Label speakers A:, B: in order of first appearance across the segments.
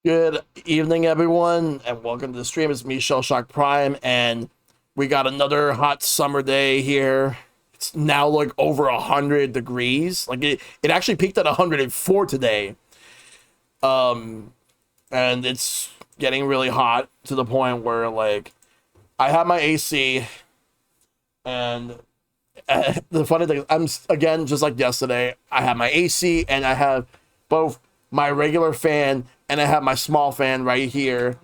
A: Good evening, everyone, and welcome to the stream. It's me, ShellshockPrime, and we got another hot summer day here. It's now like over 100 degrees. Like it actually peaked at 104 today. Um, and it's getting really hot to the point where like I have my AC, and the funny thing, again just like yesterday. I have my AC, and I have both my regular fan, and I have my small fan right here.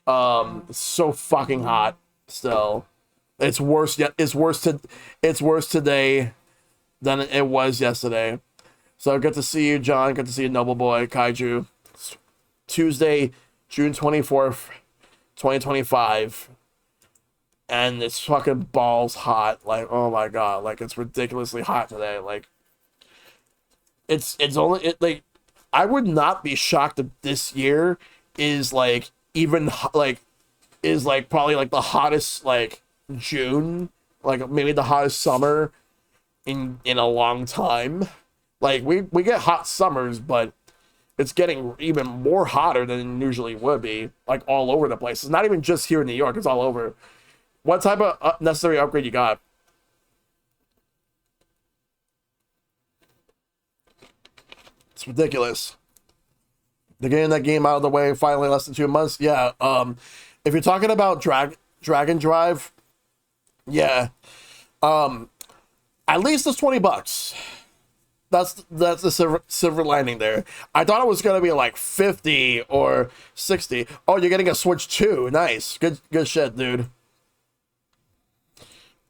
A: It's so fucking hot still. It's worse yet. It's worse today than it was yesterday. So good to see you, John. Good to see you, Noble Boy Kaiju. It's Tuesday, June 24th, 2025, and it's fucking balls hot. Like, oh my god, like it's ridiculously hot today. Like it's only it like I would not be shocked if this year is like even like is like probably like the hottest like June, like maybe the hottest summer in a long time. Like we get hot summers, but it's getting even more hotter than it usually would be, like all over the place. It's not even just here in New York; it's all over. What type of necessary upgrade you got? It's ridiculous. They're getting that game out of the way finally, less than 2 months. Yeah. If you're talking about Dragon Drive, yeah. Um, at least it's $20. That's the silver lining there. I thought it was gonna be like 50 or 60. Oh, you're getting a Switch too. Nice. Good shit, dude.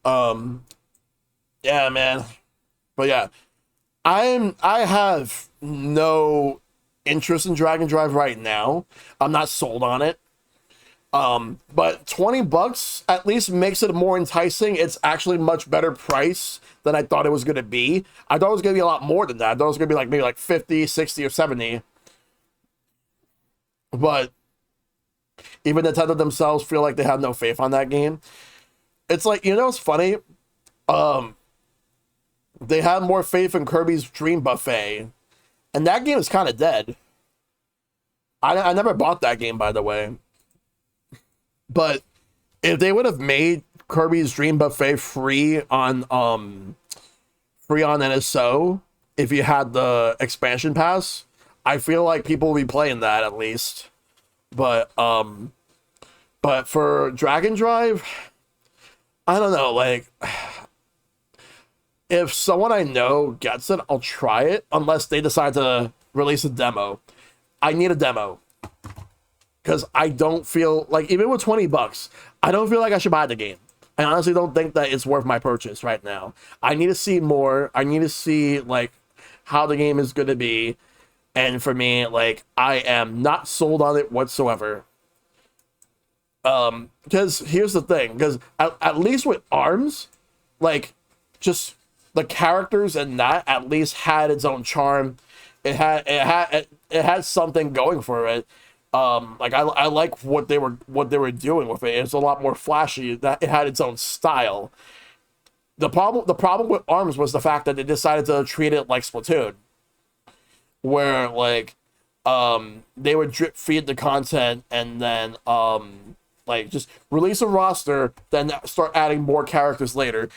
A: Um, yeah, man. But yeah, I have no interest in Dragon Drive right now. I'm not sold on it. But $20 at least makes it more enticing. It's actually much better price than I thought it was gonna be. I thought it was gonna be a lot more than that. I thought it was gonna be like maybe like 50, 60, or 70. But even Nintendo themselves feel like they have no faith on that game. It's like, it's funny. Um, they have more faith in Kirby's Dream Buffet, and that game is kind of dead. I never bought that game, by the way. But if they would have made Kirby's Dream Buffet free on NSO, if you had the expansion pass, I feel like people will be playing that at least. But for Dragon Drive, I don't know, like if someone I know gets it, I'll try it unless they decide to release a demo. I need a demo because I don't feel like, even with $20, I don't feel like I should buy the game. I honestly don't think that it's worth my purchase right now. I need to see more. I need to see like how the game is going to be, and for me, like I am not sold on it whatsoever. Because here's the thing, because at least with Arms, like just the characters and that at least had its own charm. It had something going for it. Like I like what they were doing with it. It's a lot more flashy. That it had its own style. The problem with Arms was the fact that they decided to treat it like Splatoon, where like they would drip feed the content, and then like just release a roster, then start adding more characters later.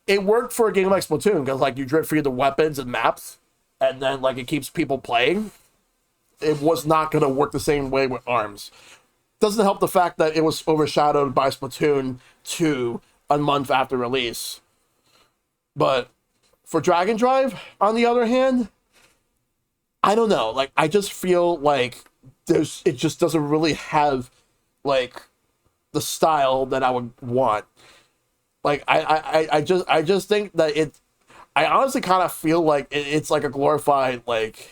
A: It worked for a game like Splatoon because like you drip feed the weapons and maps, and then like it keeps people playing. It was not going to work the same way with Arms. Doesn't help the fact that it was overshadowed by Splatoon 2 a month after release. But for Dragon Drive, on the other hand, I don't know. Like I just feel like it just doesn't really have like the style that I would want. Like I just think that I honestly kind of feel like it's like a glorified, like,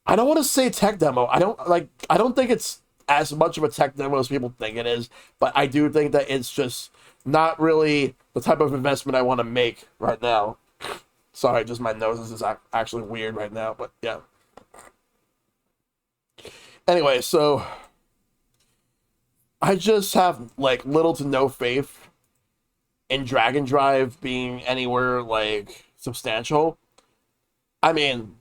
A: I don't want to say tech demo. I don't think it's as much of a tech demo as people think it is, but I do think that it's just not really the type of investment I want to make right now. Sorry, just my nose is actually weird right now, but yeah. Anyway, so I just have like little to no faith in Dragon Drive being anywhere like substantial. I mean,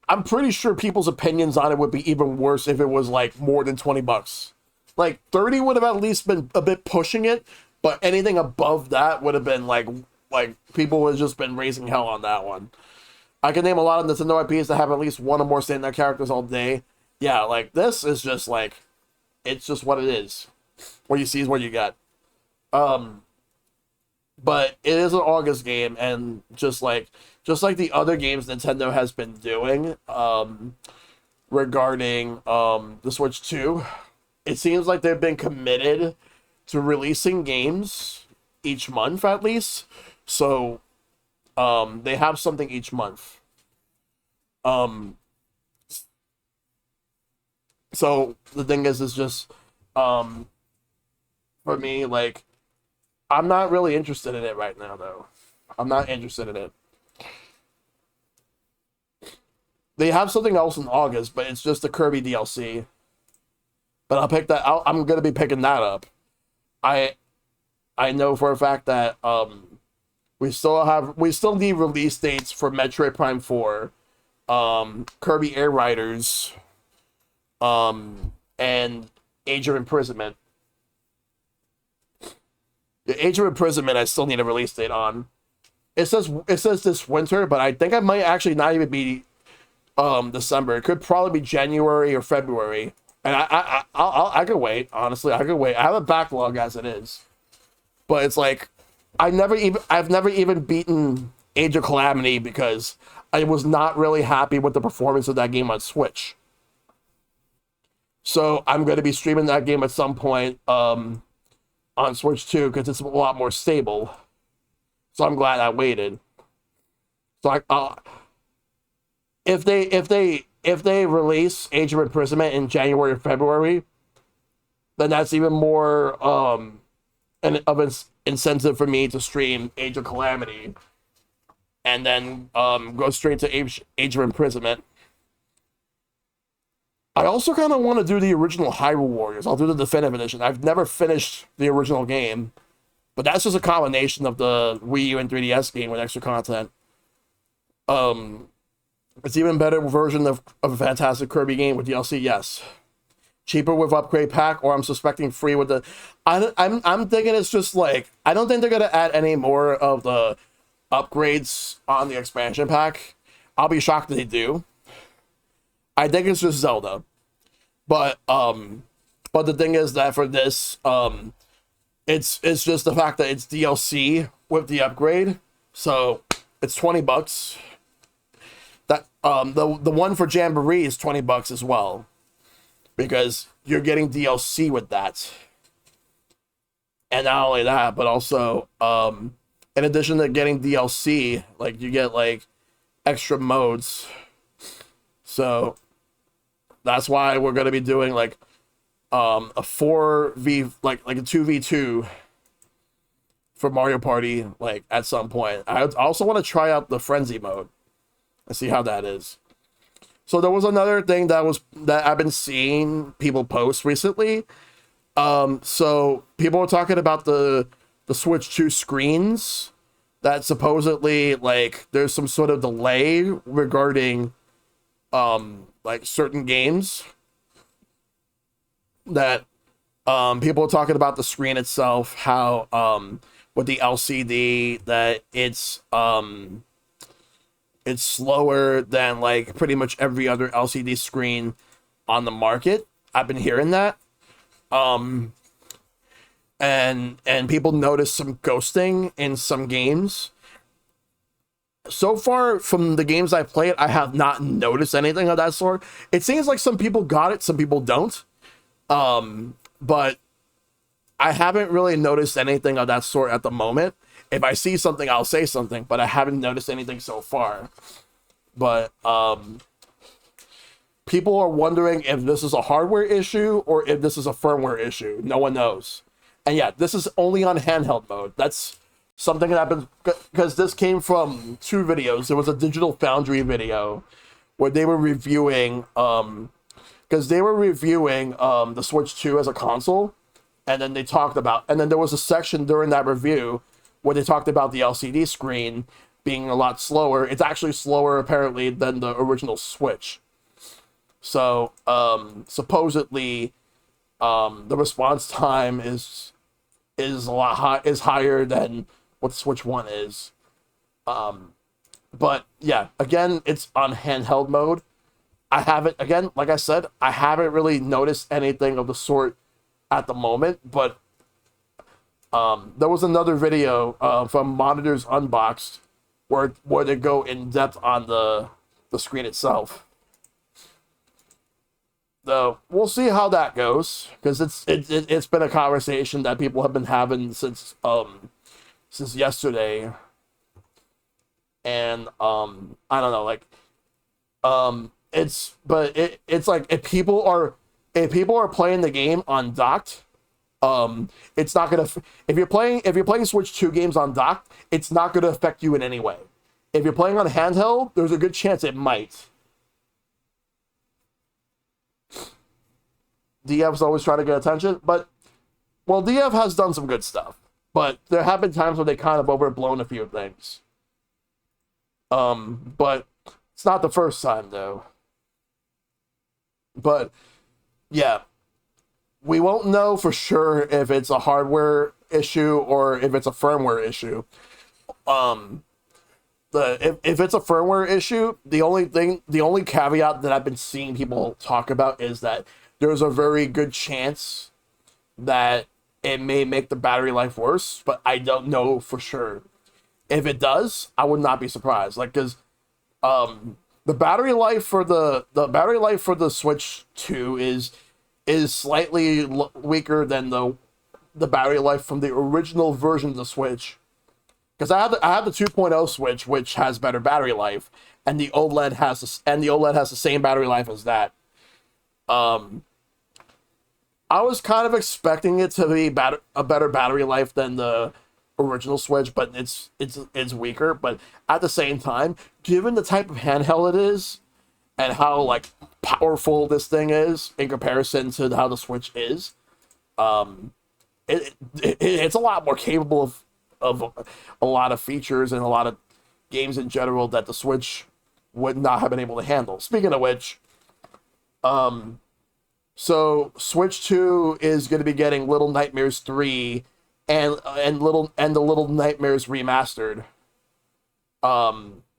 A: I'm pretty sure people's opinions on it would be even worse if it was like more than 20 bucks. Like 30 would have at least been a bit pushing it, but anything above that would have been like people would have just been raising hell on that one. I can name a lot of Nintendo IPs that have at least one or more standout characters all day. Yeah, like this is just like, it's just what it is. What you see is what you get. But it is an August game, and just like the other games Nintendo has been doing, regarding the Switch 2, it seems like they've been committed to releasing games each month at least. So they have something each month. So the thing is just for me, like, I'm not really interested in it right now, though. I'm not interested in it. They have something else in August, but it's just the Kirby DLC. But I'll pick that. I'm gonna be picking that up. I know for a fact that we still need release dates for Metroid Prime 4, Kirby Air Riders, and Age of Imprisonment. The Age of Imprisonment, I still need a release date on. It says this winter, but I think I might actually not even be December. It could probably be January or February, and I could wait. Honestly, I could wait. I have a backlog as it is, but it's like I've never even beaten Age of Calamity because I was not really happy with the performance of that game on Switch. So I'm going to be streaming that game at some point. On Switch 2 because it's a lot more stable. So I'm glad I waited. So if they release Age of Imprisonment in January or February, then that's even more of an incentive for me to stream Age of Calamity and then go straight to Age of Imprisonment. I also kind of want to do the original Hyrule Warriors. I'll do the definitive edition. I've never finished the original game, but that's just a combination of the Wii U and 3DS game with extra content. It's even better version of a fantastic Kirby game with DLC. Yes, cheaper with upgrade pack, or I'm suspecting free with the. I'm thinking it's just like I don't think they're gonna add any more of the upgrades on the expansion pack. I'll be shocked if they do. I think it's just Zelda, but the thing is that for this, it's just the fact that it's DLC with the upgrade, so it's 20 bucks. That the one for Jamboree is 20 bucks as well, because you're getting DLC with that, and not only that, but also in addition to getting DLC, like you get like extra modes, so. That's why we're gonna be doing like a 4v like a 2v2 for Mario Party like at some point. I also want to try out the frenzy mode and see how that is. So there was another thing that I've been seeing people post recently. So people were talking about the Switch 2 screens that supposedly like there's some sort of delay regarding like certain games that people are talking about the screen itself, how with the LCD that it's slower than like pretty much every other LCD screen on the market. I've been hearing that. And people notice some ghosting in some games. So far, from the games I played, I have not noticed anything of that sort. It seems like some people got it, some people don't. But I haven't really noticed anything of that sort at the moment. If I see something, I'll say something, but I haven't noticed anything so far. But people are wondering if this is a hardware issue or if this is a firmware issue. No one knows. And yeah, this is only on handheld mode. That's something that happened because this came from two videos. There was a Digital Foundry video where they were reviewing the Switch 2 as a console, and then there was a section during that review where they talked about the LCD screen, being a lot slower. It's actually slower apparently than the original Switch. So supposedly the response time is higher than what the Switch 1 is. But yeah, again, it's on handheld mode. I haven't, again, like I said, I haven't really noticed anything of the sort at the moment, but there was another video from Monitors Unboxed where they go in depth on the screen itself. So we'll see how that goes, because it's been a conversation that people have been having since yesterday, and I don't know, like it's like if people are playing the game on docked, it's not gonna, if you're playing Switch 2 games on docked, it's not gonna affect you in any way. If you're playing on handheld, there's a good chance it might. DF's always trying to get attention, but well, DF has done some good stuff, but there have been times where they kind of overblown a few things. But it's not the first time though. But yeah, we won't know for sure if it's a hardware issue or if it's a firmware issue. If it's a firmware issue, the only caveat that I've been seeing people talk about is that there's a very good chance that it may make the battery life worse, but I don't know for sure. If it does, I would not be surprised. Like, because the battery life for the Switch 2 is slightly weaker than the battery life from the original version of the Switch. Because I have the 2.0 Switch, which has better battery life, and the OLED has the same battery life as that. I was kind of expecting it to be a better battery life than the original Switch, but it's weaker. But at the same time, given the type of handheld it is and how like powerful this thing is in comparison to how the Switch is, it's a lot more capable of a lot of features and a lot of games in general that the Switch would not have been able to handle. Speaking of which, so Switch 2 is going to be getting Little Nightmares 3 and the Little Nightmares remastered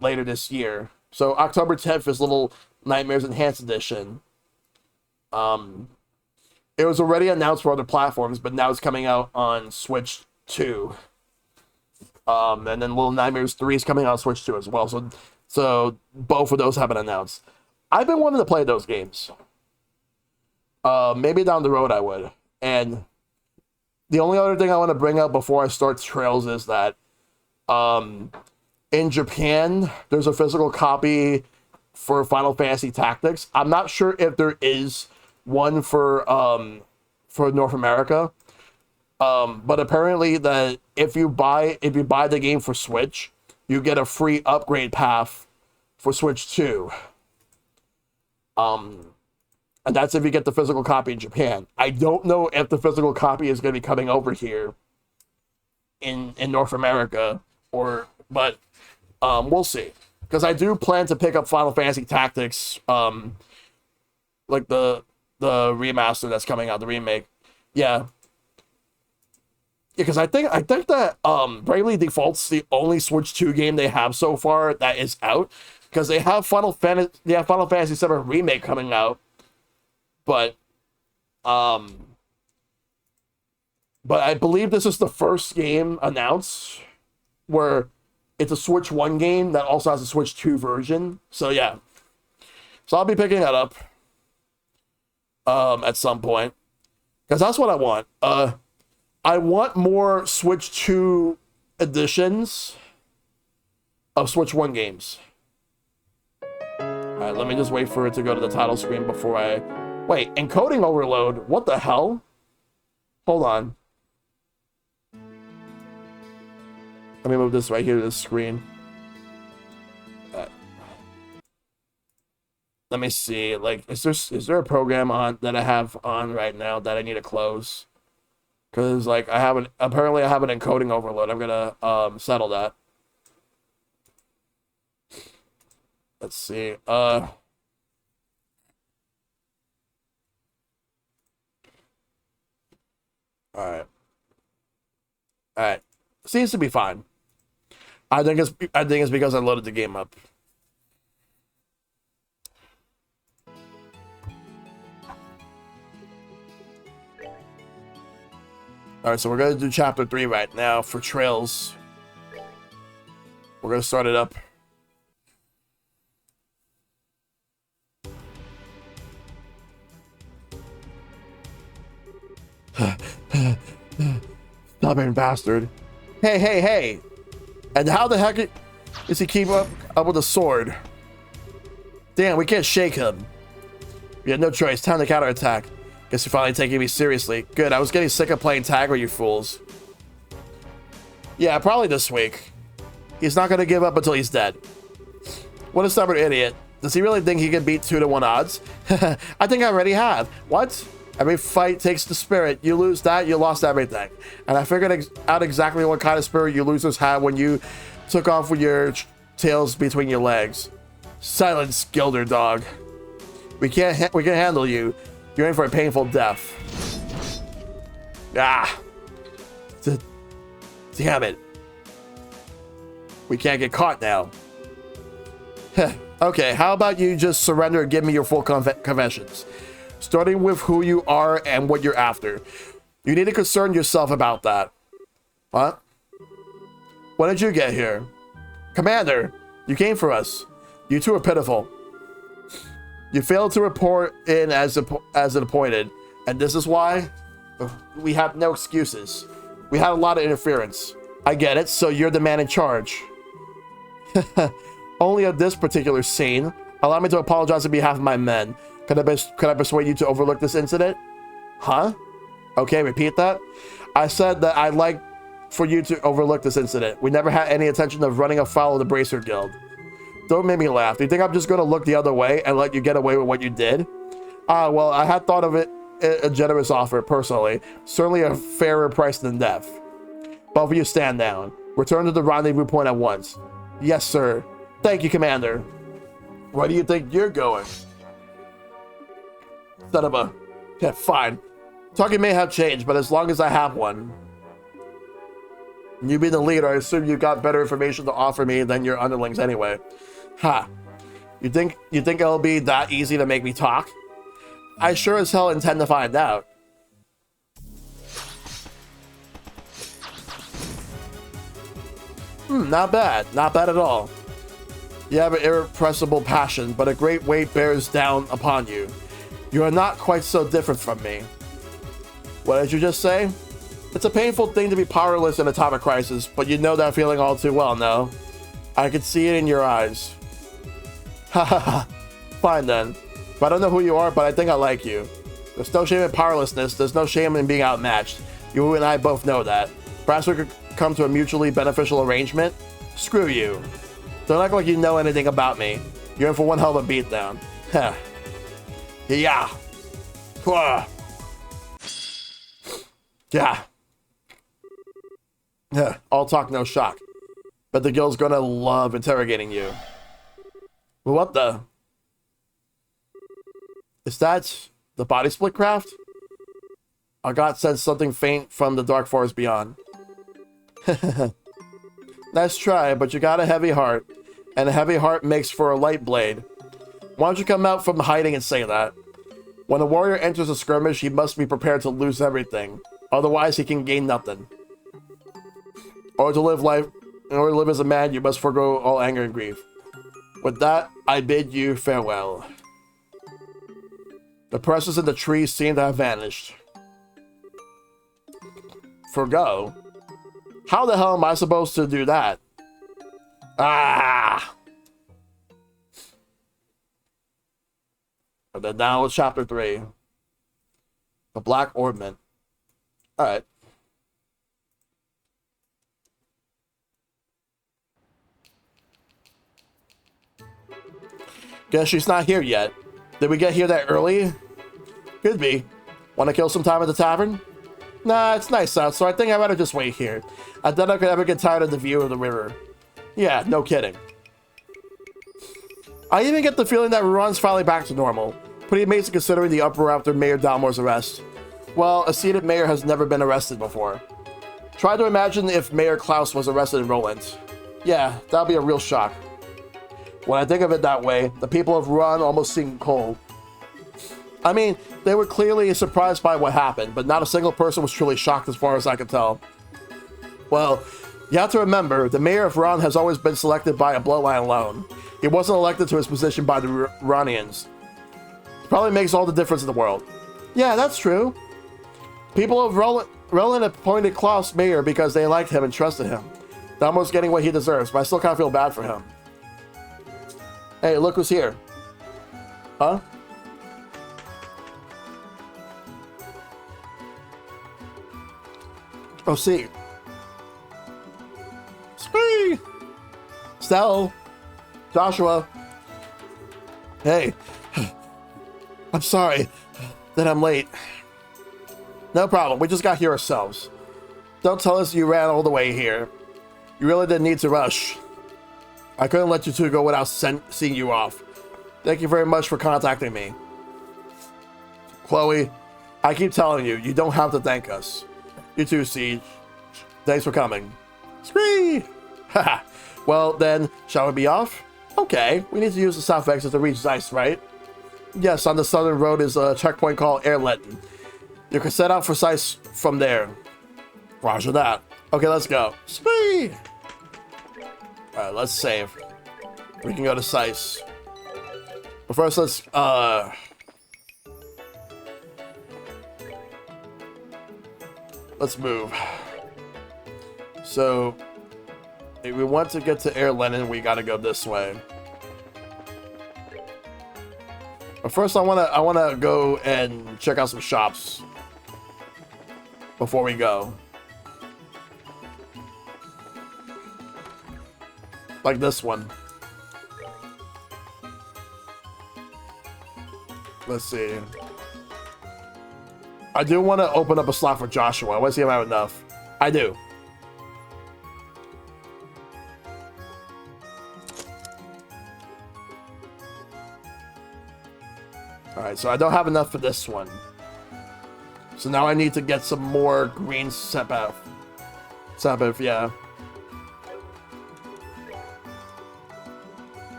A: later this year. So October 10th is Little Nightmares Enhanced Edition. It was already announced for other platforms, but now it's coming out on Switch 2. And then Little Nightmares 3 is coming out on Switch 2 as well. So both of those have been announced. I've been wanting to play those games. Maybe down the road I would. And the only other thing I want to bring up before I start Trails is that in Japan, there's a physical copy for Final Fantasy Tactics. I'm not sure if there is one for North America. But apparently that if you buy the game for Switch, you get a free upgrade path for Switch 2. And that's if you get the physical copy in Japan. I don't know if the physical copy is going to be coming over here in North America, but we'll see. Because I do plan to pick up Final Fantasy Tactics, like the remaster that's coming out, the remake. Yeah. Because I think that Bravely Default's the only Switch 2 game they have so far that is out. Because they have Final Fantasy 7 Remake coming out. But I believe this is the first game announced where it's a Switch 1 game that also has a Switch 2 version. So yeah. So I'll be picking that up at some point. Because that's what I want. I want more Switch 2 editions of Switch 1 games. Alright, let me just wait for it to go to the title screen before I... Wait, encoding overload? What the hell? Hold on. Let me move this right here to the screen. Let me see. Like, is there a program on that I have on right now that I need to close? Because like apparently I have an encoding overload. I'm gonna settle that. Let's see. Alright. Alright. Seems to be fine. I think it's because I loaded the game up. Alright, so we're gonna do chapter 3 right now for trails. We're gonna start it up. Stubborn bastard. Hey. And how the heck is he keep up with the sword? Damn, we can't shake him. We had no choice. Time to counterattack. Guess you're finally taking me seriously. Good, I was getting sick of playing tag with you fools. Yeah, probably this week. He's not gonna give up until he's dead. What a stubborn idiot. Does he really think he can beat 2-to-1 odds? I think I already have. What? Every fight takes the spirit. You lose that, you lost everything. And I figured out exactly what kind of spirit you losers had when you took off with your tails between your legs. Silence, Gilder dog. We can handle you. You're in for a painful death. Ah. Damn it. We can't get caught now. Okay, how about you just surrender and give me your full confessions? Starting with who you are and what you're after. You need to concern yourself about that. What? When did you get here? Commander, you came for us. You two are pitiful. You failed to report in as appointed, and this is why we have no excuses. We had a lot of interference. I get it, so you're the man in charge. Only of this particular scene. Allow me to apologize on behalf of my men. Could I persuade you to overlook this incident? Huh? Okay, repeat that. I said that I'd like for you to overlook this incident. We never had any intention of running afoul of the Bracer Guild. Don't make me laugh. Do you think I'm just going to look the other way and let you get away with what you did? Well, I had thought of it a generous offer, personally. Certainly a fairer price than death. Both of you stand down. Return to the rendezvous point at once. Yes, sir. Thank you, Commander. Where do you think you're going? Son of a... Yeah, fine. Talking may have changed, but as long as I have one. You being the leader, I assume you got better information to offer me than your underlings anyway. Ha. You think it'll be that easy to make me talk? I sure as hell intend to find out. Not bad. Not bad at all. You have an irrepressible passion, but a great weight bears down upon you. You are not quite so different from me. What did you just say? It's a painful thing to be powerless in a time of crisis, but you know that feeling all too well, no? I can see it in your eyes. Ha ha ha. Fine then. I don't know who you are, but I think I like you. There's no shame in powerlessness. There's no shame in being outmatched. You and I both know that. Perhaps we could come to a mutually beneficial arrangement? Screw you. Don't act like you know anything about me. You're in for one hell of a beatdown. Heh. Yeah. Yeah. All talk, no shock. But the guild's gonna love interrogating you. What the? Is that the body split craft? Our god sensed something faint from the dark forest beyond. Nice try, but you got a heavy heart. And a heavy heart makes for a light blade. Why don't you come out from hiding and say that? When a warrior enters a skirmish, he must be prepared to lose everything. Otherwise, he can gain nothing. In order to live as a man, you must forego all anger and grief. With that, I bid you farewell. The presses in the trees seem to have vanished. Forgo? How the hell am I supposed to do that? Ah! And then now it's chapter 3. The Black Ornament. Alright. Guess she's not here yet. Did we get here that early? Could be. Want to kill some time at the tavern? Nah, it's nice out, so I think I'd rather just wait here. I doubt I could ever get tired of the view of the river. Yeah, no kidding. I even get the feeling that Ruan's finally back to normal. Pretty amazing considering the uproar after Mayor Dalmore's arrest. Well, a seated mayor has never been arrested before. Try to imagine if Mayor Klaus was arrested in Roland. Yeah, that'd be a real shock. When I think of it that way, the people of Ruan almost seem cold. I mean, they were clearly surprised by what happened, but not a single person was truly shocked as far as I could tell. Well, you have to remember, the mayor of Ruan has always been selected by a bloodline alone. He wasn't elected to his position by the Ruanians. It probably makes all the difference in the world. Yeah, that's true. People of Roland appointed Klaus mayor because they liked him and trusted him. Dalmore's getting what he deserves, but I still kind of feel bad for him. Hey, look who's here. Huh? Oh, see. Spree! Stell. Joshua. Hey. I'm sorry that I'm late. No problem. We just got here ourselves. Don't tell us you ran all the way here. You really didn't need to rush. I couldn't let you two go without seeing you off. Thank you very much for contacting me. Chloe, I keep telling you, you don't have to thank us. You too, Siege. Thanks for coming. Scree! Haha. Well, then, shall we be off? Okay, we need to use the south exit to reach Zeiss, right? Yes, on the southern road is a checkpoint called Erletten. You can set out for Zeiss from there. Roger that. Okay, let's go. Scree! Alright, let's save. We can go to Zeiss. But first, let's move. So, if we want to get to Erletten, we gotta go this way. But first, I wanna go and check out some shops before we go. Like this one. Let's see. I do want to open up a slot for Joshua. I want to see if I have enough. I do. Alright, so I don't have enough for this one. So now I need to get some more green Sepeth. Sepeth, yeah.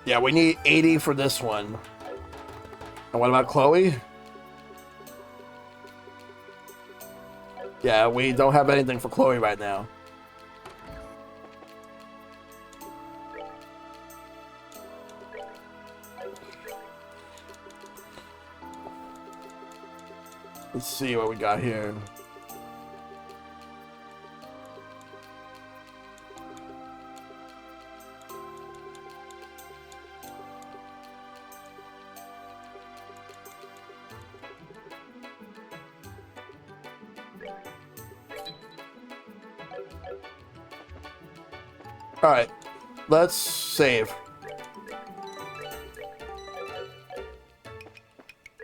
A: Yeah, we need 80 for this one. And what about Chloe? Yeah, we don't have anything for Chloe right now. Let's see what we got here. Alright, let's save.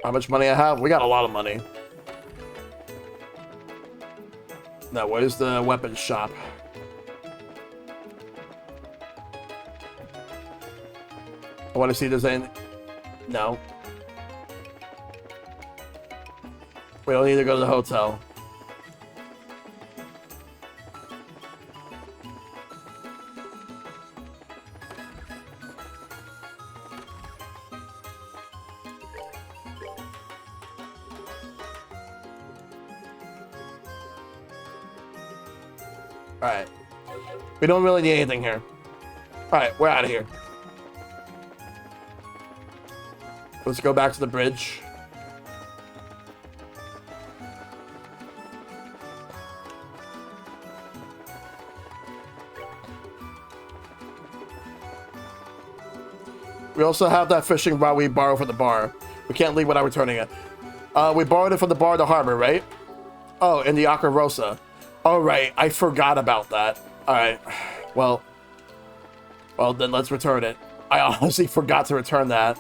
A: How much money I have? We got a lot of money. Now, where's the weapons shop? I want to see if there's any... No. We don't need to go to the hotel. Alright. We don't really need anything here. Alright, we're out of here. Let's go back to the bridge. We also have that fishing rod we borrowed from the bar. We can't leave without returning it. We borrowed it from the bar at the harbor, right? Oh, in the Akarosa. All right, I forgot about that. All right, well, then let's return it. I honestly forgot to return that.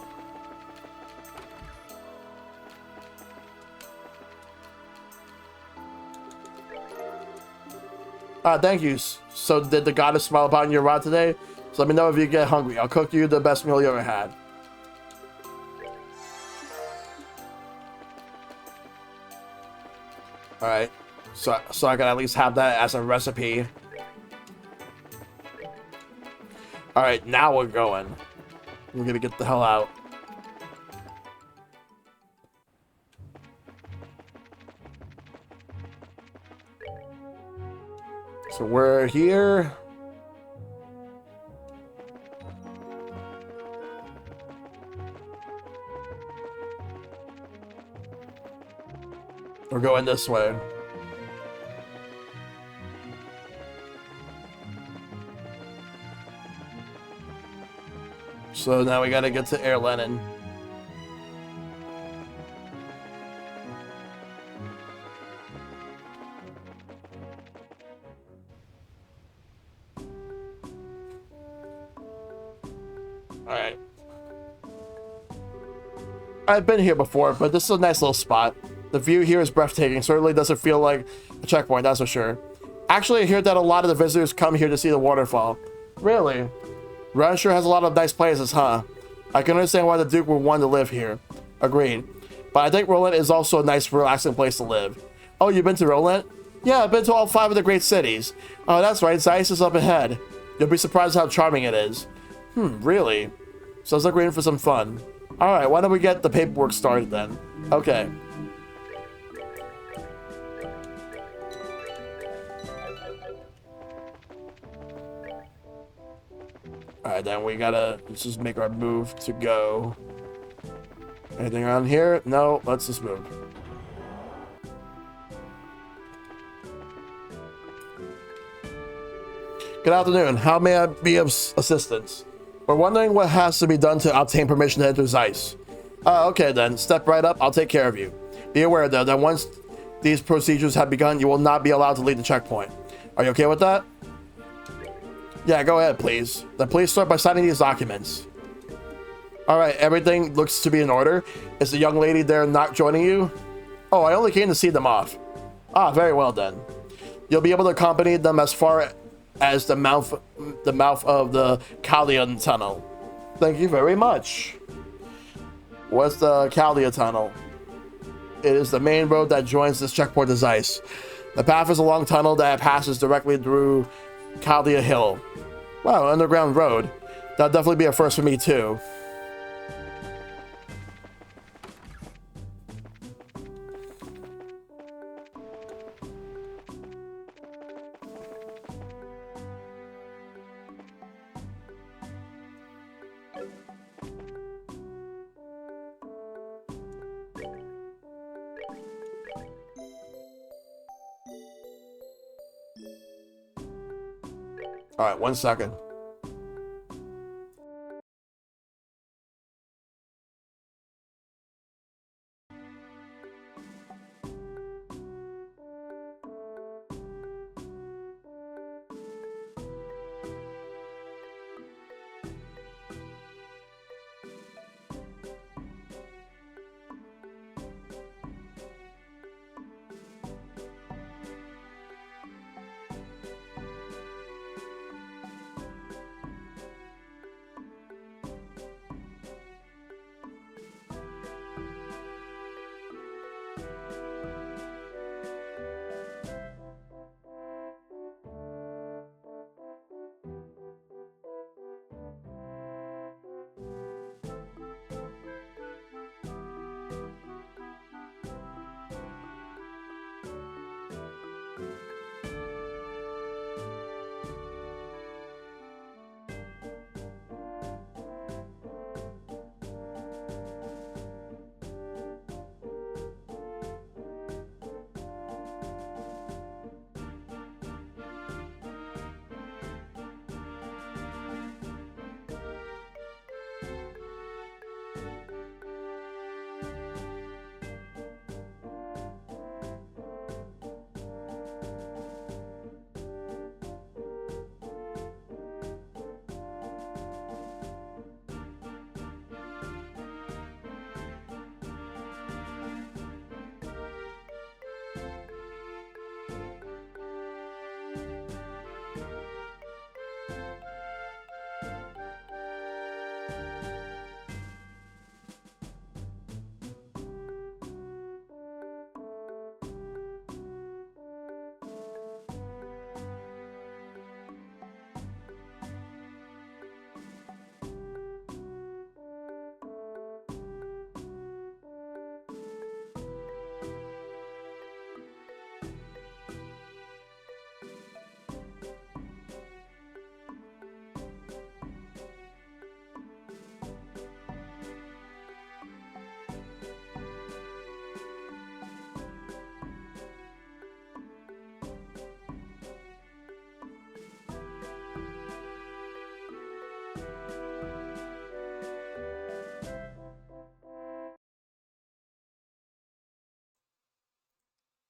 A: Thank you. So did the goddess smile upon your rod today? So let me know if you get hungry. I'll cook you the best meal you ever had. All right, so I can at least have that as a recipe. All right, now we're going. We're gonna get the hell out. So we're here. We're going this way. So now we gotta get to Air Lenin. Alright. I've been here before, but this is a nice little spot. The view here is breathtaking. Certainly doesn't feel like a checkpoint, that's for sure. Actually, I hear that a lot of the visitors come here to see the waterfall. Really? Ren sure has a lot of nice places, huh? I can understand why the Duke would want to live here. Agreed. But I think Roland is also a nice, relaxing place to live. Oh, you've been to Roland? Yeah, I've been to all 5 of the great cities. Oh, that's right, Zeiss is up ahead. You'll be surprised how charming it is. Really? Sounds like we're in for some fun. Alright, why don't we get the paperwork started then? Okay. Alright, then we gotta let's just make our move to go. Anything around here? No, let's just move. Good afternoon. How may I be of assistance? We're wondering what has to be done to obtain permission to enter Zeiss. Okay then, step right up, I'll take care of you. Be aware though that once these procedures have begun, you will not be allowed to leave the checkpoint. Are you okay with that? Yeah, go ahead, please. Then please start by signing these documents. Alright, everything looks to be in order. Is the young lady there not joining you? Oh, I only came to see them off. Ah, very well then. You'll be able to accompany them as far as the mouth of the Caldeon Tunnel. Thank you very much. What's the Caldeon Tunnel? It is the main road that joins this checkpoint to Zeiss. The path is a long tunnel that passes directly through Caldia Hill. Wow, underground road. That'll definitely be a first for me too. All right, 1 second.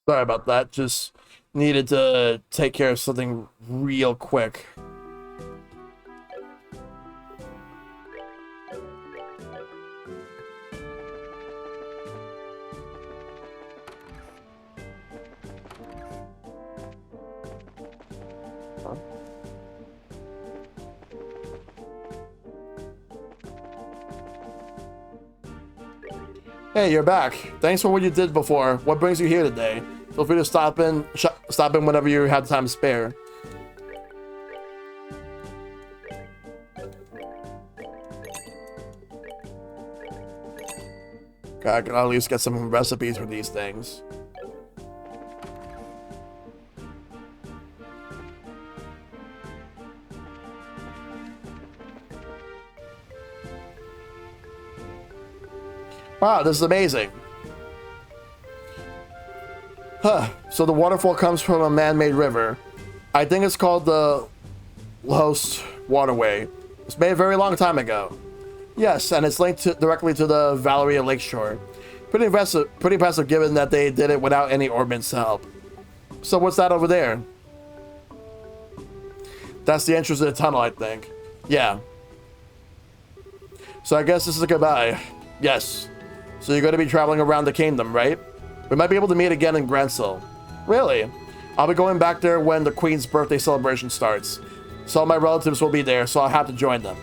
A: Sorry about that. Just needed to take care of something real quick. Hey, you're back. Thanks for what you did before. What brings you here today? Feel free to stop in whenever you have time to spare. Okay, I can at least get some recipes for these things. Wow, this is amazing. Huh. So the waterfall comes from a man-made river. I think it's called the Los Waterway. It's made a very long time ago. Yes, and it's linked directly to the Valeria Lakeshore. Pretty impressive given that they did it without any ordnance to help. So what's that over there? That's the entrance to the tunnel, I think. Yeah. So I guess this is a goodbye. Yes. So you're going to be traveling around the kingdom, right? We might be able to meet again in Grancel. Really? I'll be going back there when the Queen's birthday celebration starts. So all my relatives will be there, so I'll have to join them.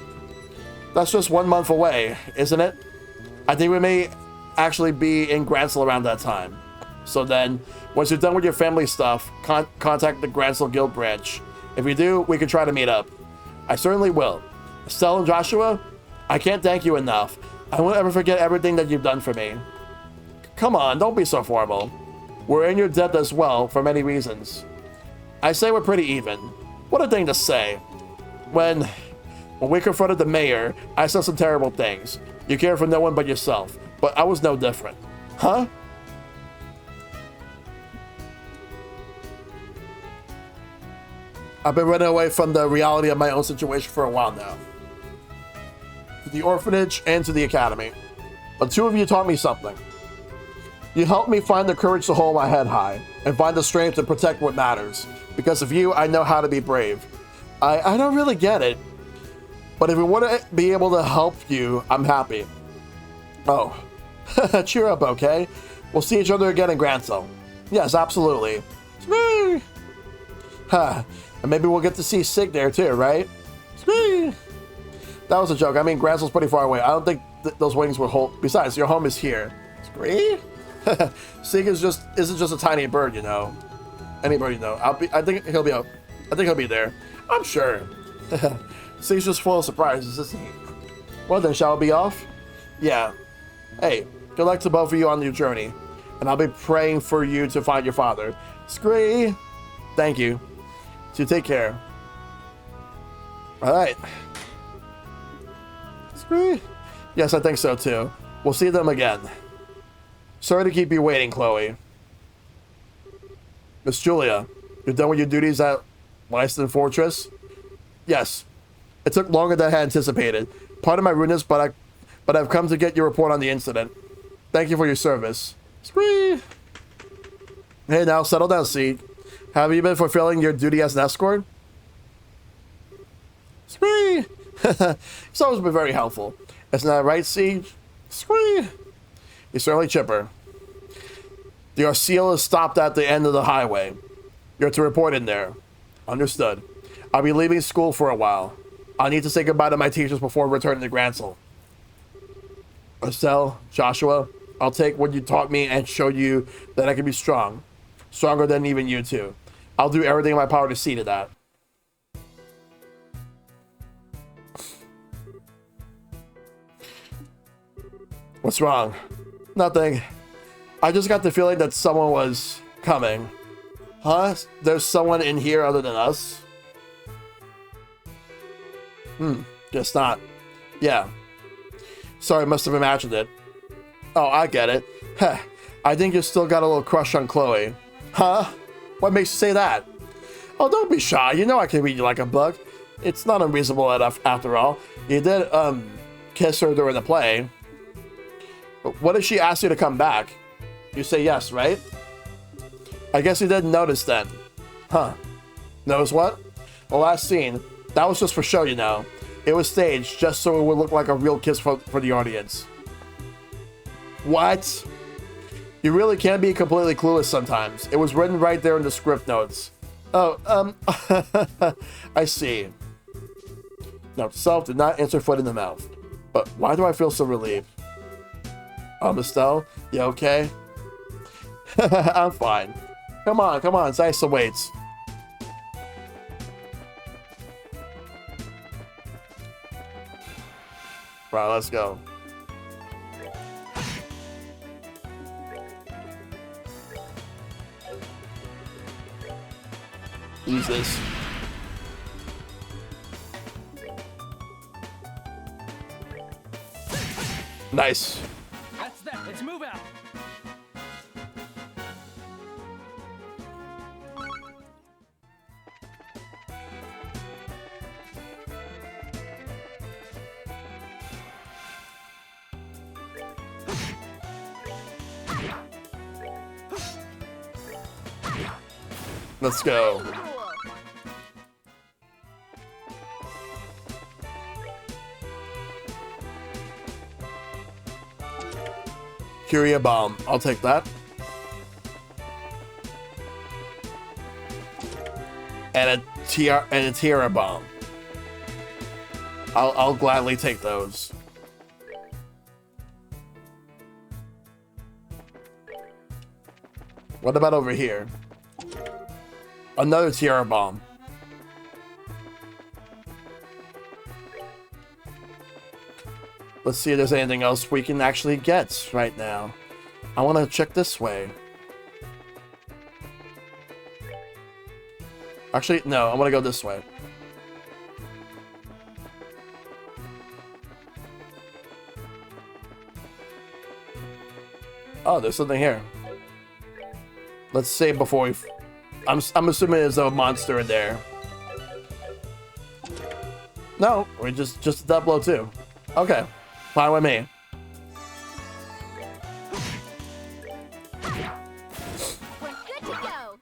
A: That's just 1 month away, isn't it? I think we may actually be in Grancel around that time. So then, once you're done with your family stuff, contact the Grancel Guild branch. If you do, we can try to meet up. I certainly will. Estelle and Joshua, I can't thank you enough. I won't ever forget everything that you've done for me. Come on, don't be so formal. We're in your debt as well, for many reasons. I say we're pretty even. What a thing to say. When we confronted the mayor, I said some terrible things. You care for no one but yourself. But I was no different. Huh? I've been running away from the reality of my own situation for a while now. To the orphanage and to the academy. The two of you taught me something. You helped me find the courage to hold my head high and find the strength to protect what matters. Because of you, I know how to be brave. I don't really get it. But if we want to be able to help you, I'm happy. Oh, cheer up, okay? We'll see each other again in Grancel. Yes, absolutely. Huh. And maybe we'll get to see Sig there too, right? That was a joke. I mean, Grancel's pretty far away. I don't think those wings will hold. Besides, your home is here. Scree? Sig isn't just a tiny bird, you know. Any bird, you know. I think he'll be there. I'm sure. Sig's just full of surprises, isn't he? Well then, shall we be off? Yeah. Hey, good luck to both of you on your journey. And I'll be praying for you to find your father. Scree! Thank you. So take care. Alright. Scree? Yes, I think so too. We'll see them again. Sorry to keep you waiting, Chloe. Miss Julia, you're done with your duties at Leiston Fortress? Yes. It took longer than I had anticipated. Pardon my rudeness, but I've come to get your report on the incident. Thank you for your service. Spree! Hey now, settle down, Siege. Have you been fulfilling your duty as an escort? Spree! It's always been very helpful. Isn't that right, Siege? Spree! You're certainly chipper. The Arceal is stopped at the end of the highway. You're to report in there. Understood. I'll be leaving school for a while. I need to say goodbye to my teachers before returning to Grancel. Estelle, Joshua, I'll take what you taught me and show you that I can be strong. Stronger than even you two. I'll do everything in my power to see to that. What's wrong? Nothing. I just got the feeling that someone was coming. Huh? There's someone in here other than us? Guess not. Yeah. Sorry, must have imagined it. Oh, I get it. Heh. I think you still got a little crush on Chloe. Huh? What makes you say that? Oh, don't be shy. You know I can read you like a book. It's not unreasonable enough after all. You did, kiss her during the play. But what if she asked you to come back? You say yes, right? I guess you didn't notice then. Huh. Notice what? The last scene. That was just for show, you know. It was staged just so it would look like a real kiss for the audience. What? You really can't be completely clueless sometimes. It was written right there in the script notes. Oh, I see. Note to self, did not answer foot in the mouth. But why do I feel so relieved? Estelle, you okay? I'm fine. Come on, it's nice to wait. Right, let's go. Use this. Nice.
B: That's that. Let's move out.
A: Let's go. Curia bomb. I'll take that. And a tiara bomb. I'll gladly take those. What about over here? Another tiara bomb. Let's see if there's anything else we can actually get right now. I want to check this way. Actually, no, I want to go this way. Oh, there's something here. Let's save before we... I'm assuming there's a monster in there. No, we're just a double blow too. Okay, fine with me.
C: We're good to go.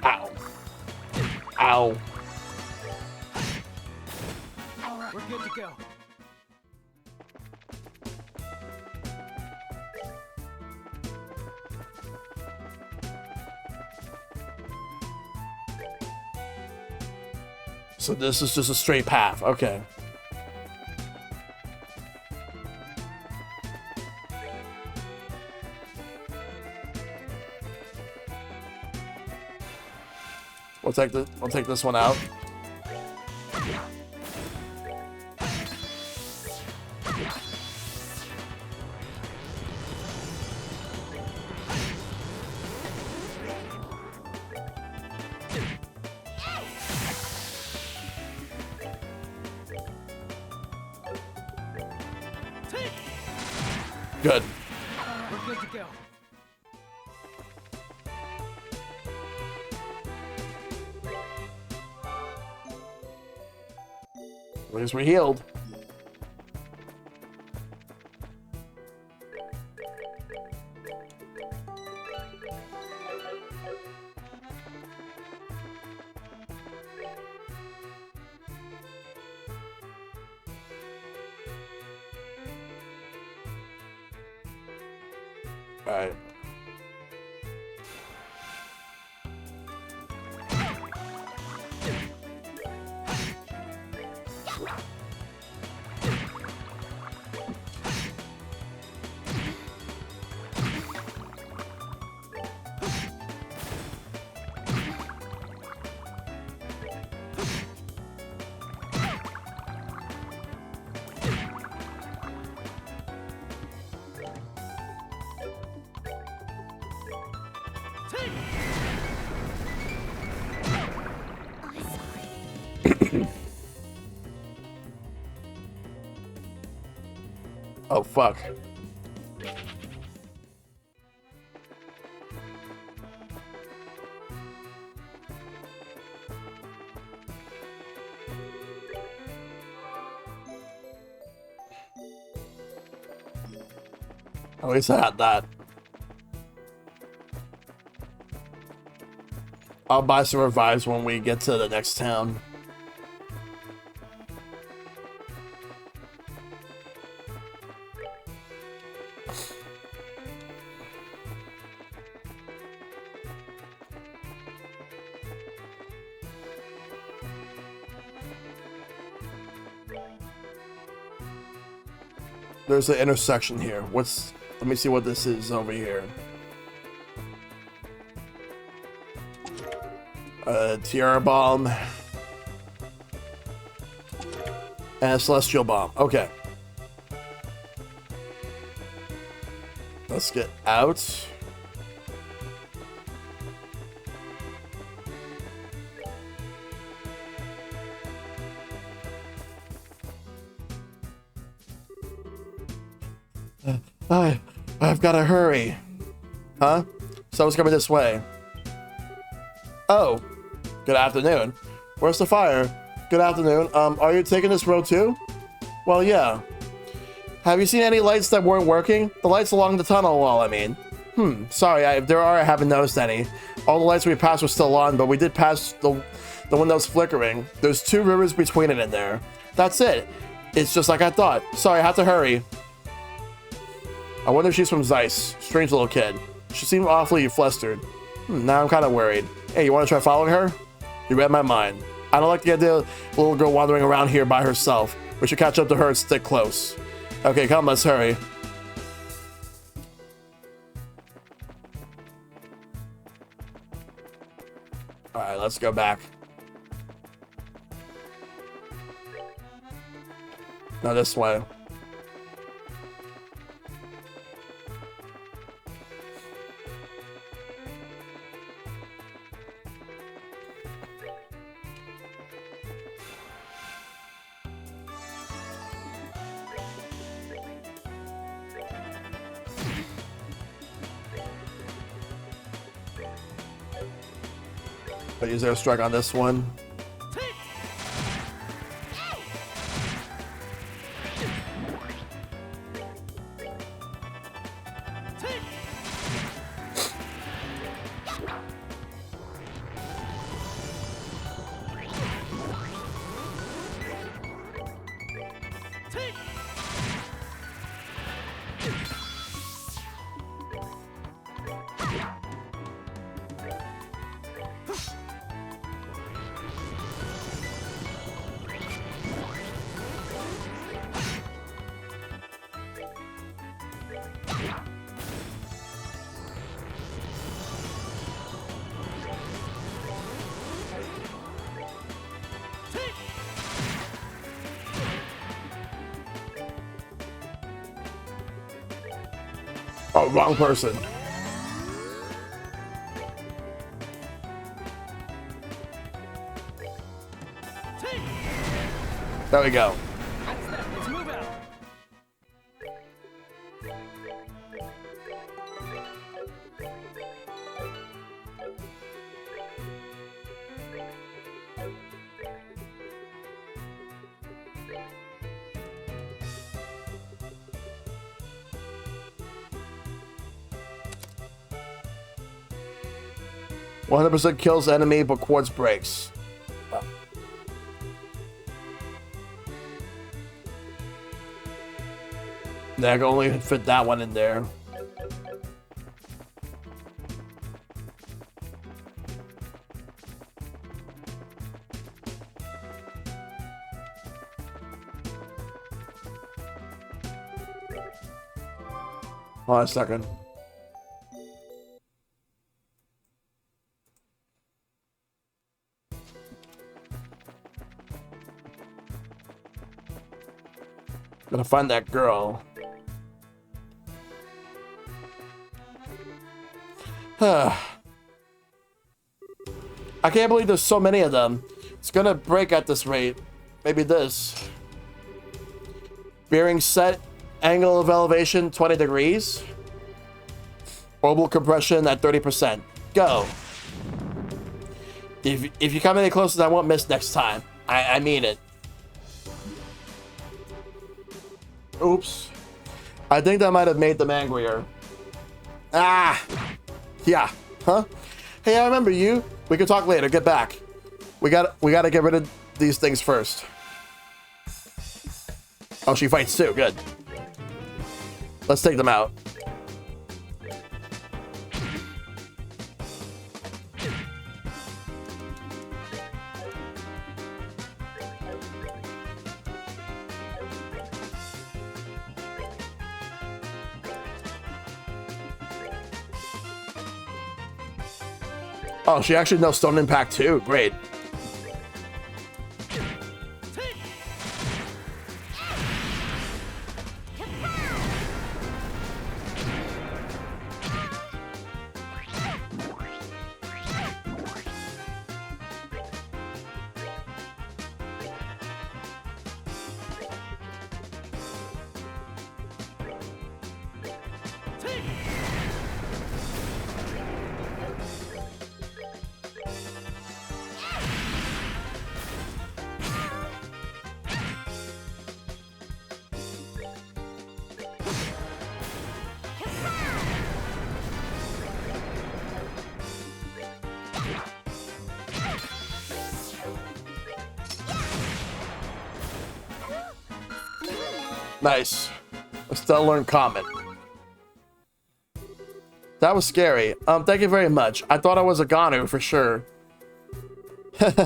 A: Ow. Ow.
B: All right, we're good to go.
A: So this is just a straight path. Okay. We'll take this one out. Good.
B: We're good to go.
A: At least we're healed. All right. Oh, fuck. At least I had that. I'll buy some revives when we get to the next town. There's an intersection here. Let me see what this is over here. Tiara bomb. And a celestial bomb. Okay. Let's get out. I've got to hurry. Huh? Someone's coming this way. Oh, good afternoon. Where's the fire? Good afternoon. Are you taking this road too? Well, yeah. Have you seen any lights that weren't working? The lights along the tunnel wall, I mean. Sorry, if there are, I haven't noticed any. All the lights we passed were still on, but we did pass the one that was flickering. There's 2 rivers between it in there. That's it. It's just like I thought. Sorry, I have to hurry. I wonder if she's from Zeiss. Strange little kid. She seemed awfully flustered. Now I'm kind of worried. Hey, you want to try following her? You read my mind. I don't like the idea of a little girl wandering around here by herself. We should catch up to her and stick close. Okay, come, let's hurry. Alright, let's go back. No, this way. But use airstrike on this one. Oh, wrong person. There we go.
B: That's that. Let's move out.
A: One 100% kills enemy, but quartz breaks. Yeah, I can only fit that one in there. Hold on a second. Gonna find that girl. I can't believe there's so many of them. It's gonna break at this rate. Maybe this. Bearing set Angle of elevation 20 degrees. Orbital compression at 30%. Go. If you come any closer, I won't miss next time. I mean it. Oops. I think that might have made them angrier. Ah. Yeah. Huh? Hey, I remember you. We can talk later. Get back. We gotta get rid of these things first. Oh, she fights too. Good. Let's take them out. Oh, she actually knows Stone Impact too. Great. Nice. I still learn Comet. That was scary. Thank you very much. I thought I was a Ganu for sure.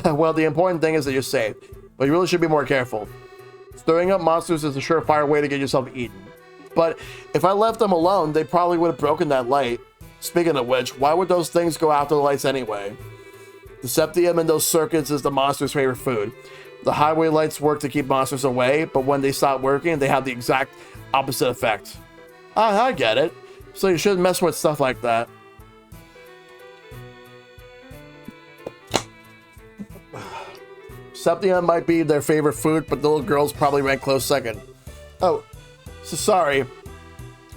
A: Well, the important thing is that you're safe, but you really should be more careful. Stirring up monsters is a surefire way to get yourself eaten. But if I left them alone, they probably would have broken that light. Speaking of which, why would those things go after the lights anyway? The septium in those circuits is the monster's favorite food. The highway lights work to keep monsters away, but when they stop working, they have the exact opposite effect. Ah, I get it. So you shouldn't mess with stuff like that. Septium might be their favorite food, but the little girls probably rank close second. Oh, so sorry.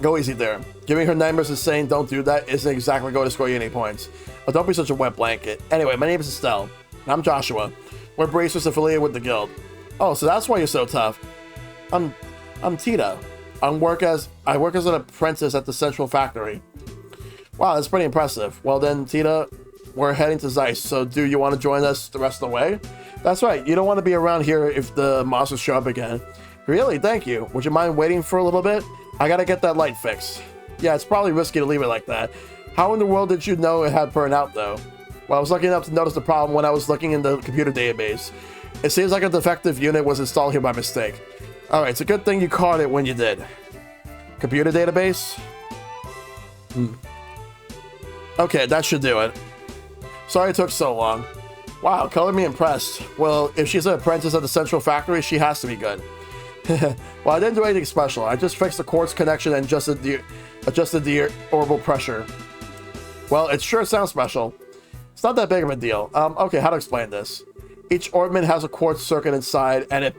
A: Go easy there. Giving her nightmares and saying don't do that isn't exactly going to score you any points. But don't be such a wet blanket. Anyway, my name is Estelle. And I'm Joshua. We're bracers affiliated with the guild. Oh, so that's why you're so tough. I'm Tita. I work as an apprentice at the central factory. Wow, that's pretty impressive. Well then, Tita, we're heading to Zeiss, so do you want to join us the rest of the way? That's right, you don't want to be around here if the monsters show up again. Really? Thank you. Would you mind waiting for a little bit? I gotta get that light fixed. Yeah, it's probably risky to leave it like that. How in the world did you know it had burned out though? Well, I was lucky enough to notice the problem when I was looking in the computer database. It seems like a defective unit was installed here by mistake. Alright, it's a good thing you caught it when you did. Computer database? Okay, that should do it. Sorry it took so long. Wow, color me impressed. Well, if she's an apprentice at the central factory, she has to be good. Well, I didn't do anything special. I just fixed the quartz connection and adjusted the orbital pressure. Well, it sure sounds special. It's not that big of a deal. Okay, how to explain this? Each orbment has a quartz circuit inside, and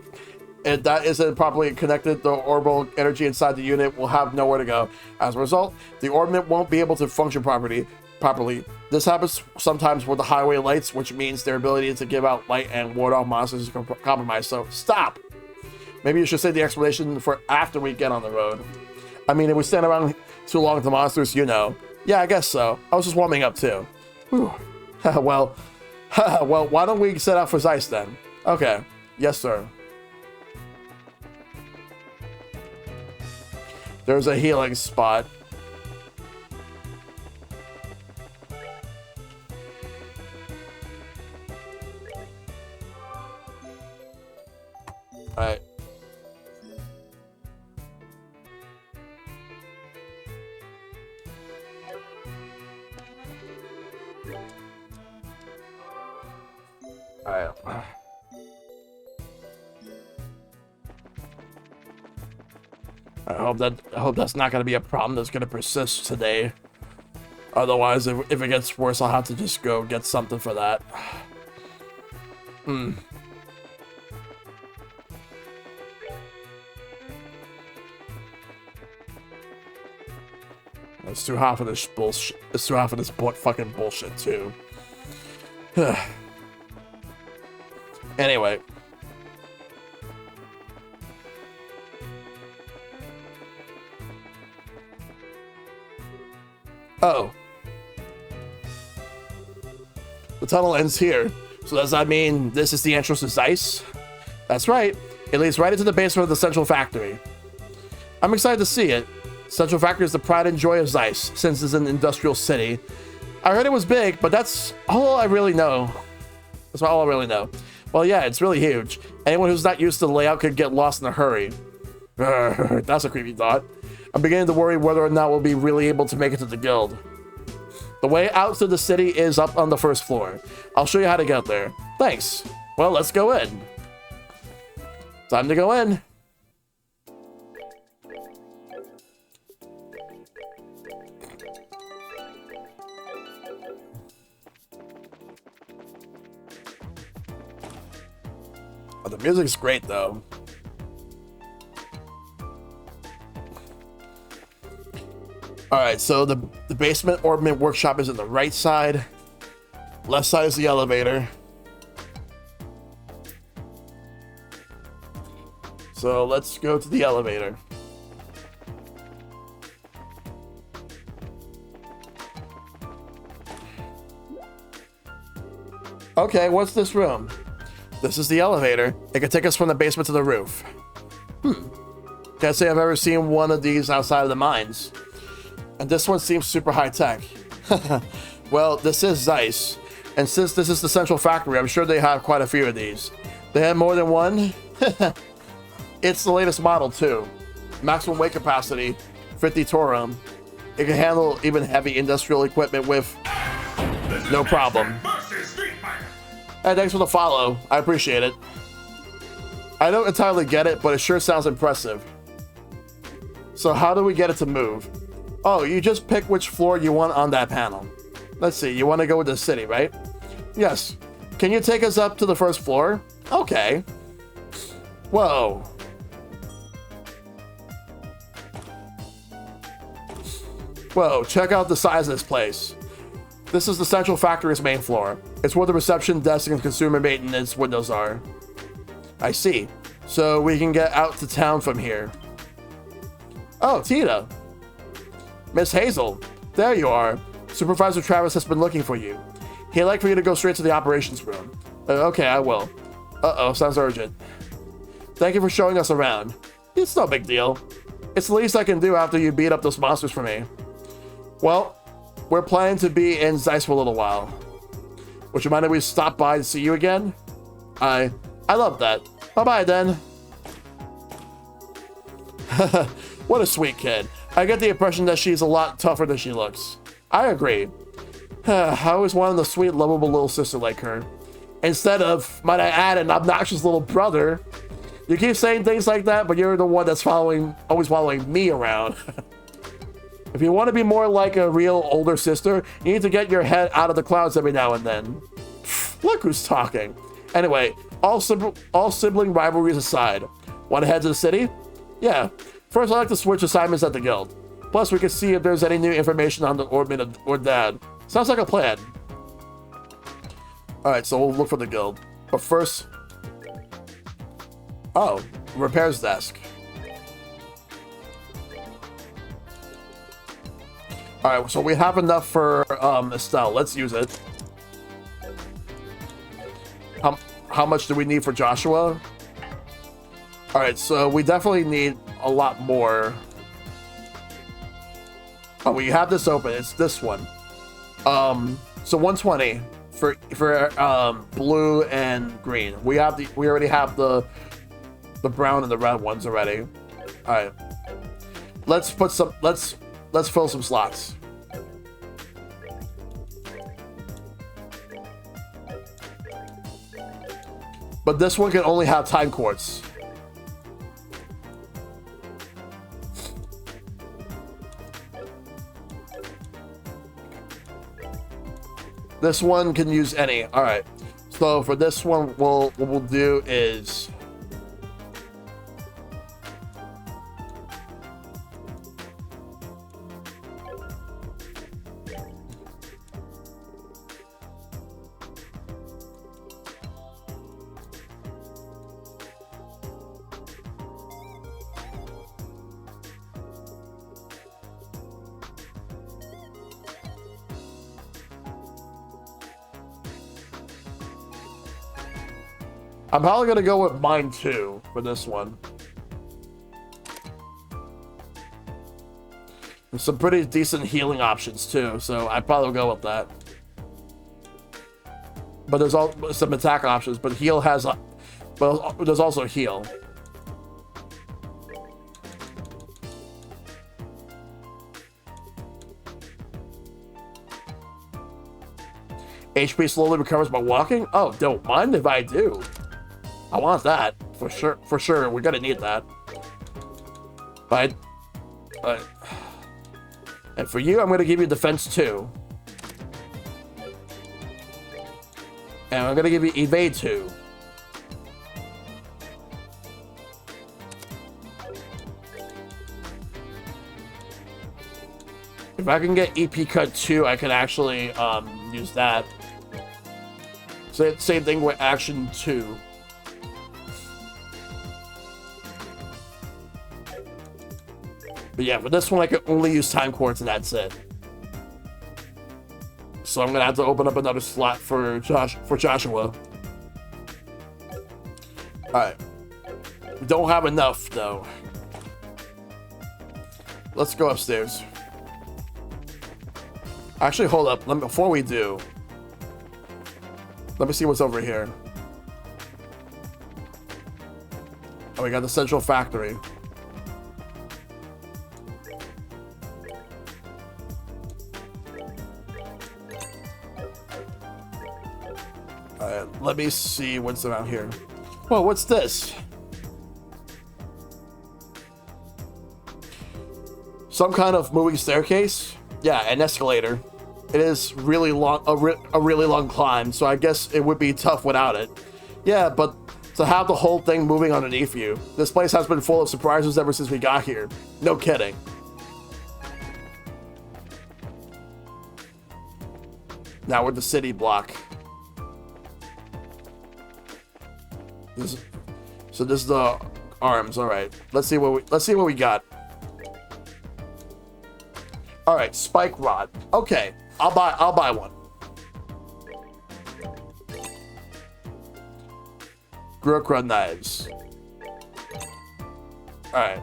A: if that isn't properly connected, the orbital energy inside the unit will have nowhere to go. As a result, the orbment won't be able to function properly. This happens sometimes with the highway lights, which means their ability to give out light and ward off monsters is compromised. So stop! Maybe you should say the explanation for after we get on the road. I mean, if we stand around too long with the monsters, you know. Yeah, I guess so. I was just warming up too. Whew. well, why don't we set out for Zeiss then? Okay. Yes, sir. There's a healing spot. Alright. Alright. I hope that's not gonna be a problem that's gonna persist today. Otherwise, if it gets worse, I'll have to just go get something for that. It's too hot for this bullshit. It's too hot for this fucking bullshit too. Anyway. Oh. The tunnel ends here. So does that mean this is the entrance to Zeiss? That's right. It leads right into the basement of the Central Factory. I'm excited to see it. Central Factory is the pride and joy of Zeiss, since it's an industrial city. I heard it was big, but that's all I really know. That's all I really know. Well, yeah, it's really huge. Anyone who's not used to the layout could get lost in a hurry. That's a creepy thought. I'm beginning to worry whether or not we'll be really able to make it to the guild. The way out to the city is up on the first floor. I'll show you how to get there. Thanks. Well, let's go in. Time to go in. Oh, the music's great, though. Alright, so the basement ornament workshop is in the right side. Left side is the elevator. So let's go to the elevator. Okay, what's this room? This is the elevator. It can take us from the basement to the roof. Can't say I've ever seen one of these outside of the mines. And this one seems super high-tech. Well, this is Zeiss. And since this is the Central Factory, I'm sure they have quite a few of these. They have more than one? It's the latest model, too. Maximum weight capacity, 50 Torum. It can handle even heavy industrial equipment with no problem. Hey, thanks for the follow. I appreciate it. I don't entirely get it, but it sure sounds impressive. So how do we get it to move? Oh, you just pick which floor you want on that panel. Let's see, you want to go with the city, right? Yes. Can you take us up to the first floor? Okay. Whoa. Whoa, check out the size of this place. This is the Central Factory's main floor. It's where the reception desk and consumer maintenance windows are. I see. So we can get out to town from here. Oh, Tina. Miss Hazel, there you are. Supervisor Travis has been looking for you. He'd like for you to go straight to the operations room. Okay, I will. Uh-oh, sounds urgent. Thank you for showing us around. It's no big deal. It's the least I can do after you beat up those monsters for me. Well, we're planning to be in Zeiss for a little while. Would you mind if we stop by to see you again? I love that. Bye-bye then. What a sweet kid. I get the impression that she's a lot tougher than she looks. I agree. I always wanted a sweet, lovable little sister like her. Instead of, might I add, an obnoxious little brother. You keep saying things like that, but you're the one that's always following me around. If you want to be more like a real older sister, you need to get your head out of the clouds every now and then. Look who's talking. Anyway, all sibling rivalries aside, want to head to the city? Yeah. First, I'd like to switch assignments at the guild. Plus, we can see if there's any new information on the orbit or dad. Sounds like a plan. Alright, so we'll look for the guild. But first... Oh, repairs desk. Alright, so we have enough for Estelle. Let's use it. How much do we need for Joshua? Alright, so we definitely need a lot more. Oh, we have this open. It's this one. So 120 for blue and green. We already have the brown and the red ones already. All right. Let's fill some slots. But this one can only have time quartz. This one can use any. All right. So for this one, what we'll do is I'm probably gonna go with mine too for this one. There's some pretty decent healing options too, so I'd probably go with that. But there's all some attack options, but heal has, but there's also heal. HP slowly recovers by walking. Oh, don't mind if I do. I want that for sure. For sure, we're gonna need that. But and for you, I'm gonna give you defense 2. And I'm gonna give you evade 2. If I can get EP cut 2, I can actually use that. Same thing with action 2. But yeah, for this one, I can only use time quartz and that's it. So I'm gonna have to open up another slot for Joshua. Alright. We don't have enough though. Let's go upstairs. Actually, hold up. Before we do, let me see what's over here. Oh, we got the central factory. Alright, let me see what's around here. Whoa, what's this? Some kind of moving staircase? Yeah, an escalator. It is really long, a really long climb, so I guess it would be tough without it. Yeah, but to have the whole thing moving underneath you. This place has been full of surprises ever since we got here. No kidding. Now we're the city block. So this is the arms. All right. Let's see what we got. All right, spike rod. Okay, I'll buy one. Gurkha knives. All right.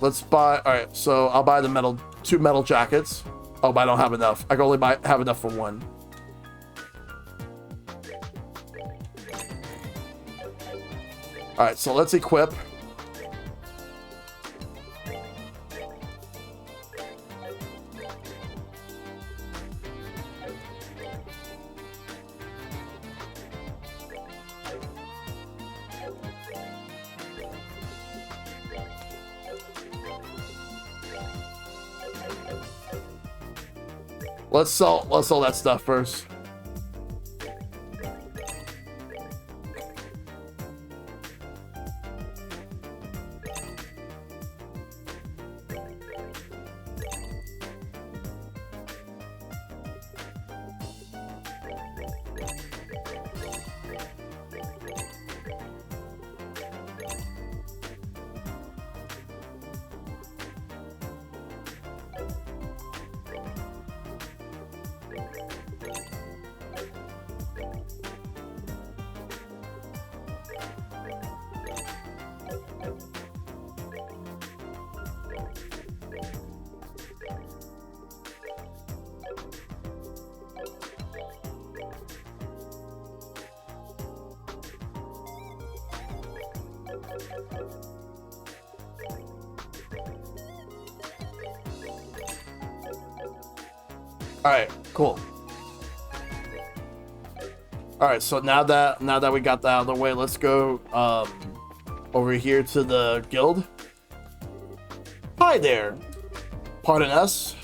A: Let's buy. All right, so I'll buy the 2 metal jackets. Oh, but I don't have enough. I can only have enough for 1. All right, so let's equip. Let's sell that stuff first. All right, cool. All right, so now that we got that out of the way, let's go over here to the guild. Hi there. Pardon us.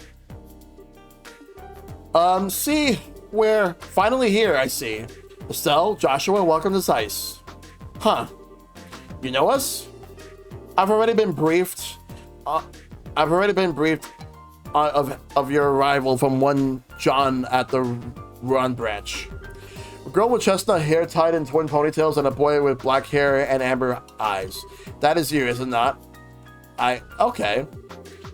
A: See, we're finally here, I see. Estelle, Joshua, welcome to Zeiss. Huh. You know us? I've already been briefed of your arrival from one John at the Run branch. A girl with chestnut hair tied in twin ponytails and a boy with black hair and amber eyes. That is you, is it not? Okay.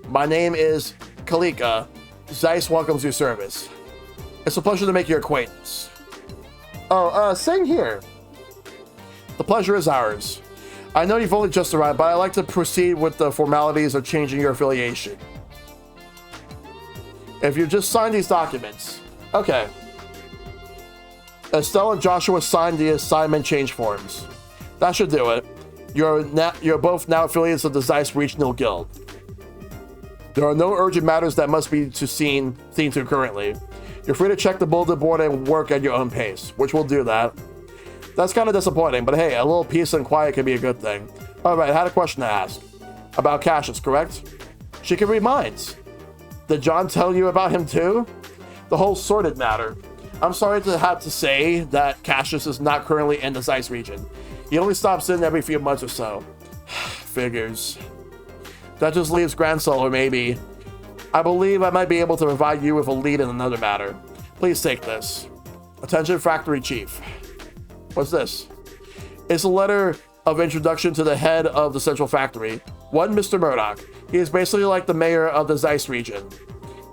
A: My name is Kalika. Zeiss welcomes your service. It's a pleasure to make your acquaintance. Oh, same here. The pleasure is ours. I know you've only just arrived, but I'd like to proceed with the formalities of changing your affiliation. If you just sign these documents. Okay. Estelle and Joshua signed the assignment change forms. That should do it. You're both now affiliates of the Zeiss Regional Guild. There are no urgent matters that must be seen to currently. You're free to check the bulletin board and work at your own pace, which will do that. That's kind of disappointing, but hey, a little peace and quiet can be a good thing. Alright, I had a question to ask. About Cassius, correct? She can read minds. Did John tell you about him too? The whole sordid matter. I'm sorry to have to say that Cassius is not currently in the Zeiss region. He only stops in every few months or so. Figures. That just leaves Grand Soul, or maybe. I believe I might be able to provide you with a lead in another matter. Please take this. Attention, Factory Chief. What's this? It's a letter of introduction to the head of the Central Factory, one Mr. Murdoch. He is basically like the mayor of the Zeiss region.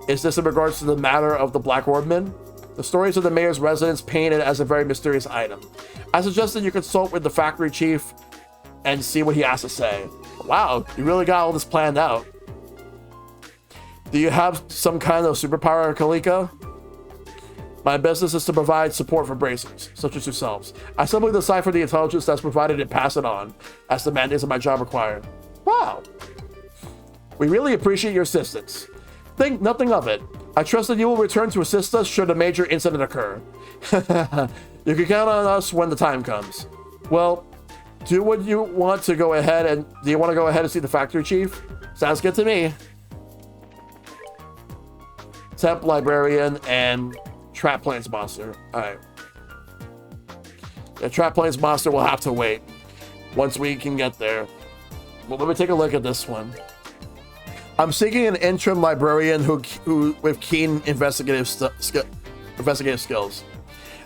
A: Is this in regards to the matter of the Black Wardman? The stories of the mayor's residence paint it as a very mysterious item. I suggested you consult with the Factory Chief and see what he has to say. Wow, you really got all this planned out. Do you have some kind of superpower, Kalika? My business is to provide support for bracers, such as yourselves. I simply decipher the intelligence that's provided and pass it on, as the mandates of my job require. Wow. We really appreciate your assistance. Think nothing of it. I trust that you will return to assist us should a major incident occur. You can count on us when the time comes. Well, do you want to go ahead and see the Factory Chief? Sounds good to me. Temp Librarian and Trap Plains Monster. Alright. The Trap Plains Monster will have to wait once we can get there. Well, let me take a look at this one. I'm seeking an interim librarian who with keen investigative skills.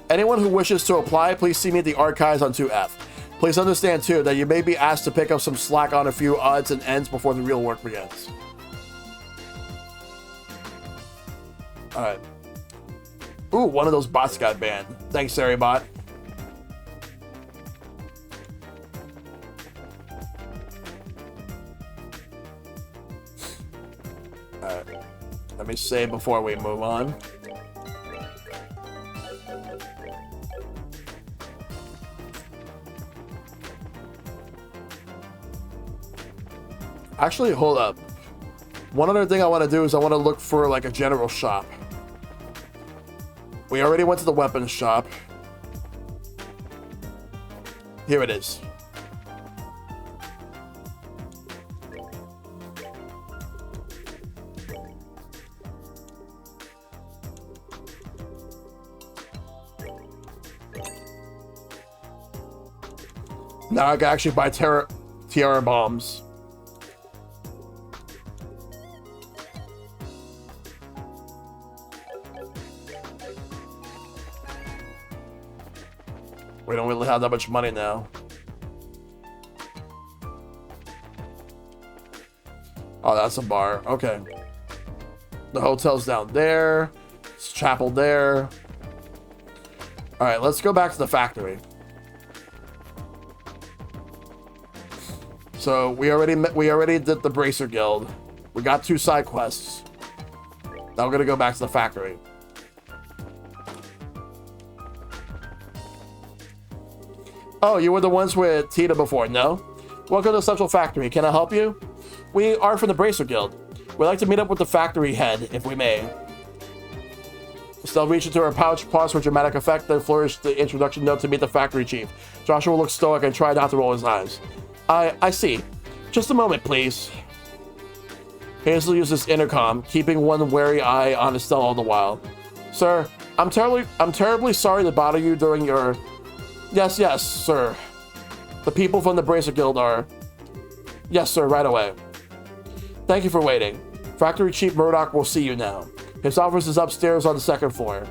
A: Anyone who wishes to apply, please see me at the archives on 2F. Please understand too that you may be asked to pick up some slack on a few odds and ends before the real work begins. Alright. Ooh, one of those bots got banned. Thanks, Saribot. Alright. Let me save before we move on. Actually, hold up. One other thing I want to do is I want to look for like a general shop. We already went to the weapons shop. Here it is. Now I can actually buy tiara bombs. We don't really have that much money now. Oh, that's a bar. Okay. The hotel's down there. It's chapel there. All right, let's go back to the factory. So we already did the Bracer Guild. We got 2 side quests. Now we're gonna go back to the factory. Oh, you were the ones with Tita before, no? Welcome to the Central Factory. Can I help you? We are from the Bracer Guild. We'd like to meet up with the factory head, if we may. Estelle reached into her pouch, paused for dramatic effect, then flourished the introduction note to meet the factory chief. Joshua looked stoic and tried not to roll his eyes. I see. Just a moment, please. Hazel used his intercom, keeping one wary eye on Estelle all the while. Sir, I'm terribly sorry to bother you during your... Yes, sir. The people from the Bracer Guild are... Yes, sir, right away. Thank you for waiting. Factory Chief Murdoch will see you now. His office is upstairs on the 2nd floor.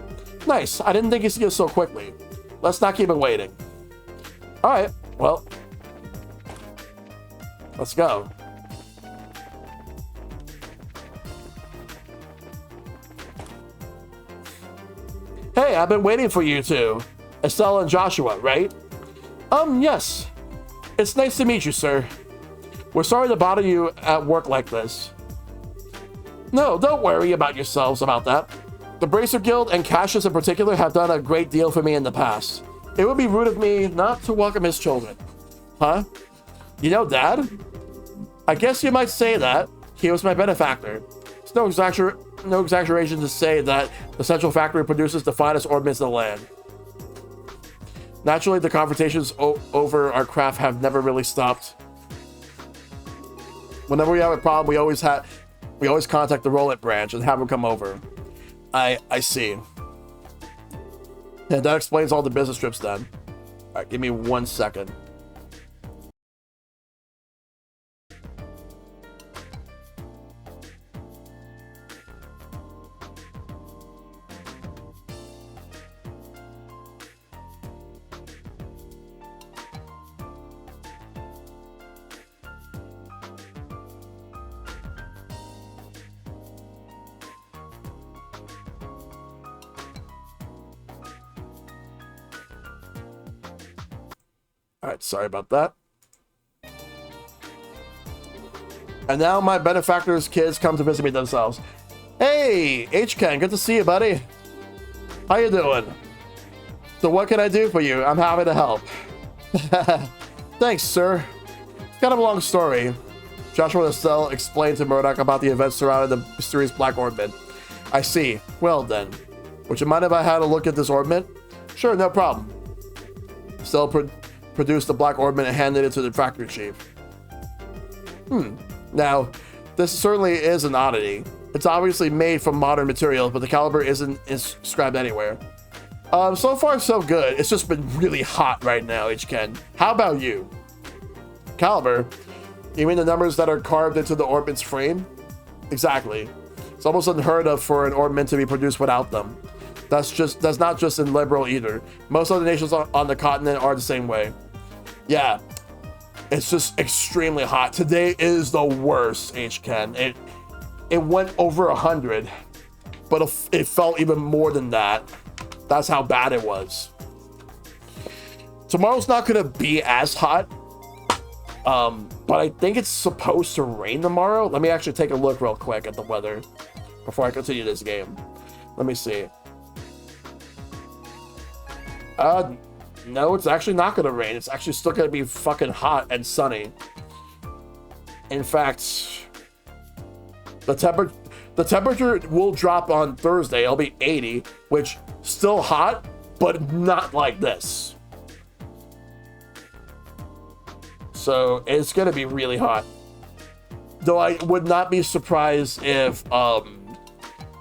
A: Nice. I didn't think he'd see us so quickly. Let's not keep him waiting. Alright, well... Let's go. Hey, I've been waiting for you two. Estelle and Joshua, right? Yes. It's nice to meet you, sir. We're sorry to bother you at work like this. No, don't worry about yourselves about that. The Bracer Guild and Cassius in particular have done a great deal for me in the past. It would be rude of me not to welcome his children. Huh? You know Dad? I guess you might say that. He was my benefactor. It's no exaggeration to say that the Central Factory produces the finest ornaments in the land. Naturally, the confrontations over our craft have never really stopped. Whenever we have a problem, we always contact the Roll-It branch and have them come over. I see. Yeah, that explains all the business trips then. All right, give me 1 second. All right, sorry about that. And now my benefactor's kids come to visit me themselves. Hey, H-Ken, good to see you, buddy. How you doing? So what can I do for you? I'm happy to help. Thanks, sir. It's kind of a long story. Joshua and Estelle explained to Murdoch about the events surrounding the mysterious black ornament. I see. Well then, would you mind if I had a look at this ornament? Sure, no problem. Estelle produced the black ornament and handed it to the factory chief. Now, this certainly is an oddity. It's obviously made from modern materials, but the caliber isn't inscribed anywhere. So far so good. It's just been really hot right now, H-Ken. How about you? Caliber? You mean the numbers that are carved into the ornament's frame? Exactly. It's almost unheard of for an ornament to be produced without them. That's not just in Liberal either. Most other nations on the continent are the same way. Yeah, it's just extremely hot. Today is the worst, H-Ken. It went over 100, but it felt even more than that. That's how bad it was. Tomorrow's not gonna be as hot, but I think it's supposed to rain tomorrow. Let me actually take a look real quick at the weather before I continue this game. Let me see. No, it's actually not gonna rain. It's actually still gonna be fucking hot and sunny. In fact, the temperature will drop on Thursday. It'll be 80, which still hot, but not like this. So it's gonna be really hot. Though I would not be surprised if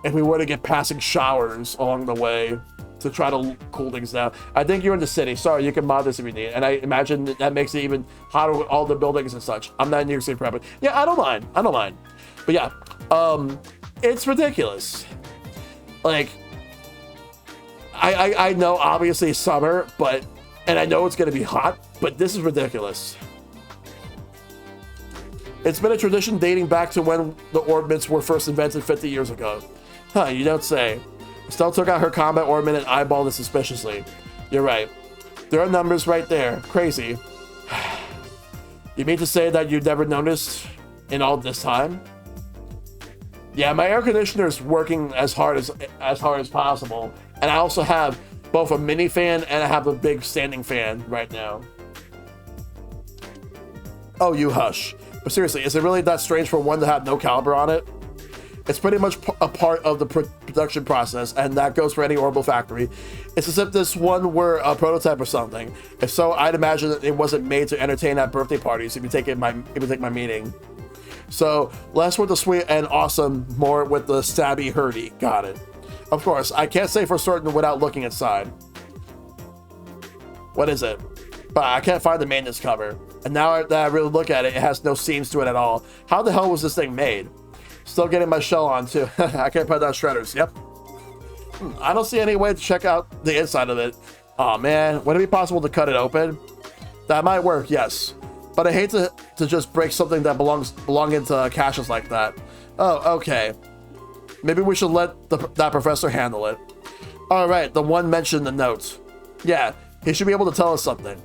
A: we were to get passing showers along the way to try to cool things down. I think you're in the city. Sorry, you can mod this if you need. And I imagine that makes it even hotter with all the buildings and such. I'm not in New York City forever. Yeah, I don't mind. But yeah, it's ridiculous. Like, I know obviously summer, and I know it's gonna be hot, but this is ridiculous. It's been a tradition dating back to when the ornaments were first invented 50 years ago. Huh, you don't say. Estelle took out her combat ornament and eyeballed it suspiciously. You're right. There are numbers right there. Crazy. You mean to say that you never noticed in all this time? Yeah, my air conditioner is working as hard as possible, and I also have both a mini fan and I have a big standing fan right now. Oh, you hush. But seriously, is it really that strange for one to have no caliber on it? It's pretty much a part of the production process, and that goes for any orbital factory. It's as if this one were a prototype or something. If so, I'd imagine that it wasn't made to entertain at birthday parties, if you take my meaning. So, less with the sweet and awesome, more with the stabby hurdy. Got it. Of course, I can't say for certain without looking inside. What is it? But I can't find the maintenance cover. And now that I really look at it, it has no seams to it at all. How the hell was this thing made? Still getting my shell on too. I can't put down shredders. Yep. I don't see any way to check out the inside of it. Oh man, would it be possible to cut it open? That might work, yes. But I hate to just break something that belong into caches like that. Oh, okay. Maybe we should let that professor handle it. All right, the one mentioned in the notes. Yeah, he should be able to tell us something.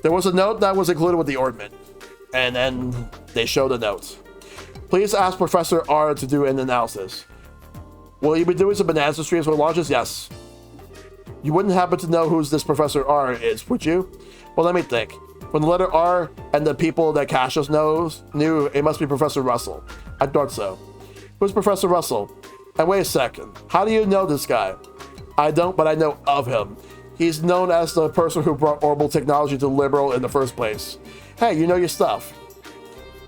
A: There was a note that was included with the orbment, and then they show the notes. Please ask Professor R to do an analysis. Will you be doing some bonanza streams when it launches? Yes. You wouldn't happen to know who's this Professor R is, would you? Well, let me think. From the letter R and the people that Cassius knew, it must be Professor Russell. I thought so. Who's Professor Russell? And wait a second. How do you know this guy? I don't, but I know of him. He's known as the person who brought orbital technology to Liberal in the first place. Hey, you know your stuff.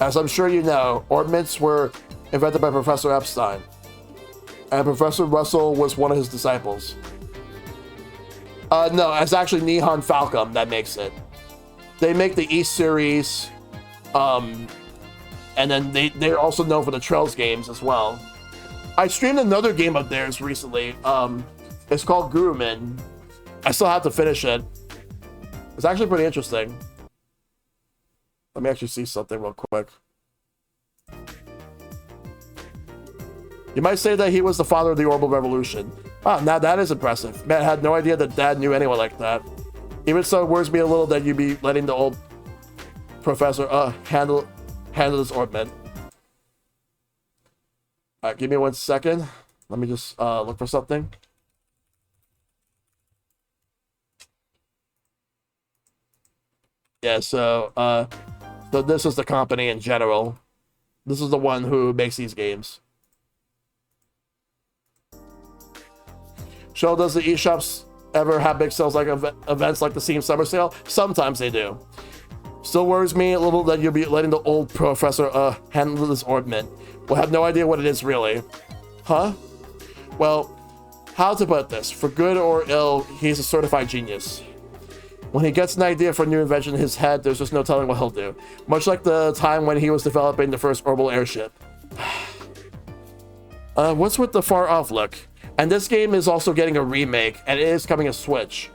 A: As I'm sure you know, orbments were invented by Professor Epstein. And Professor Russell was one of his disciples. No, it's actually Nihon Falcom that makes it. They make the East series, and then they're also known for the Trails games as well. I streamed another game of theirs recently. It's called Gurumin. I still have to finish it. It's actually pretty interesting. Let me actually see something real quick. You might say that he was the father of the Orbital Revolution. Wow, now that is impressive. Man, I had no idea that Dad knew anyone like that. Even so, it worries me a little that you'd be letting the old professor handle this orbment. Alright, give me 1 second. Let me just look for something. Yeah, so this is the company in general. This is the one who makes these games. Shell, does the eShops ever have big sales like events like the Steam Summer Sale? Sometimes they do. Still worries me a little that you'll be letting the old professor handle this orbment. We'll have no idea what it is really. Huh? Well, how to put this? For good or ill, he's a certified genius. When he gets an idea for a new invention in his head, there's just no telling what he'll do. Much like the time when he was developing the first orbital airship. What's with the far off look? And this game is also getting a remake, and it is coming to Switch.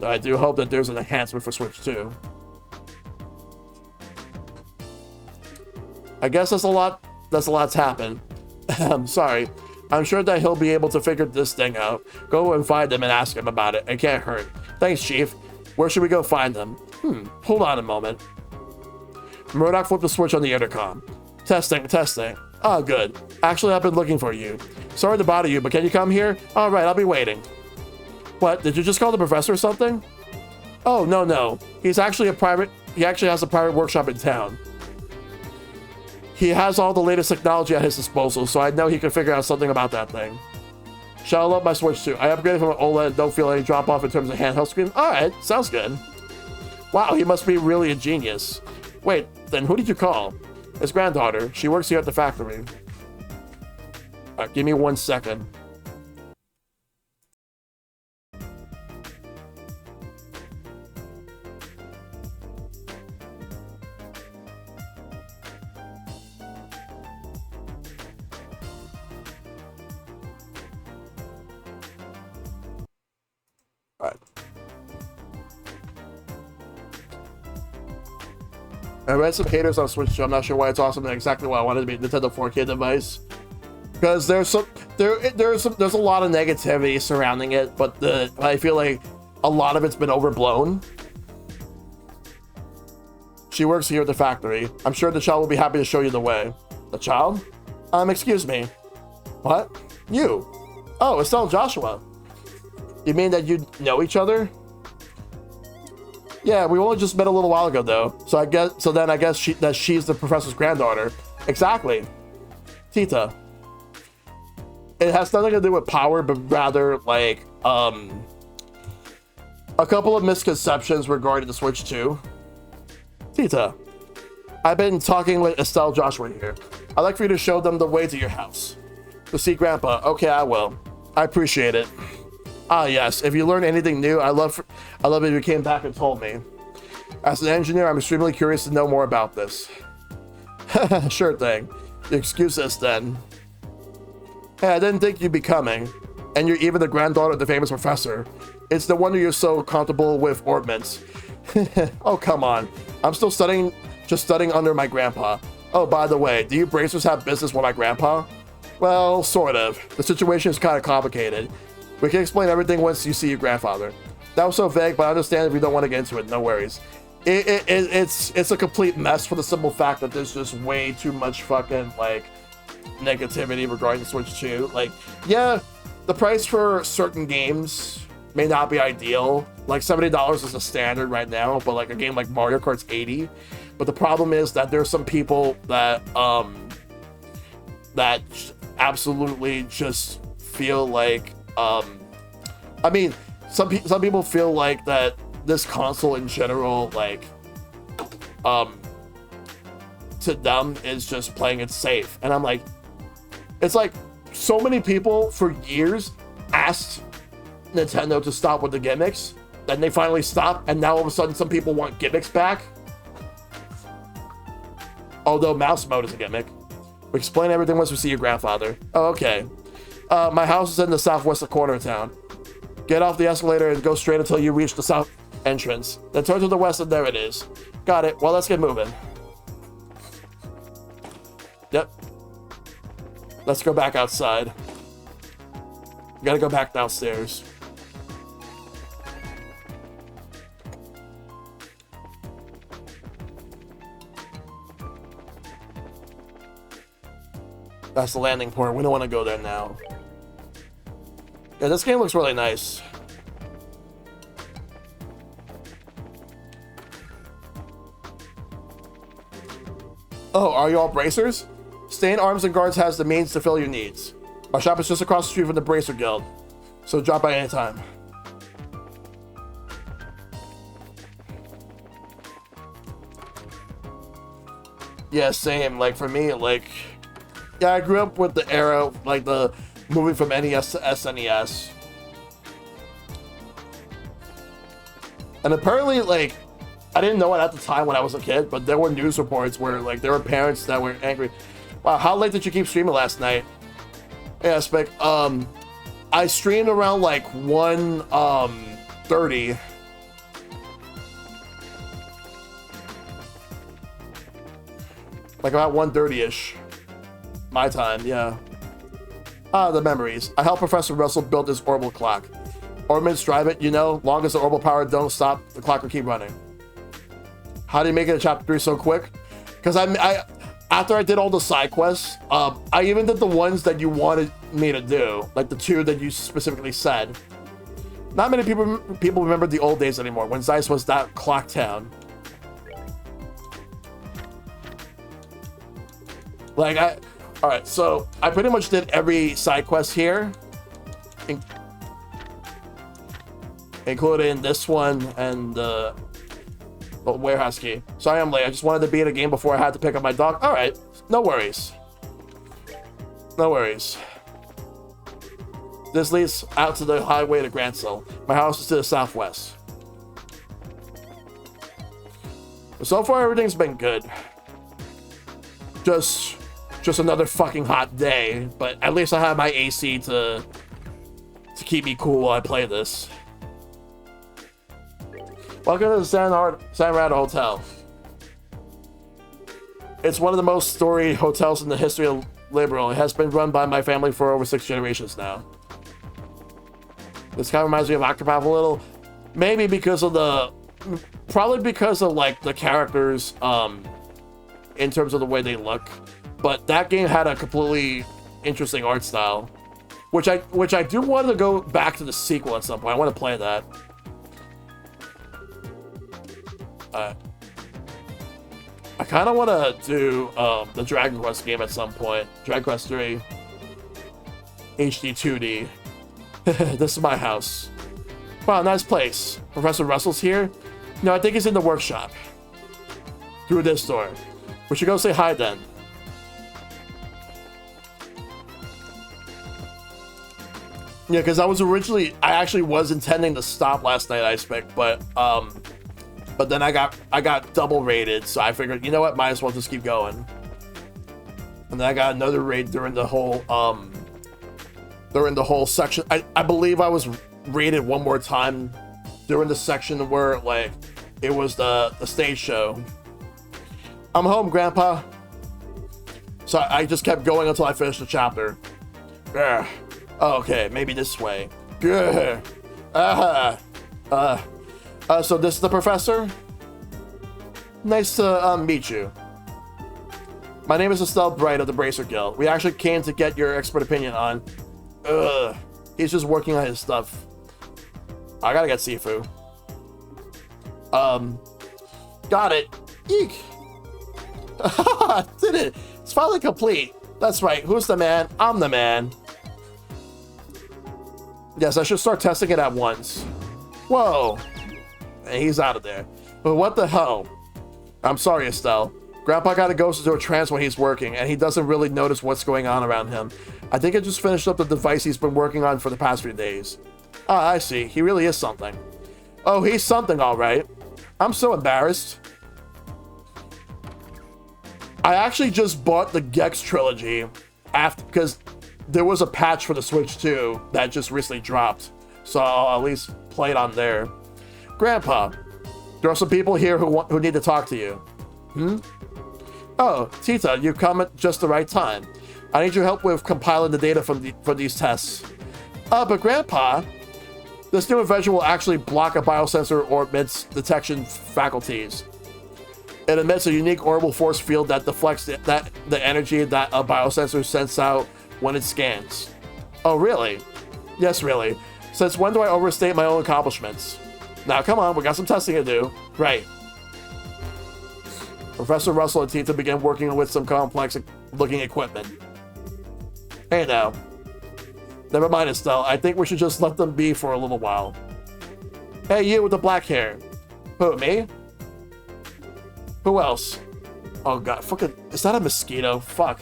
A: I do hope that there's an enhancement for Switch too. I guess that's a lot's happened. I'm sorry. I'm sure that he'll be able to figure this thing out. Go and find him and ask him about it. It can't hurt. Thanks, Chief. Where should we go find them? Hold on a moment. Murdoch flipped the switch on the intercom. Testing. Oh, good. Actually, I've been looking for you. Sorry to bother you, but can you come here? All right, I'll be waiting. What? Did you just call the professor or something? Oh, no. He actually has a private workshop in town. He has all the latest technology at his disposal, so I know he can figure out something about that thing. Shall I love my Switch too? I upgraded from an OLED and don't feel any drop off in terms of handheld screen. Alright, sounds good. Wow, he must be really a genius. Wait, then who did you call? His granddaughter. She works here at the factory. Alright, give me 1 second. Alright. I read some haters on Switch 2. I'm not sure why it's awesome and exactly why I wanted to be a Nintendo 4K device. Because there's a lot of negativity surrounding it, but I feel like a lot of it's been overblown. She works here at the factory. I'm sure the child will be happy to show you the way. The child? Excuse me. What? You? Oh, Estelle Joshua. You mean that you know each other? Yeah, we only just met a little while ago, though. So I guess she's the professor's granddaughter. Exactly. Tita. It has nothing to do with power, but rather like a couple of misconceptions regarding the Switch 2. Tita, I've been talking with Estelle Joshua here. I'd like for you to show them the way to your house. To see Grandpa. Okay, I will. I appreciate it. Ah, yes. If you learn anything new, I love if you came back and told me. As an engineer, I'm extremely curious to know more about this. Sure thing. Excuse us then. Hey, I didn't think you'd be coming. And you're even the granddaughter of the famous professor. It's no wonder you're so comfortable with orbments. Oh, come on. I'm still studying under my grandpa. Oh, by the way, do you bracers have business with my grandpa? Well, sort of. The situation is kind of complicated. We can explain everything once you see your grandfather. That was so vague, but I understand if you don't want to get into it. No worries. It's a complete mess for the simple fact that there's just way too much fucking, like, negativity regarding Switch 2. Like, yeah, the price for certain games may not be ideal. Like, $70 is a standard right now, but, like, a game like Mario Kart's $80. But the problem is that there's some people that, that absolutely just feel like, I mean, some people feel like that this console in general, like, to them is just playing it safe. And I'm like, it's like so many people for years asked Nintendo to stop with the gimmicks, then they finally stopped, and now all of a sudden some people want gimmicks back. Although mouse mode is a gimmick. We explain everything once we see your grandfather. Oh, okay. My house is in the southwest corner of town. Get off the escalator and go straight until you reach the south entrance. Then turn to the west and there it is. Got it. Well, let's get moving. Yep. Let's go back outside. We gotta go back downstairs. That's the landing point. We don't want to go there now. Yeah, this game looks really nice. Oh, are you all bracers? Stain Arms and Guards has the means to fill your needs. Our shop is just across the street from the Bracer Guild, so drop by anytime. Yeah, same. Like, for me, like... Yeah, I grew up with the era, like, the moving from NES to SNES. And apparently, like, I didn't know it at the time when I was a kid, but there were news reports where, like, there were parents that were angry. Wow, how late did you keep streaming last night? Yeah, Spec. I streamed around, like, 1:30. Like, about 1:30-ish. My time, yeah. Ah, the memories. I helped Professor Russell build this orbital clock. Orbitments drive it, you know, long as the orbital power don't stop, the clock will keep running. How do you make it to chapter 3 so quick? Because I after I did all the side quests, I even did the ones that you wanted me to do, like the 2 that you specifically said. Not many people remember the old days anymore, when Zeiss was that clock town. Like, alright, so I pretty much did every side quest here, including this one and the warehouse key. Sorry I'm late, I just wanted to beat a game before I had to pick up my dog. Alright, no worries. No worries. This leads out to the highway to Grantsville. My house is to the southwest. So far, everything's been good. Just another fucking hot day, but at least I have my AC to keep me cool while I play this. Welcome to the San Rado Hotel. It's one of the most storied hotels in the history of Liberal. It has been run by my family for over 6 generations now. This kind of reminds me of Octopath a little. Maybe because of the... Probably because of, like, the characters, in terms of the way they look. But that game had a completely interesting art style. Which I do want to go back to the sequel at some point. I want to play that. I kind of want to do the Dragon Quest game at some point. Dragon Quest 3. HD 2D. This is my house. Wow, nice place. Professor Russell's here? No, I think he's in the workshop. Through this door. We should go say hi then. Yeah, because I actually was intending to stop last night, I expect, but then I got double raided, so I figured, you know what, might as well just keep going. And then I got another raid during the whole section. I believe I was raided one more time during the section where, like, it was the stage show. I'm home, Grandpa. So I just kept going until I finished the chapter. Ugh. Okay, maybe this way. Ugh. So this is the professor? Nice to meet you. My name is Estelle Bright of the Bracer Guild. We actually came to get your expert opinion on... Ugh. He's just working on his stuff. I gotta get Sifu. Got it. Eek. Did it. It's finally complete. That's right. Who's the man? I'm the man. Yes, I should start testing it at once. Whoa. And he's out of there. But what the hell? I'm sorry, Estelle. Grandpa gotta go into a trance when he's working, and he doesn't really notice what's going on around him. I think I just finished up the device he's been working on for the past few days. Ah, I see. He really is something. Oh, he's something, all right. I'm so embarrassed. I actually just bought the Gex trilogy because there was a patch for the Switch 2 that just recently dropped. So I'll at least play it on there. Grandpa, there are some people here who need to talk to you. Oh, Tita, you come at just the right time. I need your help with compiling the data for these tests. But Grandpa, this new invention will actually block a biosensor orbit's detection faculties. It emits a unique orbital force field that deflects the energy that a biosensor sends out when it scans. Oh, really? Yes, really. Since when do I overstate my own accomplishments? Now, come on, we got some testing to do. Right. Professor Russell and Tita began working with some complex-looking equipment. Hey, now. Never mind, Estelle. I think we should just let them be for a little while. Hey, you with the black hair. Who, me? Who else? Oh, God. Fucking... Is that a mosquito? Fuck.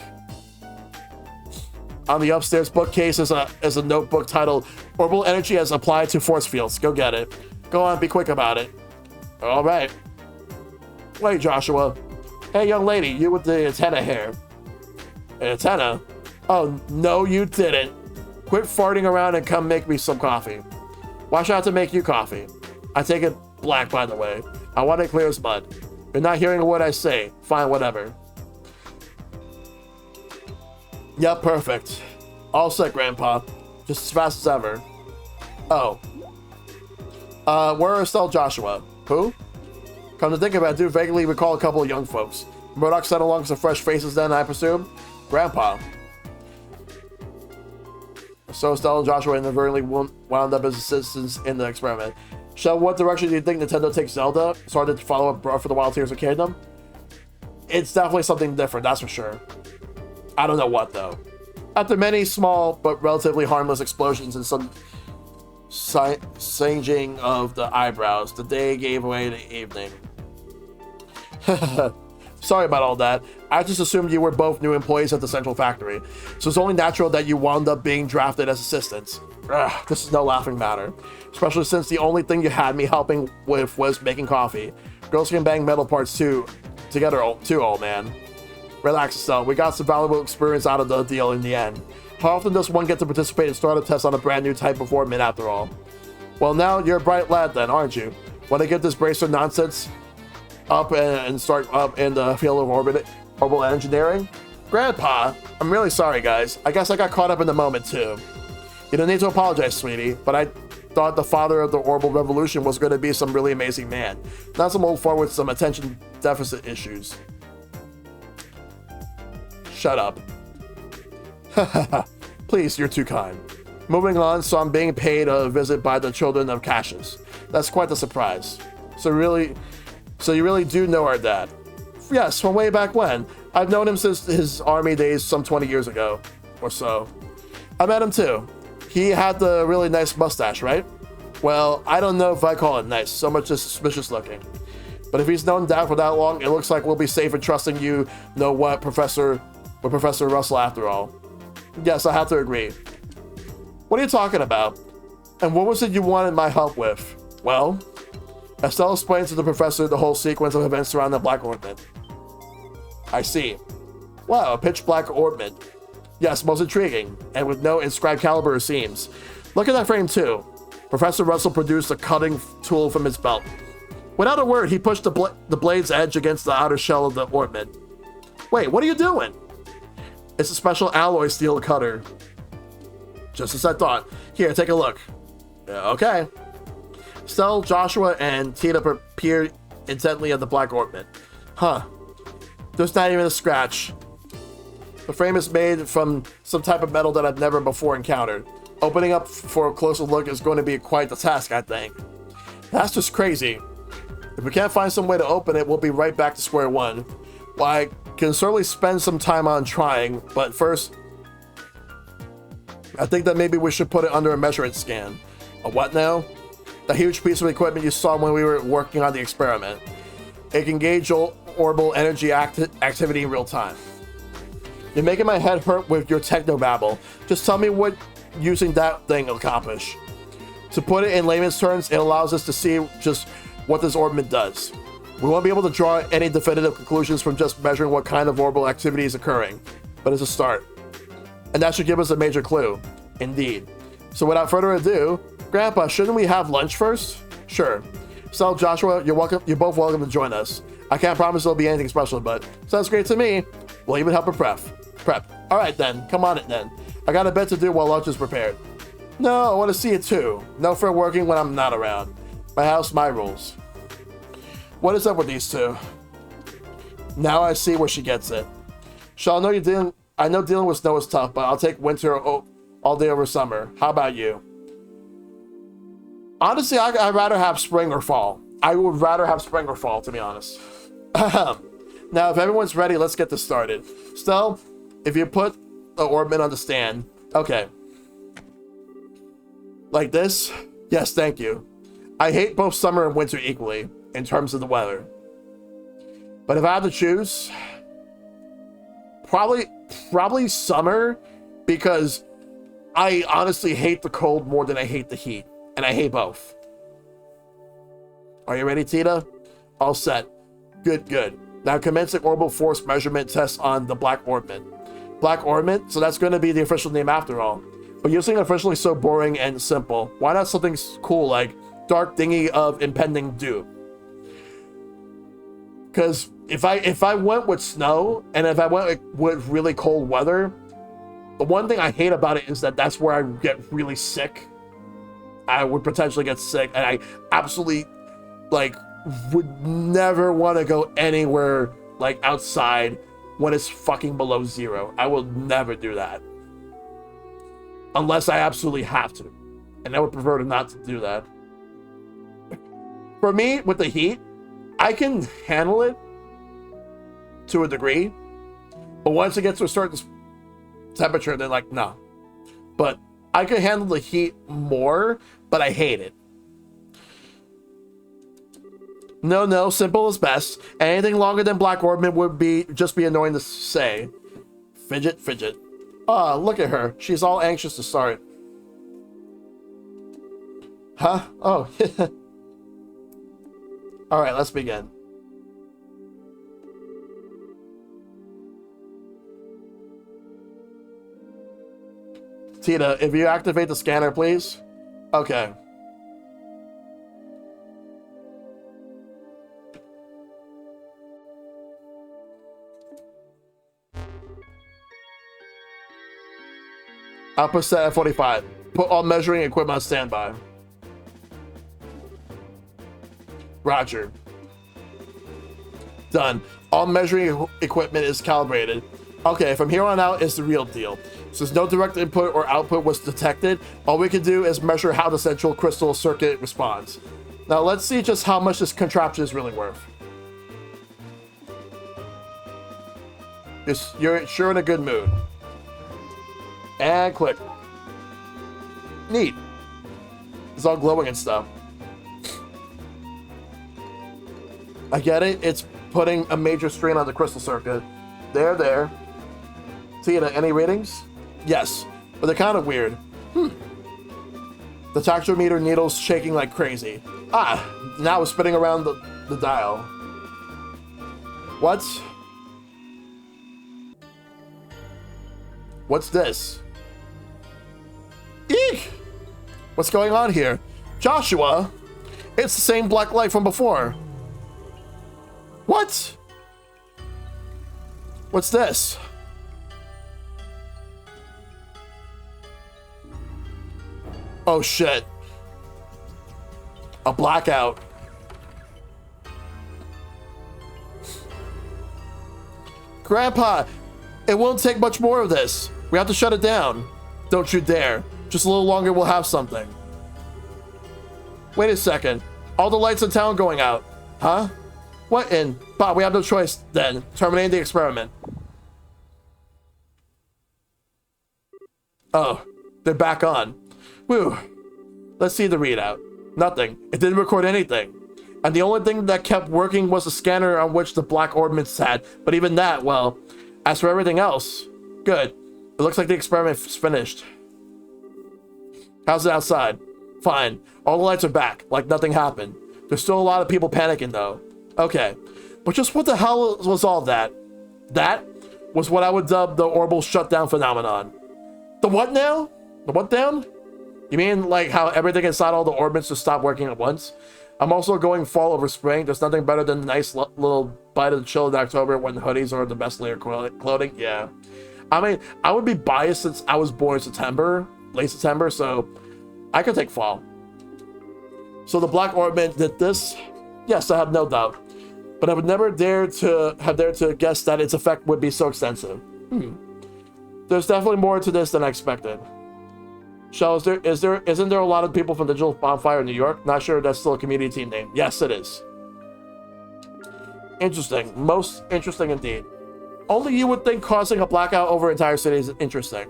A: On the upstairs bookcase is a notebook titled Orbital Energy as Applied to Force Fields. Go get it. Go on, be quick about it. All right. Wait, Joshua. Hey, young lady, you with the antenna hair. Antenna? Oh, no, you didn't. Quit farting around and come make me some coffee. Why should I have to make you coffee? I take it black, by the way. I want it clear as mud. You're not hearing what I say. Fine, whatever. Yep, perfect. All set, Grandpa. Just as fast as ever. Oh. Where are Estelle Joshua? Who? Come to think of it, I do vaguely recall a couple of young folks. Murdoch sent along some fresh faces then, I presume? Grandpa. So Estelle and Joshua inadvertently wound up as assistants in the experiment. Shell, what direction do you think Nintendo takes Zelda? Started to follow up Breath of the Wild Tears of Kingdom? It's definitely something different, that's for sure. I don't know what, though. After many small but relatively harmless explosions and some singeing of the eyebrows, the day gave away the evening. Sorry about all that. I just assumed you were both new employees at the central factory, so it's only natural that you wound up being drafted as assistants. Ugh, this is no laughing matter, especially since the only thing you had me helping with was making coffee. Girls can bang metal parts together too, old man. Relax, Estelle. We got some valuable experience out of the deal in the end. How often does one get to participate in startup tests on a brand new type of orbit after all? Well, now you're a bright lad then, aren't you? Want to get this bracer nonsense up and start up in the field of orbital engineering? Grandpa, I'm really sorry, guys. I guess I got caught up in the moment, too. You don't need to apologize, sweetie, but I thought the father of the orbital revolution was going to be some really amazing man, not some old fart with some attention deficit issues. Shut up. Please, you're too kind. Moving on, so I'm being paid a visit by the children of Cassius. That's quite the surprise. So you really do know our dad? Yes, from way back when. I've known him since his army days some 20 years ago, or so. I met him too. He had the really nice mustache, right? Well, I don't know if I call it nice, so much as suspicious looking. But if he's known Dad for that long, it looks like we'll be safe in trusting you know what, Professor Russell after all. Yes, I have to agree. What are you talking about? And what was it you wanted my help with? Well, Estelle explained to the professor the whole sequence of events surrounding the Black Orbit. I see. Wow, a pitch black orbit. Yes, most intriguing, and with no inscribed caliber or seams. Look at that frame too. Professor Russell produced a cutting tool from his belt. Without a word, he pushed the blade's edge against the outer shell of the orbit. Wait, what are you doing? It's a special alloy steel cutter. Just as I thought. Here, take a look. Okay. Stell, Joshua, and Tina peer intently at the black orbit. Huh. There's not even a scratch. The frame is made from some type of metal that I've never before encountered. Opening up for a closer look is going to be quite the task, I think. That's just crazy. If we can't find some way to open it, we'll be right back to square one. Well, I can certainly spend some time on trying, but first, I think that maybe we should put it under a measurement scan. A what now? The huge piece of equipment you saw when we were working on the experiment. It can gauge orbital energy activity in real time. You're making my head hurt with your technobabble. Just tell me what using that thing will accomplish. To put it in layman's terms, it allows us to see just what this orbit does. We won't be able to draw any definitive conclusions from just measuring what kind of orbital activity is occurring, but it's a start. And that should give us a major clue. Indeed. So without further ado, Grandpa, shouldn't we have lunch first? Sure. So Joshua, you're both welcome to join us. I can't promise it'll be anything special, but sounds great to me. We'll even help her prep. All right then, come on it then. I got a bit to do while lunch is prepared. No, I want to see it too. No fair working when I'm not around. My house, my rules. What is up with these two? Now I see where she gets it. Shell, I know dealing with snow is tough, but I'll take winter all day over summer. How about you? Honestly, I'd rather have spring or fall. I would rather have spring or fall, to be honest. Now, if everyone's ready, let's get this started. Stell, if you put the orbit on the stand. Okay. Like this? Yes, thank you. I hate both summer and winter equally, in terms of the weather. But if I had to choose, probably summer, because I honestly hate the cold more than I hate the heat. And I hate both. Are you ready, Tina? All set. Good. Now commence the orbital force measurement test on the black orbit. Black orbit? So that's going to be the official name after all. But using officially so boring and simple. Why not something cool like dark dinghy of impending doom? Because if I went with snow and if I went with really cold weather, the one thing I hate about it is that that's where I get really sick. I would potentially get sick, and I absolutely would never want to go anywhere outside when it's fucking below zero. I will never do that unless I absolutely have to, and I would prefer to not to do that. For me, with the heat, I can handle it to a degree, but once it gets to a certain temperature, they're like, no. But I can handle the heat more, but I hate it. No, simple is best. Anything longer than black orbit would just be annoying to say. Fidget. Ah, look at her. She's all anxious to start. Huh? Oh. All right, let's begin. Tina, if you activate the scanner, please. Okay. Output set at 45. Put all measuring equipment on standby. Roger. Done. All measuring equipment is calibrated. Okay, from here on out is the real deal. Since no direct input or output was detected, all we can do is measure how the central crystal circuit responds. Now let's see just how much this contraption is really worth. You're sure in a good mood. And click. Neat. It's all glowing and stuff. I get it. It's putting a major strain on the crystal circuit. There. Tina, any readings? Yes, but they're kind of weird. The tactometer needle's shaking like crazy. Ah, now it's spinning around the dial. What? What's this? Eek! What's going on here? Joshua! It's the same black light from before. What? What's this? Oh shit. A blackout. Grandpa, it won't take much more of this. We have to shut it down. Don't you dare. Just a little longer, we'll have something. Wait a second. All the lights in town going out. Huh? What in? Bob, we have no choice then. Terminate the experiment. Oh, they're back on. Whew. Let's see the readout. Nothing. It didn't record anything. And the only thing that kept working was the scanner on which the black orbment sat. But even that, well, as for everything else, good. It looks like the experiment's finished. How's it outside? Fine. All the lights are back, like nothing happened. There's still a lot of people panicking, though. Okay. But just what the hell was all that? That was what I would dub the orbital shutdown phenomenon. The what now? The what down? You mean like how everything inside all the orbits just stopped working at once? I'm also going fall over spring. There's nothing better than a nice little bite of the chill in October when hoodies are the best layer clothing. Yeah. I mean, I would be biased since I was born in September, late September, so I could take fall. So the black orbit did this? Yes, I have no doubt. But I would never dare to guess that its effect would be so extensive. There's definitely more to this than I expected. Shell, isn't there a lot of people from Digital Bonfire in New York? Not sure if that's still a community team name. Yes, it is. Interesting. Most interesting indeed. Only you would think causing a blackout over an entire city is interesting.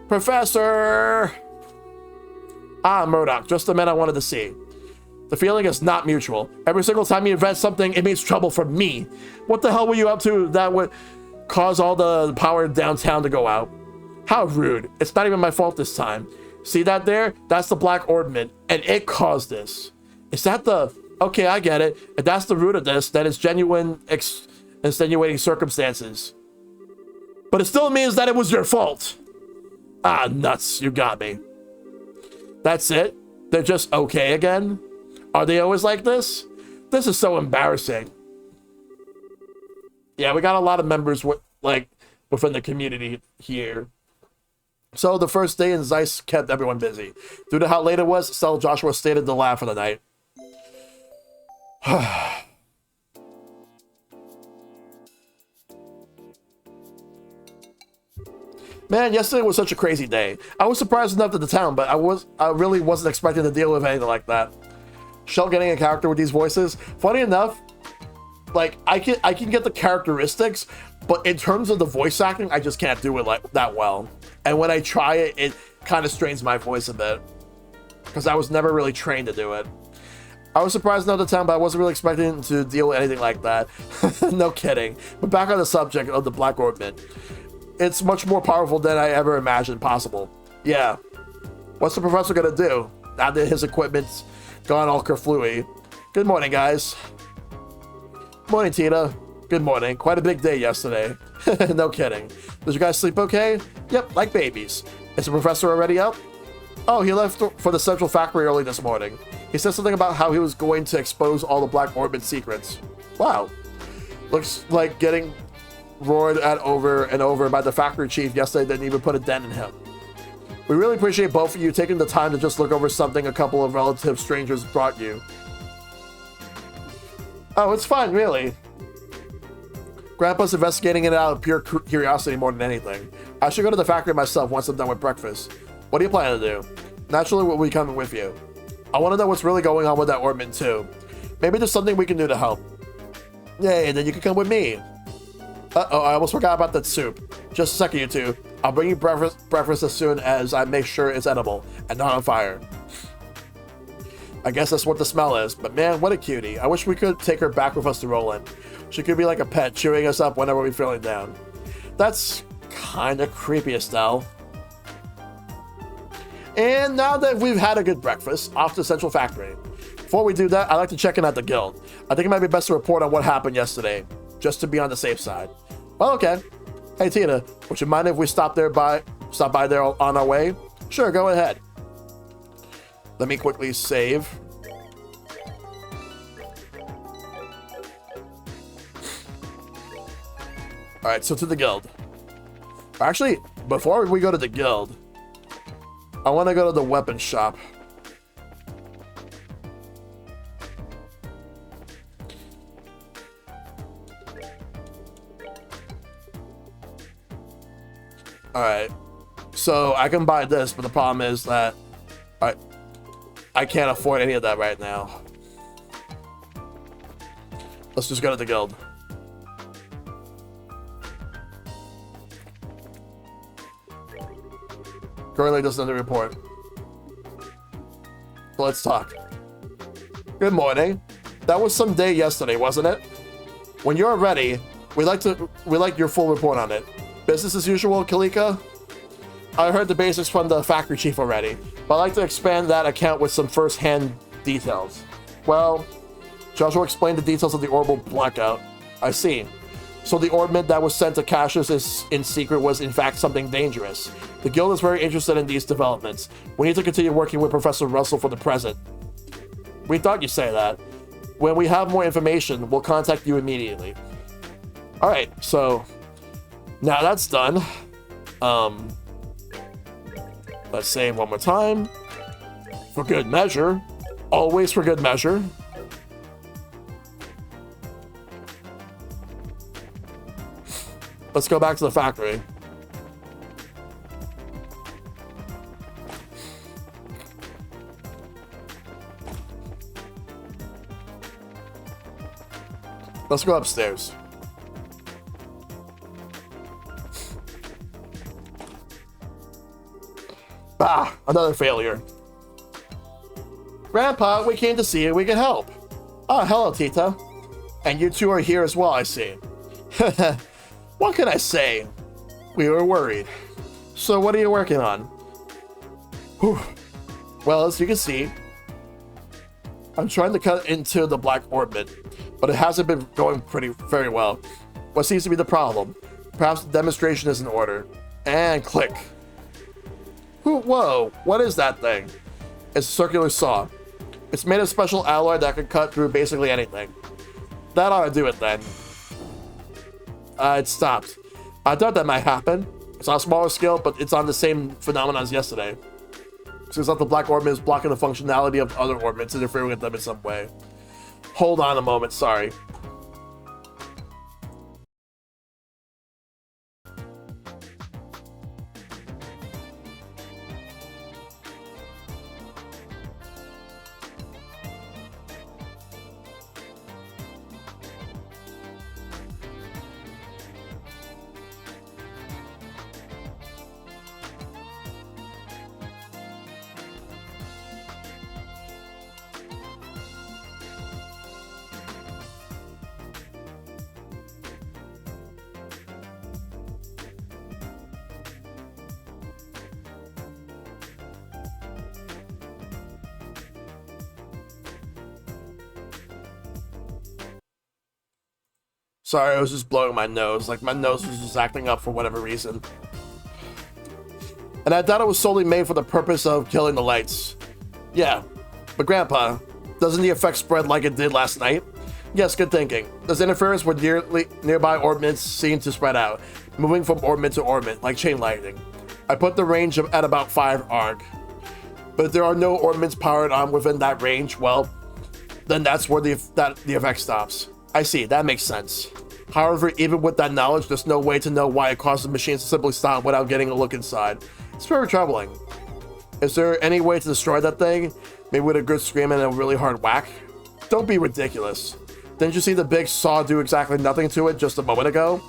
A: Professor! Ah, Murdoch. Just the man I wanted to see. The feeling is not mutual. Every single time you invent something, it means trouble for me. What the hell were you up to that would cause all the power downtown to go out? How rude. It's not even my fault this time. See that there? That's the black orbment, and it caused this. Is that the... Okay, I get it. If that's the root of this, then it's genuine extenuating circumstances. But it still means that it was your fault. Ah, nuts. You got me. That's it? They're just okay again? Are they always like this? This is so embarrassing. Yeah, we got a lot of members within the community here. So the first day in Zeiss kept everyone busy. Due to how late it was, Stella Joshua stayed in the lab for the night. Man, yesterday was such a crazy day. I was surprised enough at the town, but I really wasn't expecting to deal with anything like that. Shell getting a character with these voices. Funny enough, like I can get the characteristics, but in terms of the voice acting, I just can't do it like that well. And when I try it, it kind of strains my voice a bit because I was never really trained to do it. I was surprised enough at the time, but I wasn't really expecting to deal with anything like that. No kidding. But back on the subject of the black orbment, it's much more powerful than I ever imagined possible. Yeah. What's the professor gonna do now that his equipment's gone all kerflooey? Good morning, guys. Morning, Tina. Good morning. Quite a big day yesterday. No kidding. Did you guys sleep okay? Yep, like babies. Is the professor already up? Oh, he left for the central factory early this morning. He said something about how he was going to expose all the black orbit secrets. Wow. Looks like getting roared at over and over by the factory chief yesterday didn't even put a dent in him. We really appreciate both of you taking the time to just look over something a couple of relative strangers brought you. Oh, it's fine, really. Grandpa's investigating it out of pure curiosity more than anything. I should go to the factory myself once I'm done with breakfast. What do you plan to do? Naturally, we'll be coming with you. I want to know what's really going on with that orbit too. Maybe there's something we can do to help. Yay, and then you can come with me. Uh-oh, I almost forgot about that soup. Just a second, you two. I'll bring you breakfast as soon as I make sure it's edible and not on fire. I guess that's what the smell is, but man, what a cutie. I wish we could take her back with us to Roland. She could be like a pet, cheering us up whenever we're feeling down. That's kind of creepy, Estelle. And now that we've had a good breakfast, off to the Central Factory. Before we do that, I'd like to check in at the guild. I think it might be best to report on what happened yesterday, just to be on the safe side. Well, okay. Hey, Tina, would you mind if we stop by there on our way? Sure, go ahead. Let me quickly save. Alright, so to the guild. Actually, before we go to the guild, I want to go to the weapon shop. Alright. So I can buy this, but the problem is that I can't afford any of that right now. Let's just go to the guild. Currently doesn't report. So let's talk. Good morning. That was some day yesterday, wasn't it? When you're ready, we'd like your full report on it. Business as usual, Kalika? I heard the basics from the factory chief already, but I'd like to expand that account with some first-hand details. Well, Joshua explained the details of the orbital blackout. I see. So the orbment that was sent to Cassius in secret was in fact something dangerous. The guild is very interested in these developments. We need to continue working with Professor Russell for the present. We thought you'd say that. When we have more information, we'll contact you immediately. Alright, so now that's done. Let's save one more time. For good measure. Always for good measure. Let's go back to the factory. Let's go upstairs. Ah, another failure. Grandpa, we came to see you. We can help. Ah, hello, Tita. And you two are here as well, I see. What can I say? We were worried. So what are you working on? Whew. Well, as you can see, I'm trying to cut into the black orbit, but it hasn't been going very well. What seems to be the problem? Perhaps the demonstration is in order. And click. Whoa, what is that thing? It's a circular saw. It's made of special alloy that can cut through basically anything. That ought to do it then. It stopped. I thought that might happen. It's on a smaller scale, but it's on the same phenomenon as yesterday. Seems like the black orbit is blocking the functionality of other orbits, interfering with them in some way. Hold on a moment, sorry. Sorry, I was just blowing my nose. Like, my nose was just acting up for whatever reason. And I thought it was solely made for the purpose of killing the lights. Yeah, but Grandpa, doesn't the effect spread like it did last night? Yes, good thinking. Does interference with nearby orbits seem to spread out, moving from orbit to orbit, like chain lightning? I put the range at about 5 arg. But if there are no orbits powered on within that range, well, then that's where the effect stops. I see, that makes sense. However, even with that knowledge, there's no way to know why it causes machines to simply stop without getting a look inside. It's very troubling. Is there any way to destroy that thing? Maybe with a good scream and a really hard whack? Don't be ridiculous. Didn't you see the big saw do exactly nothing to it just a moment ago?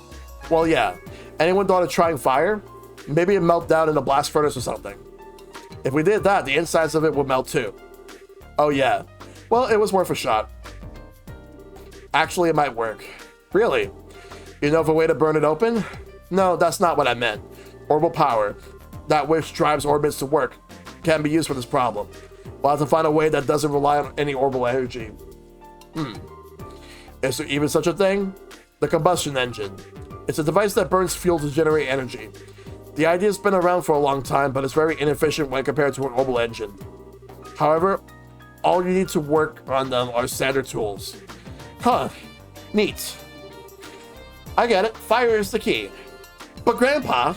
A: Well, yeah. Anyone thought of trying fire? Maybe it melt down in a blast furnace or something. If we did that, the insides of it would melt too. Oh yeah. Well, it was worth a shot. Actually, it might work. Really? You know of a way to burn it open? No, that's not what I meant. Orbital power, that which drives orbits to work, can be used for this problem. We'll have to find a way that doesn't rely on any orbital energy. Is there even such a thing? The combustion engine. It's a device that burns fuel to generate energy. The idea's been around for a long time, but it's very inefficient when compared to an orbital engine. However, all you need to work on them are standard tools. Huh. Neat. I get it. Fire is the key. But Grandpa,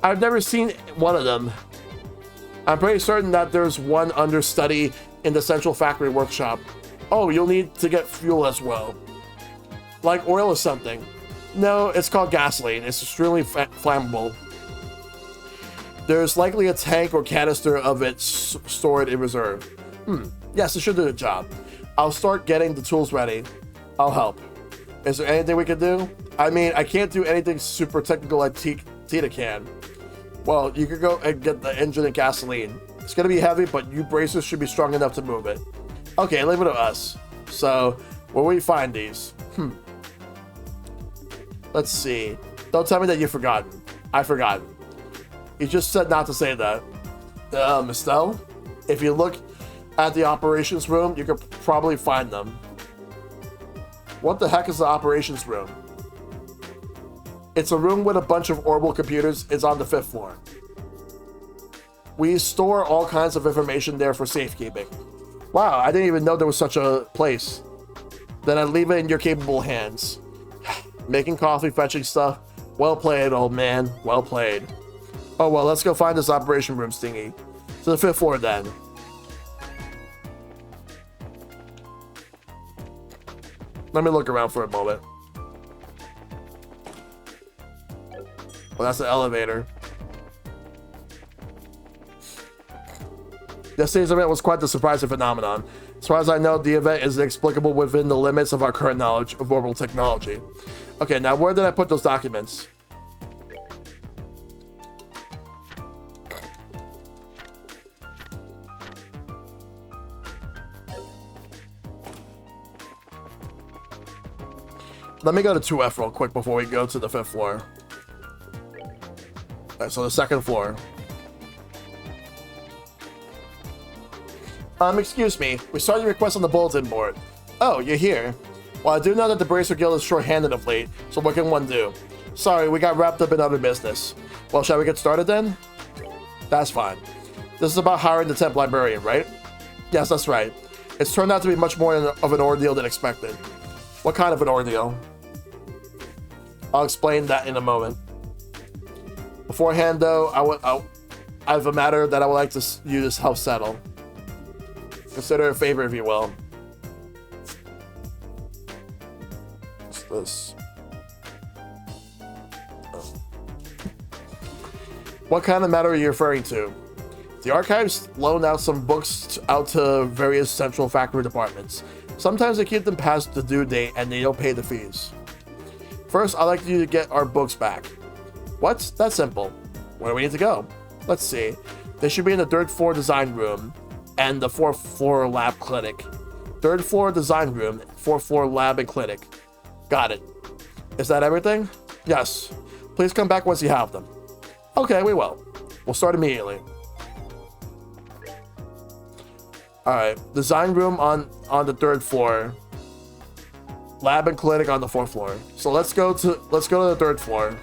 A: I've never seen one of them. I'm pretty certain that there's one understudy in the central factory workshop. Oh, you'll need to get fuel as well. Like oil or something. No, it's called gasoline. It's extremely flammable. There's likely a tank or canister of it stored in reserve. Yes, it should do the job. I'll start getting the tools ready. I'll help. Is there anything we can do? I mean, I can't do anything super technical like Tita can. Well, you could go and get the engine and gasoline. It's gonna be heavy, but you bracers should be strong enough to move it. Okay, leave it to us. So, where will we find these? Let's see. Don't tell me that you've forgotten. I forgot. You just said not to say that. Estelle? If you look at the operations room, you could probably find them. What the heck is the operations room? It's a room with a bunch of orbital computers. It's on the 5th floor. We store all kinds of information there for safekeeping. Wow, I didn't even know there was such a place. Then I leave it in your capable hands. Making coffee, fetching stuff. Well played, old man. Well played. Oh, well, let's go find this operation room, Stingy. To the 5th floor, then. Let me look around for a moment. Well, that's the elevator. Yesterday's event was quite the surprising phenomenon. As far as I know, the event is inexplicable within the limits of our current knowledge of orbital technology. Okay, now where did I put those documents? Let me go to 2F real quick before we go to the 5th floor. Alright, so the 2nd floor. Excuse me. We saw your request on the bulletin board. Oh, you're here. Well, I do know that the Bracer Guild is short-handed of late, so what can one do? Sorry, we got wrapped up in other business. Well, shall we get started then? That's fine. This is about hiring the temp librarian, right? Yes, that's right. It's turned out to be much more of an ordeal than expected. What kind of an ordeal? I'll explain that in a moment. Beforehand, though, I have a matter that I would like you to help settle. Consider a favor, if you will. What's this? Oh. What kind of matter are you referring to? The archives loan out some books out to various central factory departments. Sometimes they keep them past the due date and they don't pay the fees. First, I'd like you to get our books back. What? That's simple. Where do we need to go? Let's see. They should be in the 3rd floor design room and the 4th floor lab clinic. 3rd floor design room, 4th floor lab and clinic. Got it. Is that everything? Yes. Please come back once you have them. Okay, we will. We'll start immediately. Alright, design room on the 3rd floor. Lab and clinic on the 4th floor. So let's go to the 3rd floor.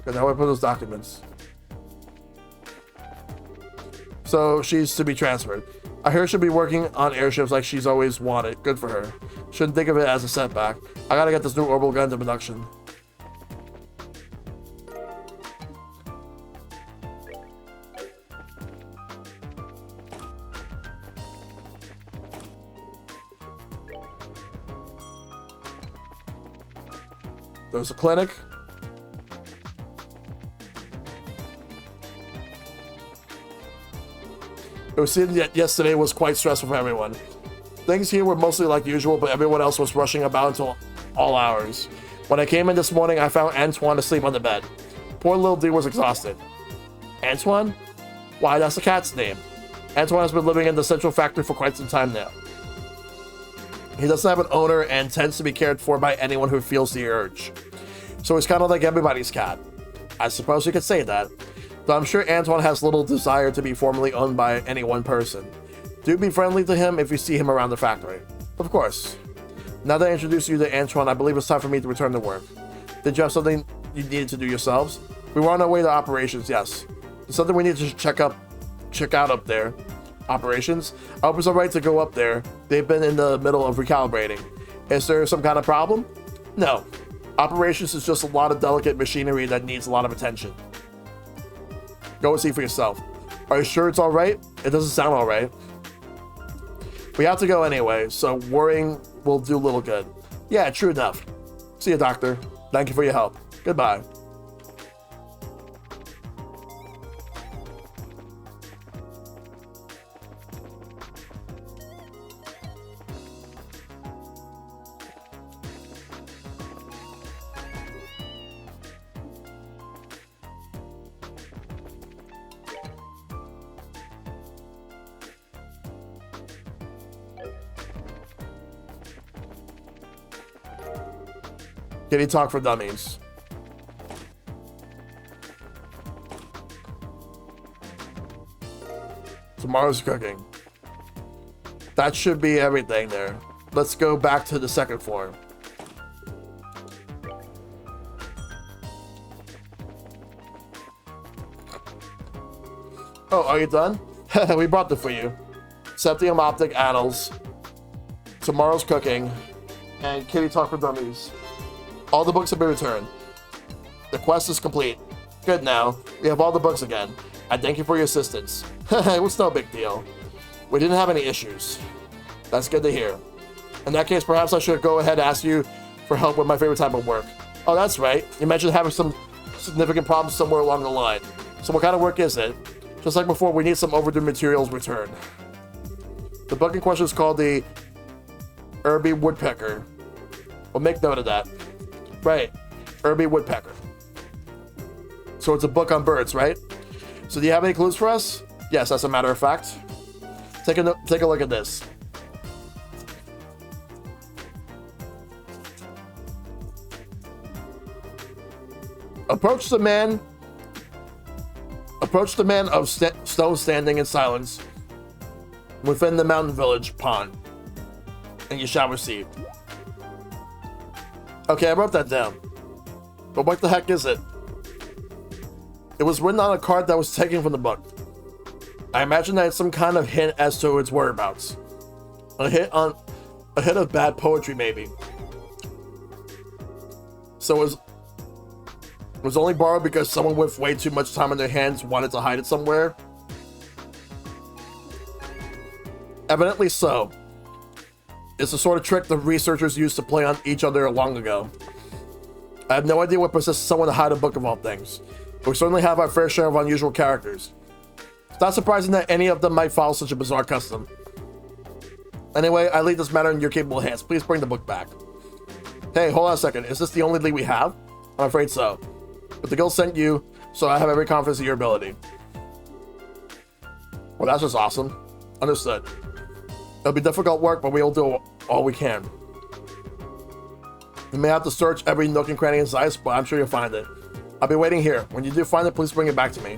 A: And how do I put those documents? So she's to be transferred. I hear she'll be working on airships like she's always wanted. Good for her. Shouldn't think of it as a setback. I gotta get this new orbital gun to production. There's a clinic. It was seen that yesterday was quite stressful for everyone. Things here were mostly like usual, but everyone else was rushing about until all hours. When I came in this morning, I found Antoine asleep on the bed. Poor little D was exhausted. Antoine? Why, that's the cat's name. Antoine has been living in the central factory for quite some time now. He doesn't have an owner and tends to be cared for by anyone who feels the urge. So he's kind of like everybody's cat. I suppose you could say that. Though I'm sure Antoine has little desire to be formally owned by any one person. Do be friendly to him if you see him around the factory. Of course. Now that I introduced you to Antoine, I believe it's time for me to return to work. Did you have something you needed to do yourselves? We were on our way to operations, yes. There's something we need to check out up there. Operations? I hope it's alright to go up there. They've been in the middle of recalibrating. Is there some kind of problem? No. Operations is just a lot of delicate machinery that needs a lot of attention. Go and see for yourself. Are you sure it's alright? It doesn't sound alright. We have to go anyway, so worrying will do little good. Yeah, true enough. See you, Doctor. Thank you for your help. Goodbye. Kitty Talk for Dummies. Tomorrow's cooking. That should be everything there. Let's go back to the second floor. Oh, are you done? We brought them for you. Septium Optic Annals. Tomorrow's cooking. And Kitty Talk for Dummies. All the books have been returned. The quest is complete. Good now. We have all the books again. I thank you for your assistance. It was no big deal. We didn't have any issues. That's good to hear. In that case, perhaps I should go ahead and ask you for help with my favorite type of work. Oh, that's right. You mentioned having some significant problems somewhere along the line. So what kind of work is it? Just like before, we need some overdue materials returned. The book in question is called the Irby Woodpecker. We'll make note of that. Right, Irby Woodpecker. So it's a book on birds, right? So do you have any clues for us? Yes, as a matter of fact. Take a look at this. Approach the man of stone standing in silence within the mountain village pond, and you shall receive. Okay, I wrote that down. But what the heck is it? It was written on a card that was taken from the book. I imagine that it's some kind of hint as to its whereabouts. A hint of bad poetry, maybe. So it was only borrowed because someone with way too much time on their hands wanted to hide it somewhere? Evidently so. It's the sort of trick the researchers used to play on each other long ago. I have no idea what possesses someone to hide a book of all things, but we certainly have our fair share of unusual characters. It's not surprising that any of them might follow such a bizarre custom. Anyway, I leave this matter in your capable hands. Please bring the book back. Hey, hold on a second. Is this the only lead we have? I'm afraid so. But the guild sent you, so I have every confidence in your ability. Well, that's just awesome. Understood. It'll be difficult work, but we'll do all we can. You may have to search every nook and cranny inside, but I'm sure you'll find it. I'll be waiting here. When you do find it, please bring it back to me.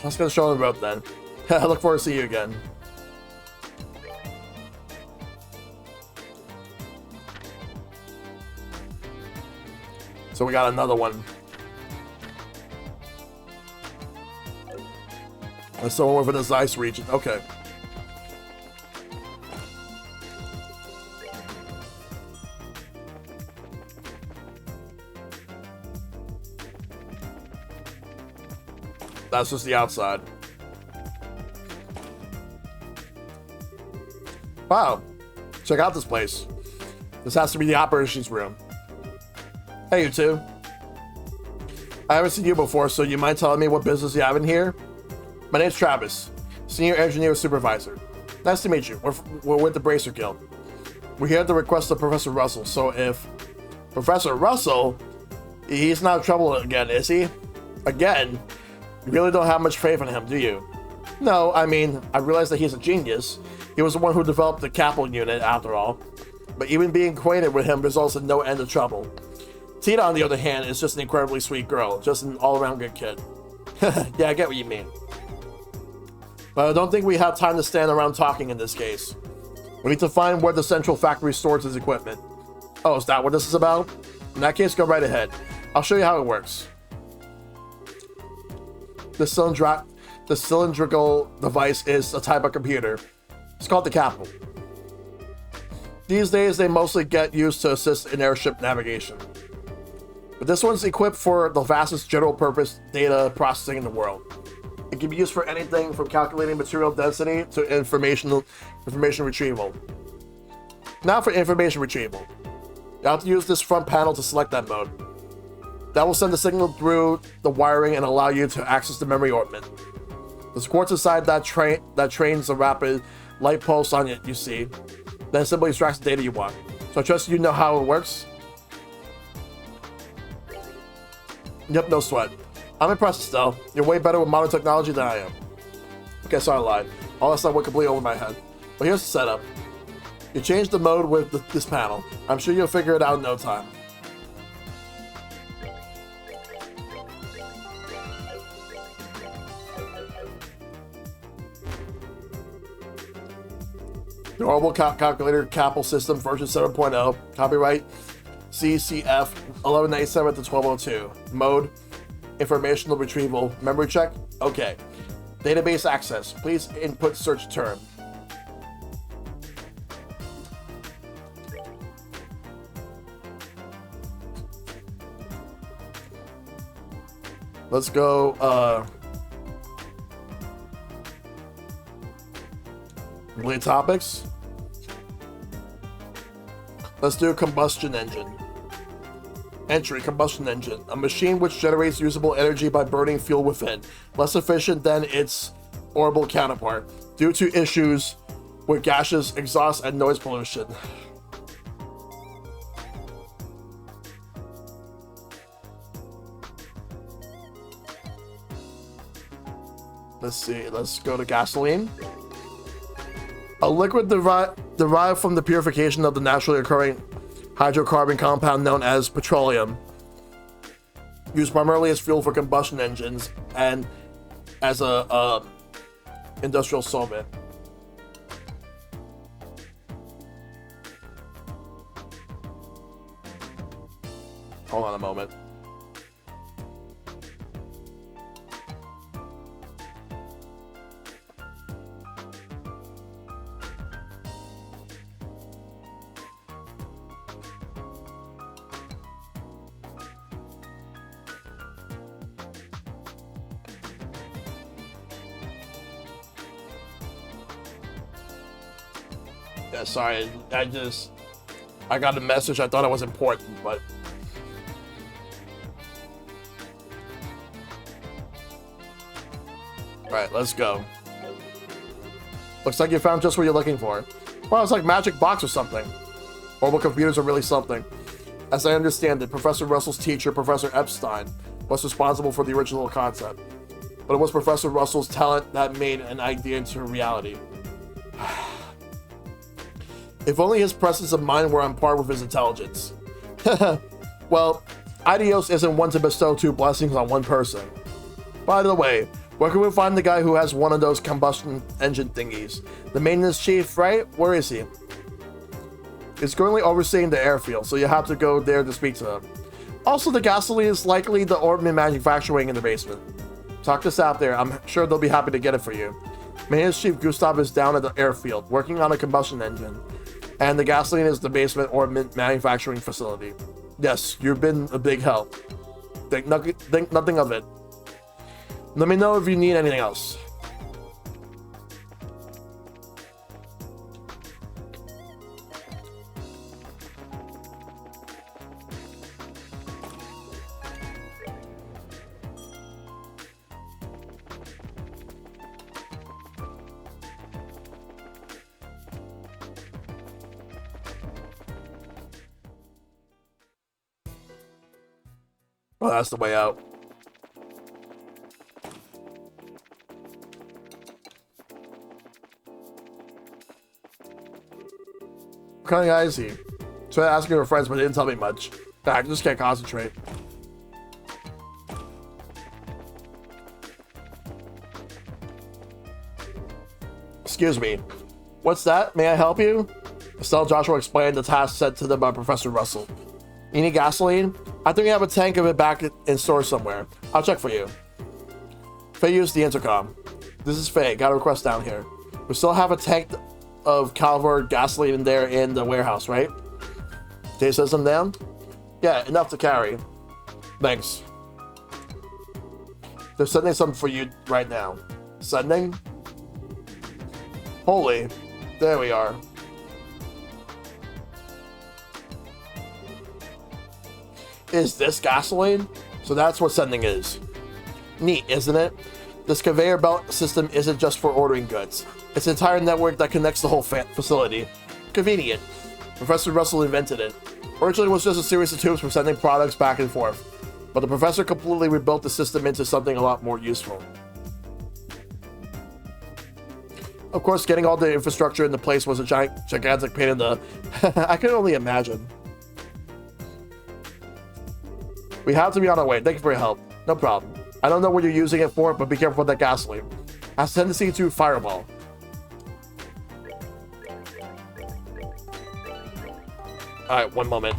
A: Let's get the show on the road then. I look forward to seeing you again. So we got another one. There's someone within this ice region. Okay. That's just the outside. Wow. Check out this place. This has to be the operations room. Hey, you two. I haven't seen you before, so you mind telling me what business you have in here? My name's Travis, Senior Engineer Supervisor. Nice to meet you. We're with the Bracer Guild. We're here at the request of Professor Russell, so if Professor Russell, he's not in trouble again, is he? Again? You really don't have much faith in him, do you? No, I mean, I realize that he's a genius. He was the one who developed the capital unit, after all. But even being acquainted with him results in no end of trouble. Tina, on the other hand, is just an incredibly sweet girl. Just an all-around good kid. Yeah, I get what you mean. But I don't think we have time to stand around talking in this case. We need to find where the central factory stores its equipment. Oh, is that what this is about? In that case, go right ahead. I'll show you how it works. The cylindrical device is a type of computer. It's called the capital. These days, they mostly get used to assist in airship navigation. But this one's equipped for the vastest general purpose data processing in the world. It can be used for anything from calculating material density to information retrieval. Now for information retrieval. You have to use this front panel to select that mode. That will send the signal through the wiring and allow you to access the memory orbit. There's quartz inside that trains a rapid light pulse on it, you see. Then it simply extracts the data you want. So I trust you know how it works. Yep, no sweat. I'm impressed still. You're way better with modern technology than I am. Okay, sorry, I lied. All that stuff went completely over my head. But here's the setup. You change the mode with this panel. I'm sure you'll figure it out in no time. The Orbital Calculator Capel System version 7.0. Copyright CCF 1197 to 1202. Mode Informational Retrieval. Memory check. Okay. Database access. Please input search term. Let's go, complete topics. Let's do combustion engine. Entry, combustion engine. A machine which generates usable energy by burning fuel within. Less efficient than its orbital counterpart, due to issues with gaseous exhaust and noise pollution. Let's see, let's go to gasoline. A liquid derived from the purification of the naturally occurring hydrocarbon compound known as petroleum. Used primarily as fuel for combustion engines and as a industrial solvent. Hold on a moment. Yeah, sorry, I got a message. I thought it was important, but alright, let's go. Looks like you found just what you're looking for. Well, it's like magic box or something. Orbital computers are really something. As I understand it, Professor Russell's teacher, Professor Epstein, was responsible for the original concept. But it was Professor Russell's talent that made an idea into reality. If only his presence of mind were on par with his intelligence. Well, Idios isn't one to bestow two blessings on one person. By the way, where can we find the guy who has one of those combustion engine thingies? The maintenance chief, right? Where is he? He's currently overseeing the airfield, so you have to go there to speak to him. Also, the gasoline is likely the Orbital manufacturing in the basement. Talk to staff there. I'm sure they'll be happy to get it for you. Maintenance chief Gustav is down at the airfield, working on a combustion engine. And the gasoline is the basement Orbital manufacturing facility. Yes, you've been a big help. Think nothing of it. Let me know if you need anything else. Well, that's the way out. What kind of guy is he? Tried asking for friends, but they didn't tell me much. I just can't concentrate. Excuse me. What's that? May I help you? Estelle Joshua explained the task set to them by Professor Russell. You need gasoline? I think we have a tank of it back in store somewhere. I'll check for you. Faye used the intercom. This is Faye. Got a request down here. We still have a tank of Calvor gasoline in there in the warehouse, right? Did you set some down? Yeah, enough to carry. Thanks. They're sending something for you right now. Sending? Holy. There we are. Is this gasoline? So that's what sending is. Neat, isn't it? This conveyor belt system isn't just for ordering goods. It's an entire network that connects the whole facility. Convenient. Professor Russell invented it. Originally, it was just a series of tubes for sending products back and forth. But the professor completely rebuilt the system into something a lot more useful. Of course, getting all the infrastructure into place was a gigantic pain in the... I can only imagine. We have to be on our way. Thank you for your help. No problem. I don't know what you're using it for, but be careful with that gasoline. Has a tendency to fireball. Alright, one moment.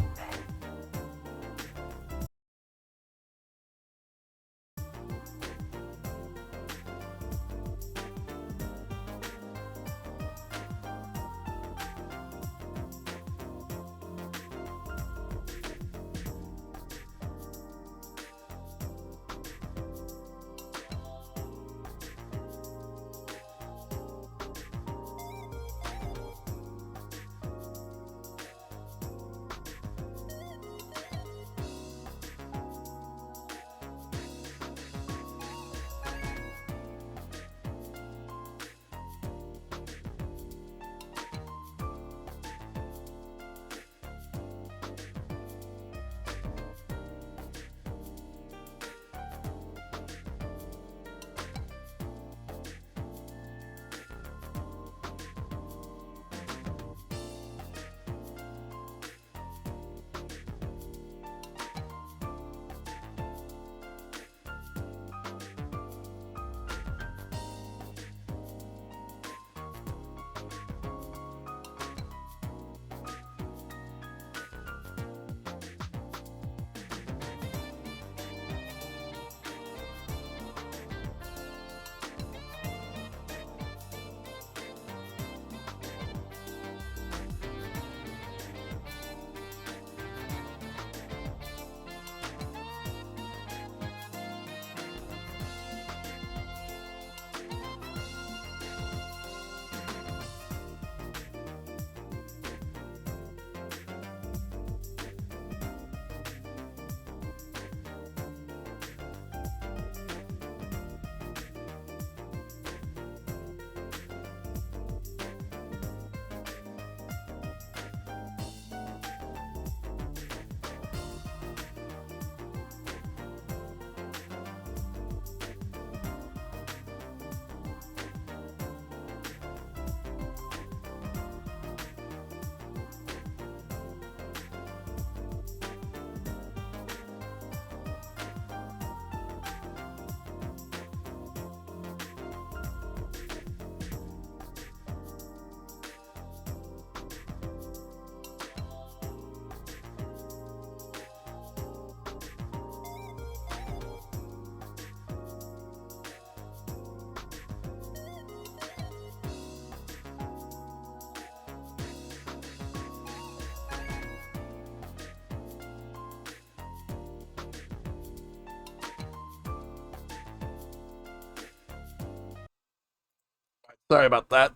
A: Sorry about that.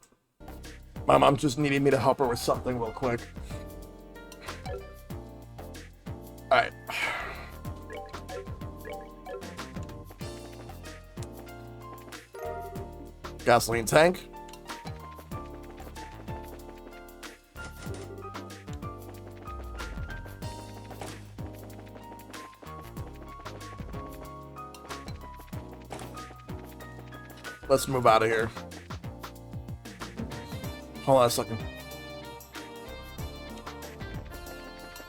A: My mom just needed me to help her with something real quick. Alright. Gasoline tank. Let's move out of here. Hold on a second.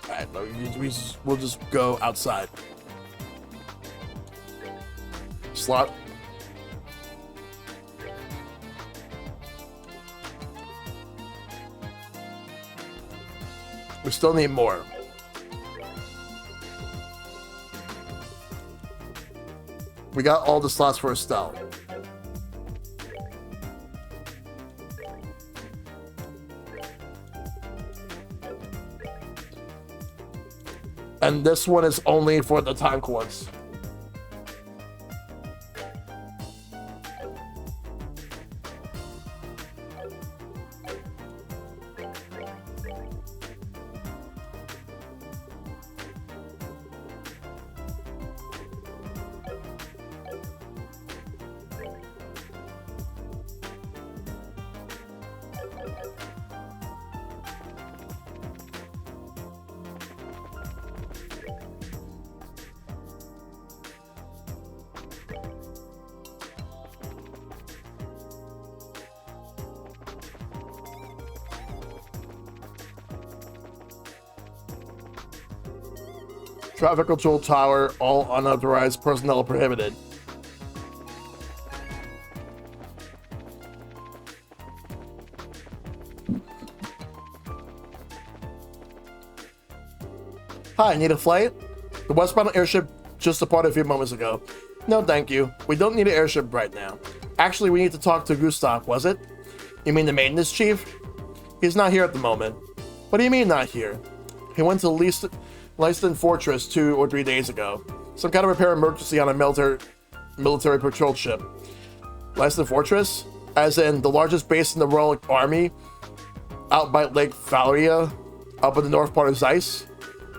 A: Alright, no, we'll just go outside. Slot. We still need more. We got all the slots for Estelle. And this one is only for the time course. Traffic control tower, all unauthorized personnel prohibited. Hi, need a flight? The westbound airship just departed a few moments ago. No, thank you. We don't need an airship right now. Actually, we need to talk to Gustav, was it? You mean the maintenance chief? He's not here at the moment. What do you mean not here? He went to Leiston Fortress 2 or 3 days ago. Some kind of repair emergency on a military patrol ship. Leiston Fortress? As in the largest base in the Royal Army? Out by Lake Valeria? Up in the north part of Zeiss?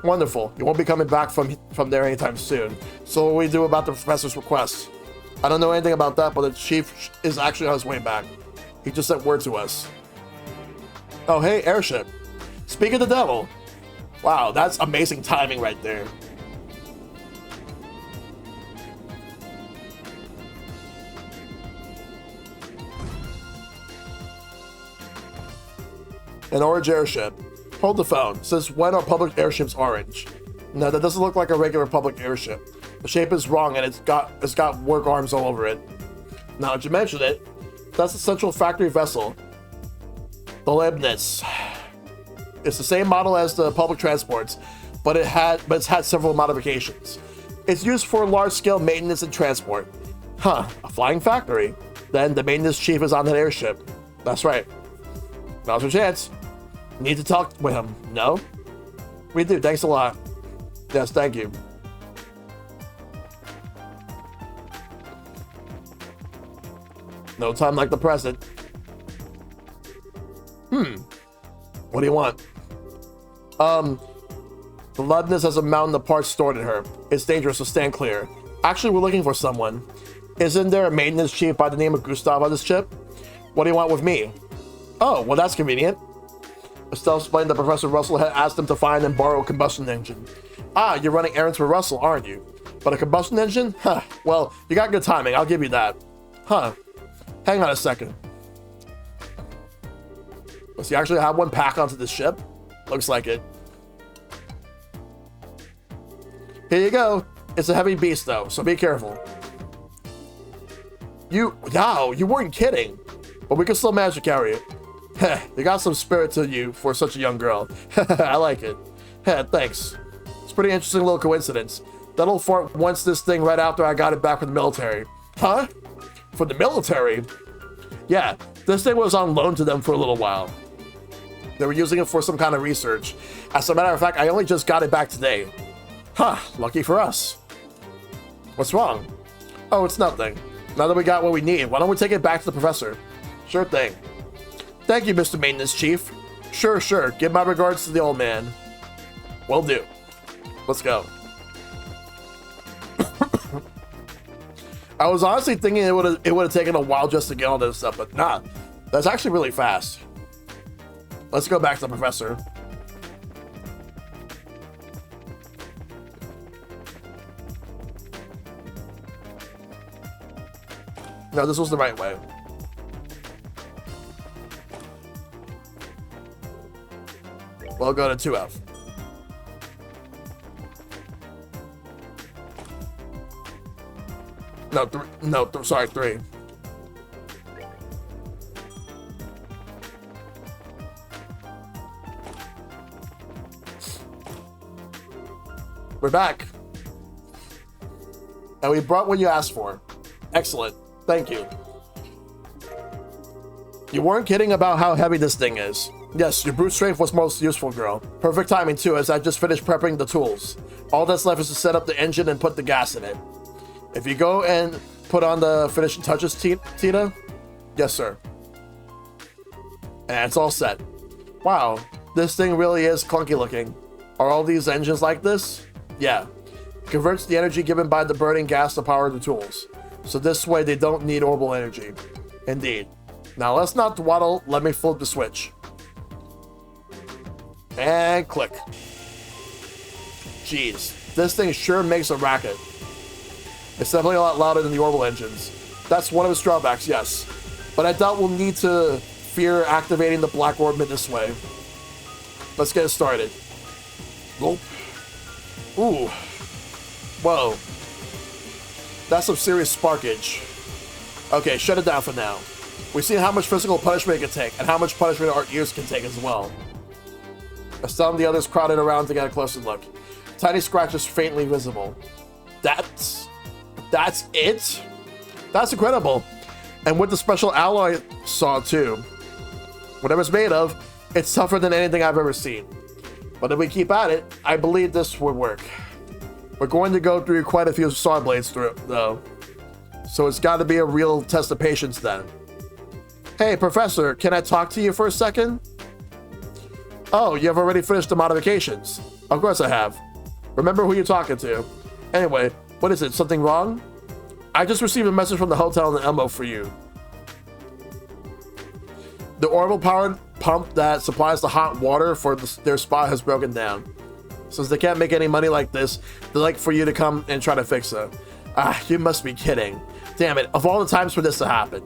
A: Wonderful. You won't be coming back from there anytime soon. So what do we do about the professor's request? I don't know anything about that, but the chief is actually on his way back. He just sent word to us. Oh, hey, airship. Speak of the devil. Wow, that's amazing timing right there. An orange airship. Hold the phone. Since when are public airships orange? No, that doesn't look like a regular public airship. The shape is wrong and it's got work arms all over it. Now that you mention it, that's the central factory vessel. The Leibniz. It's the same model as the public transports, but it's had several modifications. It's used for large-scale maintenance and transport. Huh, a flying factory. Then the maintenance chief is on that airship. That's right. Now's your chance. Need to talk with him. No? We do, thanks a lot. Yes, thank you. No time like the present. What do you want? The Leibniz has a mountain of parts stored in her. It's dangerous, so stand clear. Actually, we're looking for someone. Isn't there a maintenance chief by the name of Gustav on this ship? What do you want with me? Oh, well, that's convenient. Estelle explained that Professor Russell had asked him to find and borrow a combustion engine. Ah, you're running errands for Russell, aren't you? But a combustion engine? Huh, well, you got good timing, I'll give you that. Huh, hang on a second. Does he actually have one packed onto this ship? Looks like it. Here you go. It's a heavy beast though, so be careful. You weren't kidding. But we can still manage to carry it. Heh, you got some spirit to you for such a young girl. I like it. Heh, thanks. It's a pretty interesting little coincidence. That old fart wants this thing right after I got it back from the military. Huh? For the military? Yeah, this thing was on loan to them for a little while. They were using it for some kind of research. As a matter of fact, I only just got it back today. Huh, lucky for us. What's wrong? Oh, it's nothing. Now that we got what we need, why don't we take it back to the professor? Sure thing. Thank you, Mr. Maintenance Chief. Sure. Give my regards to the old man. Will do. Let's go. I was honestly thinking it would have taken a while just to get all this stuff, but nah, that's actually really fast. Let's go back to the professor. No, this was the right way. We'll go to 2F. Sorry, 3. We're back. And we brought what you asked for. Excellent. Thank you. You weren't kidding about how heavy this thing is. Yes, your brute strength was most useful, girl. Perfect timing, too, as I just finished prepping the tools. All that's left is to set up the engine and put the gas in it. If you go and put on the finishing touches, Tina? Yes, sir. And it's all set. Wow, this thing really is clunky looking. Are all these engines like this? Yeah. Converts the energy given by the burning gas to power the tools. So this way they don't need orbital energy. Indeed. Now let's not dawdle, let me flip the switch. And click. Jeez, this thing sure makes a racket. It's definitely a lot louder than the orbital engines. That's one of its drawbacks, yes. But I doubt we'll need to fear activating the black orb in this way. Let's get it started. Gulp. Ooh. Whoa. That's some serious sparkage. Okay, shut it down for now. We've seen how much physical punishment it can take, and how much punishment our ears can take as well. Some of the others crowded around to get a closer look. Tiny scratches faintly visible. That's it? That's incredible. And with the special alloy saw too. Whatever it's made of, it's tougher than anything I've ever seen. But if we keep at it, I believe this would work. We're going to go through quite a few saw blades through it, though. So it's got to be a real test of patience then. Hey, Professor, can I talk to you for a second? Oh, you have already finished the modifications. Of course I have. Remember who you're talking to. Anyway, what is it? Something wrong? I just received a message from the hotel in Elmo for you. The orbital-powered pump that supplies the hot water for their spa has broken down. Since they can't make any money like this, they'd like for you to come and try to fix it. Ah, you must be kidding. Damn it, of all the times for this to happen.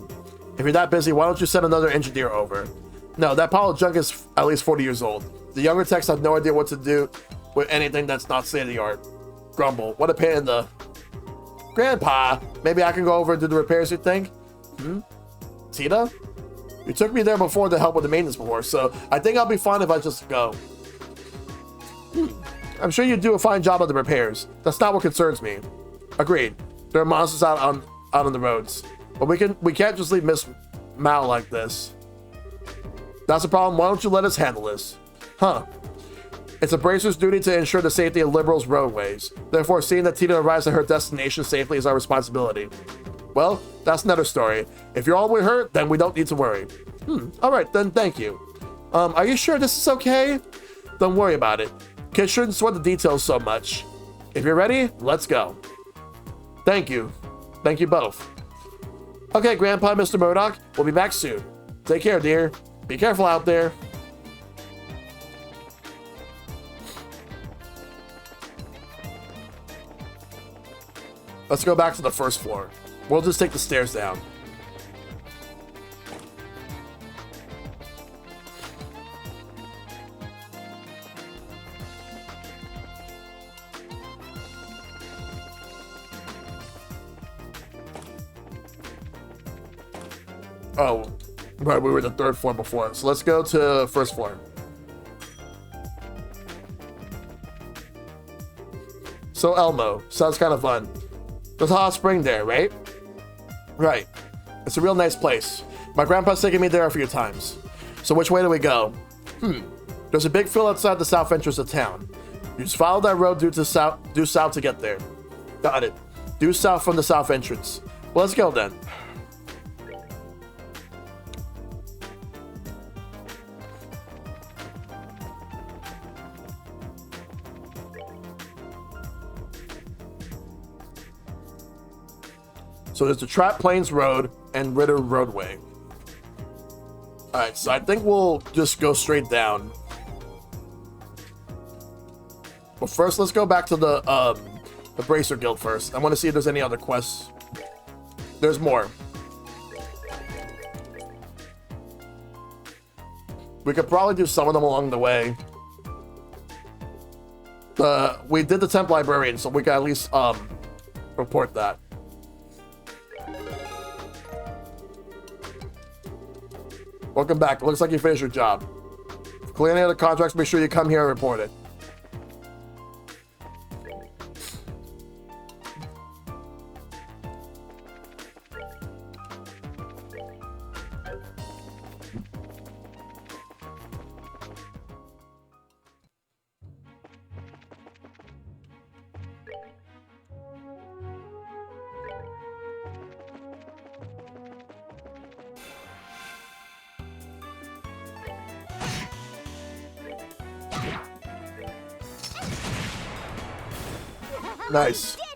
A: If you're that busy, why don't you send another engineer over? No, that pile of junk is at least 40 years old. The younger techs have no idea what to do with anything that's not state-of-the-art. Grumble, what a pain in the... Grandpa, maybe I can go over and do the repairs, you think? Tina? You took me there before to help with the maintenance before, so I think I'll be fine if I just go. I'm sure you do a fine job of the repairs. That's not what concerns me. Agreed. There are monsters out on the roads. But we can't just leave Miss Mal like this. That's a problem. Why don't you let us handle this? Huh. It's a bracer's duty to ensure the safety of Liberal's roadways. Therefore, seeing that Tina arrives at her destination safely is our responsibility. Well, that's another story. If you're all with her, then we don't need to worry. Alright, then thank you. Are you sure this is okay? Don't worry about it. Kids shouldn't sweat the details so much. If you're ready, let's go. Thank you. Thank you both. Okay, Grandpa, Mr. Murdoch, we'll be back soon. Take care, dear. Be careful out there. Let's go back to the first floor. We'll just take the stairs down. Oh, right, we were the third floor before. So let's go to first floor. So Elmo, sounds kind of fun. There's a hot spring there, right? Right. It's a real nice place. My grandpa's taking me there a few times. So which way do we go? There's a big field outside the south entrance of town. You just follow that road due south to get there. Got it. Due south from the south entrance. Well, let's go then. So there's the Trap Plains Road and Ritter Roadway. Alright, so I think we'll just go straight down. But first, let's go back to the Bracer Guild first. I want to see if there's any other quests. There's more. We could probably do some of them along the way. We did the Temp Librarian, so we can at least report that. Welcome back. It looks like you finished your job. For clearing any other contracts, make sure you come here and report it. Nice.
C: Did it.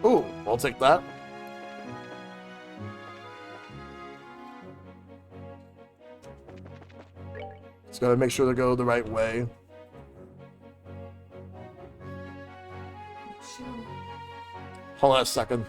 A: Ooh, I'll take that. Just gotta make sure to go the right way. Hold on a second.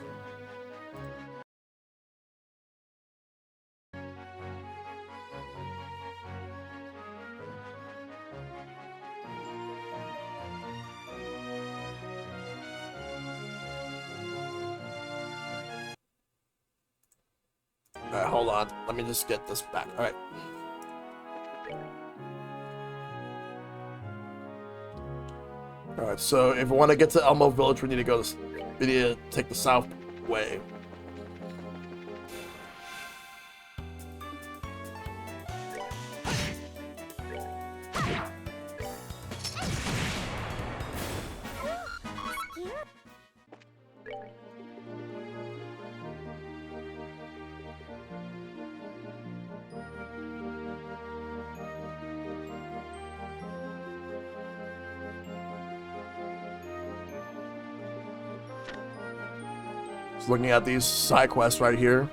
A: Alright, hold on. Let me just get this back. Alright. Alright, so if we want to get to Elmo Village, we need to go we need to take the south way. Just looking at these side quests right here.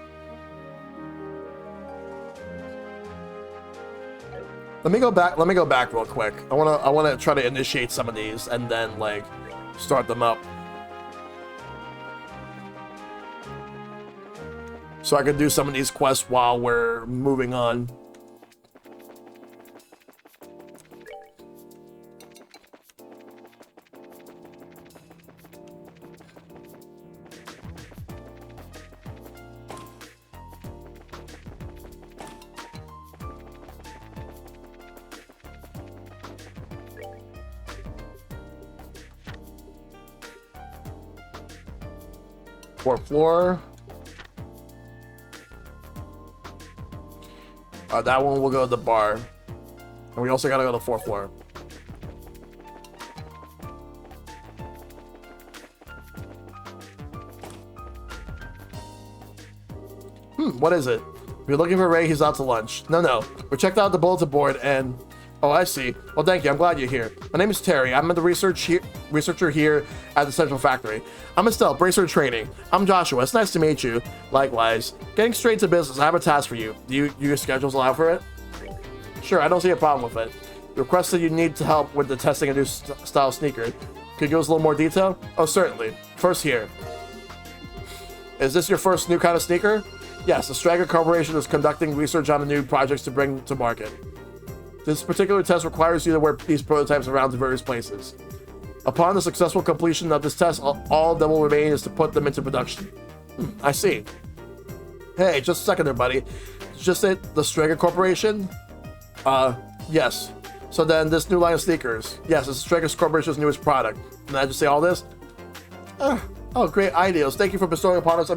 A: Let me go back real quick. I wanna try to initiate some of these and then like start them up. So I can do some of these quests while we're moving on. Fourth floor. That one will go to the bar. And we also gotta go to the fourth floor. What is it? If you're looking for Ray, he's out to lunch. No. We checked out the bulletin board and... Oh, I see. Well, thank you. I'm glad you're here. My name is Terry. I'm the researcher here at the Central Factory. I'm Estelle, Bracer Training. I'm Joshua. It's nice to meet you. Likewise. Getting straight to business, I have a task for you. Do your schedules allow for it? Sure, I don't see a problem with it. You requested you need to help with the testing a new style sneaker. Could you give us a little more detail? Oh, certainly. First here. Is this your first new kind of sneaker? Yes, the Strager Corporation is conducting research on the new projects to bring to market. This particular test requires you to wear these prototypes around to various places. Upon the successful completion of this test, all that will remain is to put them into production. I see. Hey, just a second there, buddy. Just say the Strager Corporation? Yes. So then this new line of sneakers. Yes, this is Strager Corporation's newest product. Can I just say all this? Oh, great ideas. Thank you for bestowing upon us,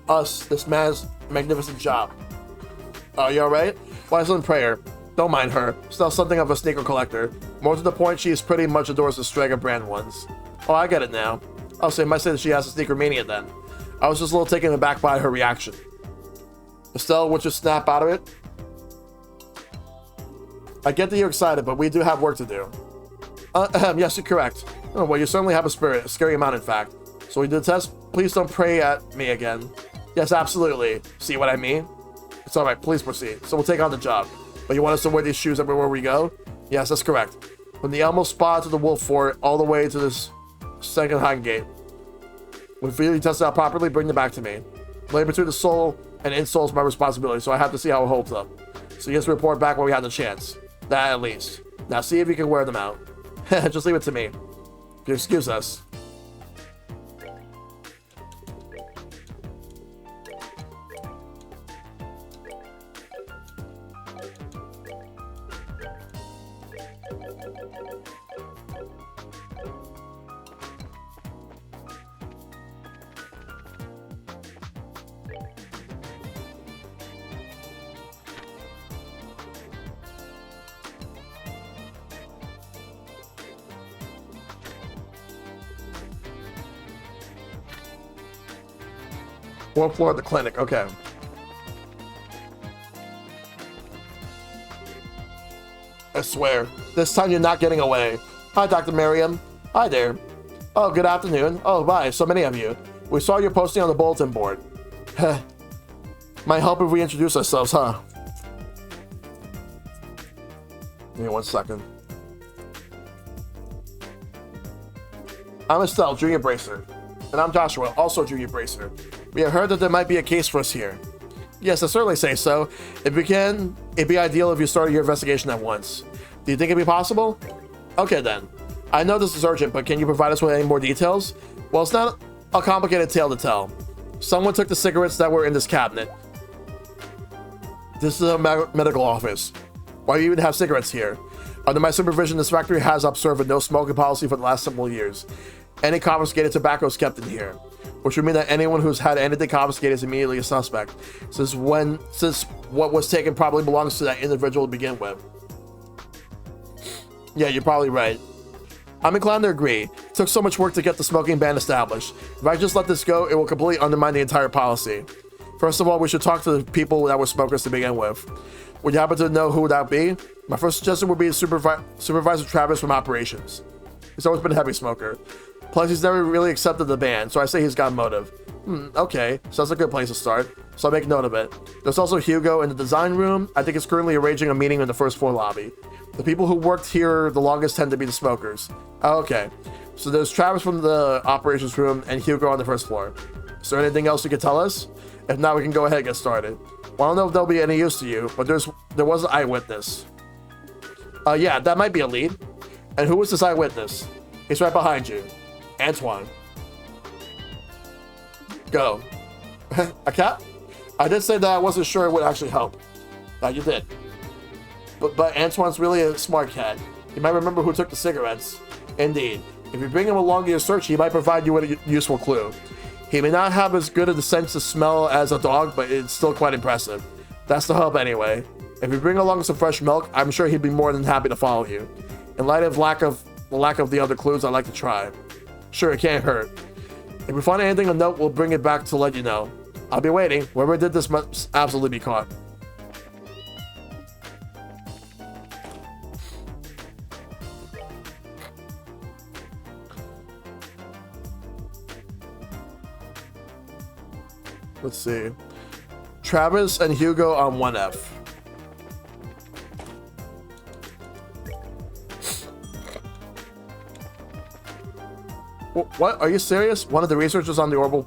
A: us, this man's magnificent job. You alright? Why is in prayer? Don't mind her. Still something of a sneaker collector. More to the point, she is pretty much adores the Strager brand ones. Oh, I get it now. Oh, so you might say that she has a sneaker mania then. I was just a little taken aback by her reaction. Estelle would just snap out of it. I get that you're excited, but we do have work to do. Yes, you're correct. Oh, well, you certainly have a spirit, a scary amount, in fact. So we do the test. Please don't pray at me again. Yes, absolutely. See what I mean? It's alright, please proceed. So we'll take on the job. But you want us to wear these shoes everywhere we go? Yes, that's correct. From the Elmo Spa to the Wolf Fort, all the way to this second hiding gate. When feeling tested out properly, bring them back to me. Labor between the soul and insole is my responsibility, so I have to see how it holds up. So you just report back when we have the chance. That at least. Now see if you can wear them out. Just leave it to me. If you excuse us. Fourth floor of the clinic. Okay. I swear. This time you're not getting away. Hi, Dr. Merriam. Hi there. Oh, good afternoon. Oh, bye. So many of you. We saw your posting on the bulletin board. Heh. Might help if we introduce ourselves, huh? Give me 1 second. I'm Estelle, Junior Bracer. And I'm Joshua, also Junior Bracer. We have heard that there might be a case for us here. Yes, I certainly say so. If we can, it'd be ideal if you started your investigation at once. Do you think it'd be possible? Okay then. I know this is urgent, but can you provide us with any more details? Well, it's not a complicated tale to tell. Someone took the cigarettes that were in this cabinet. This is a medical office. Why do you even have cigarettes here? Under my supervision, this factory has observed a no smoking policy for the last several years. Any confiscated tobacco is kept in here, which would mean that anyone who's had anything confiscated is immediately a suspect, since what was taken probably belongs to that individual to begin with. Yeah, you're probably right. I'm inclined to agree. It took so much work to get the smoking ban established. If I just let this go, it will completely undermine the entire policy. First of all, we should talk to the people that were smokers to begin with. Would you happen to know who that would be? My first suggestion would be Supervisor Travis from Operations. He's always been a heavy smoker. Plus, he's never really accepted the ban, so I say he's got motive. Okay, sounds like a good place to start, so I'll make note of it. There's also Hugo in the design room. I think he's currently arranging a meeting in the first floor lobby. The people who worked here the longest tend to be the smokers. Okay, so there's Travis from the operations room and Hugo on the first floor. Is there anything else you could tell us? If not, we can go ahead and get started. Well, I don't know if they'll be any use to you, but there was an eyewitness. Yeah, that might be a lead. And who was this eyewitness? He's right behind you. Antoine. Go. A cat? I did say that I wasn't sure it would actually help. You did. But Antoine's really a smart cat. He might remember who took the cigarettes. Indeed. If you bring him along in your search, he might provide you with a useful clue. He may not have as good of the sense of smell as a dog, but it's still quite impressive. That's the hope anyway. If you bring along some fresh milk, I'm sure he'd be more than happy to follow you. In light of the lack of the other clues, I'd like to try. Sure, it can't hurt. If we find anything of note, we'll bring it back to let you know. I'll be waiting. Whoever did this must absolutely be caught. Let's see. Travis and Hugo on 1F. What? Are you serious? One of the researchers on the orbital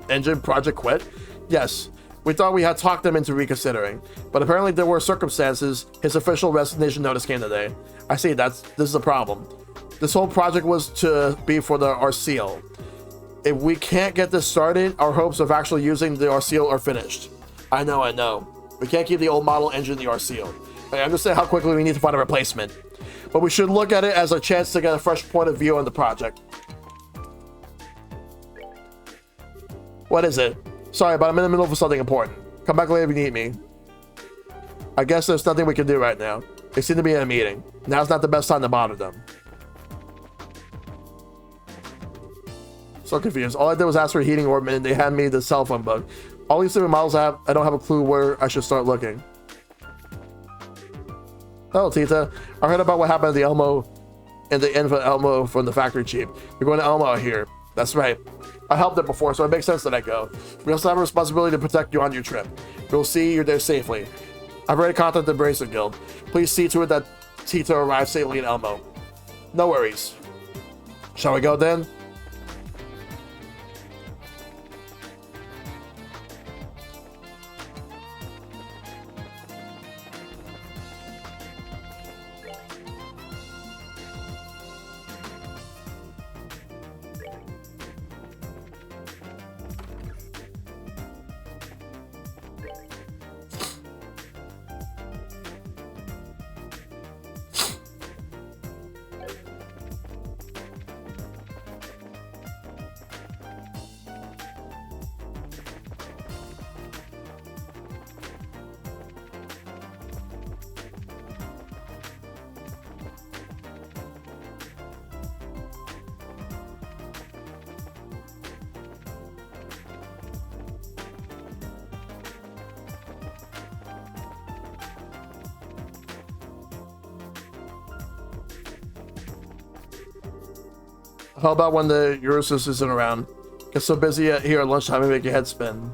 A: engine project quit? Yes. We thought we had talked them into reconsidering, but apparently there were circumstances. His official resignation notice came today. I see. This is a problem. This whole project was to be for the Arceal. If we can't get this started, our hopes of actually using the Arceal are finished. I know. We can't keep the old model engine in the Arceal. I understand how quickly we need to find a replacement, but we should look at it as a chance to get a fresh point of view on the project. What is it? Sorry, but I'm in the middle of something important. Come back later if you need me. I guess there's nothing we can do right now. They seem to be in a meeting. Now's not the best time to bother them. So confused. All I did was ask for a heating ornament and they handed me the cell phone book. All these different models I don't have a clue where I should start looking. Oh, Tita. I heard about what happened at the Elmo and the infant Elmo from the factory chief. You're going to Elmo out here. That's right. I helped it before, so it makes sense that I go. We also have a responsibility to protect you on your trip. We'll see you're there safely. I've already contacted the Bracer Guild. Please see to it that Tita arrives safely in Elmo. No worries. Shall we go then? How about when the Ursus isn't around? Get so busy here at lunchtime and make your head spin.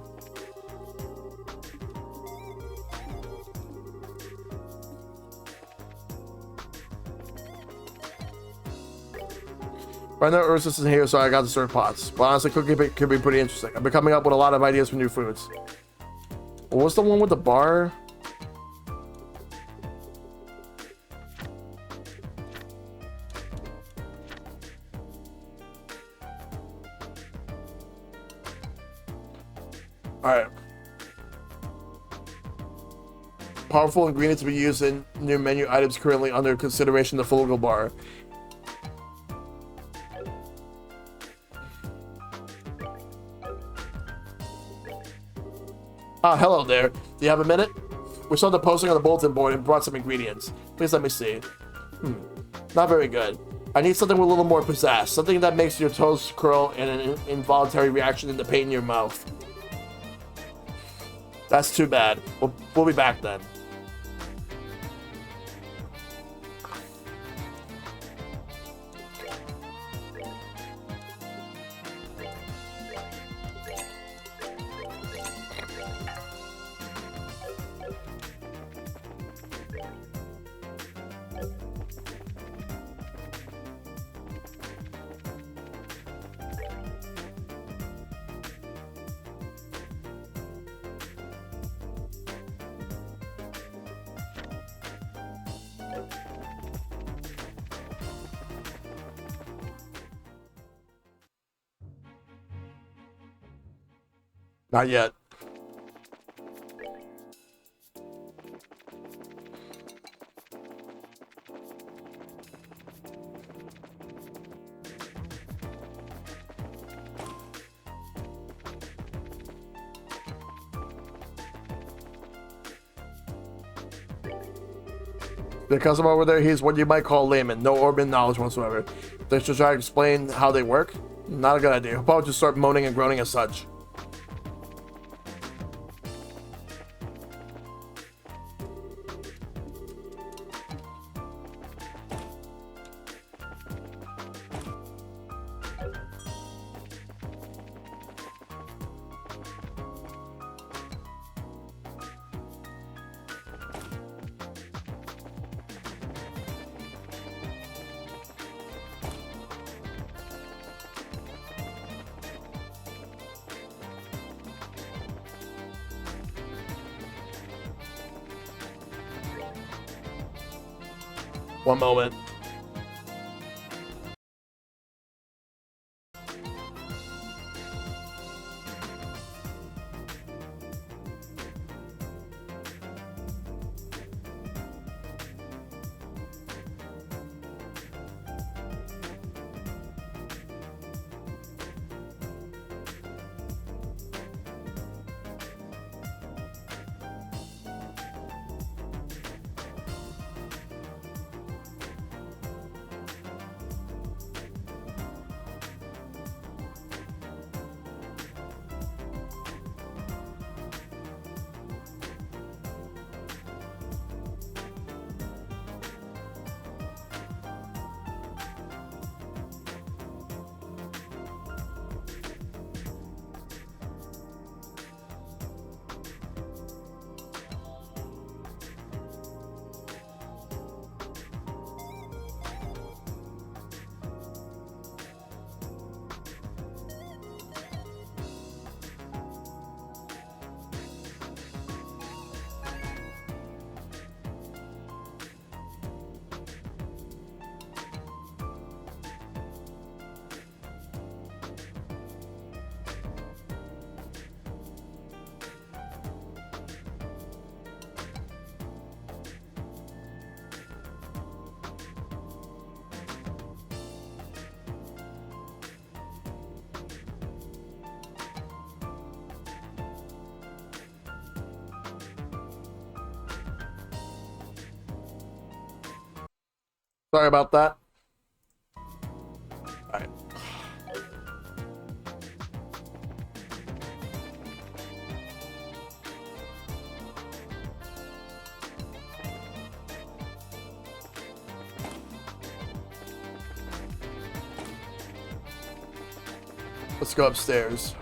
A: Right now, Ursus isn't here, so I got to serve pots. But honestly, cooking could be pretty interesting. I've been coming up with a lot of ideas for new foods. What was the one with the bar? Alright. Powerful ingredients to be used in new menu items currently under consideration, the Falcom bar. Ah, hello there. Do you have a minute? We saw the posting on the bulletin board and brought some ingredients. Please let me see. Not very good. I need something with a little more pizzazz. Something that makes your toes curl and an involuntary reaction in the pain in your mouth. That's too bad. We'll be back then. Not yet. The customer over there, he's what you might call layman, no urban knowledge whatsoever. They should try to explain how they work. Not a good idea. He'll probably just start moaning and groaning as such. One moment. Sorry about that. All right. Let's go upstairs.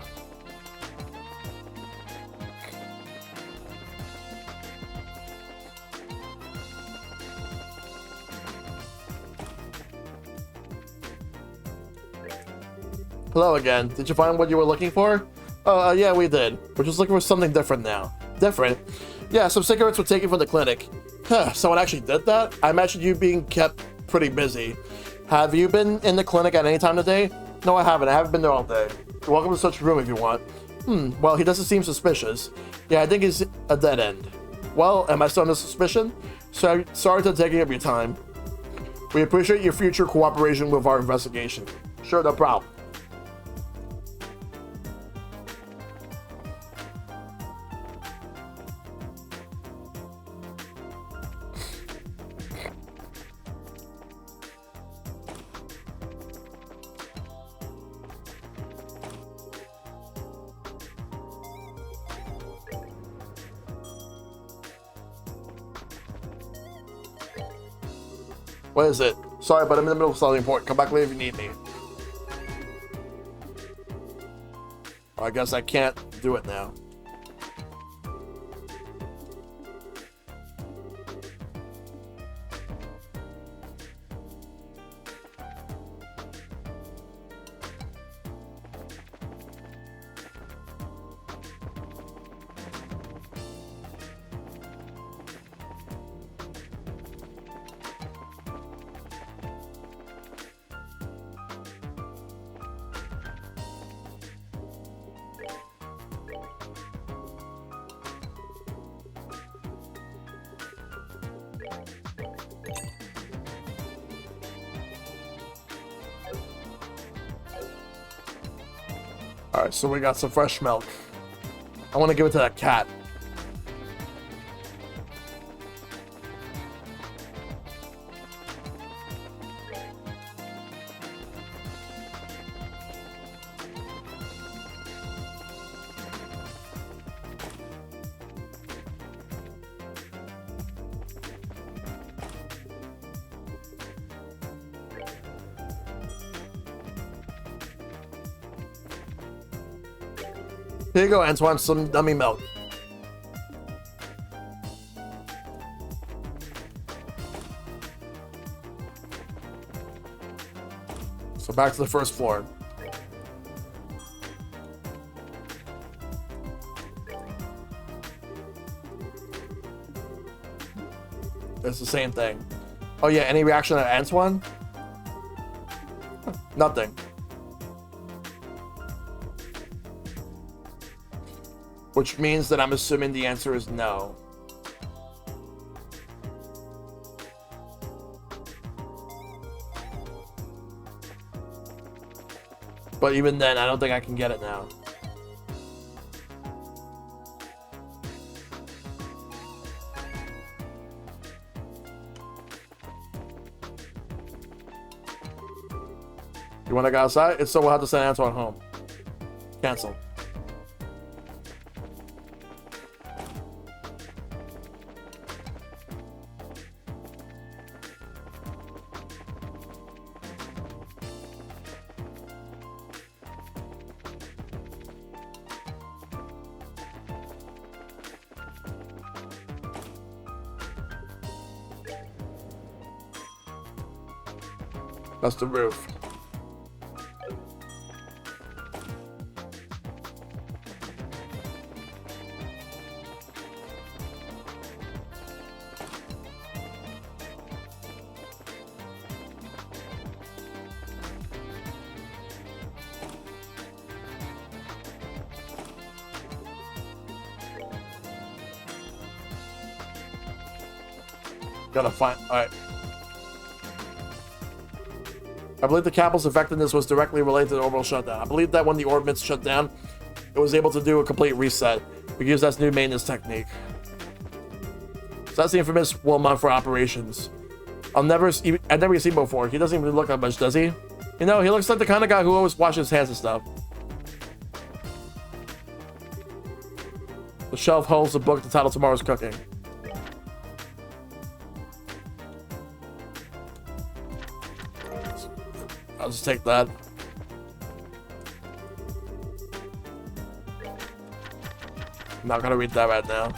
A: Hello again. Did you find what you were looking for? Yeah, we did. We're just looking for something different now. Different? Yeah, some cigarettes were taken from the clinic. Huh, someone actually did that? I imagine you being kept pretty busy. Have you been in the clinic at any time today? No, I haven't. I haven't been there all day. You're welcome to such a room if you want. Well, he doesn't seem suspicious. Yeah, I think he's a dead end. Well, am I still under suspicion? So, sorry for taking up your time. We appreciate your future cooperation with our investigation. Sure, no problem. What is it? Sorry, but I'm in the middle of something important. Come back later if you need me. I guess I can't do it now. Alright, so we got some fresh milk. I want to give it to that cat. Here you go, Antoine, some dummy milk. So back to the first floor. It's the same thing. Oh yeah, any reaction to Antoine? Nothing. Which means that I'm assuming the answer is no. But even then, I don't think I can get it now. You want to go outside? If so, we'll have to send Antoine home. Cancel. That's the roof. Gotta find. Alright. I believe the capital's effectiveness was directly related to the orbital shutdown. I believe that when the orbits shut down, it was able to do a complete reset. We use that new maintenance technique. So that's the infamous 1 month for operations. I've never seen him before. He doesn't even look that much, does he? You know, he looks like the kind of guy who always washes his hands and stuff. The shelf holds the book entitled Tomorrow's Cooking. I'll just take that. I'm not gonna read that right now.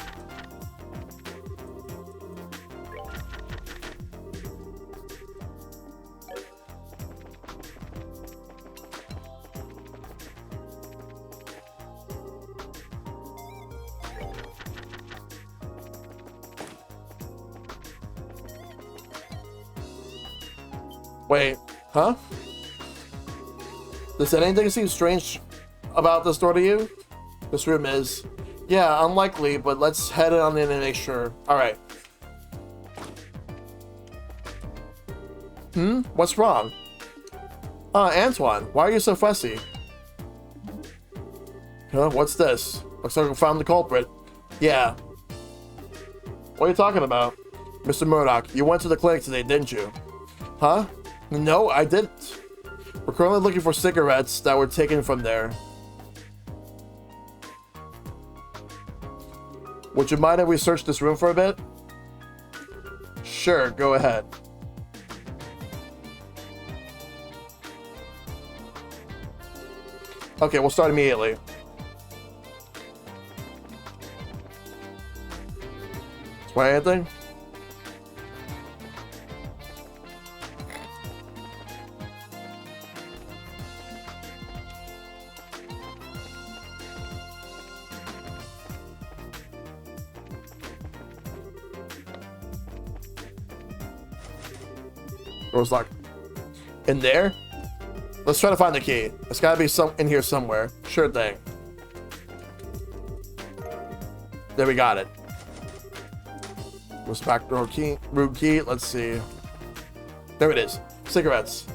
A: Wait, huh? Does anything seem strange about this door to you? This room is. Yeah, unlikely, but let's head on in and make sure. Alright. What's wrong? Antoine, why are you so fussy? Huh, what's this? Looks like we found the culprit. Yeah. What are you talking about? Mr. Murdoch, you went to the clinic today, didn't you? Huh? No, I didn't. We're currently looking for cigarettes that were taken from there. Would you mind if we search this room for a bit? Sure, go ahead. Okay, we'll start immediately. Spy anything? Door's locked. In there? Let's try to find the key. It's gotta be in here somewhere. Sure thing. There, we got it. What's back door key? Room key. Let's see. There it is. Cigarettes.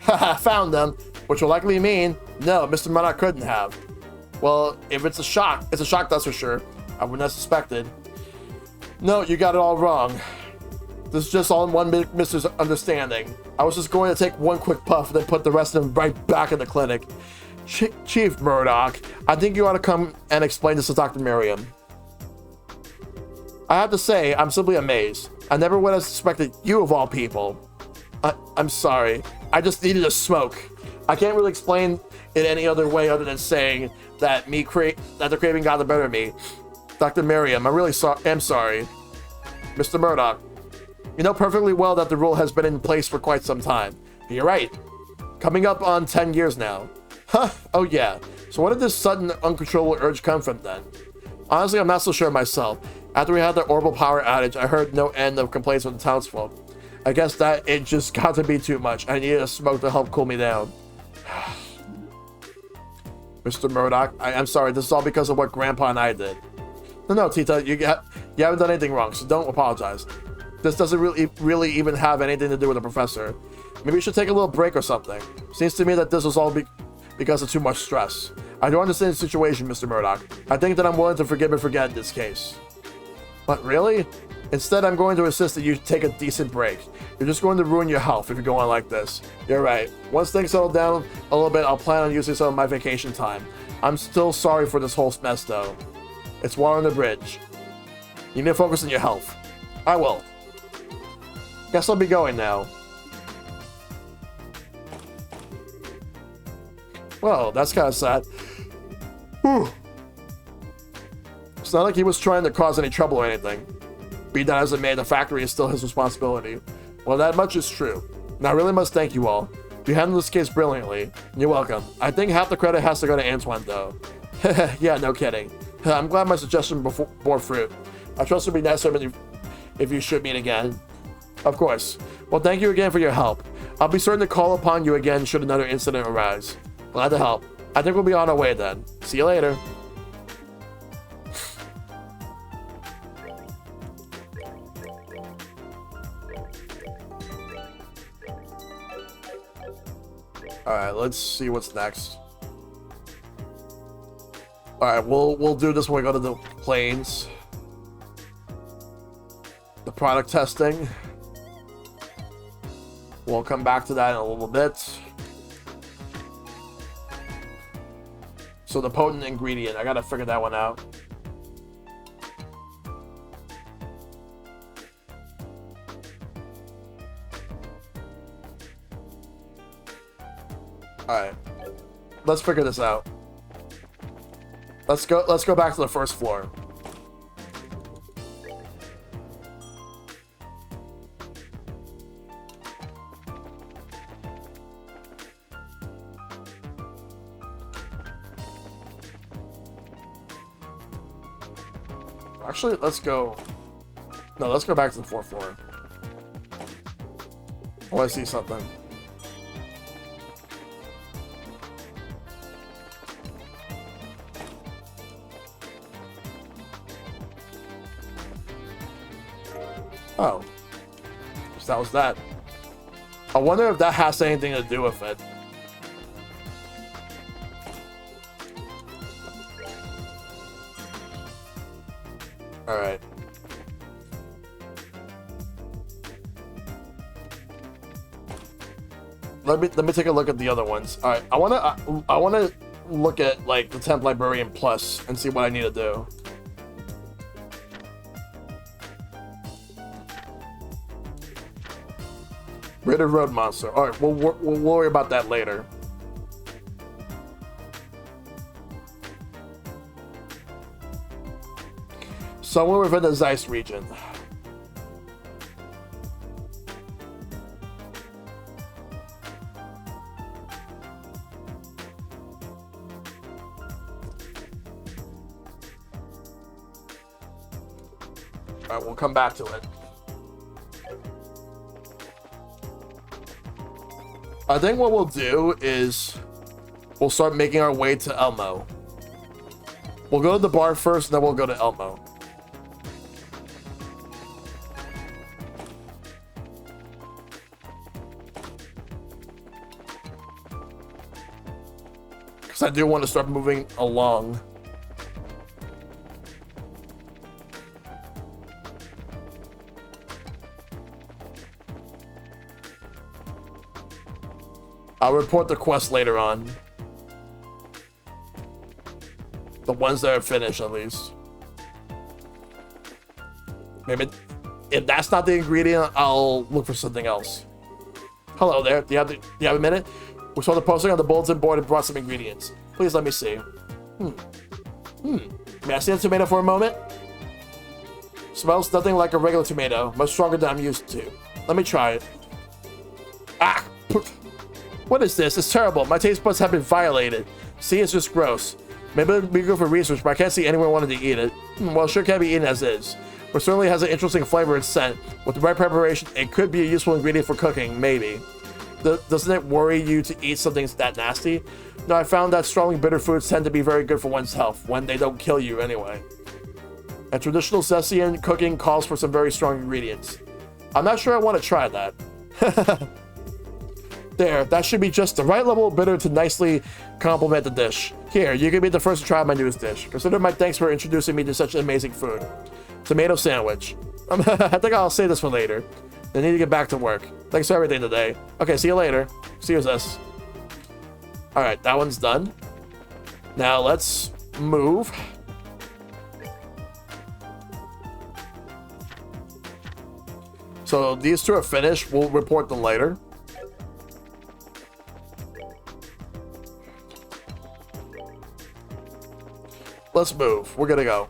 A: Haha, found them. Which will likely mean no, Mr. Murdoch couldn't have. Well, if it's a shock, that's for sure. I wouldn't have suspected. No, you got it all wrong. This is just all in one big misunderstanding. I was just going to take one quick puff and then put the rest of them right back in the clinic. Chief Murdoch, I think you ought to come and explain this to Dr. Miriam. I have to say, I'm simply amazed. I never would have suspected you of all people. I'm sorry. I just needed a smoke. I can't really explain it any other way other than saying that the craving got the better of me. Dr. Miriam, I really am sorry. Mr. Murdoch, you know perfectly well that the rule has been in place for quite some time. You're right. Coming up on 10 years now. Huh, oh yeah. So where did this sudden uncontrollable urge come from then? Honestly, I'm not so sure myself. After we had the orbital power outage, I heard no end of complaints from the townsfolk. I guess that it just got to be too much. I needed a smoke to help cool me down. Mr. Murdoch, I'm sorry. This is all because of what Grandpa and I did. No, Tita, you haven't done anything wrong, so don't apologize. This doesn't really even have anything to do with the professor. Maybe we should take a little break or something. Seems to me that this was all because of too much stress. I don't understand the situation, Mr. Murdoch. I think that I'm willing to forgive and forget in this case. But really? Instead, I'm going to insist that you take a decent break. You're just going to ruin your health if you go on like this. You're right. Once things settle down a little bit, I'll plan on using some of my vacation time. I'm still sorry for this whole mess, though. It's water on the bridge. You need to focus on your health. I will. Guess I'll be going now. Well, that's kind of sad. Whew. It's not like he was trying to cause any trouble or anything. Be that as it may, the factory is still his responsibility. Well, that much is true. And I really must thank you all. You handled this case brilliantly. You're welcome. I think half the credit has to go to Antoine, though. Yeah, no kidding. I'm glad my suggestion bore fruit. I trust it'll be nicer if you should meet again. Of course. Well, thank you again for your help. I'll be certain to call upon you again should another incident arise. Glad to help. I think we'll be on our way then. See you later. Alright, let's see what's next. Alright, we'll do this when we go to the planes. The product testing. We'll come back to that in a little bit. So the potent ingredient, I gotta figure that one out. Alright. Let's figure this out. Let's go back to the first floor. Actually, let's go. No, let's go back to the fourth floor. I want to see something. Oh. So that was that. I wonder if that has anything to do with it. Alright. Let me take a look at the other ones. Alright, I wanna look at like the Temp Librarian Plus and see what I need to do. Rid of Road Monster. Alright, we'll worry about that later. Somewhere within the Zeiss region. Alright, we'll come back to it. I think what we'll do is we'll start making our way to Elmo. We'll go to the bar first, and then we'll go to Elmo. Because I do want to start moving along. I'll report the quest later on. The ones that are finished, at least. Maybe if that's not the ingredient, I'll look for something else. Hello there. Do you have a minute? We saw the posting on the bulletin board and brought some ingredients. Please let me see. May I see the tomato for a moment? Smells nothing like a regular tomato. Much stronger than I'm used to. Let me try it. Ah! What is this? It's terrible. My taste buds have been violated. See, it's just gross. Maybe we go for research, but I can't see anyone wanting to eat it. Well, it sure can be eaten as is. But certainly has an interesting flavor and scent. With the right preparation, it could be a useful ingredient for cooking, maybe. Doesn't it worry you to eat something that nasty? No, I found that strongly bitter foods tend to be very good for one's health, when they don't kill you anyway. And traditional Zestian cooking calls for some very strong ingredients. I'm not sure I want to try that. There, that should be just the right level of bitter to nicely complement the dish. Here, you can be the first to try my newest dish. Consider my thanks for introducing me to such amazing food. Tomato sandwich. I think I'll save this for later. I need to get back to work. Thanks for everything today. Okay, see you later. See you, this. Alright, that one's done. Now let's move. So these two are finished. We'll report them later. Let's move. We're gonna go.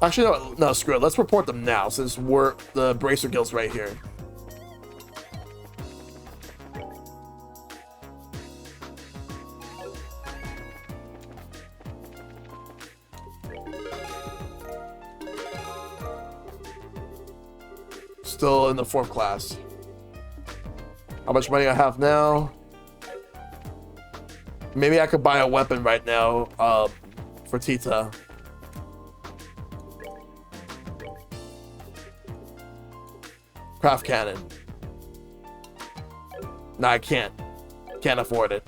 A: Actually, no, screw it. Let's report them now, since the Bracer Guild's right here. Still in the 4th class. How much money I have now? Maybe I could buy a weapon right now, for Tita. Craft cannon. No, I can't. Can't afford it.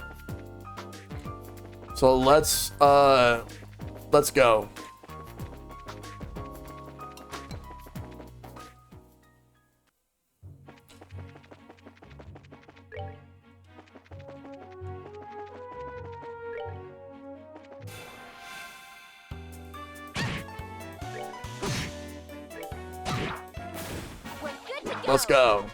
A: So let's go. Let's go.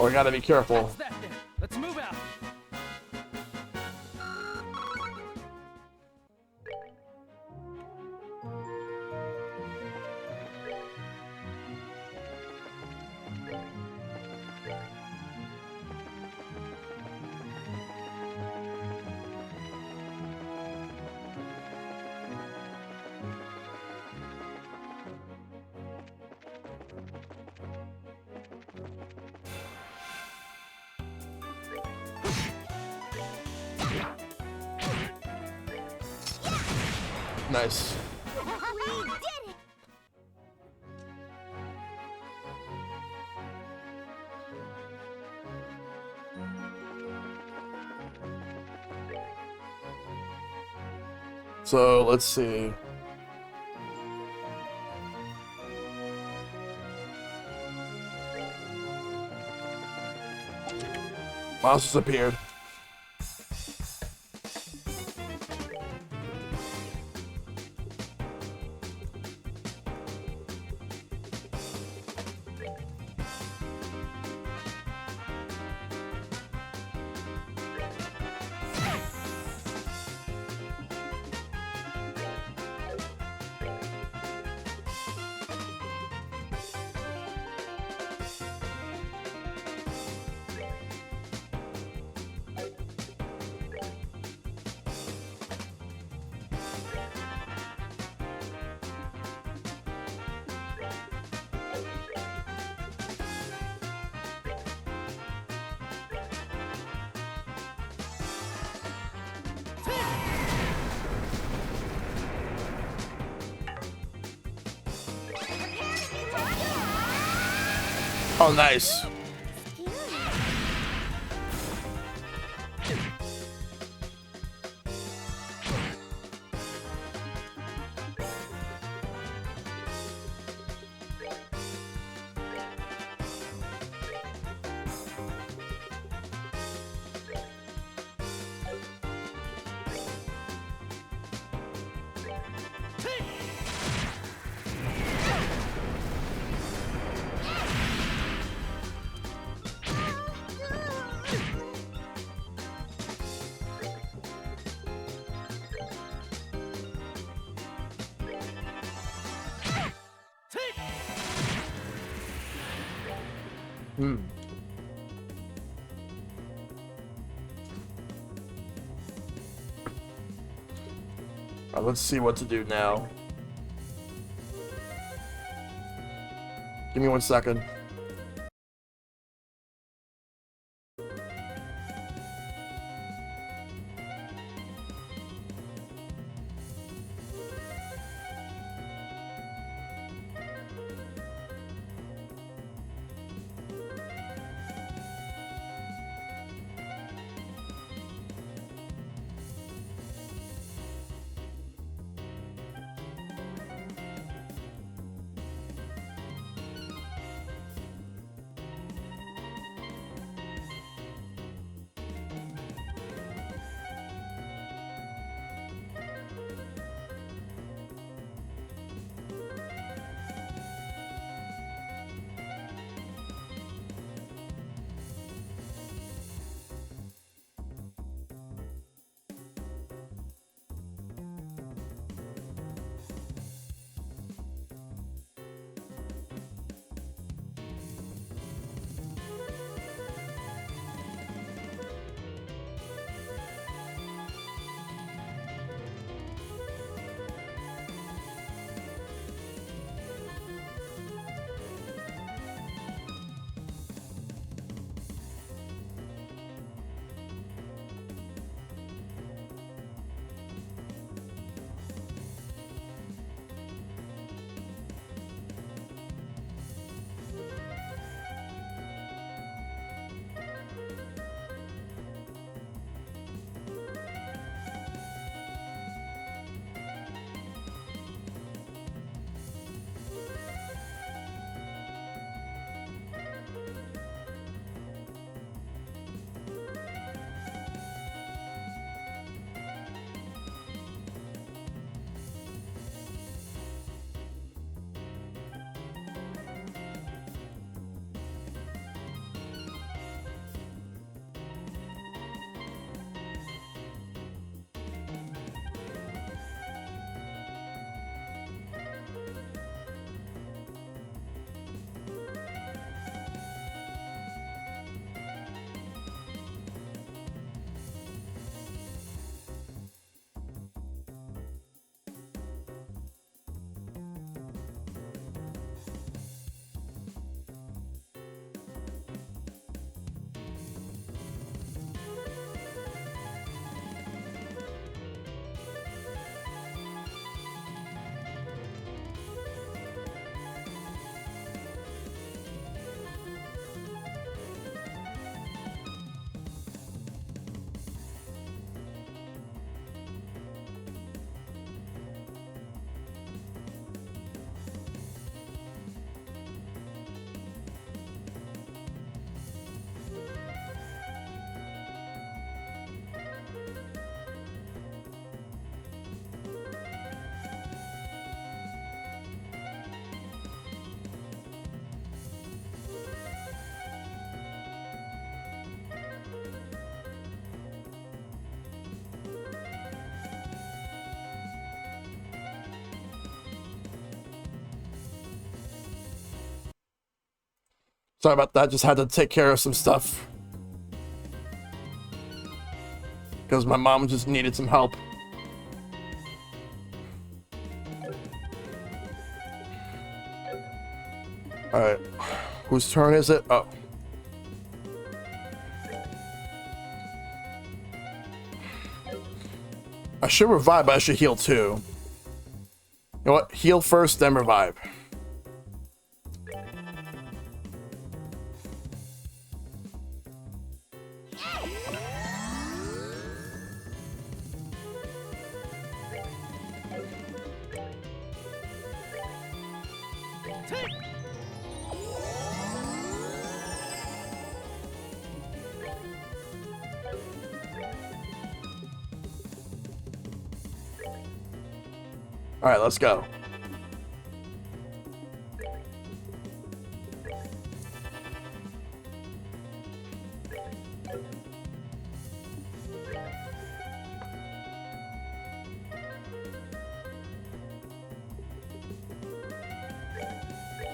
A: Oh, we gotta be careful.
B: That's that then. Let's move out.
A: Nice.
C: We did it!
A: So let's see. Monsters appeared. Oh, nice. Let's see what to do now. Give me 1 second. Sorry about that. Just had to take care of some stuff. Because my mom just needed some help. Alright. Whose turn is it? Oh. I should revive, but I should heal too. You know what? Heal first, then revive. All right, let's go.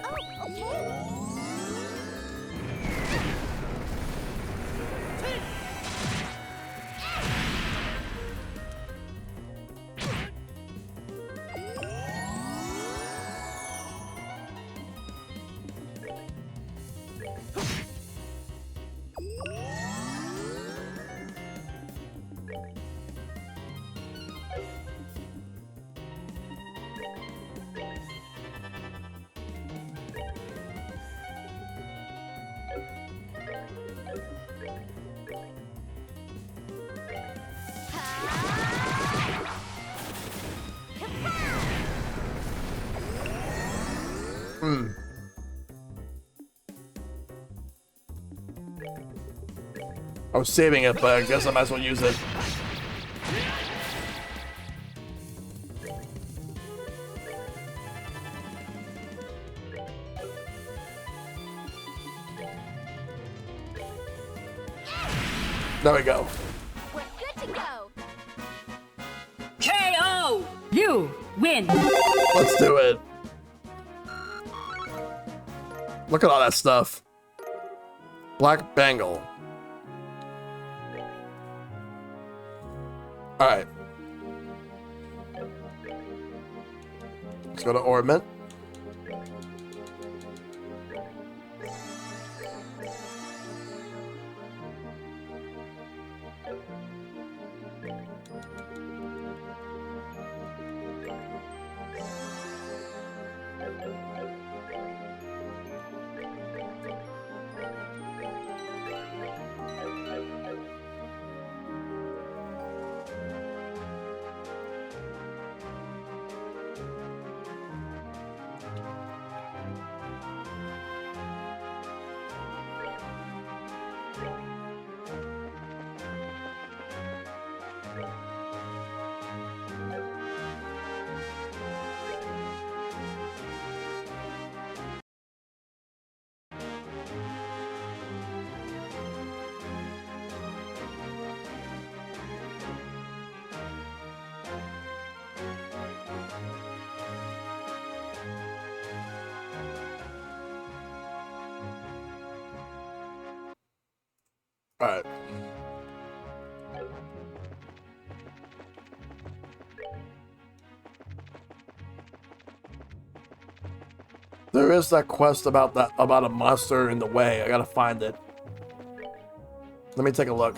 C: Oh, okay.
A: I was saving it, but I guess I might as well use it. There we go.
C: We're good to go.
D: KO! You win!
A: Let's do it. Look at all that stuff. Black Bangle. All right. Let's go to Ornament. All right. There is that quest about a monster in the way. I gotta find it. Let me take a look.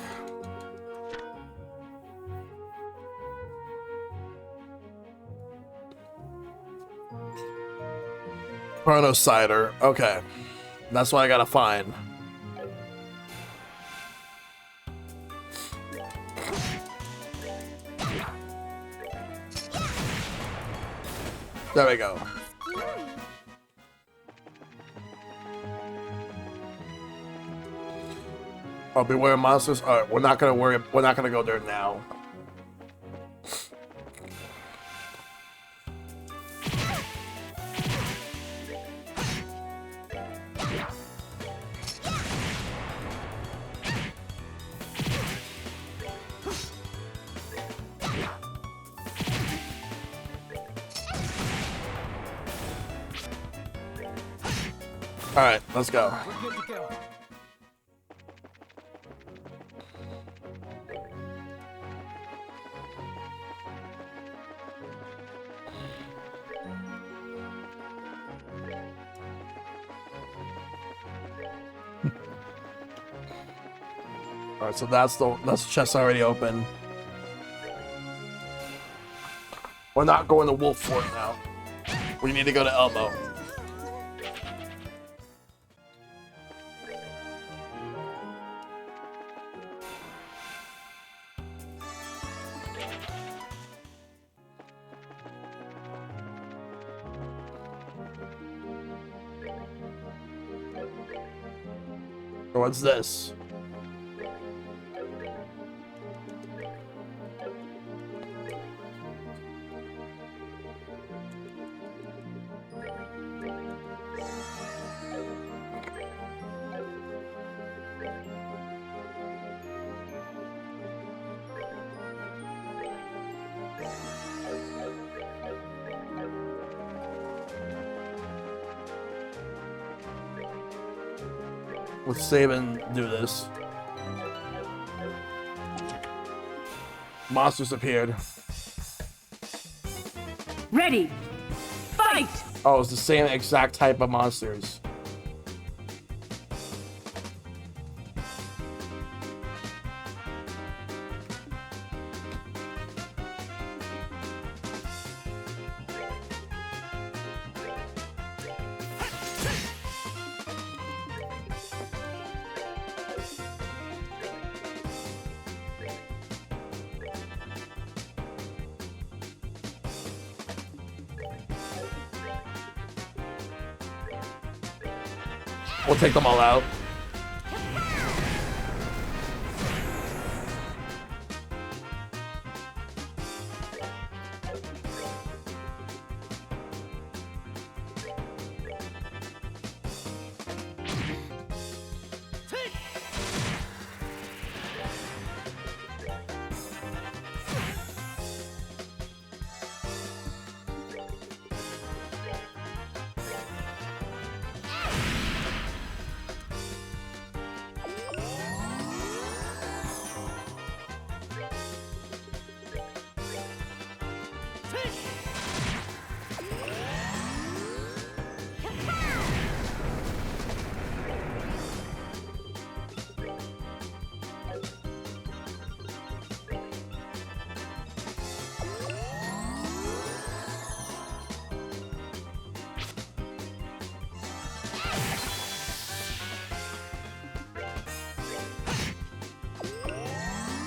A: Chrono Cider. Okay. That's what I gotta find. There we go. Oh, beware of monsters. All right, we're not gonna worry. We're not gonna go there now. All right, let's go.
B: We're good to go.
A: All right, so that's the chest already open. We're not going to Wolf Fort now. We need to go to Elbow. What's this? Let's save and do this. Monsters appeared.
D: Ready. Fight!
A: Oh, it's the same exact type of monsters. We'll take them all out.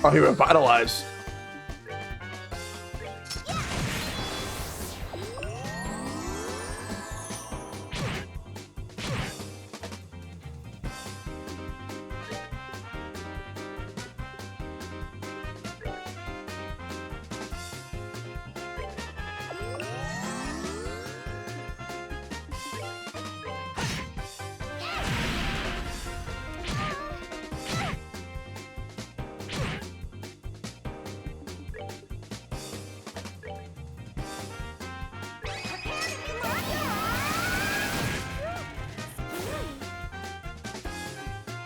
A: Oh, he revitalized.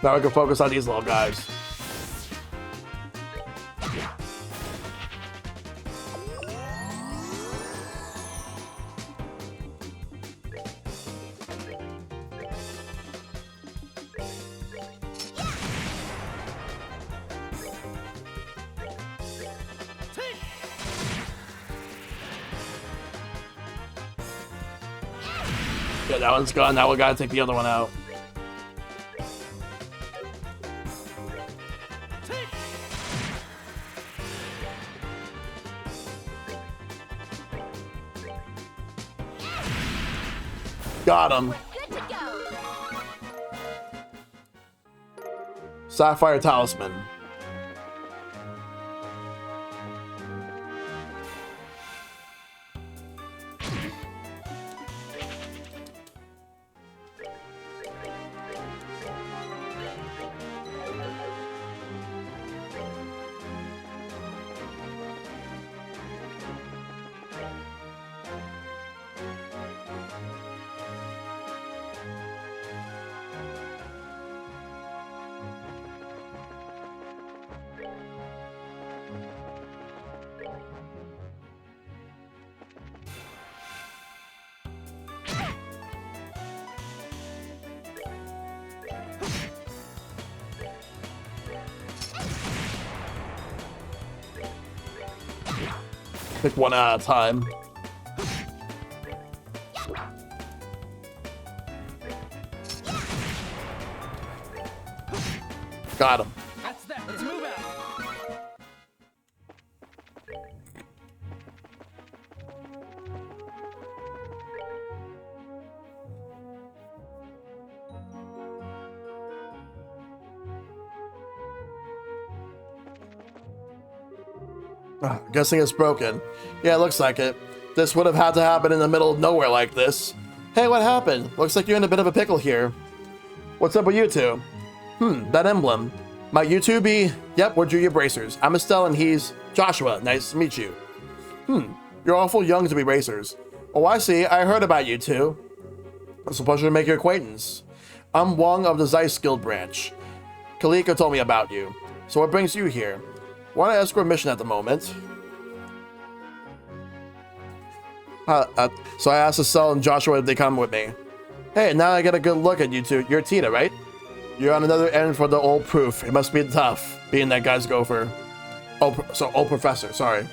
A: Now we can focus on these little guys. Yeah, that one's gone. Now we gotta take the other one out. Got him.
C: Good to go.
A: Sapphire Talisman. Pick one at a time. Got him.
B: That's that. Let's move out.
A: Guessing it's broken. Yeah, it looks like it. This would have had to happen in the middle of nowhere like this. Hey, what happened? Looks like you're in a bit of a pickle here. What's up with you two? That emblem. Might you two be... Yep, we're Junior Bracers. I'm Estelle and he's Joshua. Nice to meet you. You're awful young to be racers. Oh, I see. I heard about you two. It's a pleasure to make your acquaintance. I'm Wong of the Zeiss Guild branch. Kaliko told me about you. So what brings you here? We're on an escort mission at the moment. So I asked Estelle and Joshua if they come with me. Hey, now I get a good look at you two. You're Tina, right? You're on another end for the old proof. It must be tough, being that guy's gopher. Old professor, sorry.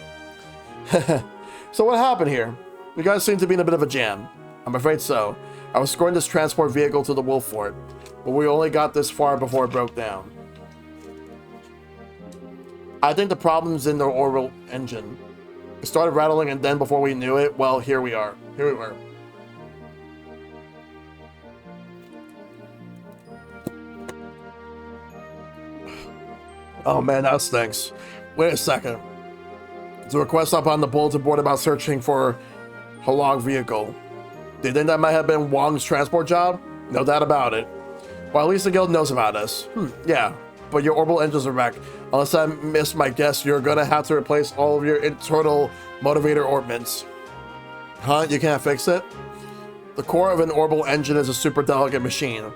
A: So what happened here? You guys seem to be in a bit of a jam. I'm afraid so. I was escorting this transport vehicle to the Wolf Fort, but we only got this far before it broke down. I think the problem's in the orbital engine. It started rattling and then before we knew it, well, here we are. Here we were. Oh man, that stinks. Wait a second. There's a request up on the bulletin board about searching for Halong vehicle. Do you think that might have been Wong's transport job? No doubt about it. Well, at least the guild knows about us. Yeah, but your orbital engines are wrecked. Unless I missed my guess, you're gonna have to replace all of your internal motivator orbits. Huh? You can't fix it? The core of an orbital engine is a super delicate machine.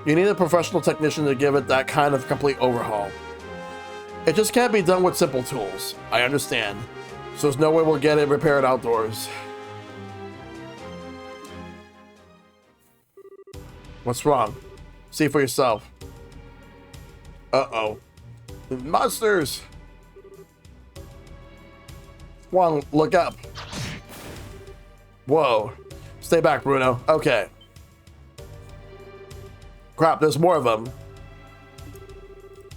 A: You need a professional technician to give it that kind of complete overhaul. It just can't be done with simple tools. I understand. So there's no way we'll get it repaired outdoors. What's wrong? See for yourself. Uh-oh. Monsters! Wong, look up. Whoa. Stay back, Bruno. Okay. Crap, there's more of them.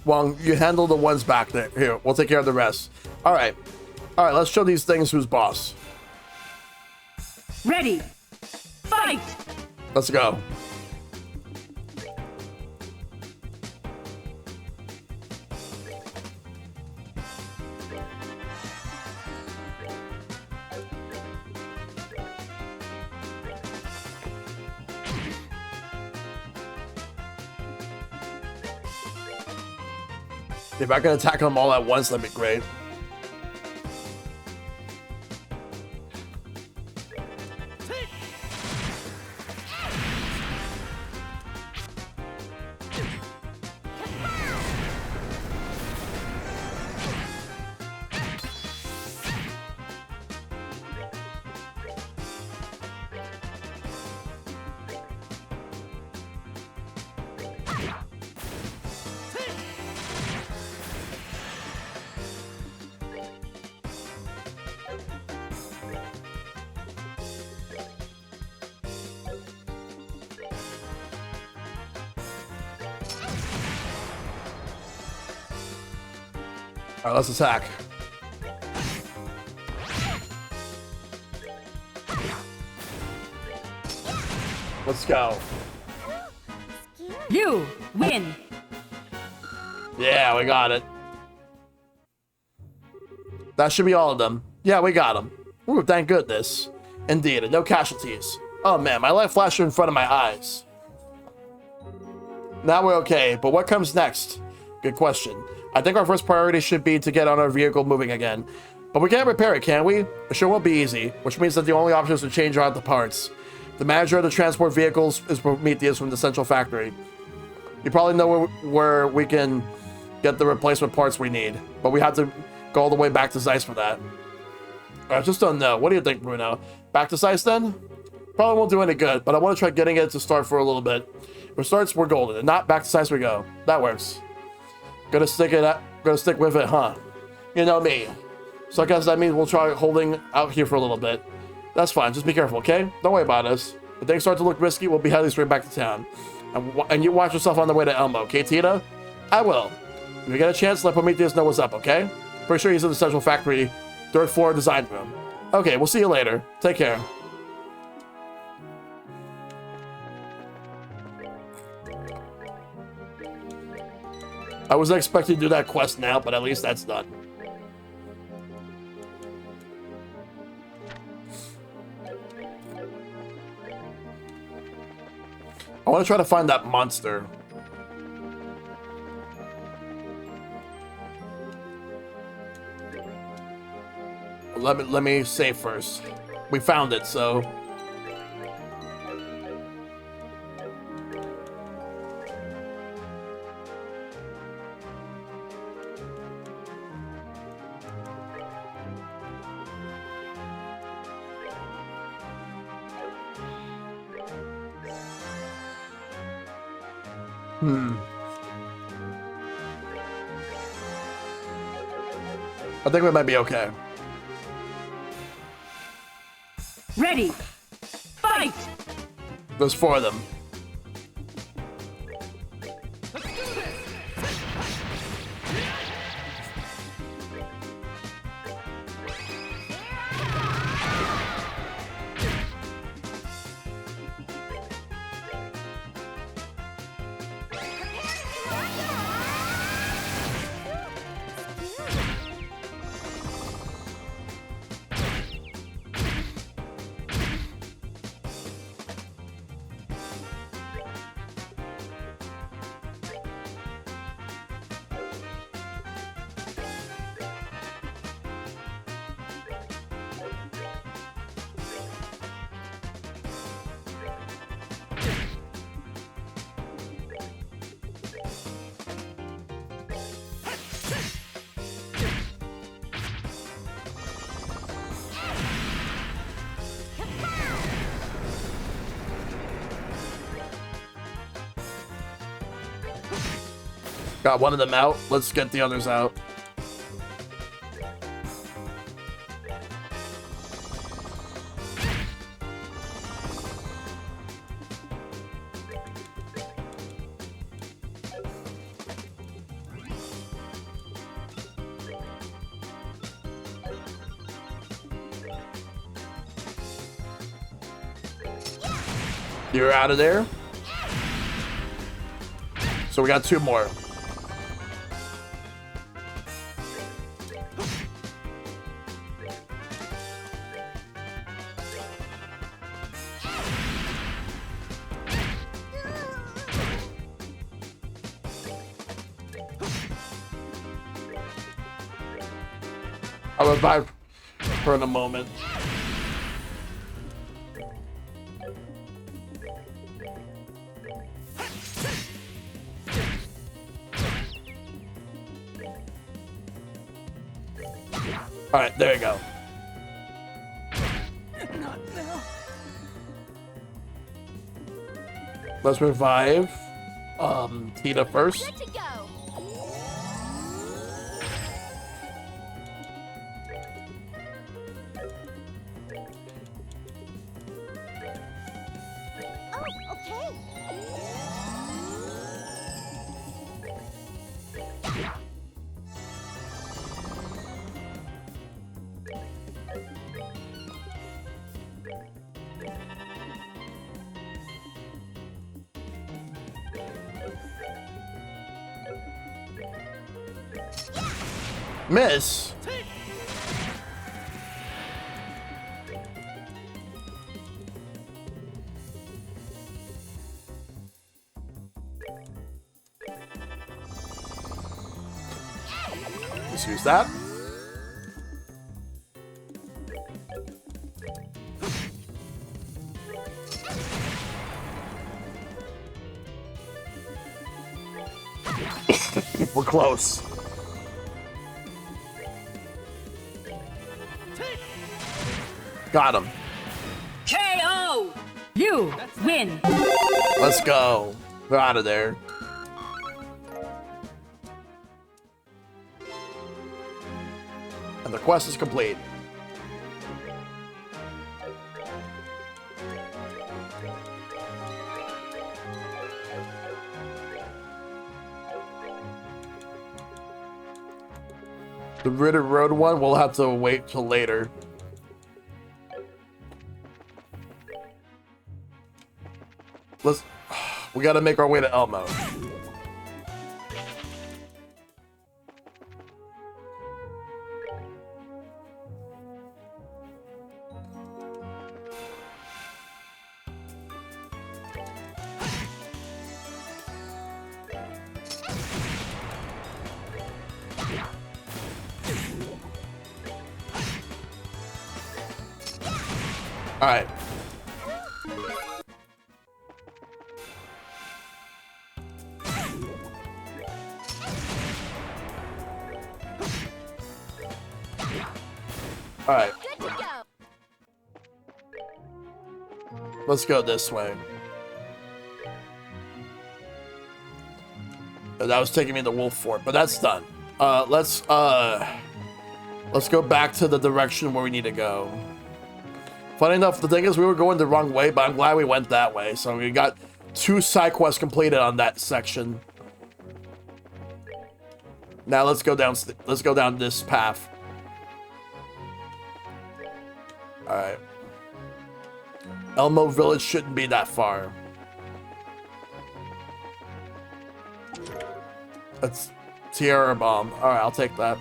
A: Wong, you handle the ones back there. Here, we'll take care of the rest. Alright. Alright, let's show these things who's boss.
D: Ready. Fight!
A: Let's go. If I can attack them all at once, that'd be great. Alright, let's attack. Let's go.
D: You win.
A: Yeah, we got it. That should be all of them. Yeah, we got them. Ooh, thank goodness. Indeed, and no casualties. Oh man, my life flashed in front of my eyes. Now we're okay, but what comes next? Good question. I think our first priority should be to get on our vehicle moving again. But we can't repair it, can we? It sure won't be easy, which means that the only option is to change out the parts. The manager of the transport vehicles is Prometheus from the Central Factory. You probably know where we can get the replacement parts we need, but we have to go all the way back to Zeiss for that. I just don't know. What do you think, Bruno? Back to Zeiss then? Probably won't do any good, but I want to try getting it to start for a little bit. If it starts, we're golden, and not back to Zeiss we go. That works. Gonna stick with it, huh? You know me. So I guess that means we'll try holding out here for a little bit. That's fine. Just be careful, okay? Don't worry about us. If things start to look risky, we'll be heading straight back to town. And you watch yourself on the way to Elmo, okay, Tita? I will. If you get a chance, let Prometheus know what's up, okay? Pretty sure he's in the Central Factory, 3rd floor design room. Okay, we'll see you later. Take care. I wasn't expecting to do that quest now, but at least that's done. I want to try to find that monster. Let me save first. We found it, so. I think we might be okay.
D: Ready. Fight!
A: There's 4 of them. Got one of them out. Let's get the others out. You're out of there. So we got 2 more. I'll revive her in a moment. All right, there you go.
B: Not now.
A: Let's revive Tita first.
C: Good to go. Oh, okay.
A: Miss. Let's use that. We're close. Got him.
D: KO! You win!
A: Let's go. We're out of there. And the quest is complete. The Ritter Road one, we'll have to wait till later. We gotta make our way to Elmo. All right. All right.
C: Good to go.
A: Let's go this way. That was taking me to Wolf Fort, but that's done. Let's go back to the direction where we need to go. Funny enough, the thing is we were going the wrong way, but I'm glad we went that way. So we got 2 side quests completed on that section. Now let's go down this path. All right. Elmo Village shouldn't be that far. That's Tierra Bomb. All right, I'll take that.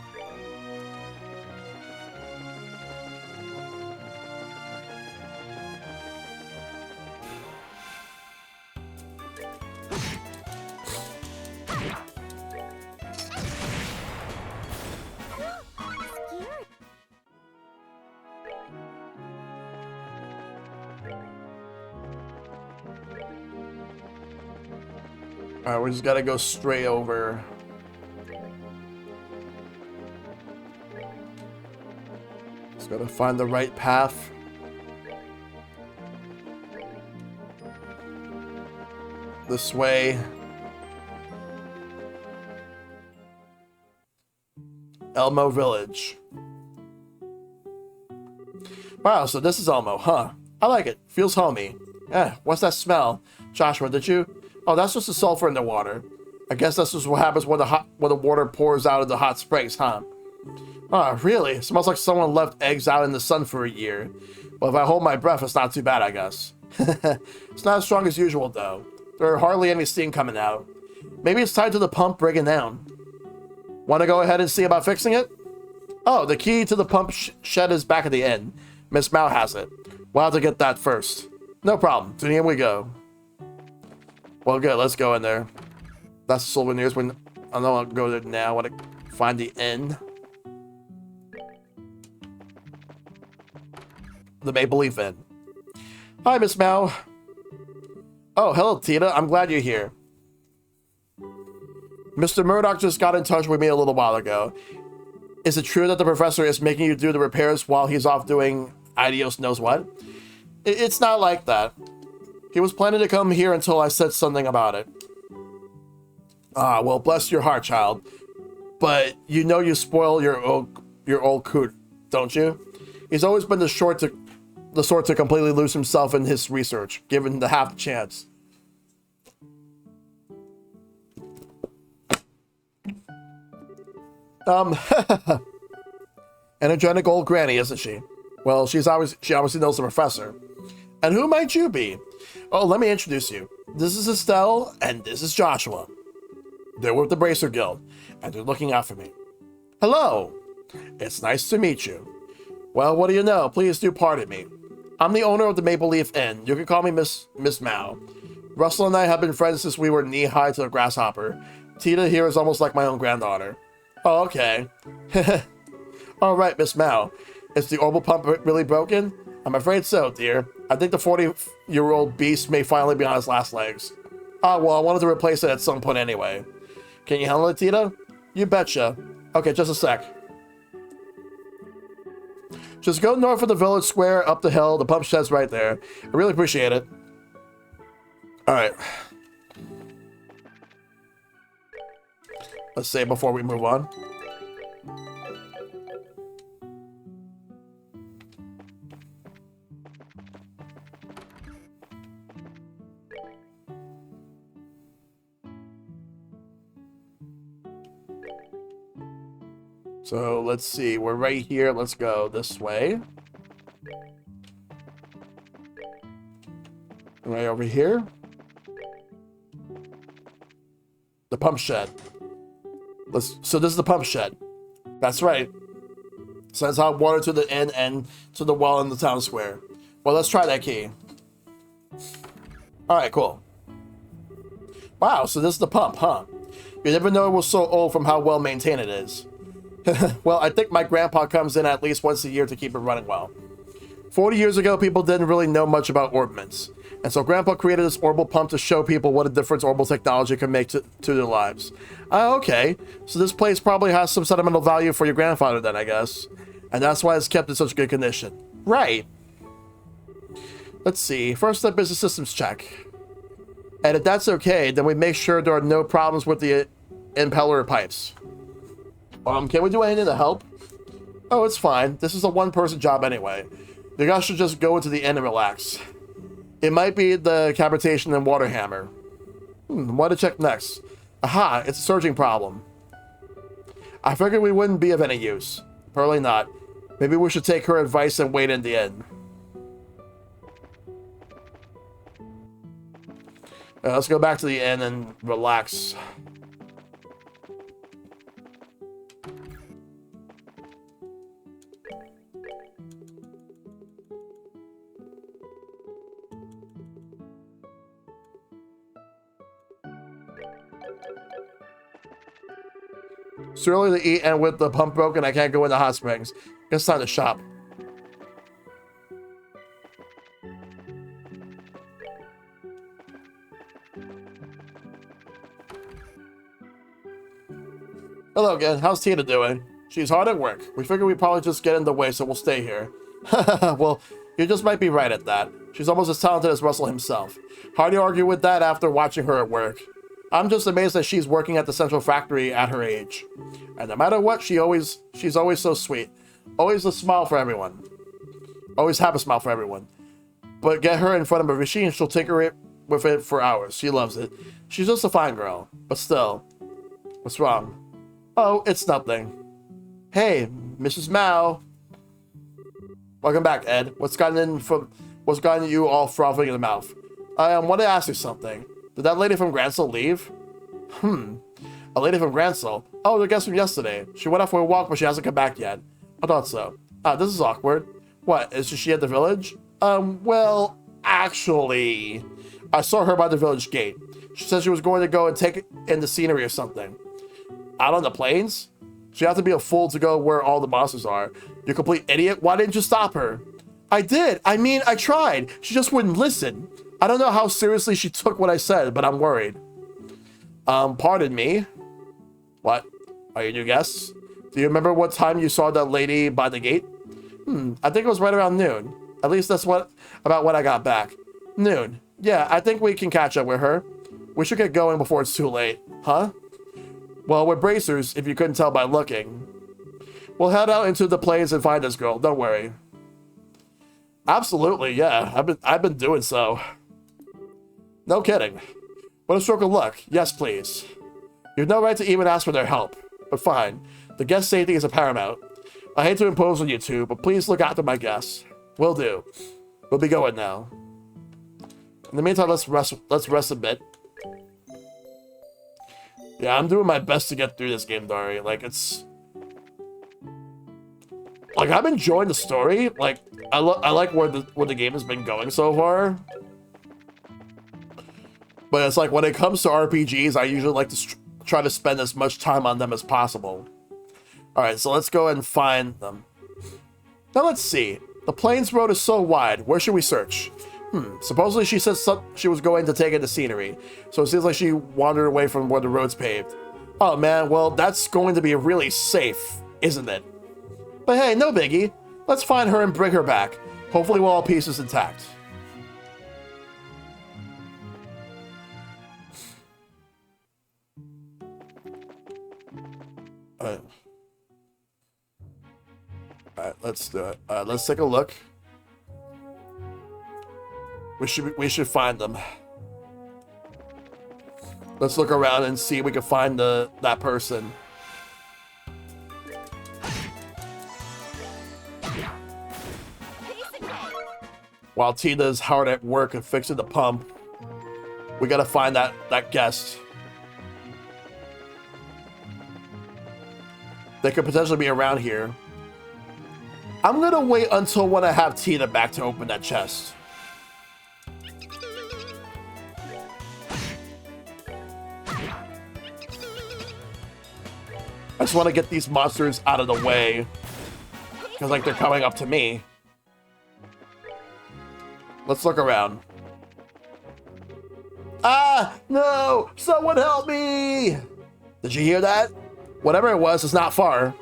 A: All right, we just gotta go straight over. Just gotta find the right path. This way. Elmo Village. Wow, so this is Elmo, huh? I like it. Feels homey. What's that smell? Joshua, did you? Oh, that's just the sulfur in the water. I guess that's just what happens when the water pours out of the hot springs, huh? Oh, really? It smells like someone left eggs out in the sun for a year. Well, if I hold my breath, it's not too bad, I guess. It's not as strong as usual, though. There are hardly any steam coming out. Maybe it's tied to the pump breaking down. Want to go ahead and see about fixing it? Oh, the key to the pump shed is back at the inn. Miss Mao has it. We'll have to get that first. No problem. To the inn we go. Well, good. Let's go in there. That's the souvenirs. I don't want to go there now. I want to find the inn. The Maple Leaf Inn. Hi, Miss Mao. Oh, hello, Tina. I'm glad you're here. Mr. Murdoch just got in touch with me a little while ago. Is it true that the professor is making you do the repairs while he's off doing Ideos knows what? It's not like that. He was planning to come here until I said something about it. Ah, well, bless your heart, child. But you know you spoil your old coot, don't you? He's always been the sort to completely lose himself in his research, given the half chance. Energetic old granny, isn't she? Well, she obviously knows the professor. And who might you be? Oh, let me introduce you. This is Estelle, and this is Joshua. They're with the Bracer Guild, and they're looking out for me. Hello! It's nice to meet you. Well, what do you know? Please do pardon me. I'm the owner of the Maple Leaf Inn. You can call me Miss Mao. Russell and I have been friends since we were knee-high to a grasshopper. Tita here is almost like my own granddaughter. Oh, okay. All right, Miss Mao. Is the orbital pump really broken? I'm afraid so, dear. I think the 40-year-old beast may finally be on his last legs. Ah, well, I wanted to replace it at some point anyway. Can you handle it, Tita? You betcha. Okay, just a sec. Just go north of the village square, up the hill. The pump shed's right there. I really appreciate it. All right. Let's save before we move on. So let's see. We're right here. Let's go this way. Right over here. The pump shed. So this is the pump shed. That's right. Sends hot water to the inn and to the well in the town square. Well, let's try that key. Alright, cool. Wow, so this is the pump, huh? You never know it was so old from how well maintained it is. Well, I think my grandpa comes in at least once a year to keep it running well. 40 years ago, people didn't really know much about orbments. And so Grandpa created this orbital pump to show people what a difference orbital technology can make to their lives. Okay. So this place probably has some sentimental value for your grandfather then, I guess. And that's why it's kept in such good condition. Right. Let's see. First step is a systems check. And if that's okay, then we make sure there are no problems with the impeller pipes. Can we do anything to help? Oh, it's fine. This is a one-person job anyway. You guys should just go into the inn and relax. It might be the cavitation and water hammer. What to check next? Aha, it's a surging problem. I figured we wouldn't be of any use. Probably not. Maybe we should take her advice and wait in the inn. Let's go back to the inn and relax. It's too early to eat, and with the pump broken, I can't go into hot springs. Guess time to shop. Hello again. How's Tina doing? She's hard at work. We figured we'd probably just get in the way, so we'll stay here. Well, you just might be right at that. She's almost as talented as Russell himself. Hard to argue with that after watching her at work. I'm just amazed that she's working at the central factory at her age. And no matter what, she's always so sweet. Always a smile for everyone. Always have a smile for everyone. But get her in front of a machine, she'll tinker it with it for hours. She loves it. She's just a fine girl. But still. What's wrong? Oh, it's nothing. Hey, Mrs. Mao. Welcome back, Ed. What's gotten you all frothing in the mouth? I want to ask you something. Did that lady from Gransel leave? A lady from Gransel? Oh, the guest from yesterday. She went out for a walk, but she hasn't come back yet. I thought so. This is awkward. What, is she at the village? Well, actually, I saw her by the village gate. She said she was going to go and take in the scenery or something. Out on the plains? She had to be a fool to go where all the bosses are. You complete idiot. Why didn't you stop her? I did. I mean, I tried. She just wouldn't listen. I don't know how seriously she took what I said, but I'm worried. Pardon me. What? Are you new guests? Do you remember what time you saw that lady by the gate? I think it was right around noon. At least that's about when I got back. Noon. Yeah, I think we can catch up with her. We should get going before it's too late. Huh? Well, we're bracers, if you couldn't tell by looking. We'll head out into the plains and find this girl. Don't worry. Absolutely, yeah. I've been doing so. No kidding. What a stroke of luck. Yes, please. You've no right to even ask for their help. But fine. The guest safety is a paramount. I hate to impose on you two, but please look after my guests. Will do. We'll be going now. In the meantime, let's rest a bit. Yeah, I'm doing my best to get through this game, Dari. Like, it's... Like, I'm enjoying the story. Like, I like where the game has been going so far. But it's like, when it comes to RPGs, I usually like to try to spend as much time on them as possible. Alright, so let's go and find them. Now let's see. The Plains Road is so wide. Where should we search? Supposedly she said she was going to take in the scenery. So it seems like she wandered away from where the road's paved. Oh man, well that's going to be really safe, isn't it? But hey, no biggie. Let's find her and bring her back. Hopefully we're all pieces intact. Alright, let's do it. Let's take a look. We should find them. Let's look around and see if we can find that person. While Tina's hard at work and fixing the pump, we gotta find that guest. They could potentially be around here. I'm gonna wait until when I have Tina back to open that chest. I just want to get these monsters out of the way. Because, like, they're coming up to me. Let's look around. Ah! No! Someone help me! Did you hear that? Whatever it was, it's not far.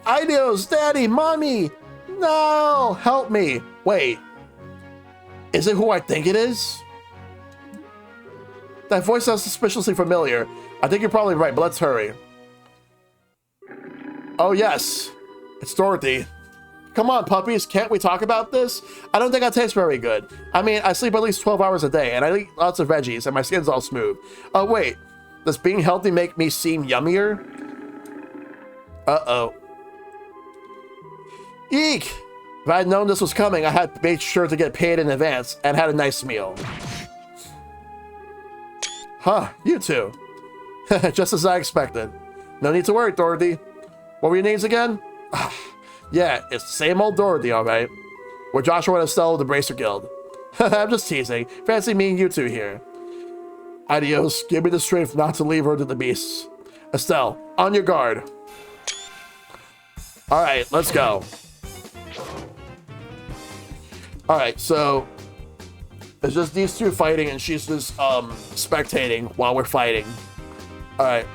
A: Ideos, Daddy, Mommy! No! Help me! Wait. Is it who I think it is? That voice sounds suspiciously familiar. I think you're probably right, but let's hurry. Oh, yes. It's Dorothy. Come on, puppies. Can't we talk about this? I don't think I taste very good. I mean, I sleep at least 12 hours a day, and I eat lots of veggies, and my skin's all smooth. Oh, wait. Does being healthy make me seem yummier? Uh-oh. Eek! If I had known this was coming, I had made sure to get paid in advance and had a nice meal. Huh, you two. Just as I expected. No need to worry, Dorothy. What were your names again? Yeah, it's the same old Dorothy, all right. We're Joshua and Estelle of the Bracer Guild. I'm just teasing. Fancy meeting you two here. Adios. Give me the strength not to leave her to the beasts. Estelle, on your guard. All right, let's go. All right, so it's just these two fighting, and she's just spectating while we're fighting. All right.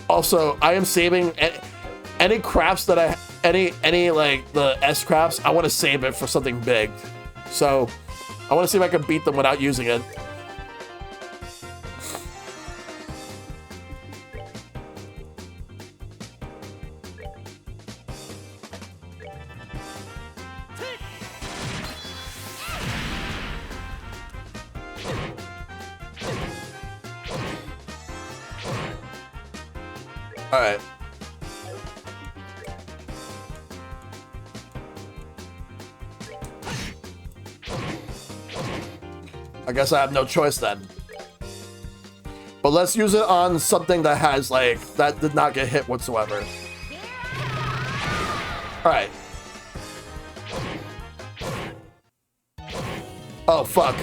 A: Also, I am saving any crafts that any like the S crafts. I want to save it for something big. So I want to see if I can beat them without using it. All right. I guess I have no choice then. But let's use it on something that has, like, that did not get hit whatsoever. All right. Oh, fuck.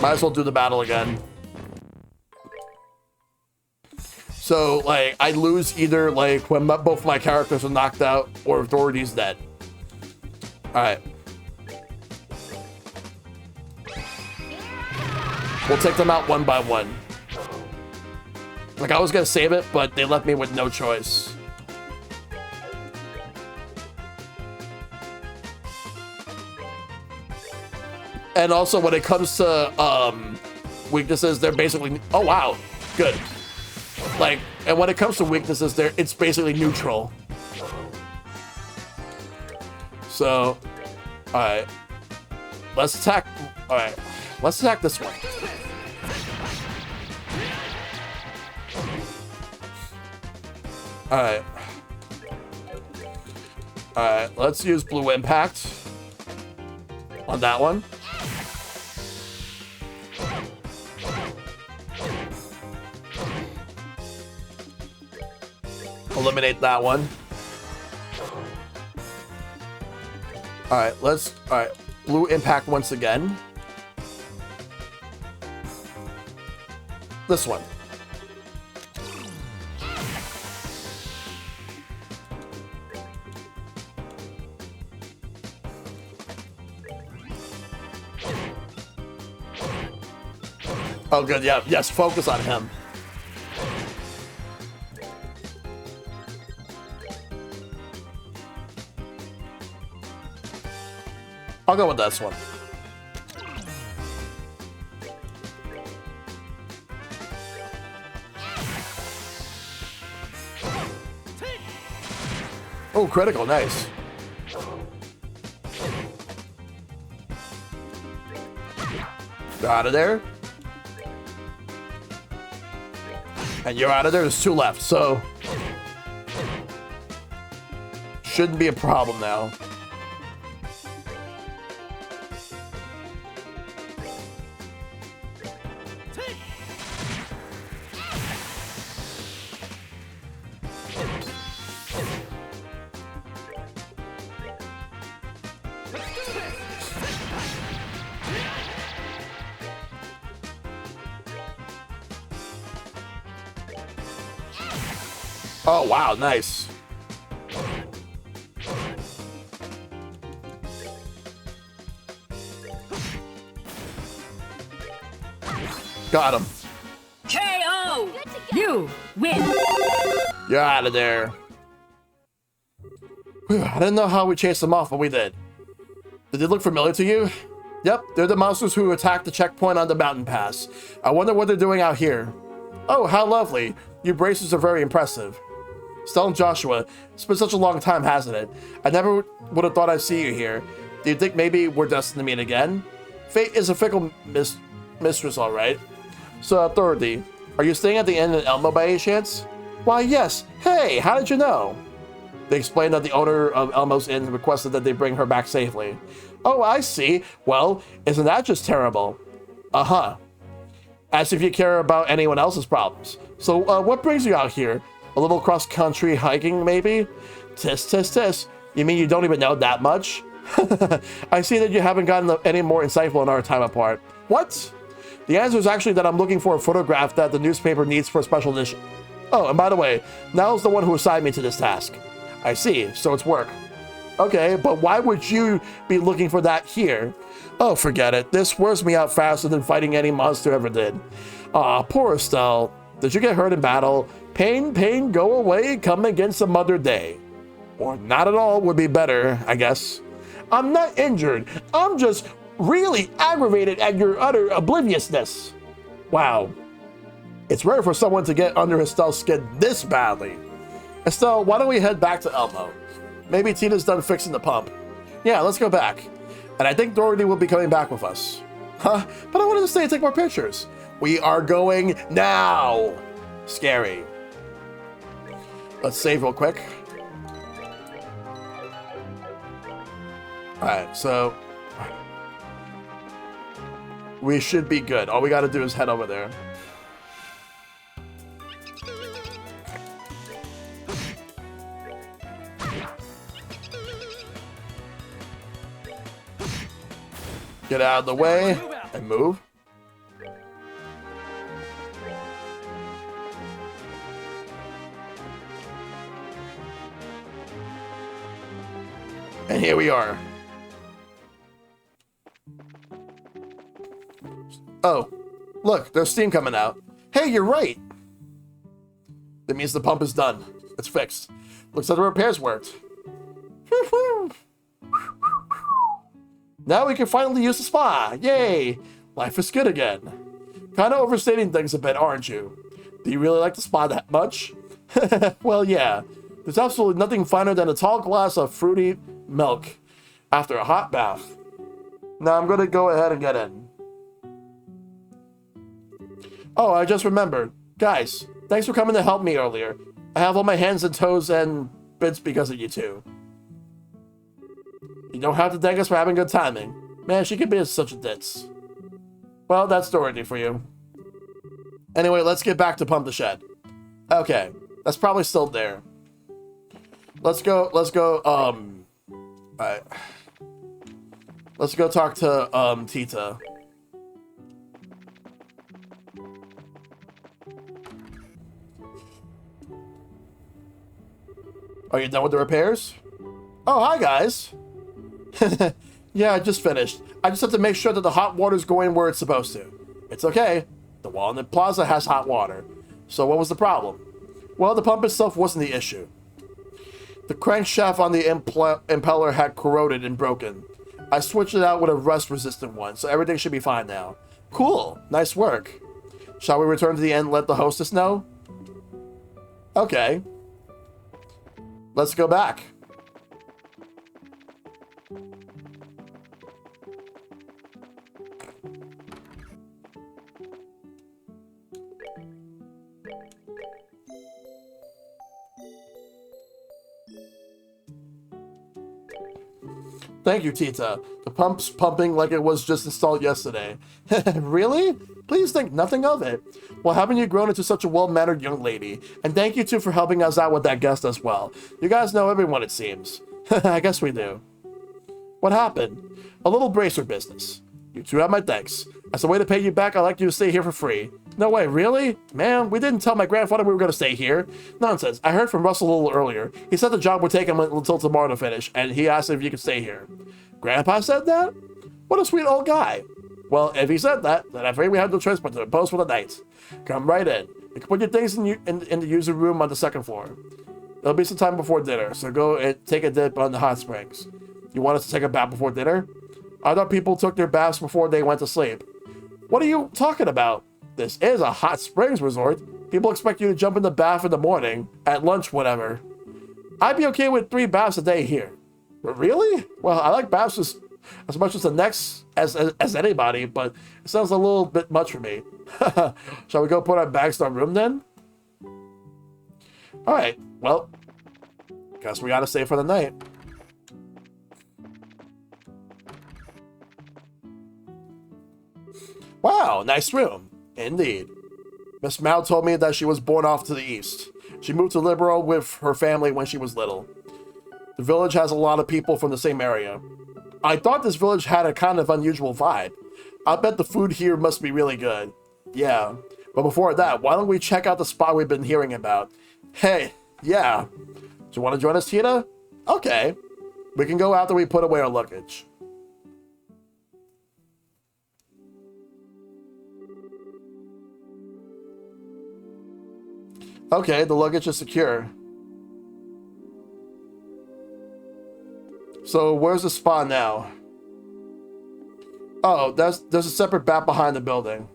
A: Might as well do the battle again. So, like, I lose either, like, when both my characters are knocked out or if Dorothy's dead. Alright. We'll take them out one by one. Like, I was gonna save it, but they left me with no choice. And also, when it comes to weaknesses, they're basically... Oh, wow. Good. Like, and when it comes to weaknesses, it's basically neutral. So, alright. Let's attack... Alright. Let's attack this one. Alright. Alright, let's use Blue Impact on that one. Eliminate that one. Alright, alright. Blue Impact once again. This one. Oh, good, yeah. Yes, focus on him. I'll go with this one. Oh, critical, nice. Out of there. And you're out of there. There's 2 left, so shouldn't be a problem now. Oh, wow, nice. Got him.
D: KO! You win.
A: You're out of there. Whew, I didn't know how we chased them off, but we did. Did they look familiar to you? Yep, they're the monsters who attacked the checkpoint on the mountain pass. I wonder what they're doing out here. Oh, how lovely. Your braces are very impressive. Stella and Joshua, it's been such a long time, hasn't it? I never would have thought I'd see you here. Do you think maybe we're destined to meet again? Fate is a fickle mistress, all right. So, Dorothy, are you staying at the inn in Elmo by any chance? Why, yes. Hey, how did you know? They explained that the owner of Elmo's Inn requested that they bring her back safely. Oh, I see. Well, isn't that just terrible? Uh-huh. As if you care about anyone else's problems. So, what brings you out here? A little cross-country hiking, maybe? Tis, tis, tis. You mean you don't even know that much? I see that you haven't gotten any more insightful in our time apart. What? The answer is actually that I'm looking for a photograph that the newspaper needs for a special edition. Oh, and by the way, Niall's the one who assigned me to this task. I see, so it's work. Okay, but why would you be looking for that here? Oh, forget it. This wears me out faster than fighting any monster ever did. Aw, poor Estelle. Did you get hurt in battle? Pain, pain, go away, come again some other day. Or not at all would be better, I guess. I'm not injured. I'm just really aggravated at your utter obliviousness. Wow. It's rare for someone to get under Estelle's skin this badly. Estelle, why don't we head back to Elmo? Maybe Tina's done fixing the pump. Yeah, let's go back. And I think Dorothy will be coming back with us. Huh? But I wanted to stay and take more pictures. We are going now. Scary. Let's save real quick. Alright, so we should be good. All we gotta do is head over there. Get out of the way and move. And here we are. Oh, look, there's steam coming out. Hey, you're right. That means the pump is done. It's fixed. Looks like the repairs worked. Now we can finally use the spa. Yay! Life is good again. Kind of overstating things a bit, aren't you? Do you really like the spa that much? Well, yeah. There's absolutely nothing finer than a tall glass of fruity milk after a hot bath. Now I'm going to go ahead and get in. Oh, I just remembered. Guys, thanks for coming to help me earlier. I have all my hands and toes and bits because of you two. You don't have to thank us for having good timing. Man, she could be such a ditz. Well, that's Dorothy for you. Anyway, let's get back to Pump the Shed. Okay, that's probably still there. Let's go, alright. Let's go talk to, Tita. Are you done with the repairs? Oh, hi, guys. Yeah, I just finished. I just have to make sure that the hot water's going where it's supposed to. It's okay. The Walnut Plaza has hot water. So what was the problem? Well, the pump itself wasn't the issue. The crankshaft on the impeller had corroded and broken. I switched it out with a rust-resistant one, so everything should be fine now. Cool. Nice work. Shall we return to the inn and let the hostess know? Okay. Let's go back. Thank you, Tita. The pump's pumping like it was just installed yesterday. Really? Please think nothing of it. Well, haven't you grown into such a well-mannered young lady? And thank you, too, for helping us out with that guest as well. You guys know everyone, it seems. I guess we do. What happened? A little bracer business. You two have my thanks. As a way to pay you back, I'd like you to stay here for free. No way, really? Man, we didn't tell my grandfather we were going to stay here. Nonsense. I heard from Russell a little earlier. He said the job would take him until tomorrow to finish, and he asked if you could stay here. Grandpa said that? What a sweet old guy. Well, if he said that, then I'm afraid we have no choice but to impose for the night. Come right in. You can put your things in the user room on the second floor. There'll be some time before dinner, so go and take a dip on the hot springs. You want us to take a bath before dinner? I thought people took their baths before they went to sleep. What are you talking about? This is a hot springs resort. People expect you to jump in the bath in the morning, at lunch, whatever. I'd be okay with 3 baths a day here. Really? Well, I like baths as much as the next as anybody, but it sounds a little bit much for me. Shall we go put our bags in our room then? Alright, well, guess we gotta stay for the night. Wow, nice room. Indeed. Miss Mao told me that she was born off to the east. She moved to Liberal with her family when she was little. The village has a lot of people from the same area. I thought this village had a kind of unusual vibe. I bet the food here must be really good. Yeah, but before that, why don't we check out the spot we've been hearing about? Hey, yeah. Do you want to join us, Tita? Okay. We can go after we put away our luggage. Okay, the luggage is secure. So where's the spa now? Oh, there's a separate bath behind the building.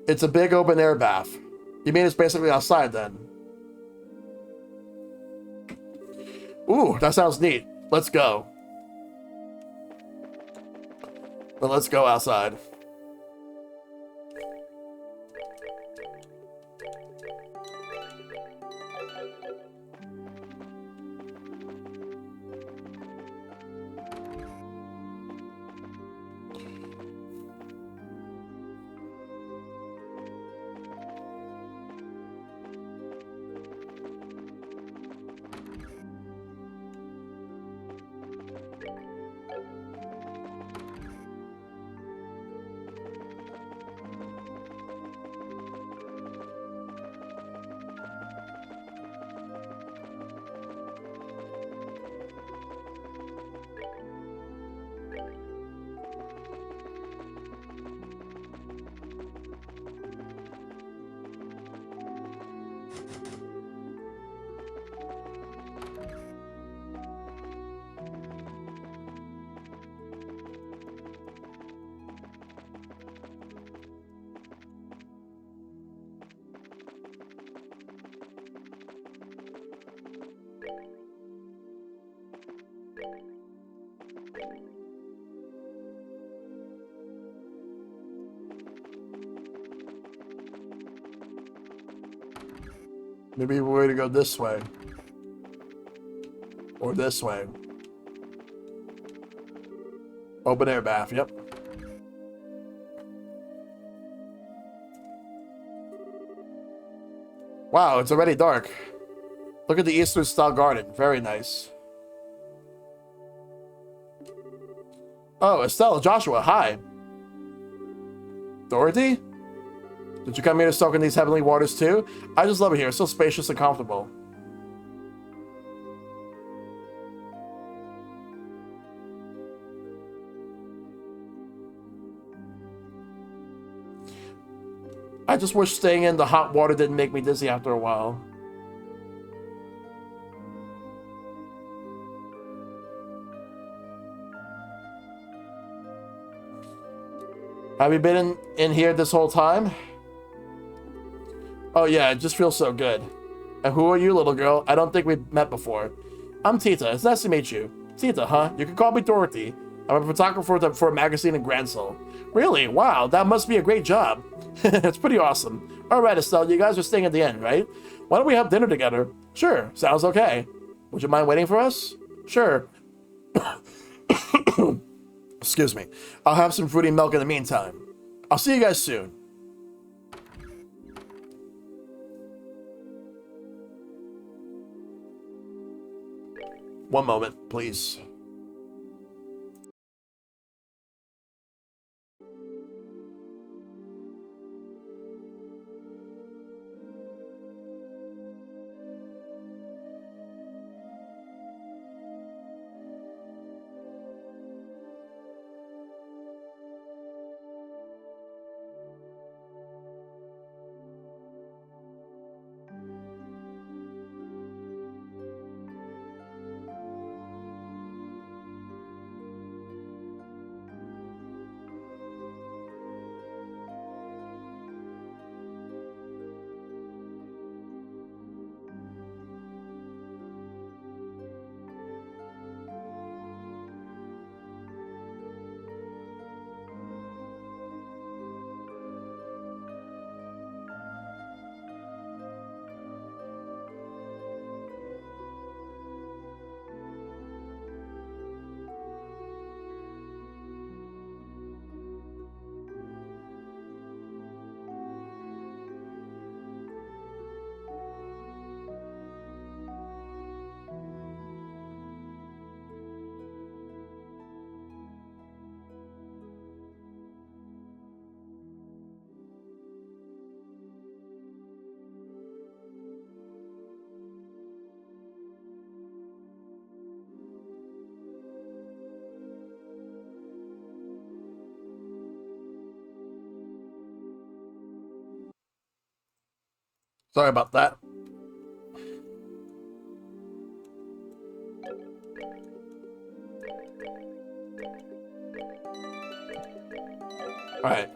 A: It's a big open air bath. You mean it's basically outside then? Ooh, that sounds neat. Let's go. Well, let's go outside. Maybe we're going to go this way. Or this way. Open air bath, yep. Wow, it's already dark. Look at the Eastern style garden. Very nice. Oh, Estelle, Joshua, hi. Dorothy? Did you come here to soak in these heavenly waters too? I just love it here. It's so spacious and comfortable. I just wish staying in the hot water didn't make me dizzy after a while. Have you been in here this whole time? Oh yeah, it just feels so good. And who are you, little girl? I don't think we've met before. I'm Tita. It's nice to meet you. Tita, huh? You can call me Dorothy. I'm a photographer for a magazine in Gransel. Really? Wow, that must be a great job. It's pretty awesome. Alright, Estelle, you guys are staying at the end, right? Why don't we have dinner together? Sure, sounds okay. Would you mind waiting for us? Sure. Excuse me. I'll have some fruity milk in the meantime. I'll see you guys soon. One moment, please. Sorry about that. All right.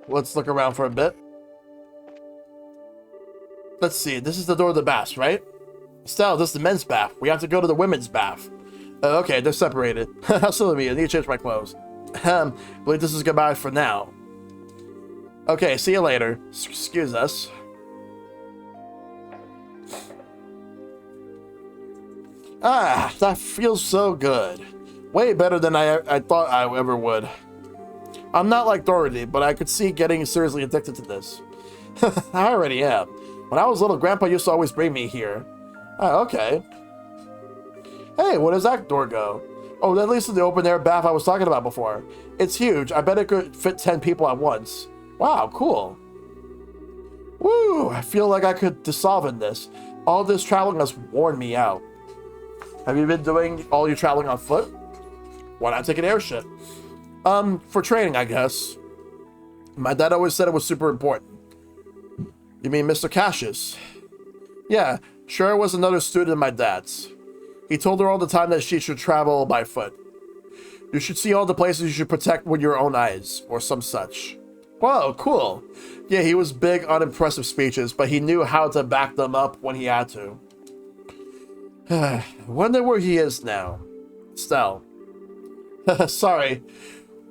A: Let's look around for a bit. Let's see. This is the door of the baths, right? Estelle, this is the men's bath. We have to go to the women's bath. Okay, they're separated. How silly of me. I need to change my clothes. Believe this is goodbye for now. Okay, see you later. Excuse us. Ah, that feels so good. Way better than I thought I ever would. I'm not like Dorothy, but I could see getting seriously addicted to this. I already am. When I was little, Grandpa used to always bring me here. Oh, okay. Hey, where does that door go? Oh, that leads to the open-air bath I was talking about before. It's huge. I bet it could fit 10 people at once. Wow, cool. Woo, I feel like I could dissolve in this. All this traveling has worn me out. Have you been doing all your traveling on foot? Why not take an airship? For training, I guess. My dad always said it was super important. You mean Mr. Cassius? Yeah, sure was another student of my dad's. He told her all the time that she should travel by foot. You should see all the places you should protect with your own eyes, or some such. Whoa, cool. Yeah, he was big on impressive speeches, but he knew how to back them up when he had to. Wonder where he is now. Stell. Sorry.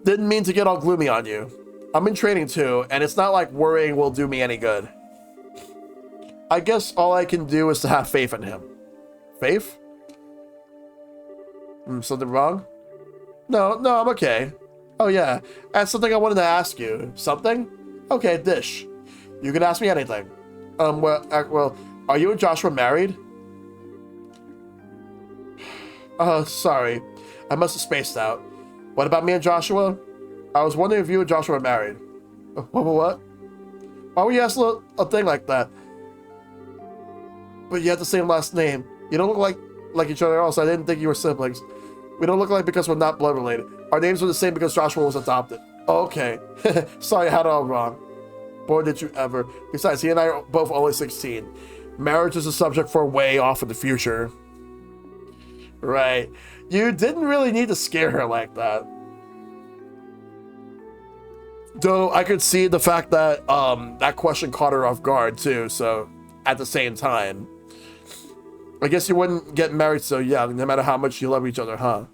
A: Didn't mean to get all gloomy on you. I'm in training too, and it's not like worrying will do me any good. I guess all I can do is to have faith in him. Faith? Something wrong? No, I'm okay. Oh yeah, that's something I wanted to ask you. Something? Okay, dish. You can ask me anything. Well, are you and Joshua married? Sorry. I must have spaced out. What about me and Joshua? I was wondering if you and Joshua were married. What? Why would you ask a thing like that? But you have the same last name. You don't look like each other else. I didn't think you were siblings. We don't look like because we're not blood related. Our names were the same because Joshua was adopted. Oh, okay. Sorry, I had it all wrong. Boy, did you ever. Besides, he and I are both only 16. Marriage is a subject for way off in the future. Right. You didn't really need to scare her like that. Though I could see the fact that that question caught her off guard too, so at the same time. I guess you wouldn't get married so young, no matter how much you love each other, huh?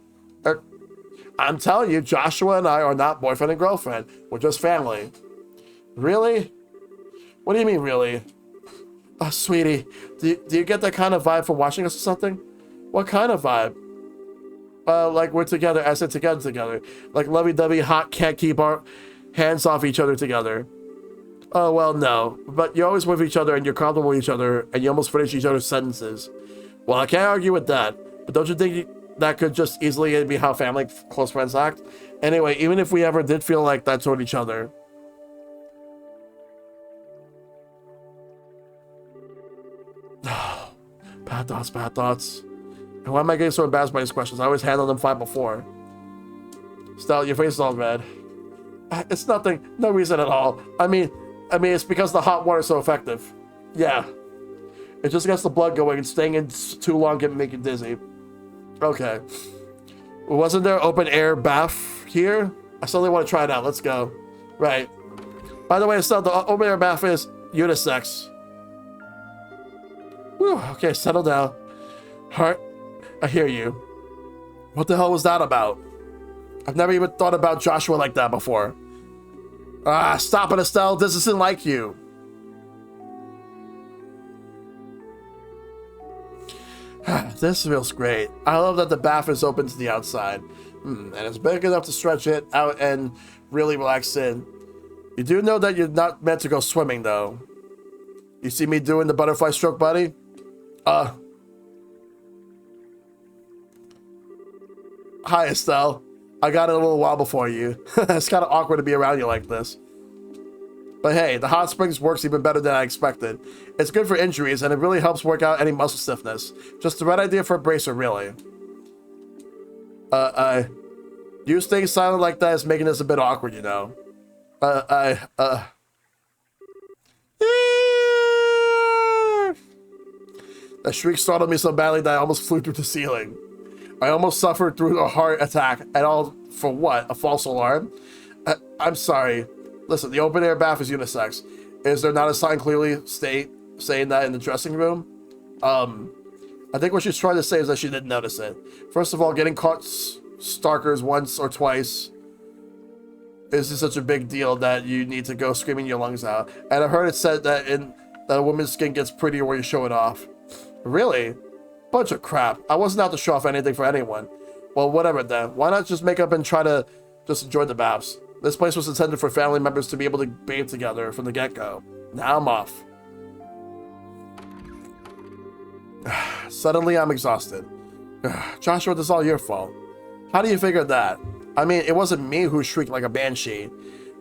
A: I'm telling you, Joshua and I are not boyfriend and girlfriend. We're just family. Really? What do you mean, really? Oh, sweetie, do you get that kind of vibe from watching us or something? What kind of vibe? Like we're together, as in together. Like lovey-dovey, hot, can't keep our hands off each other together. Oh, well, no. But you're always with each other, and you're comfortable with each other, and you almost finish each other's sentences. Well, I can't argue with that. But don't you think that could just easily be how family, close friends act? Anyway, even if we ever did feel like that toward each other... Bad thoughts. And why am I getting so embarrassed by these questions? I always handled them fine before. Stella, your face is all red. It's nothing. No reason at all. I mean, it's because the hot water is so effective. Yeah. It just gets the blood going, and staying in too long can make you dizzy. Okay. Wasn't there open air bath here? I suddenly want to try it out. Let's go. Right. By the way, Estelle, the open air bath is unisex. Whew, okay, settle down. Heart, I hear you. What the hell was that about? I've never even thought about Joshua like that before. Ah, stop it, Estelle. This isn't like you. This feels great. I love that the bath is open to the outside. And it's big enough to stretch it out and really relax in. You do know that you're not meant to go swimming, though. You see me doing the butterfly stroke, buddy? Hi, Estelle. I got it a little while before you. It's kind of awkward to be around you like this. But hey, the hot springs works even better than I expected. It's good for injuries, and it really helps work out any muscle stiffness. Just the right idea for a bracer, really. You staying silent like that is making this a bit awkward, you know. That shriek startled me so badly that I almost flew through the ceiling. I almost suffered through a heart attack, and all for what? A false alarm? I'm sorry. Listen, the open air bath is unisex. Is there not a sign clearly saying that in the dressing room? I think what she's trying to say is that she didn't notice it. First of all, getting caught starkers once or twice is such a big deal that you need to go screaming your lungs out. And I've heard it said that that a woman's skin gets prettier when you show it off. Really? Bunch of crap. I wasn't out to show off anything for anyone. Well, whatever then. Why not just make up and try to just enjoy the baths? This place was intended for family members to be able to bathe together from the get-go. Now I'm off. Suddenly, I'm exhausted. Joshua, this is all your fault. How do you figure that? I mean, it wasn't me who shrieked like a banshee.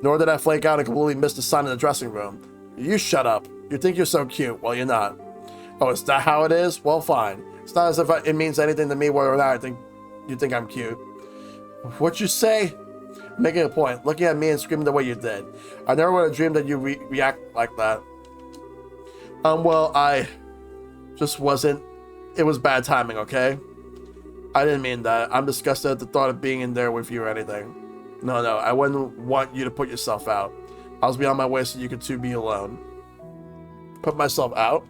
A: Nor did I flake out and completely miss the sign in the dressing room. You shut up. You think you're so cute. Well, you're not. Oh, is that how it is? Well, fine. It's not as if it means anything to me whether or not you think I'm cute. What'd you say? Making a point, looking at me and screaming the way you did. I never would have dreamed that you react like that. Well, I just wasn't. It was bad timing, okay? I didn't mean that. I'm disgusted at the thought of being in there with you or anything. No, I wouldn't want you to put yourself out. I was beyond my way so you could two be alone. Put myself out?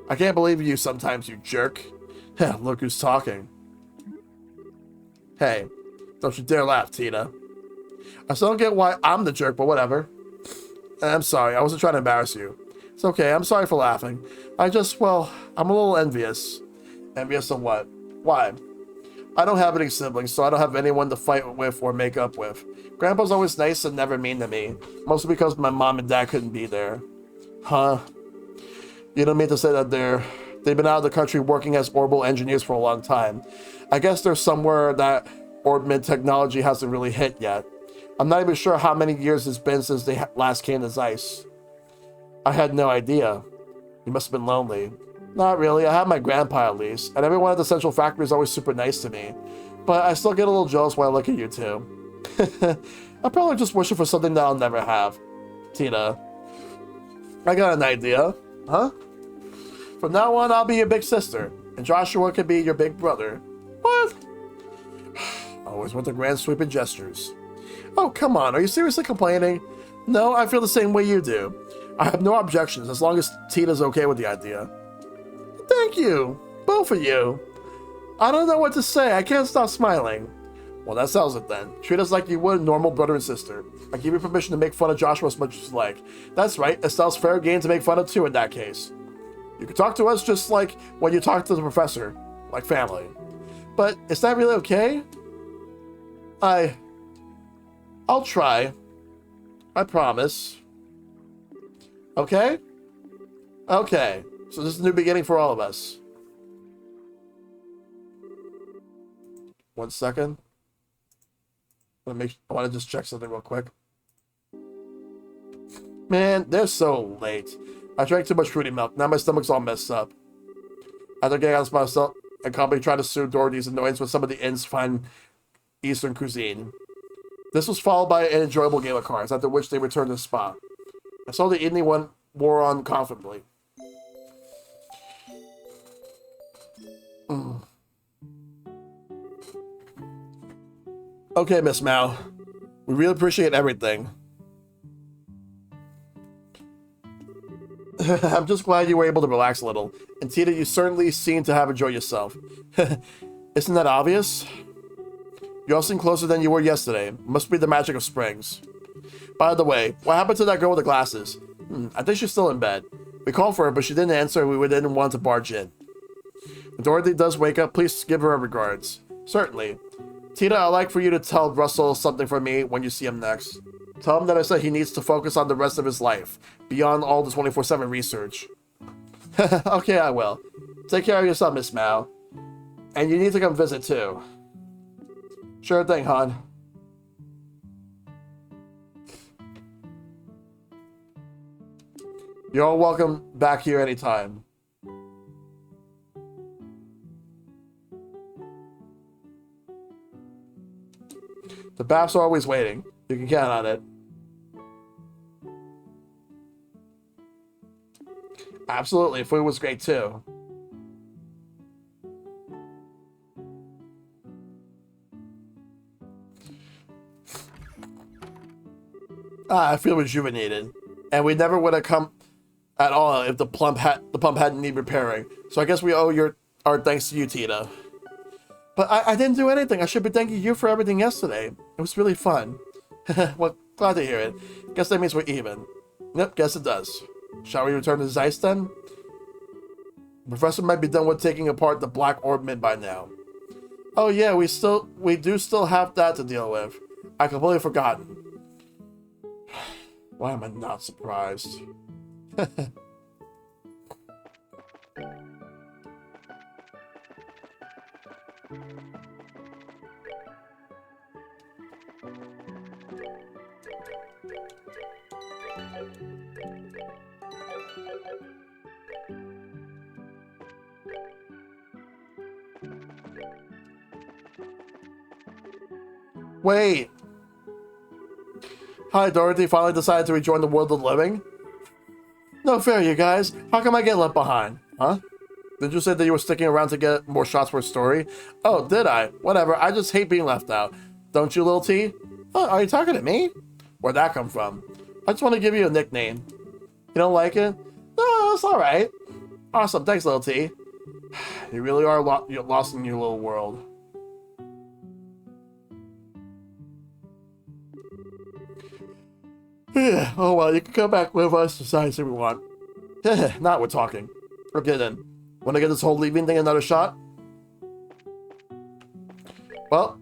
A: I can't believe you sometimes, you jerk. Look who's talking. Hey, don't you dare laugh, Tina. I still don't get why I'm the jerk, but whatever. I'm sorry, I wasn't trying to embarrass you. It's okay, I'm sorry for laughing. I'm a little envious. Envious of what? Why? I don't have any siblings, so I don't have anyone to fight with or make up with. Grandpa's always nice and never mean to me. Mostly because my mom and dad couldn't be there. Huh? You don't mean to say that they've been out of the country working as orbital engineers for a long time. I guess they're somewhere that orbital technology hasn't really hit yet. I'm not even sure how many years it's been since they last came to Zeiss. I had no idea. You must have been lonely. Not really. I have my grandpa at least, and everyone at the Central Factory is always super nice to me. But I still get a little jealous when I look at you two. I'm probably just wishing for something that I'll never have. Tina. I got an idea. Huh? From now on, I'll be your big sister, and Joshua could be your big brother. What? Always with the grand sweeping gestures. Oh, come on. Are you seriously complaining? No, I feel the same way you do. I have no objections as long as Tina's okay with the idea. Thank you. Both of you. I don't know what to say. I can't stop smiling. Well, that settles it then. Treat us like you would a normal brother and sister. I give you permission to make fun of Joshua as much as you like. That's right, Estelle's fair game to make fun of too in that case. You can talk to us just like when you talk to the professor, like family. But is that really okay? I'll try. I promise. Okay? Okay. So this is a new beginning for all of us. 1 second. I want to just check something real quick. Man, they're so late. I drank too much fruity milk. Now my stomach's all messed up. After getting out of myself, and company tried to soothe Dorothy's annoyance with some of the inn's fine Eastern cuisine. This was followed by an enjoyable game of cards, after which they returned to the spa. I saw the evening one wore on confidently. Okay, Miss Mao. We really appreciate everything. I'm just glad you were able to relax a little. And Tina, you certainly seem to have enjoyed yourself. Isn't that obvious? You all seem closer than you were yesterday. Must be the magic of springs. By the way, what happened to that girl with the glasses? I think she's still in bed. We called for her, but she didn't answer and we didn't want to barge in. When Dorothy does wake up, please give her our regards. Certainly. Tina, I'd like for you to tell Russell something for me when you see him next. Tell him that I said he needs to focus on the rest of his life, beyond all the 24/7 research. Okay, I will. Take care of yourself, Miss Mao. And you need to come visit, too. Sure thing, hon. You're all welcome back here anytime. The baths are always waiting. You can count on it. Absolutely, food was great too. I feel rejuvenated. And we never would have come at all if the pump hadn't need repairing. So I guess we owe our thanks to you, Tina. But I didn't do anything. I should be thanking you for everything yesterday. It was really fun. Well, glad to hear it. Guess that means we're even. Yep, guess it does. Shall we return to Zeiss then? The professor might be done with taking apart the Black Orb Mid by now. Oh yeah, we do still have that to deal with. I completely forgotten. Why am I not surprised? Wait. Hi, Dorothy finally decided to rejoin the world of the living? No fair, you guys. How come I get left behind? Huh? Did you say that you were sticking around to get more shots for a story? Oh, did I? Whatever, I just hate being left out. Don't you, Little T? Oh, are you talking to me? Where'd that come from? I just want to give you a nickname. You don't like it? No, it's alright. Awesome, thanks, Little T. You really are lost in your little world. Oh well, you can come back with us besides if we want. Not we're talking. Okay then. Want to get this whole leaving thing another shot? Well,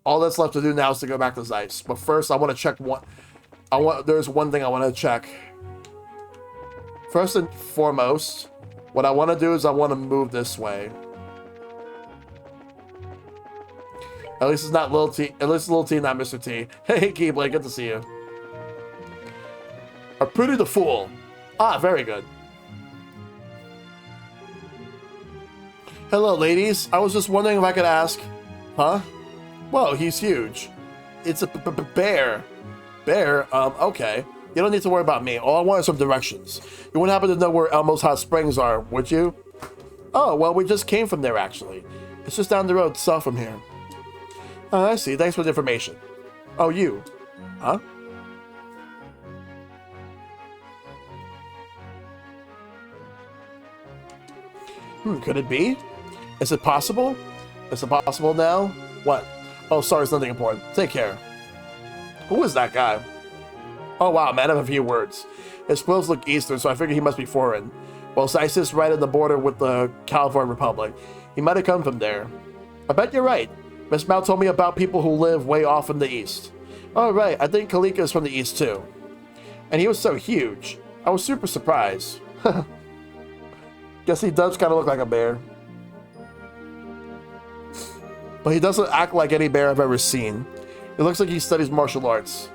A: all that's left to do now is to go back to Zeiss. But first, I want to check one. There's one thing I want to check. First and foremost, what I want to do is I want to move this way. At least it's not Little T. At least Little T, not Mr. T. Hey, Keyblade, good to see you. A Prudy the Fool. Ah, very good. Hello, ladies. I was just wondering if I could ask. Huh? Whoa, he's huge. It's a bear. Bear? Okay. You don't need to worry about me. All I want is some directions. You wouldn't happen to know where Elmo's Hot Springs are, would you? Oh, well, we just came from there, actually. It's just down the road south from here. Oh, I see. Thanks for the information. Oh, you. Huh? Could it be? Is it possible? Is it possible now? What? Oh, sorry, it's nothing important. Take care. Who is that guy? Oh, wow, man, I have a few words. His clothes look Eastern, so I figured he must be foreign. Well, so I sits right at the border with the California Republic. He might have come from there. I bet you're right. Miss Mao told me about people who live way off in the East. Oh, right, I think Kalika is from the East, too. And he was so huge. I was super surprised. Guess he does kind of look like a bear. But he doesn't act like any bear I've ever seen. It looks like he studies martial arts.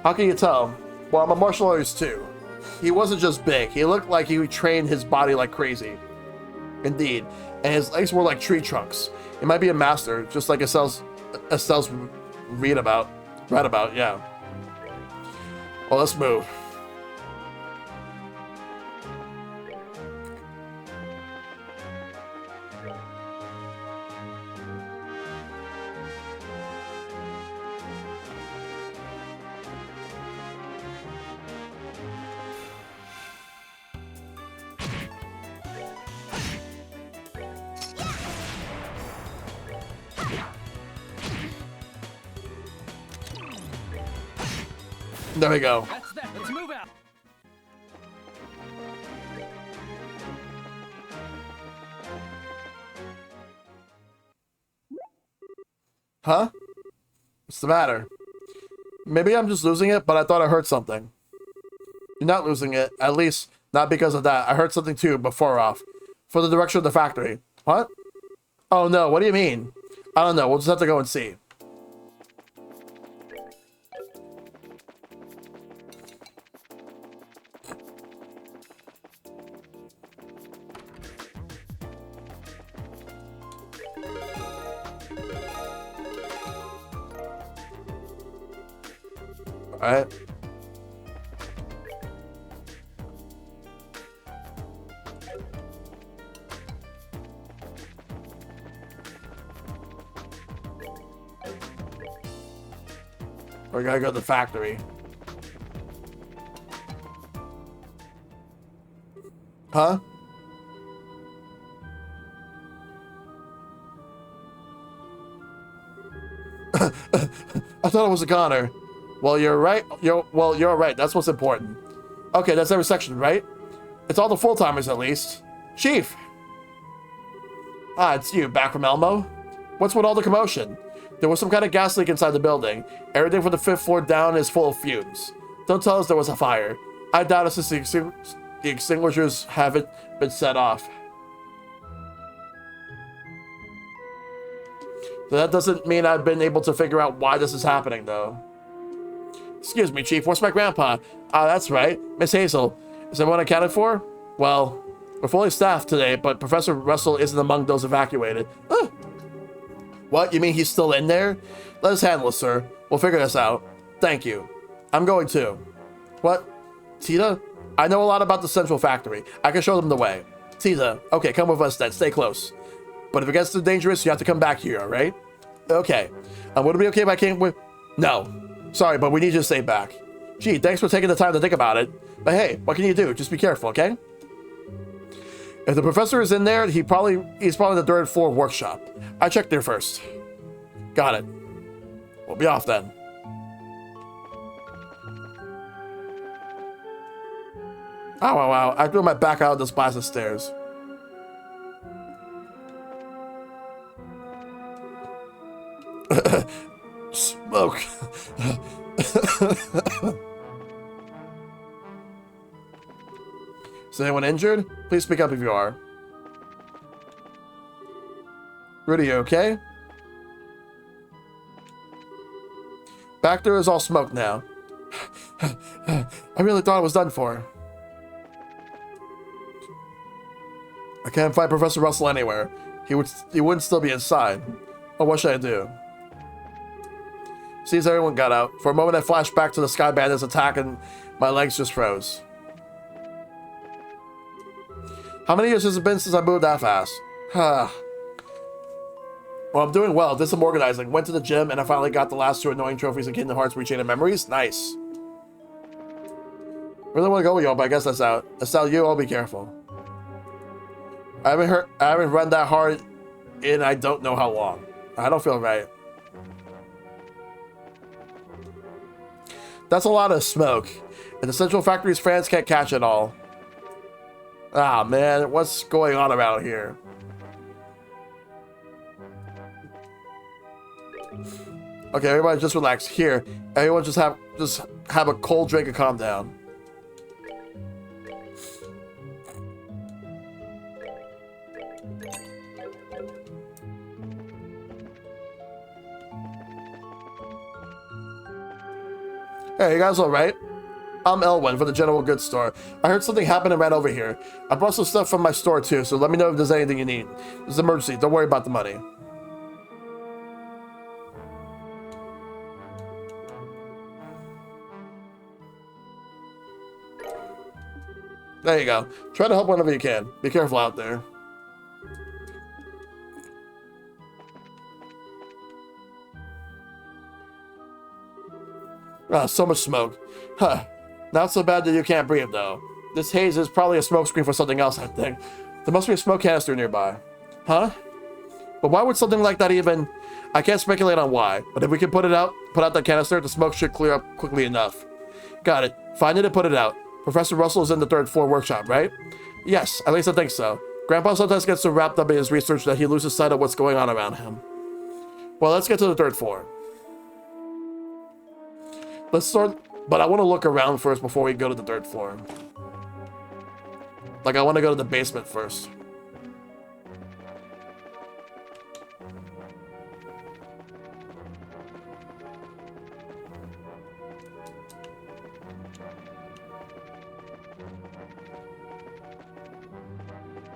A: How can you tell? Well, I'm a martial artist too. He wasn't just big. He looked like he trained his body like crazy. Indeed. And his legs were like tree trunks. He might be a master, just like Estelle's read about, yeah. Well, let's move. There we go.
B: That's that. Let's move out.
A: Huh? What's the matter? Maybe I'm just losing it, but I thought I heard something. You're not losing it, at least not because of that. I heard something too before off. For the direction of the factory. What? Oh no, what do you mean? I don't know, we'll just have to go and see. Alright. We gotta go to the factory. Huh? I thought it was a goner. Well, you're right. You're right. That's what's important. Okay, that's every section, right? It's all the full-timers, at least. Chief! Ah, it's you, back from Elmo? What's with all the commotion? There was some kind of gas leak inside the building. Everything from the 5th floor down is full of fumes. Don't tell us there was a fire. I doubt it since the extinguishers haven't been set off. So that doesn't mean I've been able to figure out why this is happening, though. Excuse me, Chief, where's my grandpa? Ah, that's right, Miss Hazel. Is everyone accounted for? Well, we're fully staffed today, but Professor Russell isn't among those evacuated. What, you mean he's still in there? Let us handle it, sir. We'll figure this out. Thank you. I'm going too. What? Tita? I know a lot about the central factory. I can show them the way. Tita, okay, come with us then. Stay close. But if it gets too dangerous, you have to come back here, alright? Okay. Would it be okay if I came with... No. Sorry, but we need you to stay back. Gee, thanks for taking the time to think about it. But hey, what can you do? Just be careful, okay? If the professor is in there, he's probably in the 3rd floor workshop. I checked there first. Got it. We'll be off then. Oh, wow. I threw my back out of this blast of stairs. Smoke. Is anyone injured? Please speak up if you are. Rudy, you okay? Back there is all smoke now. I really thought it was done for. I can't find Professor Russell anywhere. He wouldn't still be inside. Oh, what should I do? Seems everyone got out. For a moment I flashed back to the Sky Bandits attack and my legs just froze. How many years has it been since I moved that fast? Well, I'm doing well. Did some organizing. Went to the gym and I finally got the last 2 annoying trophies in Kingdom Hearts Rechain of Memories. Nice. Really want to go with y'all, but I guess that's out. Estelle, you all be careful. I haven't run that hard in I don't know how long. I don't feel right. That's a lot of smoke. And the Central Factory's fans can't catch it all. Ah, man, what's going on around here? Okay, everybody just relax. Here, everyone just have a cold drink and calm down. Hey, you guys all right? I'm Elwin for the General Goods Store. I heard something happened and ran over here. I brought some stuff from my store too, so let me know if there's anything you need. It's an emergency. Don't worry about the money. There you go. Try to help whenever you can. Be careful out there. Ah, so much smoke. Huh. Not so bad that you can't breathe, though. This haze is probably a smoke screen for something else, I think. There must be a smoke canister nearby. Huh? But why would something like that even... I can't speculate on why, but if we can put out the canister, the smoke should clear up quickly enough. Got it. Find it and put it out. Professor Russell is in the 3rd floor workshop, right? Yes, at least I think so. Grandpa sometimes gets so wrapped up in his research that he loses sight of what's going on around him. Well, let's get to the 3rd floor. Let's start, but I want to look around first before we go to the 3rd floor. Like, I want to go to the basement first.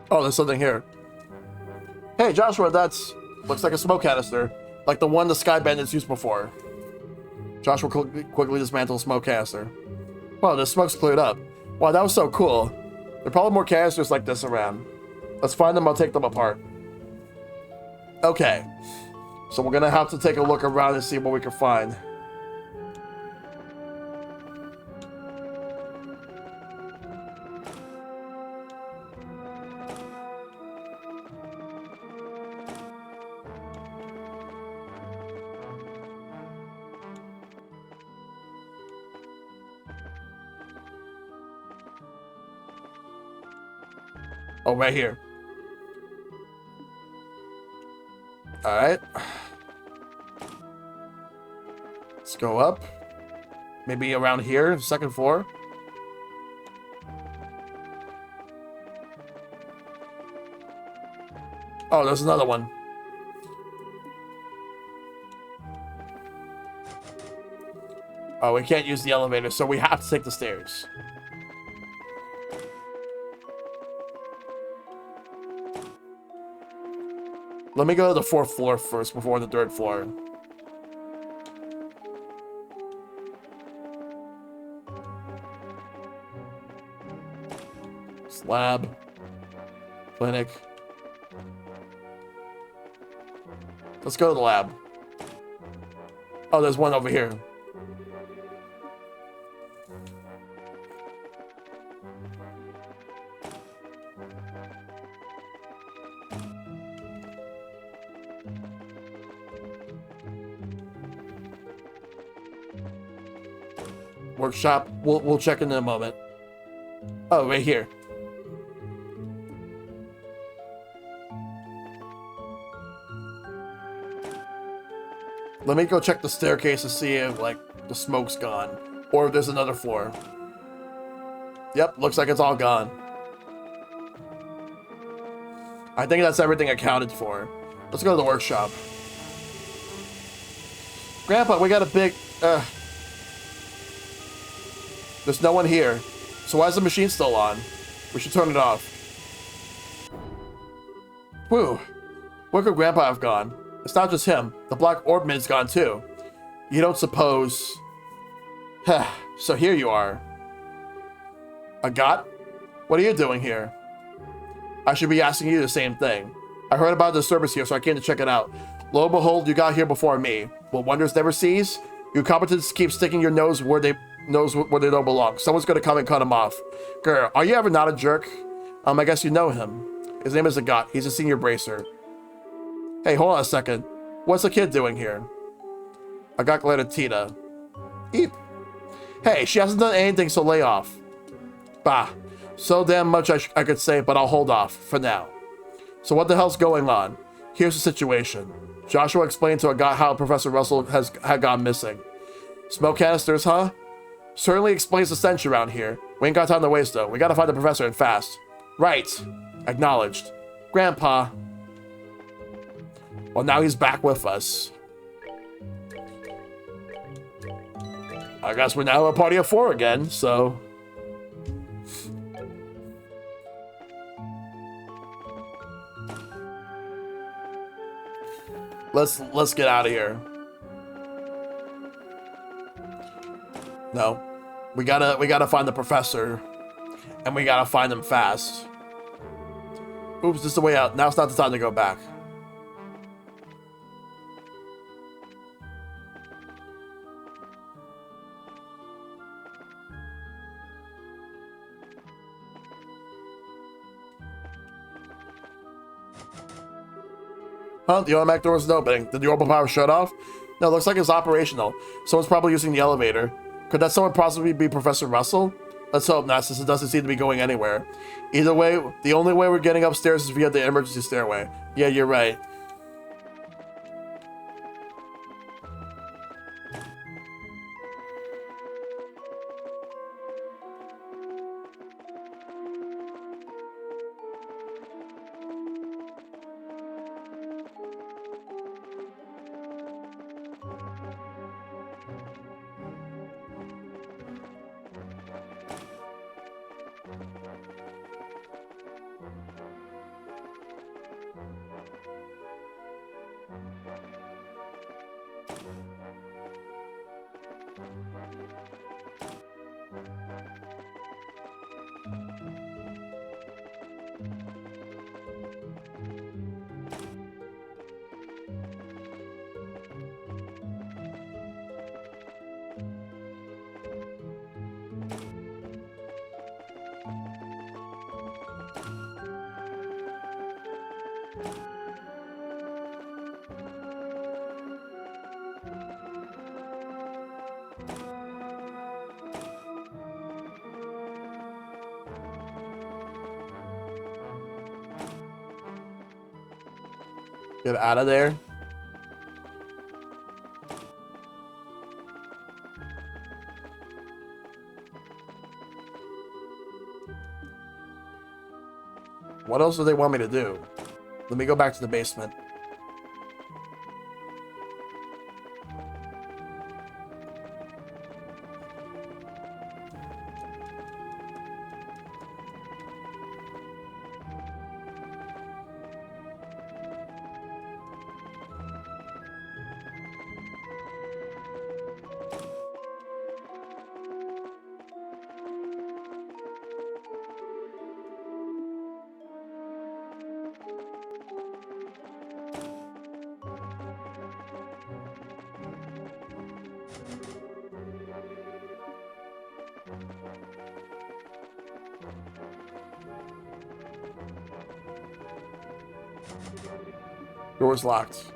A: Oh, there's something here. Hey, Joshua, that's... looks like a smoke canister. Like the one the Sky Bandits used before. Joshua quickly dismantled the smoke canister. Wow, the smoke's cleared up. Wow, that was so cool. There are probably more canisters like this around. Let's find them, I'll take them apart. Okay. So we're gonna have to take a look around and see what we can find. Oh, right here. All right. Let's go up. Maybe around here, 2nd floor. Oh, there's another one. Oh, we can't use the elevator, so we have to take the stairs. Let me go to the 4th floor first before the 3rd floor. Lab. Clinic. Let's go to the lab. Oh, there's one over here. Workshop. We'll check in a moment. Oh, right here. Let me go check the staircase to see if, like, the smoke's gone. Or if there's another floor. Yep, looks like it's all gone. I think that's everything accounted for. Let's go to the workshop. Grandpa, we got a big... There's no one here. So why is the machine still on? We should turn it off. Whew. Where could Grandpa have gone? It's not just him. The Black Orbman's gone too. You don't suppose... So here you are. Agat? What are you doing here? I should be asking you the same thing. I heard about the disturbance here, so I came to check it out. Lo and behold, you got here before me. Will wonders never cease? Your competence keep sticking your nose where they don't belong. Someone's gonna come and cut them off. Girl, are you ever not a jerk? I guess you know him. His name is Agat. He's a senior bracer. Hey, hold on a second. What's the kid doing here? Agat glared at Tina. Eep. Hey, she hasn't done anything, so lay off. Bah. So damn much I could say, but I'll hold off for now. So what the hell's going on? Here's the situation. Joshua explained to a guy how Professor Russell had gone missing. Smoke canisters, huh? Certainly explains the stench around here. We ain't got time to waste, though. We gotta find the professor and fast. Right. Acknowledged. Grandpa. Well, now he's back with us. I guess we're now a party of 4 again, so... Let's get out of here. No. We gotta find the professor. And we gotta find him fast. Oops, this is the way out. Now it's not the time to go back. Huh? The automatic door isn't opening. Did the orbital power shut off? No, it looks like it's operational. Someone's probably using the elevator. Could that someone possibly be Professor Russell? Let's hope not, since it doesn't seem to be going anywhere. Either way, the only way we're getting upstairs is via the emergency stairway. Yeah, you're right. Get out of there. What else do they want me to do? Let me go back to the basement. Door's locked.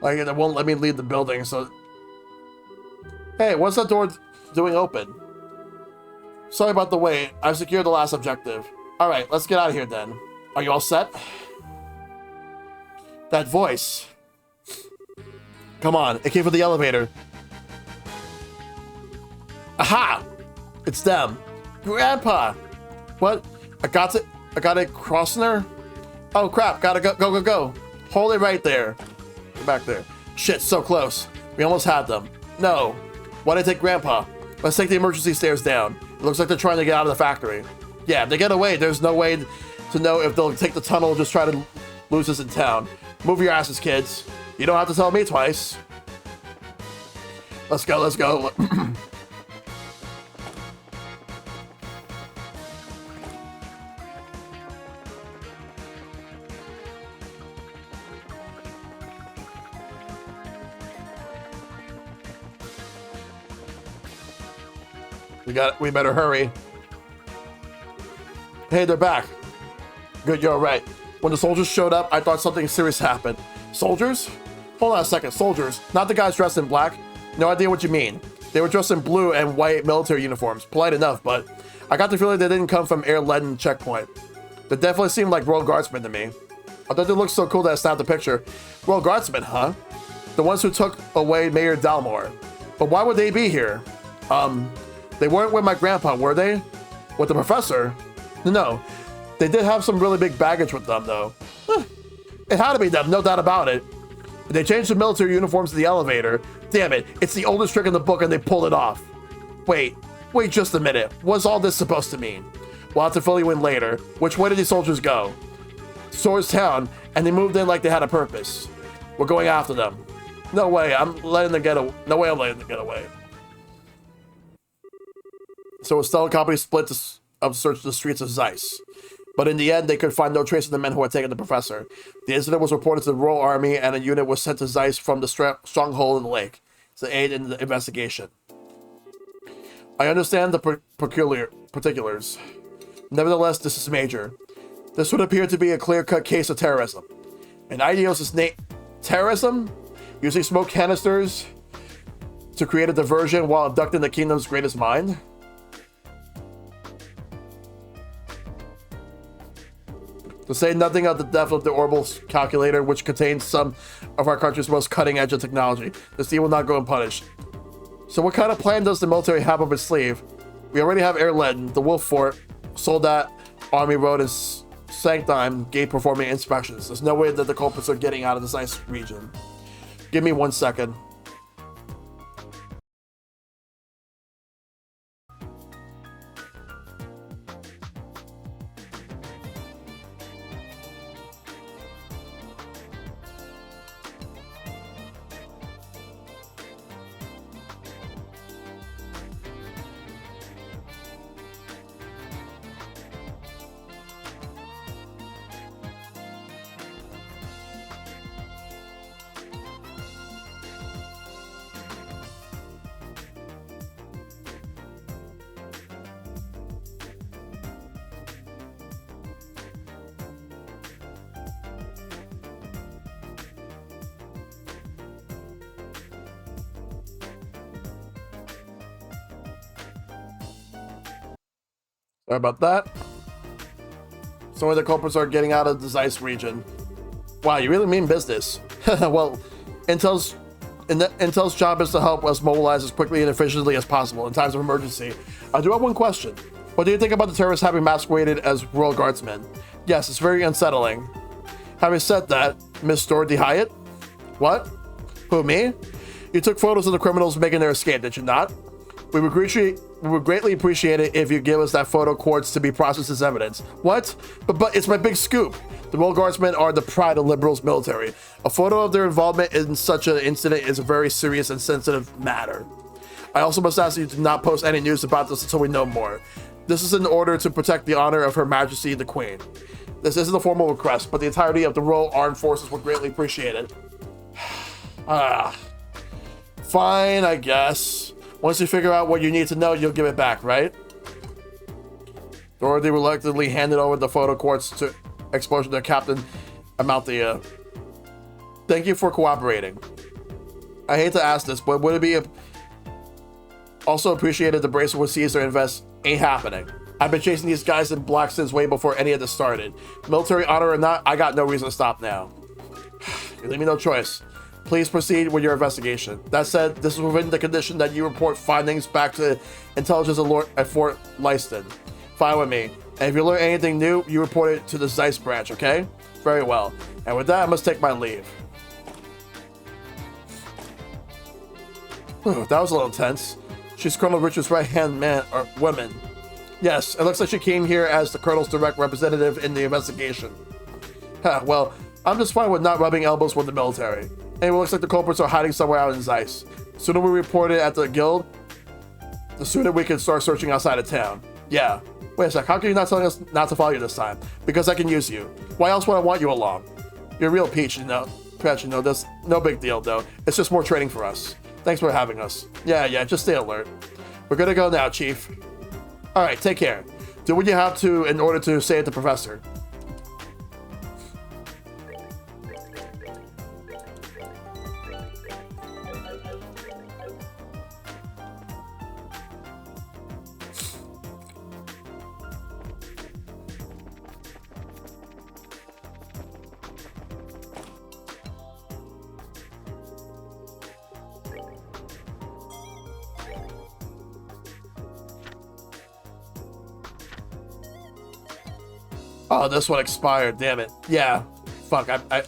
A: Like, it won't let me leave the building, so... Hey, what's that door doing open? Sorry about the wait. I've secured the last objective. Alright, let's get out of here then. Are you all set? That voice. Come on, it came from the elevator. Aha! It's them. Grandpa! What? I got it crossing her? Oh crap, gotta go. Hold it right there. Back there. Shit, so close. We almost had them. No. Why did I take Grandpa? Let's take the emergency stairs down. It looks like they're trying to get out of the factory. Yeah, if they get away, there's no way to know if they'll take the tunnel or just try to lose us in town. Move your asses, kids. You don't have to tell me twice. Let's go, let's go. We better hurry. Hey, they're back. Good, you're right. When the soldiers showed up, I thought something serious happened. Soldiers? Hold on a second, soldiers. Not the guys dressed in black. No idea what you mean. They were dressed in blue and white military uniforms. Polite enough, but I got the feeling they didn't come from Air Leaden checkpoint. They definitely seemed like Royal Guardsmen to me. I thought they looked so cool that I snapped a picture. Royal Guardsmen, huh? The ones who took away Mayor Dalmore. But why would they be here? They weren't with my grandpa, were they? With the professor? No. They did have some really big baggage with them, though. It had to be them, no doubt about it. They changed the military uniforms to the elevator. Damn it, it's the oldest trick in the book and they pulled it off. Wait just a minute. What's all this supposed to mean? We'll have to fill you in later. Which way did these soldiers go? Swords Town, and they moved in like they had a purpose. We're going after them. No way, I'm letting them get away. No way I'm letting them get away. So Estelle and company split to search the streets of Zeiss. But in the end, they could find no trace of the men who had taken the professor. The incident was reported to the Royal Army, and a unit was sent to Zeiss from the stronghold in the lake to aid in the investigation. I understand the particulars. Nevertheless, this is major. This would appear to be a clear-cut case of terrorism. And Idios' name... Terrorism? Using smoke canisters to create a diversion while abducting the kingdom's greatest mind? To say nothing of the depth of the orbital calculator, which contains some of our country's most cutting-edge technology. This deal will not go unpunished. So what kind of plan does the military have up its sleeve? We already have Air Leaden, the Wolf Fort, Soldat, Army Road, and Sanctime Gate performing inspections. There's no way that the culprits are getting out of this nice region. Give me 1 second. Sorry about that. Some of the culprits are getting out of the Zeiss region. Wow, you really mean business. Well, Intel's job is to help us mobilize as quickly and efficiently as possible in times of emergency. I do have one question. What do you think about the terrorists having masqueraded as Royal Guardsmen? Yes, it's very unsettling. Having said that, Miss Dorothy Hyatt? What? Who, me? You took photos of the criminals making their escape, did you not? We would greatly appreciate it if you give us that photo quartz to be processed as evidence. What? But it's my big scoop. The Royal Guardsmen are the pride of Liberals military. A photo of their involvement in such an incident is a very serious and sensitive matter. I also must ask you to not post any news about this until we know more. This is in order to protect the honor of Her Majesty the Queen. This isn't a formal request, but the entirety of the Royal Armed Forces would greatly appreciate it. Fine, I guess. Once you figure out what you need to know, you'll give it back, right? Dorothy reluctantly handed over the photo quartz to Explosion to Captain Amalthea. Thank you for cooperating. I hate to ask this, but would it be also appreciated the bracelet would seize their invest? Ain't happening. I've been chasing these guys in black since way before any of this started. Military honor or not, I got no reason to stop now. You leave me no choice. Please proceed with your investigation. That said, this is within the condition that you report findings back to Intelligence Alert at Fort Leiston. Fine with me. And if you learn anything new, you report it to the Zeiss branch, okay? Very well. And with that, I must take my leave. Whew, that was a little tense. She's Colonel Richard's right-hand man or woman. Yes, it looks like she came here as the Colonel's direct representative in the investigation. Huh, well, I'm just fine with not rubbing elbows with the military. Anyway, it looks like the culprits are hiding somewhere out in Zeiss. The sooner we report it at the guild, the sooner we can start searching outside of town. Yeah. Wait a sec, how can you not telling us not to follow you this time? Because I can use you. Why else would I want you along? You're a real peach, you know. Peach, you know this. No big deal, though. It's just more training for us. Thanks for having us. Yeah, just stay alert. We're gonna go now, Chief. Alright, take care. Do what you have to in order to save the professor. Oh, this one expired, damn it. Yeah. Fuck, I...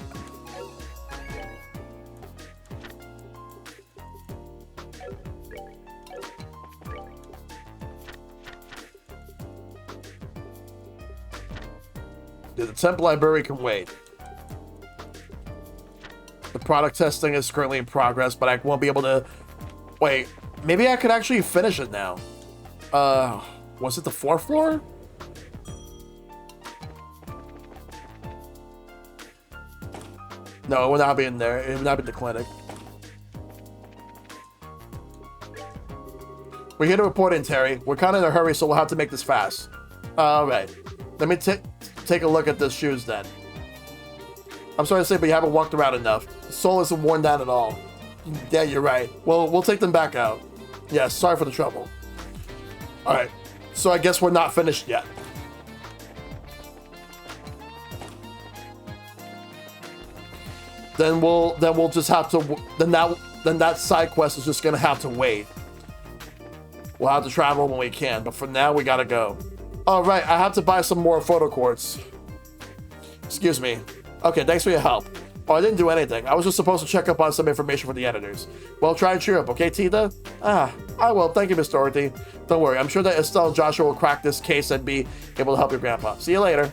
A: Dude, the temp library can wait. The product testing is currently in progress, but I won't be able to... Wait, maybe I could actually finish it now. Was it the 4th floor? No, it would not be in there. It would not be in the clinic. We're here to report in, Terry. We're kind of in a hurry, so we'll have to make this fast. Alright. Let me take a look at the shoes then. I'm sorry to say, but you haven't walked around enough. The sole isn't worn down at all. Yeah, you're right. Well, we'll take them back out. Yeah, sorry for the trouble. Alright. So I guess we're not finished yet. Then we'll just have to then that side quest is just gonna have to wait. We'll have to travel when we can, but for now we gotta go. All right, I have to buy some more photo quartz. Excuse me. Okay, thanks for your help. Oh, I didn't do anything. I was just supposed to check up on some information for the editors. Well, try and cheer up, okay, Tita? I will. Thank you, Mr. Doherty. Don't worry. I'm sure that Estelle and Joshua will crack this case and be able to help your grandpa. See you later.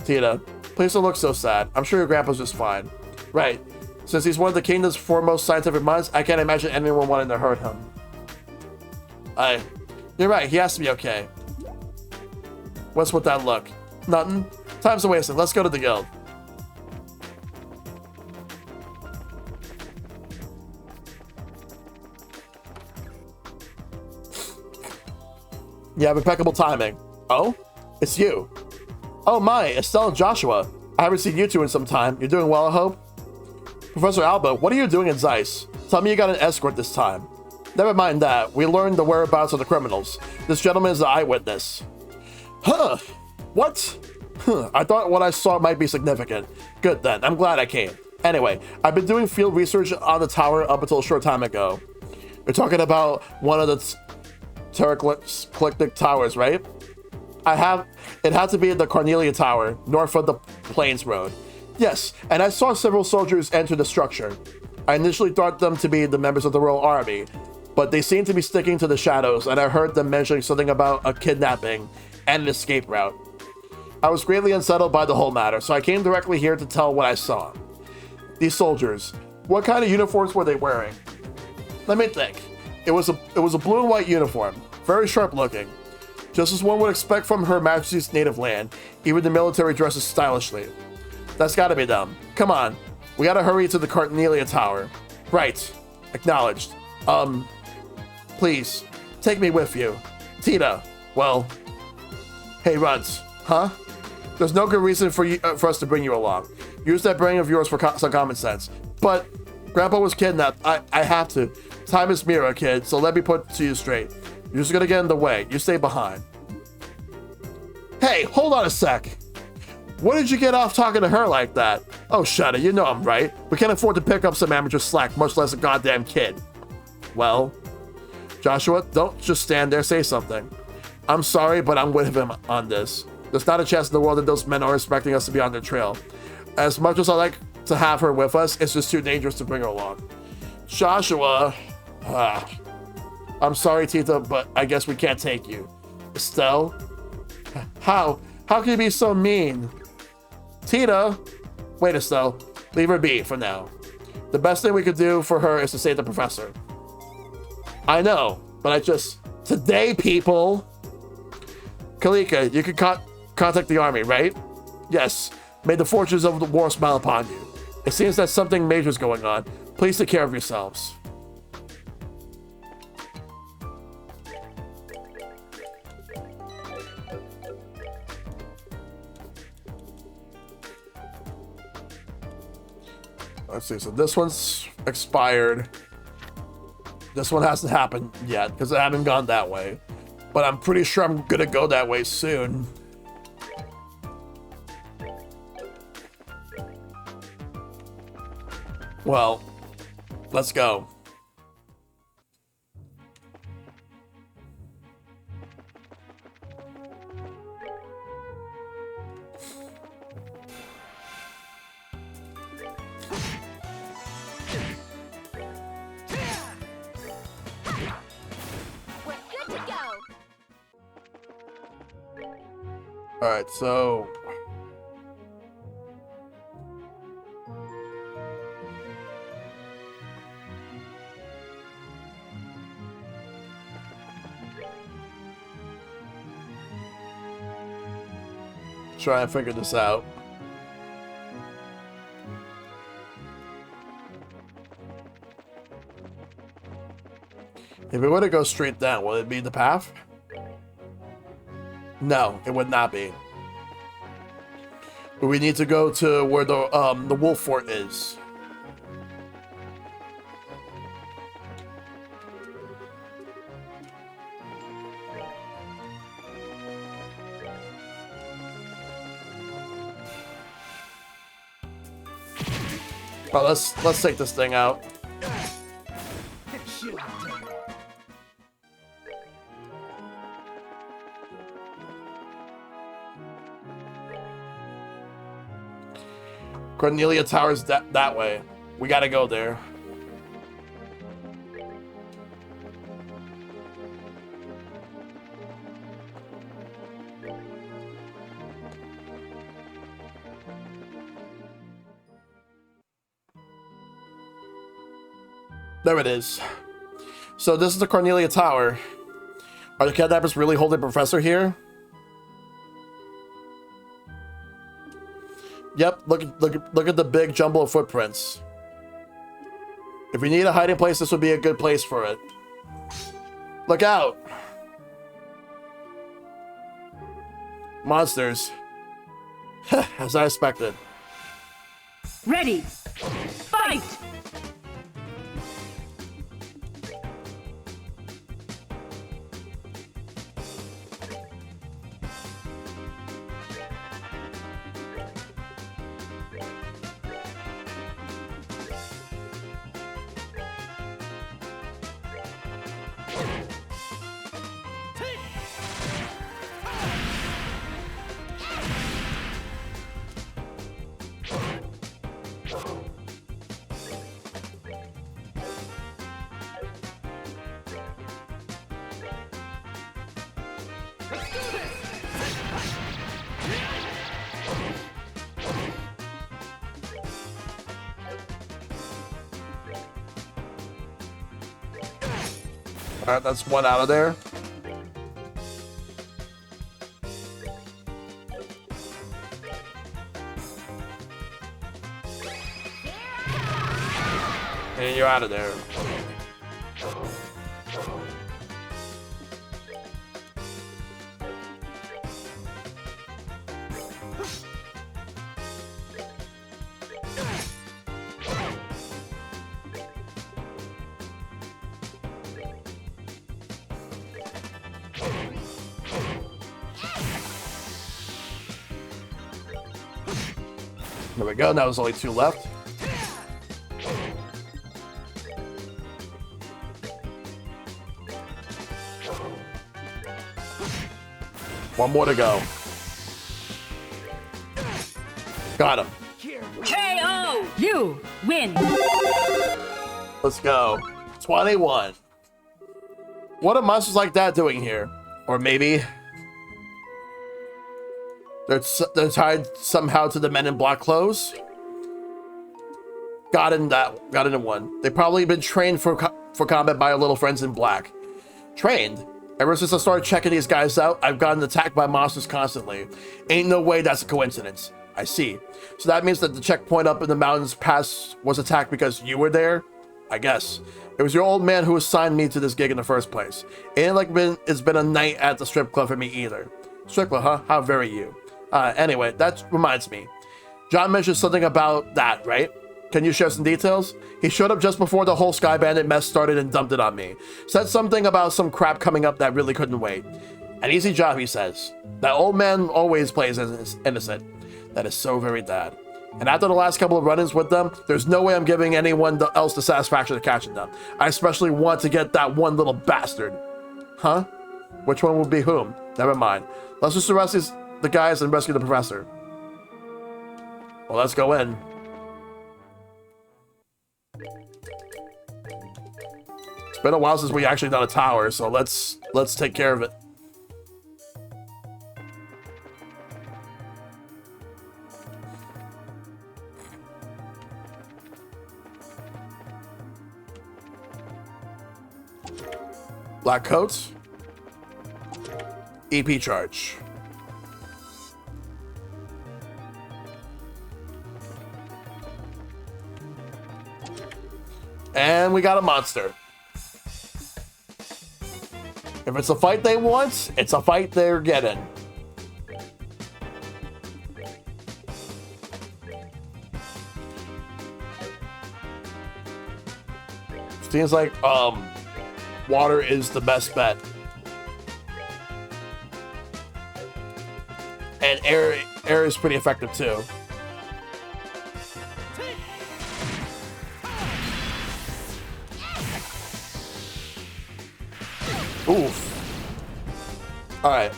A: Tita. Please don't look so sad. I'm sure your grandpa's just fine. Right. Since he's one of the kingdom's foremost scientific minds, I can't imagine anyone wanting to hurt him. You're right. He has to be okay. What's with that look? Nothing. Time's a wasting. Let's go to the guild. You have impeccable timing. Oh? It's you. Oh my, Estelle and Joshua. I haven't seen you two in some time. You're doing well, I hope? Professor Alba, what are you doing in Zeiss? Tell me you got an escort this time. Never mind that. We learned the whereabouts of the criminals. This gentleman is the eyewitness. Huh? What? I thought what I saw might be significant. Good then. I'm glad I came. Anyway, I've been doing field research on the tower up until a short time ago. You're talking about one of the Terraclictic towers, right? It had to be the Cornelia Tower, north of the Plains Road. Yes, and I saw several soldiers enter the structure. I initially thought them to be the members of the Royal Army, but they seemed to be sticking to the shadows, and I heard them mentioning something about a kidnapping and an escape route. I was greatly unsettled by the whole matter, so I came directly here to tell what I saw. These soldiers, what kind of uniforms were they wearing? Let me think. It was a blue and white uniform, very sharp looking. Just as one would expect from Her Majesty's native land, even the military dresses stylishly. That's gotta be them. Come on, we gotta hurry to the Cornelia Tower. Right, acknowledged. Please, take me with you. Tita, well, hey Runs, huh? There's no good reason for us to bring you along. Use that brain of yours for some common sense. But Grandpa was kidnapped. I have to. Time is mirror, kid, so let me put to you straight. You're just gonna get in the way. You stay behind. Hey, hold on a sec. When did you get off talking to her like that? Oh, shut it. You know I'm right. We can't afford to pick up some amateur slack, much less a goddamn kid. Well, Joshua, don't just stand there. Say something. I'm sorry, but I'm with him on this. There's not a chance in the world that those men are expecting us to be on their trail. As much as I like to have her with us, it's just too dangerous to bring her along. Joshua. I'm sorry, Tita, but I guess we can't take you. Estelle? How? How can you be so mean? Tita? Wait, Estelle. Leave her be for now. The best thing we could do for her is to save the professor. I know, but I just... Today, people! Kalika, you can contact the army, right? Yes. May the fortunes of the war smile upon you. It seems that something major is going on. Please take care of yourselves. Let's see, so this one's expired. This one hasn't happened yet because I haven't gone that way. But I'm pretty sure I'm gonna go that way soon. Well, let's go.
C: We're good to go.
A: All right, so try and figure this out. If it were to go straight down, will it be the path? No, it would not be. But we need to go to where the wolf fort is. Oh, let's take this thing out. Cornelia Towers that way. We gotta go there. There it is. So this is the Cornelia Tower. Are the kidnappers really holding Professor here? Yep, look at the big jumble of footprints. If we need a hiding place, this would be a good place for it. Look out! Monsters. As I expected.
D: Ready. Fight!
A: Alright, that's one out of there. And you're out of there. There we go. Now there's only two left. One more to go. Got him.
D: KO! You win!
A: Let's go. 21. What are monsters like that doing here? Or maybe they're tied somehow to the men in black clothes? Got into one. They've probably been trained for combat by our little friends in black. Trained? Ever since I started checking these guys out, I've gotten attacked by monsters constantly. Ain't no way that's a coincidence. I see. So that means that the checkpoint up in the mountains pass was attacked because you were there? I guess. It was your old man who assigned me to this gig in the first place. Ain't like it's been a night at the strip club for me either. Strip club, huh? How very you. Anyway, that reminds me. John mentioned something about that, right? Can you share some details? He showed up just before the whole Sky Bandit mess started and dumped it on me. Said something about some crap coming up that really couldn't wait. An easy job, he says. That old man always plays innocent. That is so very bad. And after the last couple of run-ins with them, there's no way I'm giving anyone else the satisfaction of catching them. I especially want to get that one little bastard. Huh? Which one would be whom? Never mind. Let's just arrest the guys and rescue the professor. Well, let's go in. It's been a while since we actually done a tower, so let's take care of it. Black coats. EP charge. And we got a monster. If it's a fight they want, it's a fight they're getting. Seems like water is the best bet. And air is pretty effective too. Oof. All right.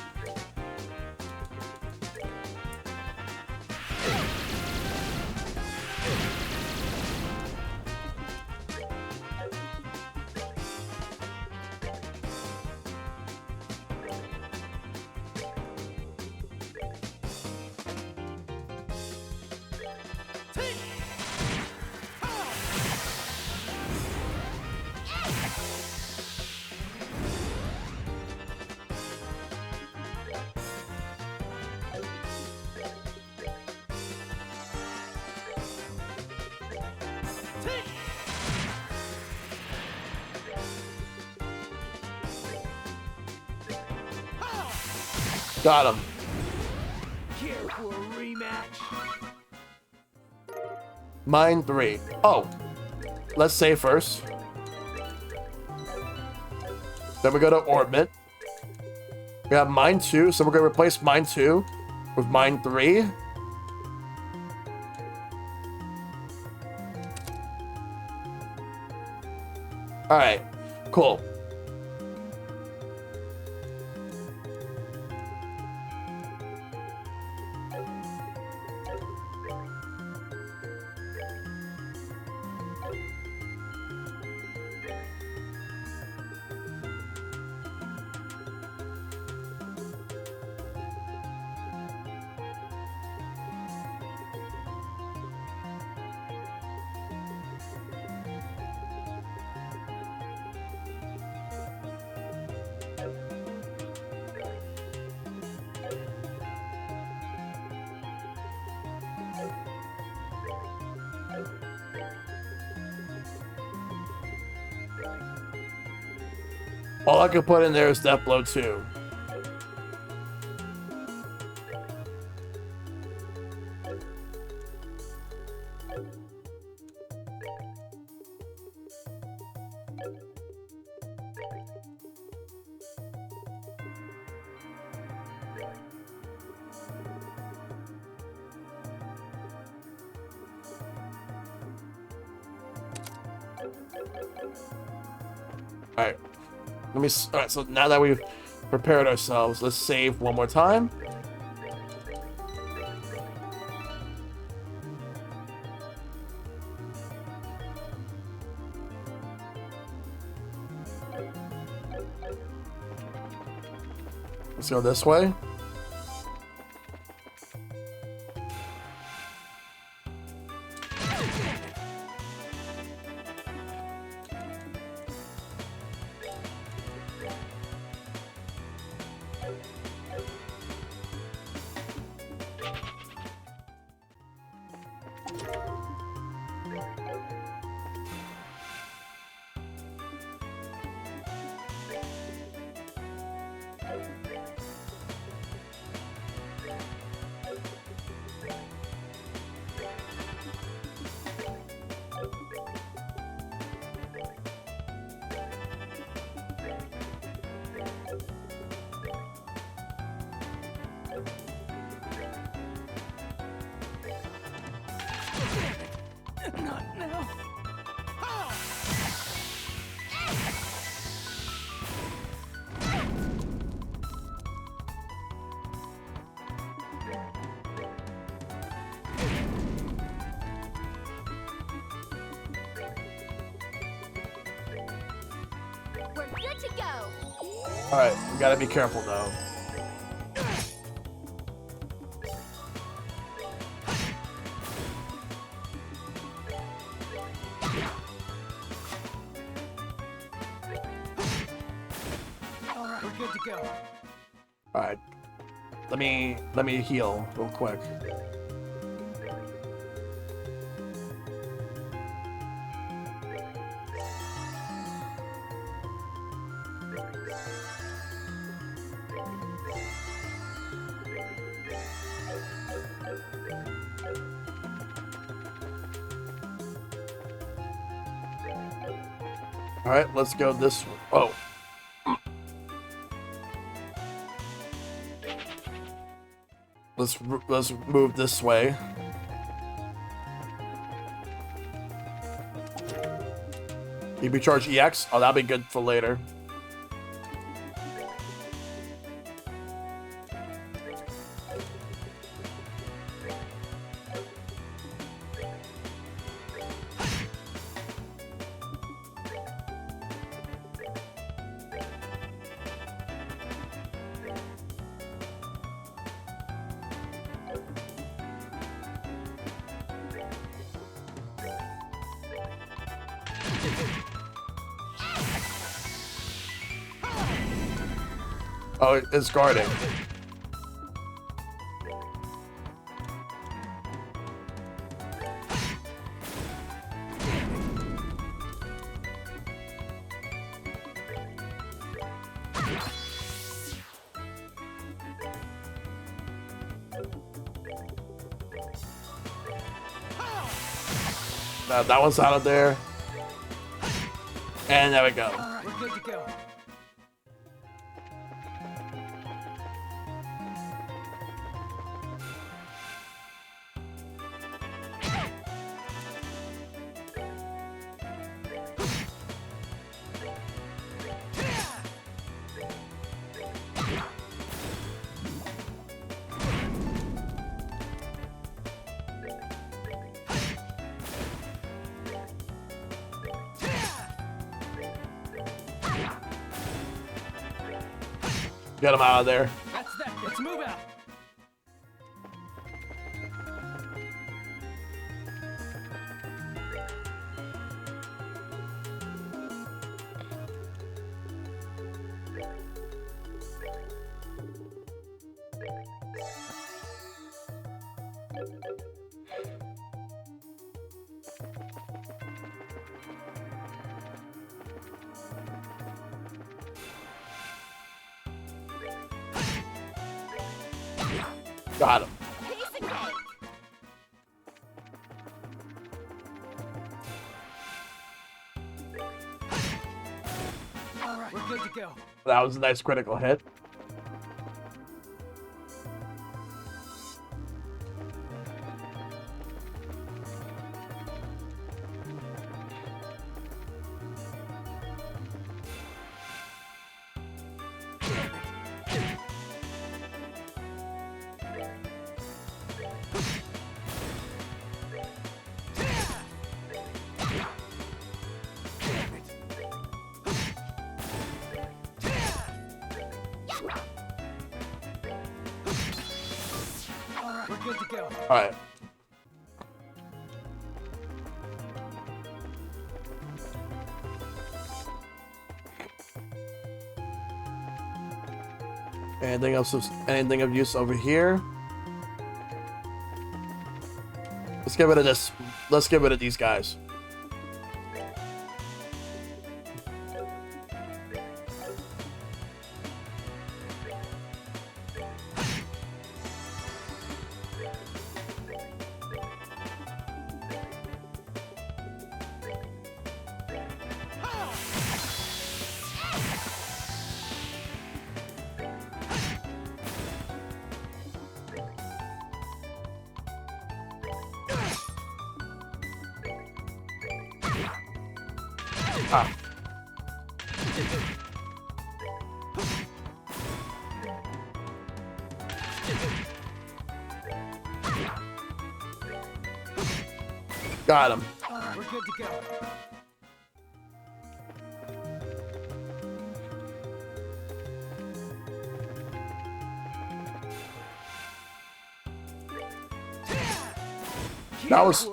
A: Got him.
B: Care for a rematch?
A: Mine 3. Oh. Let's save first. Then we go to orbit. We have mine 2, so we're going to replace mine 2 with mine 3. Alright. Cool. All I can put in there is Death Blow 2. Alright. Alright, so now that we've prepared ourselves, let's save one more time. Let's go this way.
B: Not now.
C: We're good to go.
A: All right, we gotta be careful though.
B: All right, we're good to go.
A: All right, let me heal real quick. All right, let's go this way. Oh. Let's move this way. EB charge EX. Oh, that'll be good for later. Oh, it's guarding. That one's out of there. And there we go.
B: All right, we're good to go.
A: Get him out of there.
B: That's that. Let's move out.
A: Got him.
C: Piece of cake.
B: All right, we're good to go.
A: That was a nice critical hit.
B: We're good to go.
A: All right. Anything else? Anything of use over here? Let's get rid of this. Let's get rid of these guys. Ah. Got him.
B: All right, we're good to go.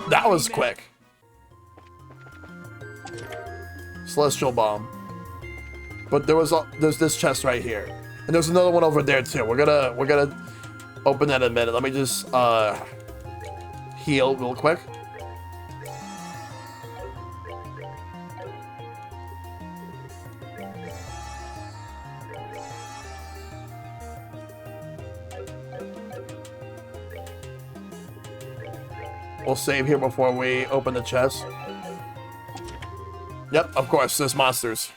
A: That was quick. Celestial bomb. But there's this chest right here, and there's another one over there too. We're gonna open that in a minute. Let me just heal real quick. We'll save here before we open the chest. Yep, of course, there's monsters.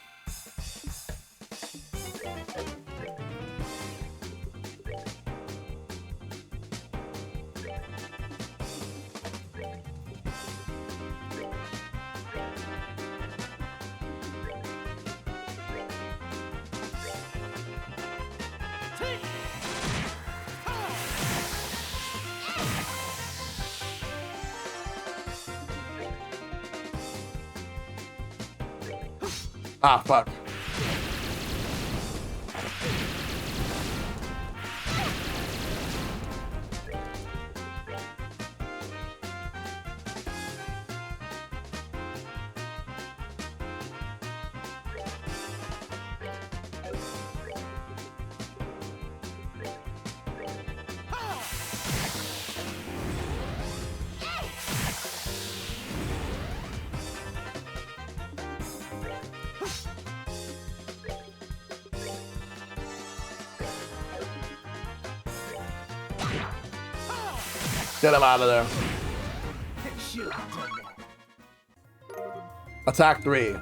A: Ah, fuck. Get him out of there.
B: Shoot, I've done that.
A: Attack 3.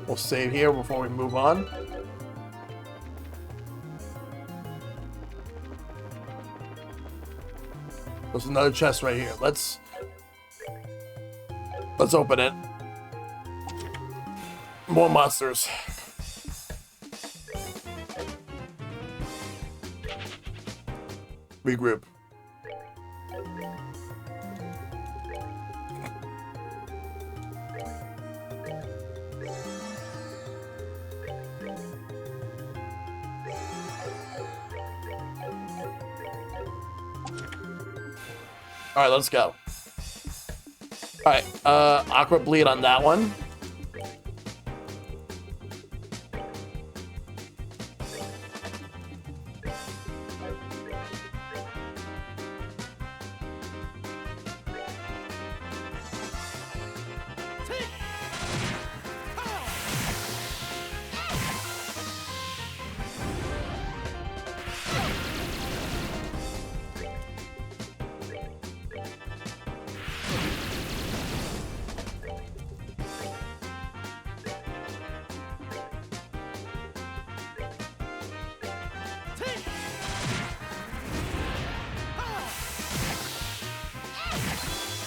A: We'll save here before we move on. There's another chest right here. Let's open it. More monsters. Regroup. All right, let's go. All right, Aqua Bleed on that one.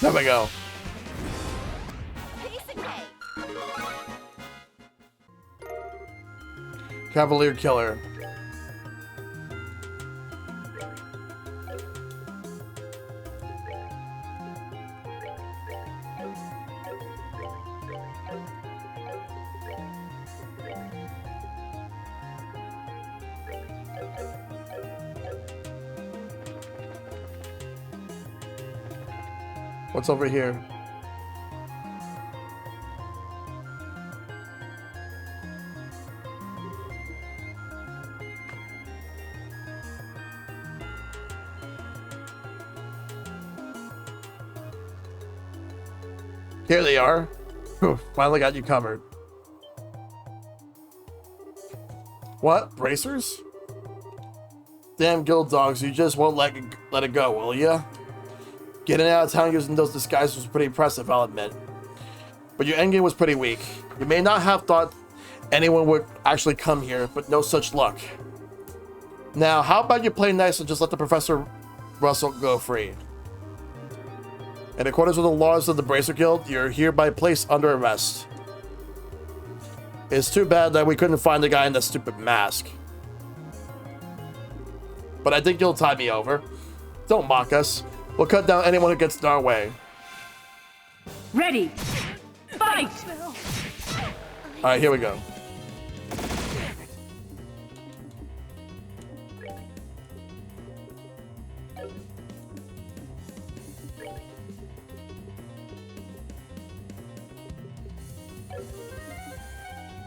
A: There we go.
C: Piece of cake.
A: Cavalier Killer. What's over here? Here they are. Whew, finally got you covered. What? Bracers? Damn guild dogs, you just won't let it go, will ya? Getting out of town using those disguises was pretty impressive, I'll admit. But your endgame was pretty weak. You may not have thought anyone would actually come here, but no such luck. Now, how about you play nice and just let the Professor Russell go free? In accordance with the laws of the Bracer Guild, you're hereby placed under arrest. It's too bad that we couldn't find the guy in that stupid mask. But I think you'll tie me over. Don't mock us. We'll cut down anyone who gets in our way.
D: Ready. Fight!
A: Alright, here we go.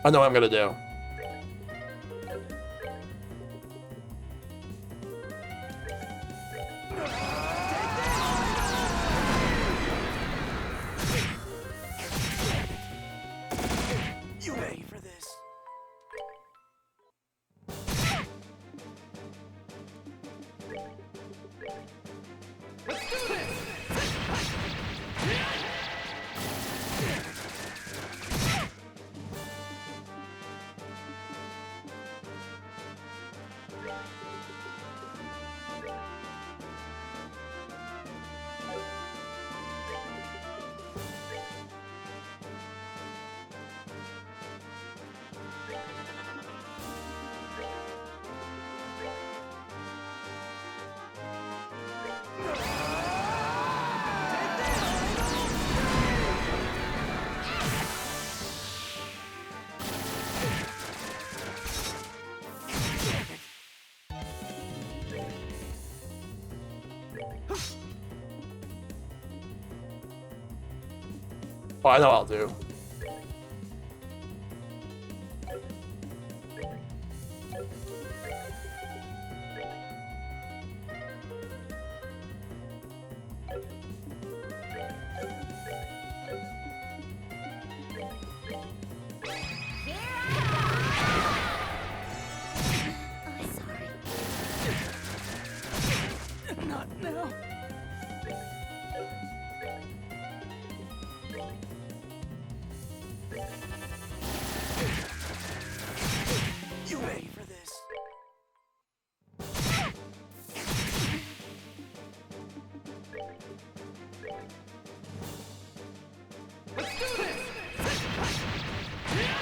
A: I know what I'm gonna do.
B: You ready for this? Let's do this!
A: Oh, I know what I'll do.
C: I'm sorry.
B: Not now. You ready for this? Let's do this!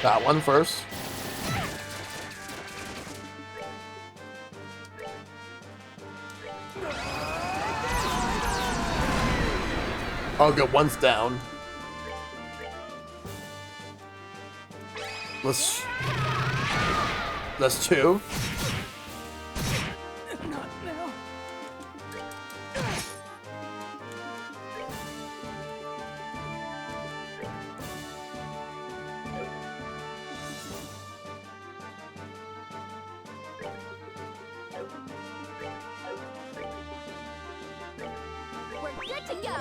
A: That one first. Oh, good. One's down. That's two.
B: Not now.
C: We're good to go.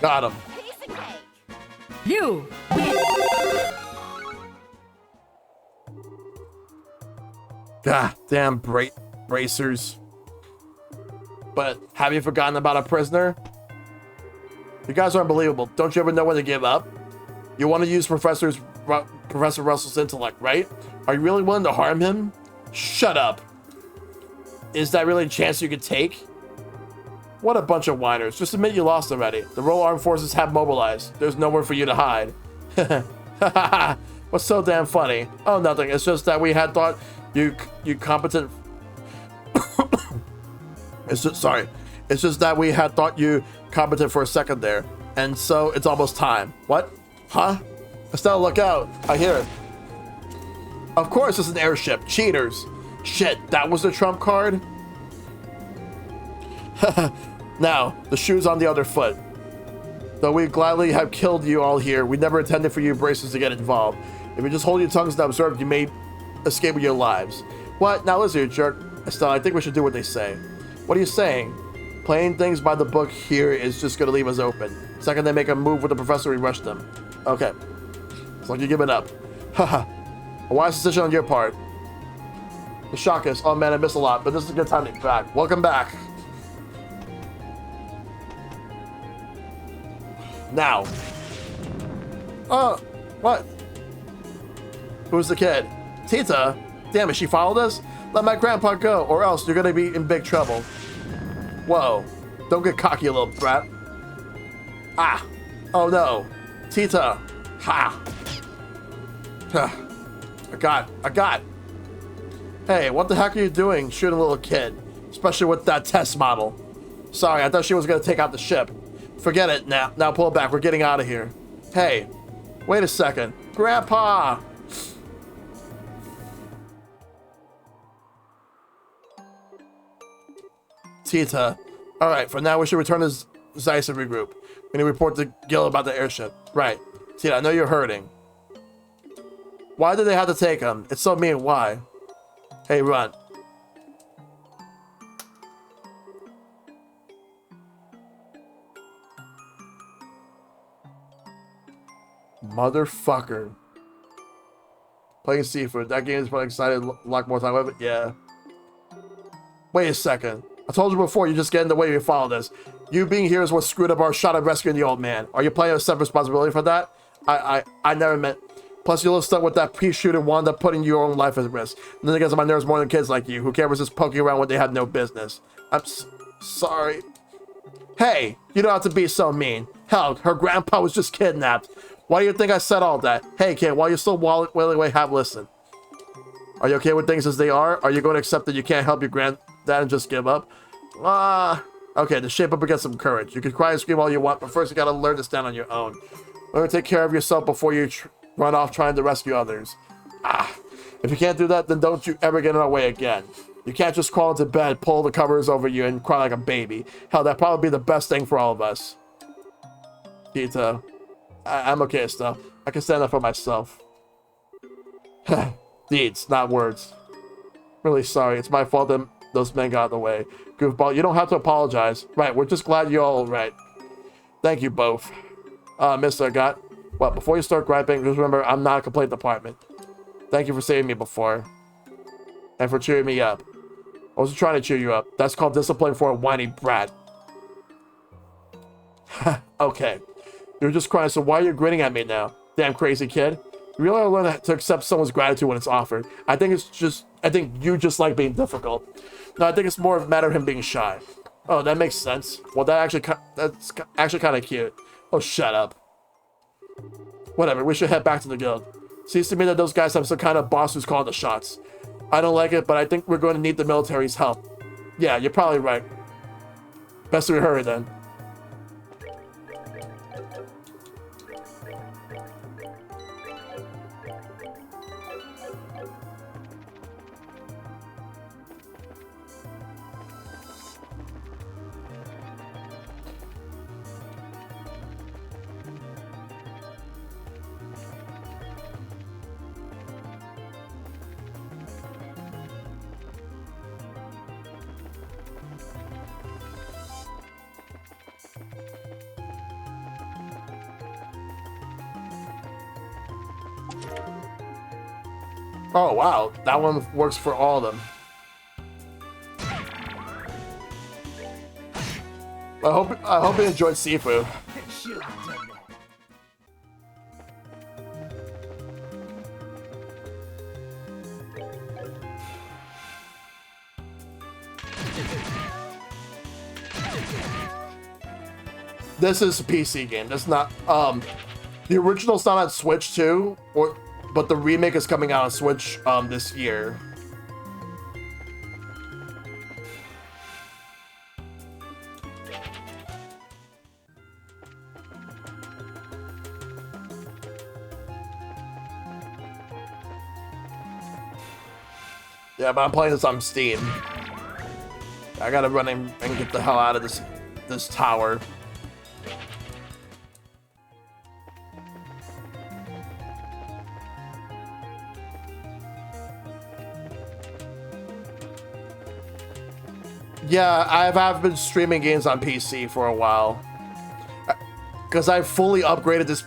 A: Got him.
C: Piece of cake.
D: You win.
A: God damn bracers. But have you forgotten about a prisoner? You guys are unbelievable. Don't you ever know when to give up? You want to use Professor Russell's intellect, right? Are you really willing to harm him? Shut up. Is that really a chance you could take? What a bunch of whiners. Just admit you lost already. The Royal Armed Forces have mobilized. There's nowhere for you to hide. What's so damn funny? Oh, nothing. It's just that we had thought you competent... It's just that we had thought you competent for a second there. And so it's almost time. What? Huh? Estelle, look out. I hear it. Of course it's an airship. Cheaters. Shit, that was the trump card? Now, the shoe's on the other foot. Though we gladly have killed you all here, we never intended for you bracers to get involved. If you just hold your tongues and observe, you may escape with your lives. What? Now listen, you jerk. Estelle, I think we should do what they say. What are you saying? Playing things by the book here is just going to leave us open. Second they make a move with the professor, we rush them. Okay. It's like you give it up. Haha. A wise decision on your part. The shock us. Oh man, I missed a lot, but this is a good time to be back. Welcome back. Now. Oh, what? Who's the kid? Tita? Damn it, she followed us? Let my grandpa go, or else you're gonna be in big trouble. Whoa. Don't get cocky, you little brat. Ah. Oh no. Tita. Ha. I got. Hey, what the heck are you doing shooting a little kid? Especially with that test model. Sorry, I thought she was gonna take out the ship. Forget it now. Now pull back. We're getting out of here. Hey, wait a second. Grandpa! Tita. Alright, for now we should return to Zeiss and regroup. We need to report to Gil about the airship. Right. Tita, I know you're hurting. Why did they have to take him? It's so mean. Why? Hey, run. Motherfucker. Playing seafood. That game is probably excited a lot more time with it. Yeah. Wait a second. I told you before, you just get in the way if you follow this. You being here is what screwed up our shot at rescuing the old man. Are you playing a separate responsibility for that? I never meant. Plus, you're a little stuck with that pea-shooter wound up putting your own life at risk. And then it gets on my nerves more than kids like you who can't resist poking around when they have no business. I'm sorry. Hey, you don't have to be so mean. Hell, her grandpa was just kidnapped. Why do you think I said all that? Hey, kid, while you're still wailing away, have listen. Are you okay with things as they are? Are you going to accept that you can't help your granddad and just give up? Okay, then shape up and get some courage. You can cry and scream all you want, but first you gotta learn to stand on your own. Learn to take care of yourself before you run off trying to rescue others. If you can't do that, then don't you ever get in our way again. You can't just crawl into bed, pull the covers over you, and cry like a baby. Hell, that'd probably be the best thing for all of us. Tita, I'm okay, stuff. I can stand up for myself. Deeds, not words. Really sorry. It's my fault that those men got out of the way. Goofball, you don't have to apologize. Right, we're just glad you're all right. Thank you both. Mister, well, before you start griping, just remember, I'm not a complaint department. Thank you for saving me before. And for cheering me up. I wasn't trying to cheer you up. That's called discipline for a whiny brat. Okay. You're just crying, so why are you grinning at me now? Damn crazy kid. You really gotta learn to accept someone's gratitude when it's offered. I think you just like being difficult. No, I think it's more of a matter of him being shy. Oh, that makes sense. Well, that's actually kind of cute. Oh, shut up. Whatever, we should head back to the guild. Seems to me that those guys have some kind of boss who's calling the shots. I don't like it, but I think we're going to need the military's help. Yeah, you're probably right. Best we hurry then. Oh, wow. That one works for all of them. I hope you enjoyed seafood.
B: Should have done that.
A: This is a PC game. That's not the original's not on Switch too, but the remake is coming out on Switch this year. Yeah, but I'm playing this on Steam. I gotta run and get the hell out of this tower. Yeah, I've been streaming games on PC for a while. Because I fully upgraded this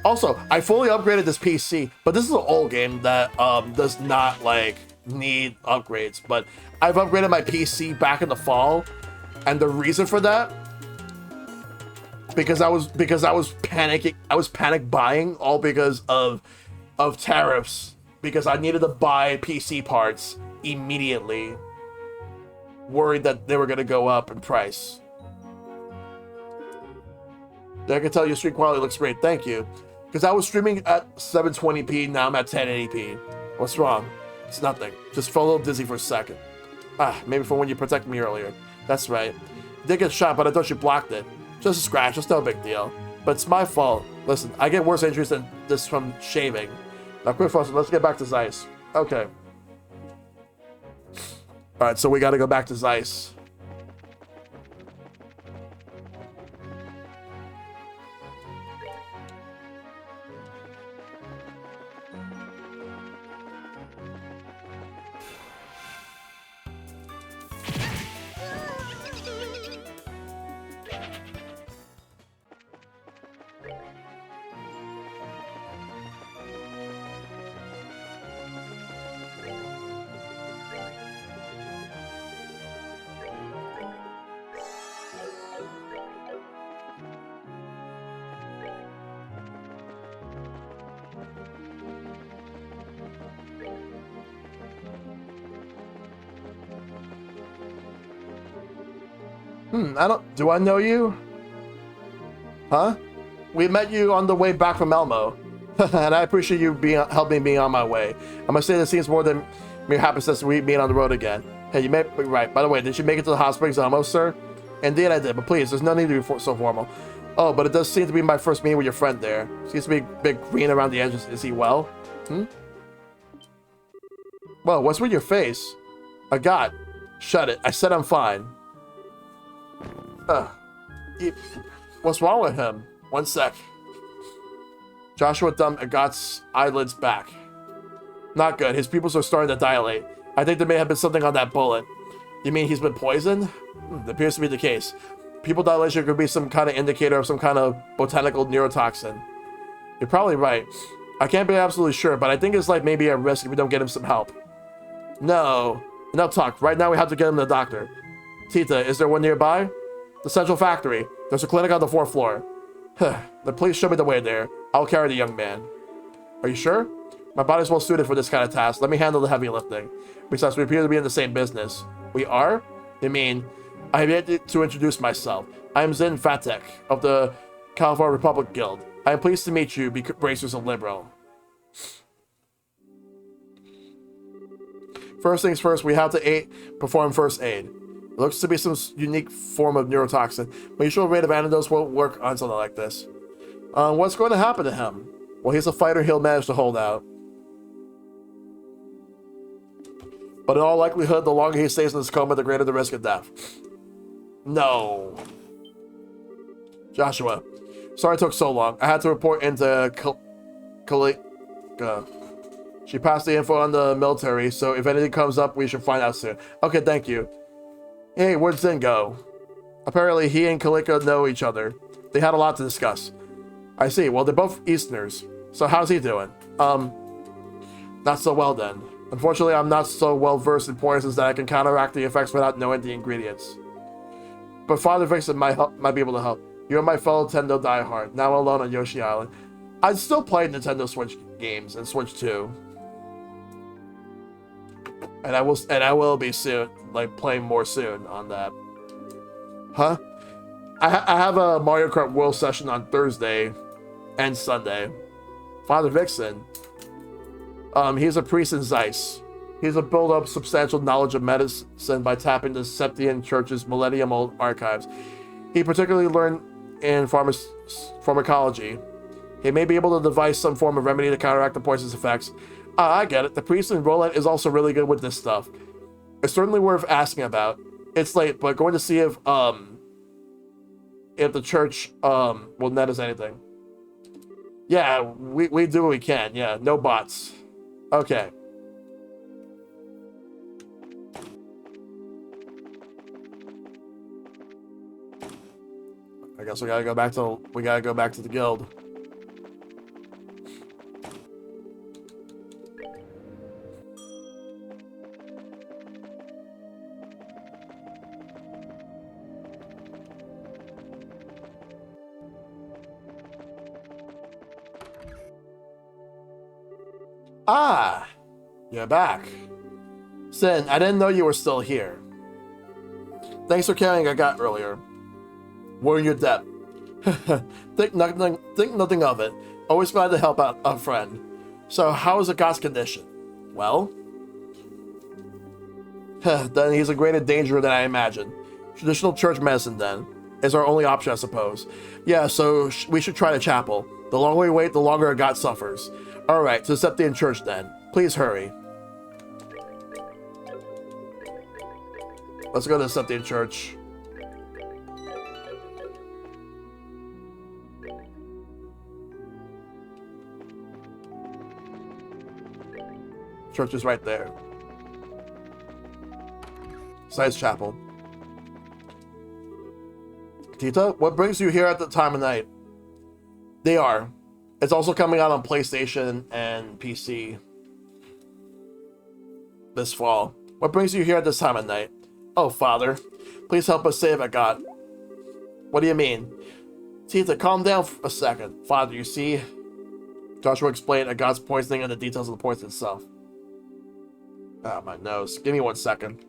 A: Also, I fully upgraded this PC, but this is an old game that does not like need upgrades. But I've upgraded my PC back in the fall, and the reason for that, because I was panicking. I was panic buying all because of tariffs. Because I needed to buy PC parts immediately, worried that they were going to go up in price. I can tell your stream quality looks great. Thank you. Because I was streaming at 720p, now I'm at 1080p. What's wrong? It's nothing. Just felt a little dizzy for a second. Maybe from when you protected me earlier. That's right. You did get shot, but I thought you blocked it. Just a scratch, it's no big deal. But it's my fault. Listen, I get worse injuries than this from shaving. Now quit fussing, let's get back to Zeiss. Okay. Alright, so we gotta go back to Zeiss. Do I know you? Huh? We met you on the way back from Elmo. And I appreciate you helping me on my way. I must say this seems more than mere happenstance to being on the road again. Hey, you may be right. By the way, did you make it to the hot springs Elmo, sir? Indeed I did, but please, there's no need to be so formal. Oh, but it does seem to be my first meeting with your friend there. Seems to be a bit green around the edges. Is he well? Well, what's with your face? Shut it. I said I'm fine. What's wrong with him? One sec. Joshua dumped Agat's eyelids back. Not good. His pupils are starting to dilate. I think there may have been something on that bullet. You mean he's been poisoned? That appears to be the case. Pupil dilation could be some kind of indicator of some kind of botanical neurotoxin. You're probably right. I can't be absolutely sure, but I think his life may be at risk if we don't get him some help. No. Enough talk. Right now we have to get him to the doctor. Tita, is there one nearby? The Central Factory. There's a clinic on the 4th floor. Then please show me the way there. I'll carry the young man. Are you sure? My body's well suited for this kind of task. Let me handle the heavy lifting. Besides, we appear to be in the same business. We are? You mean, I have yet to introduce myself. I am Zin Fatek of the California Republic Guild. I am pleased to meet you, Bracers and Liberal. First things first, we have to perform first aid. It looks to be some unique form of neurotoxin. My usual rate of antidotes won't work on something like this. What's going to happen to him? Well, he's a fighter. He'll manage to hold out. But in all likelihood, the longer he stays in this coma, the greater the risk of death. No. Joshua. Sorry it took so long. I had to report into Kalika. She passed the info on the military, so if anything comes up, we should find out soon. Okay, thank you. Hey, where'd Zin go? Apparently, he and Kalika know each other. They had a lot to discuss. I see. Well, they're both Easterners. So how's he doing? Not so well then. Unfortunately, I'm not so well versed in poisons that I can counteract the effects without knowing the ingredients. but Father Vixen might be able to help. You're my fellow Nintendo diehard, now alone on Yoshi Island. I still play Nintendo Switch games and Switch 2. And I will be soon, like playing more soon on that. Huh? I have a Mario Kart World session on Thursday and Sunday. Father Vixen. He's a priest in Zeiss. He's a built up substantial knowledge of medicine by tapping the Septian Church's millennium-old archives. He particularly learned in pharmacology. He may be able to devise some form of remedy to counteract the poison's effects. I get it. The priest in Roland is also really good with this stuff. It's certainly worth asking about. It's late, but going to see if the church will net us anything. Yeah, we do what we can. Yeah, no bots. Okay. I guess we gotta go back to the guild. Ah, you're back. Sin, I didn't know you were still here. Thanks for carrying I got earlier. We're in your debt. think nothing of it. Always glad to help out a friend. So, how is the god's condition? Well? Then he's in greater danger than I imagined. Traditional church medicine, then, is our only option, I suppose. Yeah, so we should try the chapel. The longer we wait, the longer our god suffers. Alright, to the Septian Church, then. Please hurry. Let's go to the Septian Church. Church is right there. Size chapel. Tita, what brings you here at the time of night? They are. It's also coming out on PlayStation and PC this fall. What brings you here at this time of night? Oh, Father, please help us save a god. What do you mean? Tita, calm down for a second. Father, you see? Joshua explained a god's poisoning and the details of the poison itself. Ah, my nose. Give me 1 second.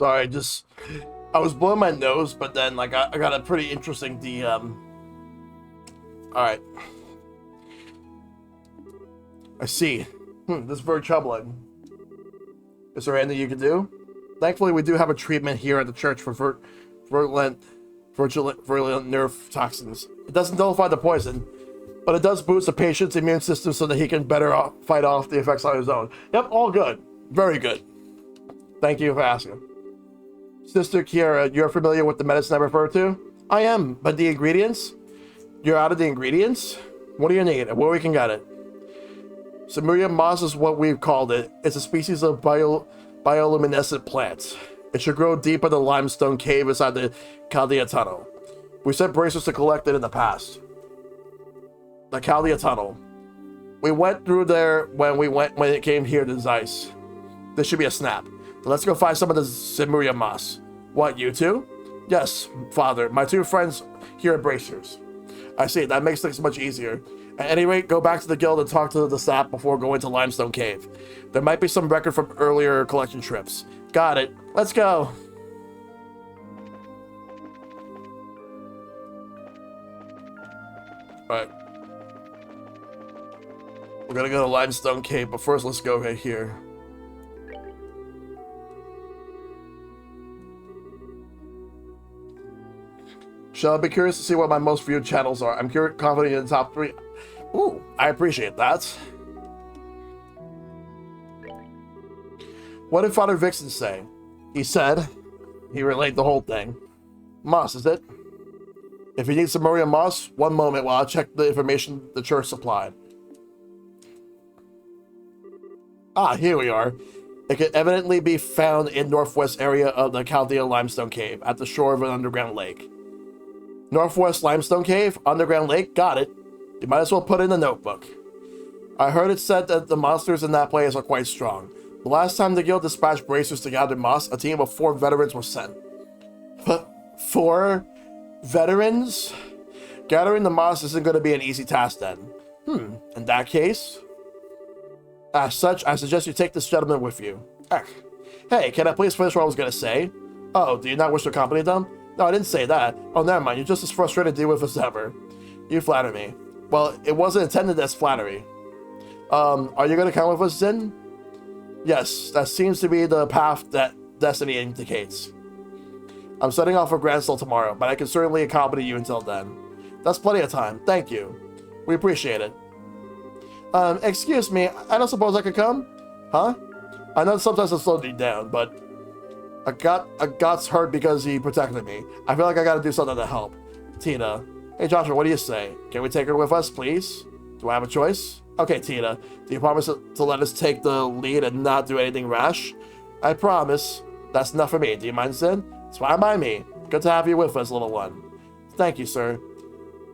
A: Sorry, just I was blowing my nose, but then like I got a pretty interesting DM. All right, I see. This is very troubling. Is there anything you can do? Thankfully, we do have a treatment here at the church for virulent nerve toxins. It doesn't nullify the poison, but it does boost the patient's immune system so that he can better fight off the effects on his own. Yep, all good. Very good. Thank you for asking. Sister Kiara, you're familiar with the medicine I referred to? I am, but the ingredients? You're out of the ingredients? What do you need and where we can get it? Simuria moss is what we've called it. It's a species of bioluminescent plant. It should grow deep in the limestone cave inside the Chaldea Tunnel. We sent bracers to collect it in the past. The Chaldea Tunnel. We went through there when it came here to Zeiss. This should be a snap. So let's go find some of the Simuria moss. What, you two? Yes, father. My two friends here at Bracers. I see. That makes things much easier. At any rate, go back to the guild and talk to the staff before going to Limestone Cave. There might be some record from earlier collection trips. Got it. Let's go. Alright. We're gonna go to Limestone Cave, but first let's go right here. Shall I be curious to see what my most viewed channels are? I'm confident in the top 3. Ooh, I appreciate that. What did Father Vixen say? He said, he relayed the whole thing. Moss, is it? If you need some Maria moss, one moment while I check the information the church supplied. Ah, here we are. It can evidently be found in northwest area of the Chaldea Limestone Cave at the shore of an underground lake. Northwest Limestone Cave, underground lake, got it. You might as well put it in the notebook. I heard it said that the monsters in that place are quite strong. The last time the guild dispatched bracers to gather moss, a team of 4 veterans were sent. 4 veterans? Gathering the moss isn't going to be an easy task then. In that case? As such, I suggest you take this gentleman with you. Hey, can I please finish what I was going to say? Oh, do you not wish to accompany them? No, I didn't say that. Oh, never mind. You're just as frustrated to deal with as ever. You flatter me. Well, it wasn't intended as flattery. Are you going to come with us, Zin? Yes, that seems to be the path that destiny indicates. I'm setting off for Grandsell tomorrow, but I can certainly accompany you until then. That's plenty of time. Thank you. We appreciate it. Excuse me, I don't suppose I could come? Huh? I know sometimes it slows you down, but I got hurt because he protected me. I feel like I gotta do something to help. Tina. Hey Joshua, what do you say? Can we take her with us, please? Do I have a choice? Okay, Tina. Do you promise to let us take the lead and not do anything rash? I promise. That's enough for me. Do you mind, Sid? It's fine by me. Good to have you with us, little one. Thank you, sir.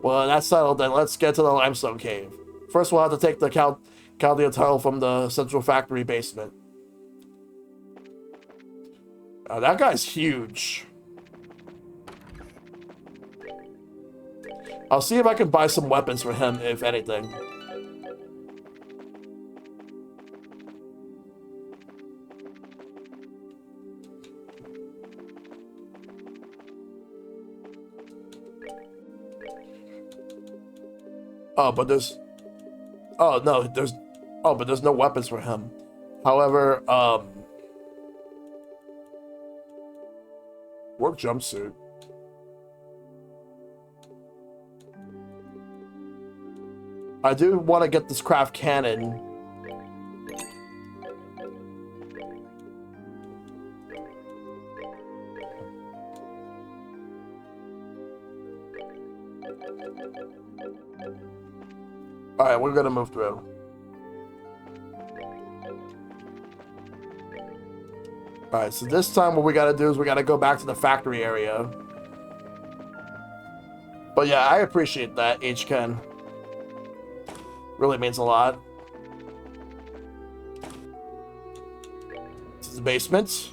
A: Well, that's settled, then let's get to the Limestone Cave. First, we'll have to take the Chaldea Tunnel from the central factory basement. Oh, that guy's huge. I'll see if I can buy some weapons for him, if anything. Oh, but there's... Oh, no, there's... Oh, but there's no weapons for him. However, work jumpsuit. I do want to get this craft cannon. Alright, we're gonna move through. Alright, so this time what we gotta do is we gotta go back to the factory area. But yeah, I appreciate that, H-Ken. Really means a lot. This is the basement.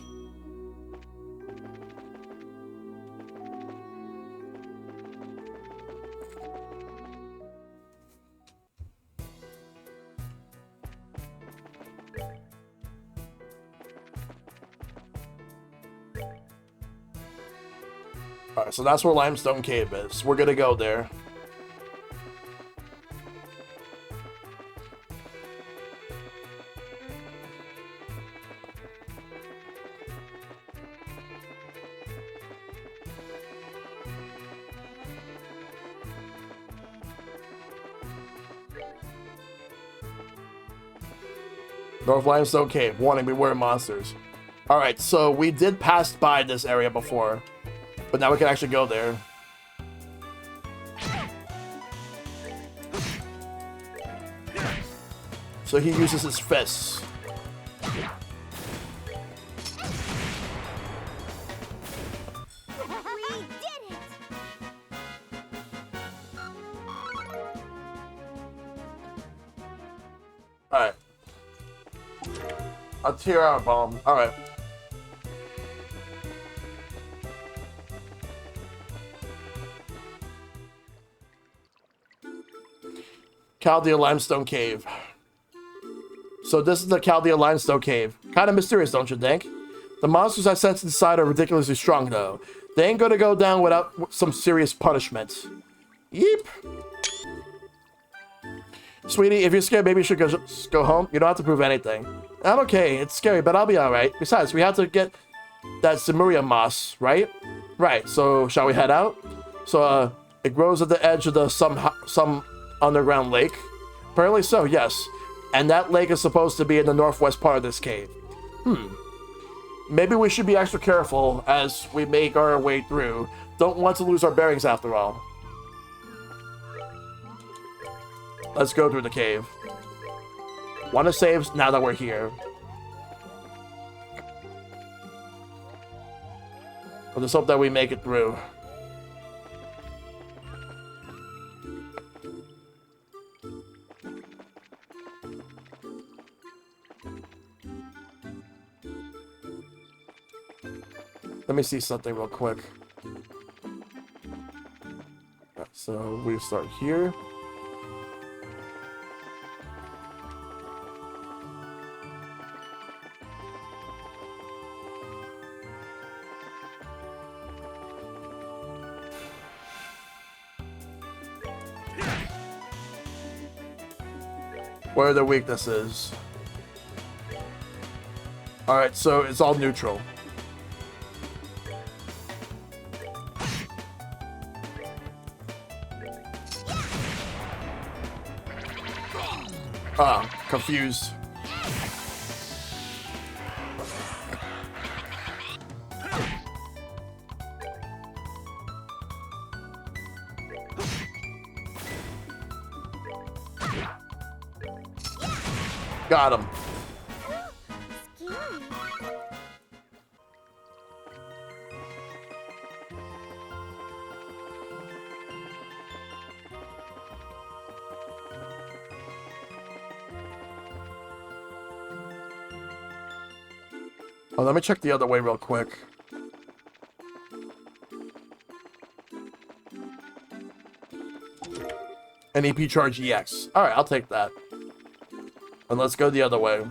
A: Alright, so that's where Limestone Cave is. We're gonna go there. North Limestone Cave. Warning, beware monsters. Alright, so we did pass by this area before. But now we can actually go there. So he uses his fists.
C: We did it!
A: Alright. A tear out bomb. Alright. Chaldea Limestone Cave. So this is the Chaldea Limestone Cave. Kind of mysterious, don't you think? The monsters I sense inside are ridiculously strong, though. They ain't gonna go down without some serious punishment. Yeep. Sweetie, if you're scared, maybe you should go home. You don't have to prove anything. I'm okay. It's scary, but I'll be alright. Besides, we have to get that Zemuria moss, right? Right. So, shall we head out? So, it grows at the edge of the some underground lake. Apparently so, yes. And that lake is supposed to be in the northwest part of this cave. Maybe we should be extra careful as we make our way through. Don't want to lose our bearings after all. Let's go through the cave. Want to save now that we're here. We'll just hope that we make it through. Let me see something real quick. So we start here. Where are the weaknesses? Alright, so it's all neutral. Ah, confused. Got him.
C: Scary.
A: Oh, let me check the other way real quick. An EP charge EX. Alright, I'll take that. And let's go the other way.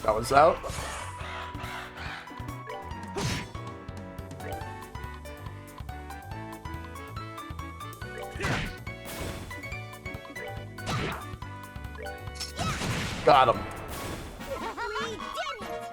A: That was out. Got him.
C: We did it!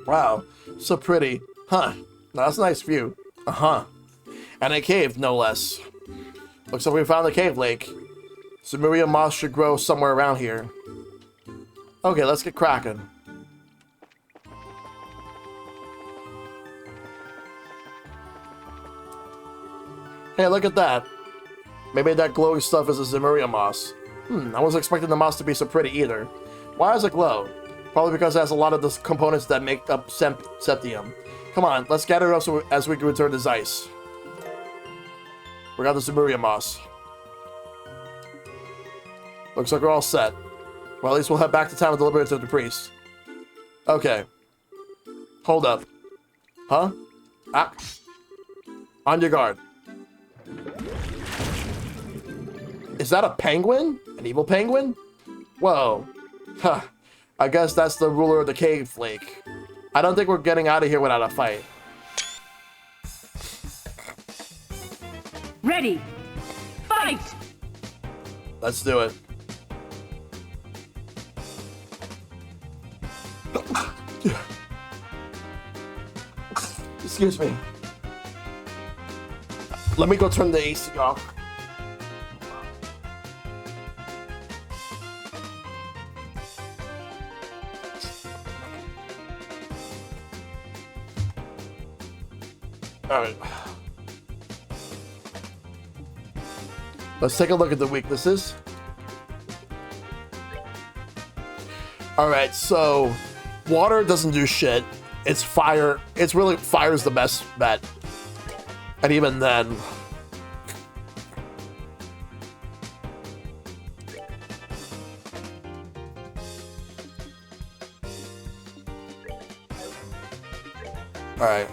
A: Wow, so pretty. Huh. That's a nice view. Uh-huh. And a cave, no less. Looks like we found the cave lake. Zemuria moss should grow somewhere around here. Okay, let's get cracking. Hey, look at that. Maybe that glowing stuff is a Zemuria moss. I wasn't expecting the moss to be so pretty either. Why does it glow? Probably because it has a lot of the components that make up Septium. Come on, let's gather it up so as we can return to Zeiss. We got the Zemuria moss. Looks like we're all set. Well, at least we'll head back to town and deliver it to the priest. Okay. Hold up. Huh? Ah. On your guard. Is that a penguin? An evil penguin? Whoa. Huh. I guess that's the ruler of the cave lake. I don't think we're getting out of here without a fight.
D: Ready. Fight!
A: Let's do it. Excuse me. Let me go turn the AC off. Alright. Let's take a look at the weaknesses. Alright, so water doesn't do shit. It's fire. It's really fire's the best bet. And even then. Alright.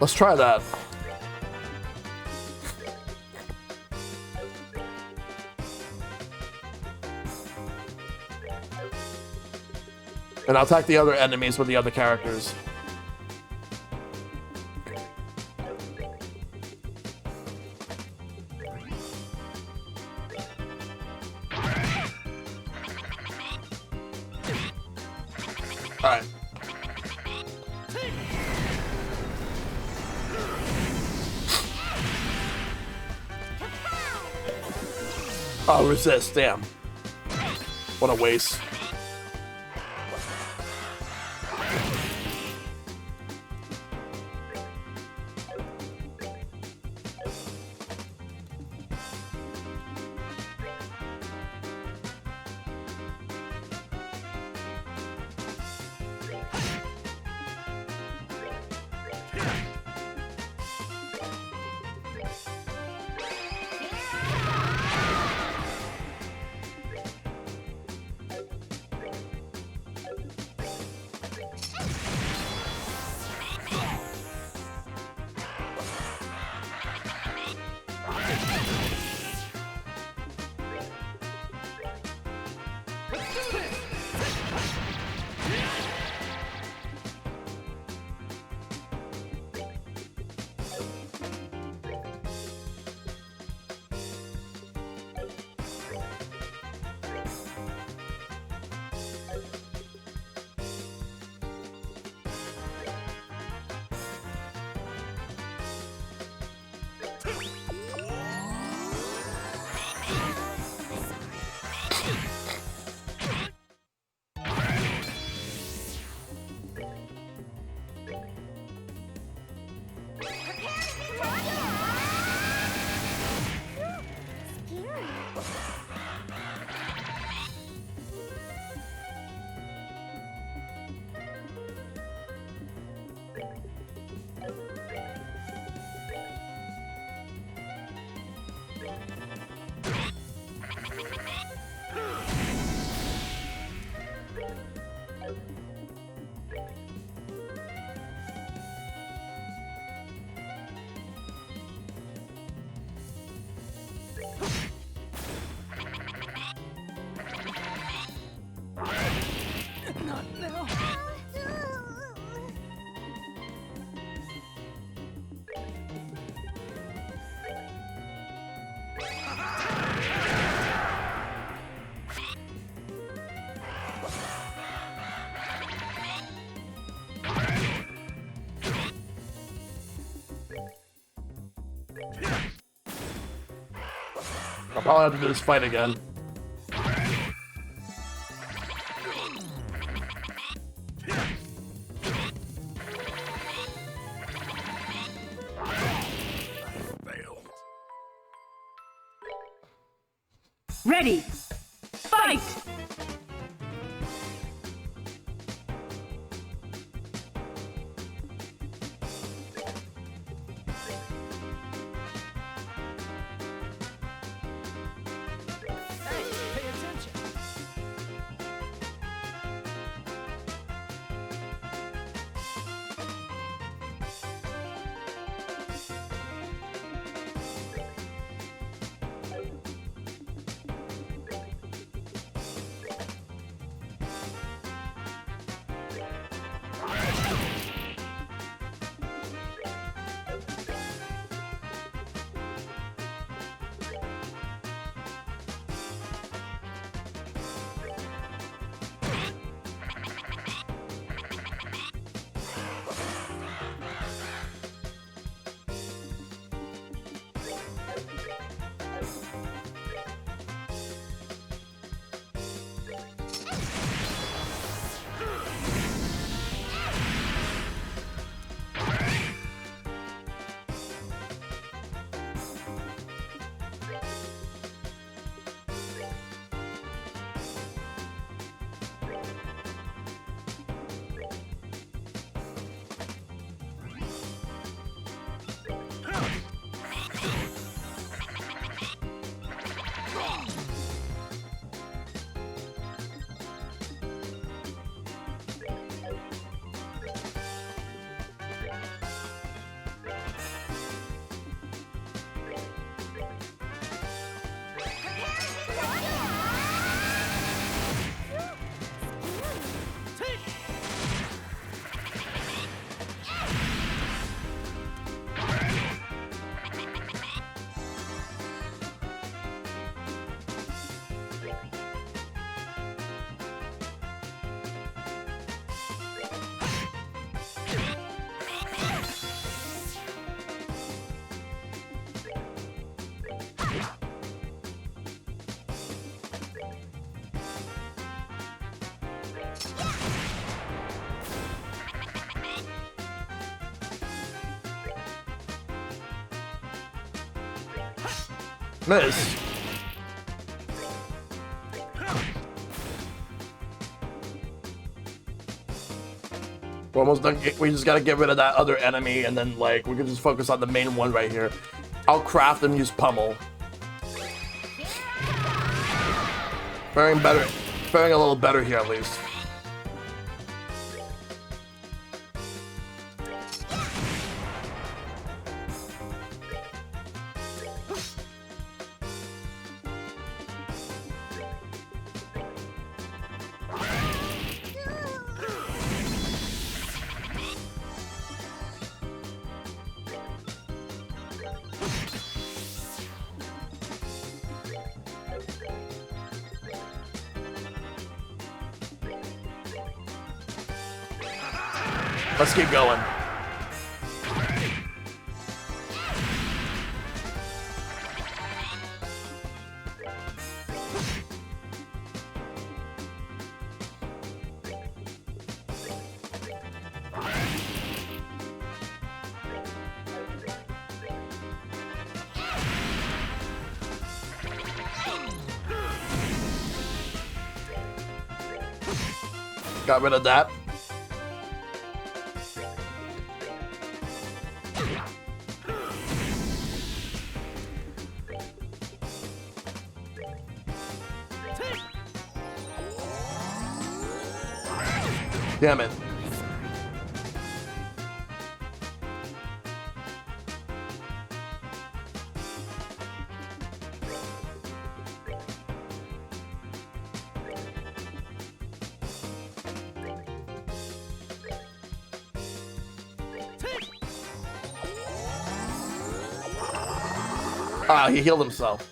A: Let's try that. And I'll attack the other enemies with the other characters. Alright. Oh, resist, damn. What a waste. I'll probably have to do this fight again.
D: Ready. Fight!
B: Hey, pay attention.
A: Miss. We're almost done. We just gotta get rid of that other enemy, and then like we can just focus on the main one right here. I'll craft and use pummel. Faring better, faring a little better here at least. Let's keep going. Got rid of that. Damn it. Ah, he healed himself.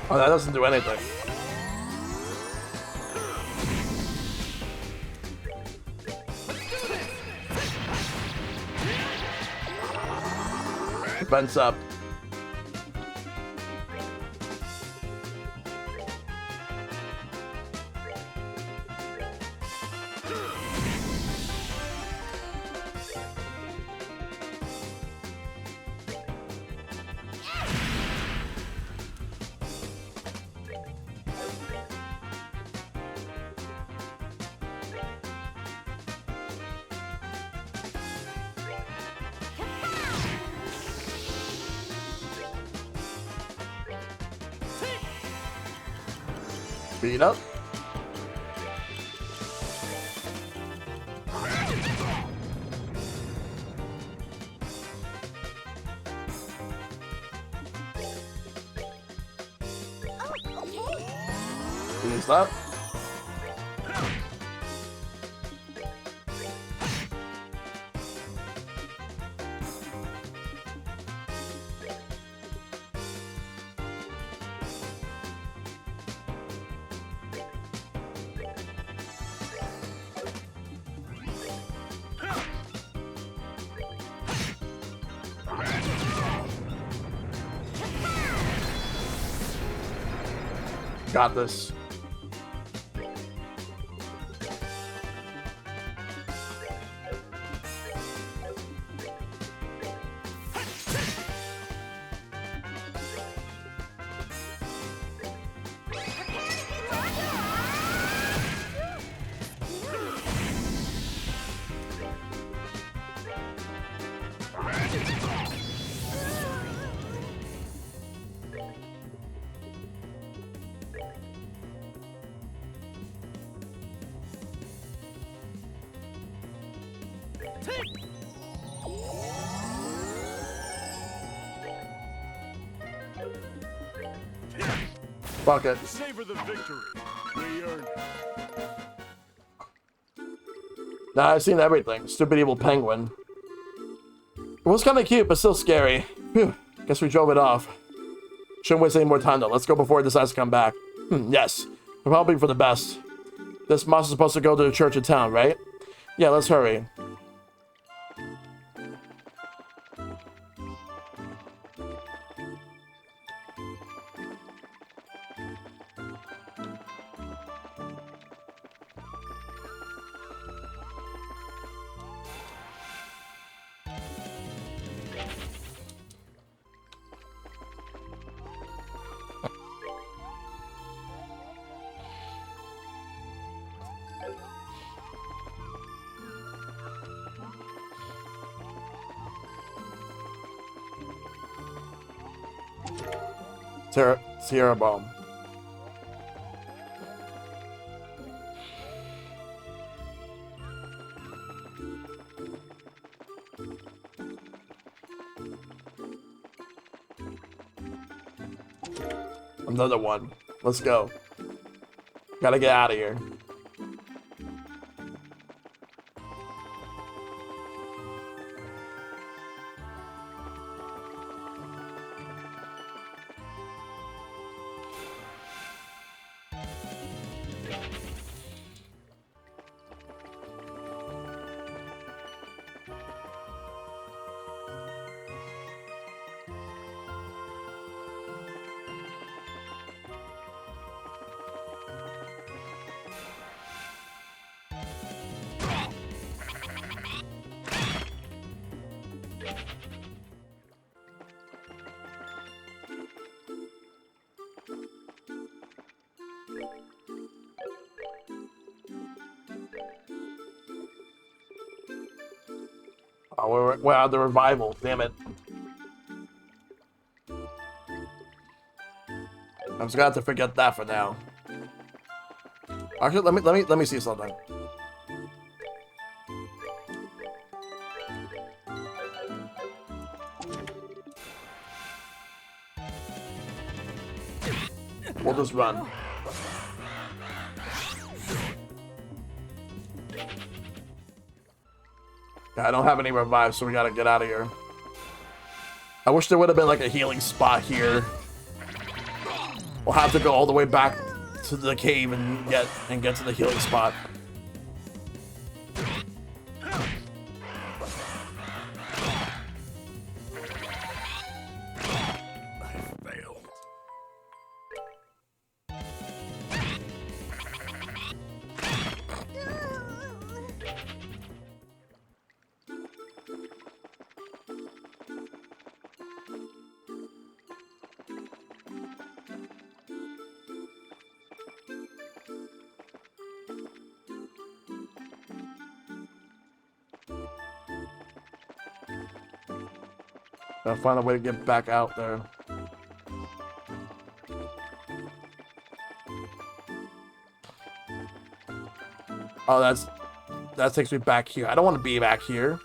A: Oh, that doesn't do anything. Defense up. Beat up.
C: Oh, okay.
A: Use that. Got this. Fuck it.
E: Savor the victory. We earned it.
A: Nah, I've seen everything. Stupid evil penguin. It was kind of cute, but still scary. Phew. Guess we drove it off. Shouldn't waste any more time though. Let's go before it decides to come back. Yes. Probably for the best. This monster's supposed to go to the church in town, right? Yeah, let's hurry. Sierra Bomb. Another one. Let's go. Gotta get out of here. Oh, we're out of the revival. Damn it. I'm just gonna have to forget that for now. Actually, let me see something. We'll just run. I don't have any revives, so we gotta get out of here. I wish there would have been like a healing spot here. we'll have to go all the way back to the cave and get to the healing spot. Gotta find a way to get back out there. Oh, that takes me back here. I don't want to be back here.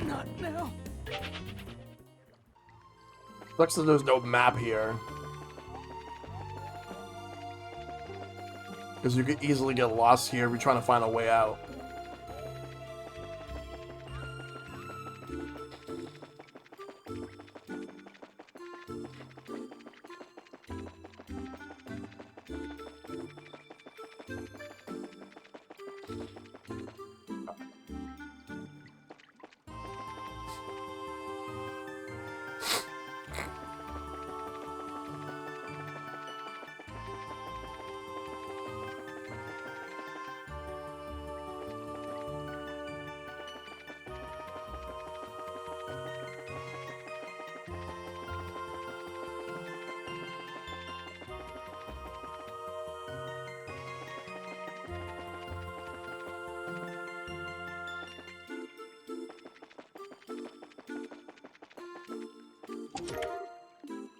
B: Not now.
A: Sucks that there's no map here. Because you could easily get lost here if you're trying to find a way out.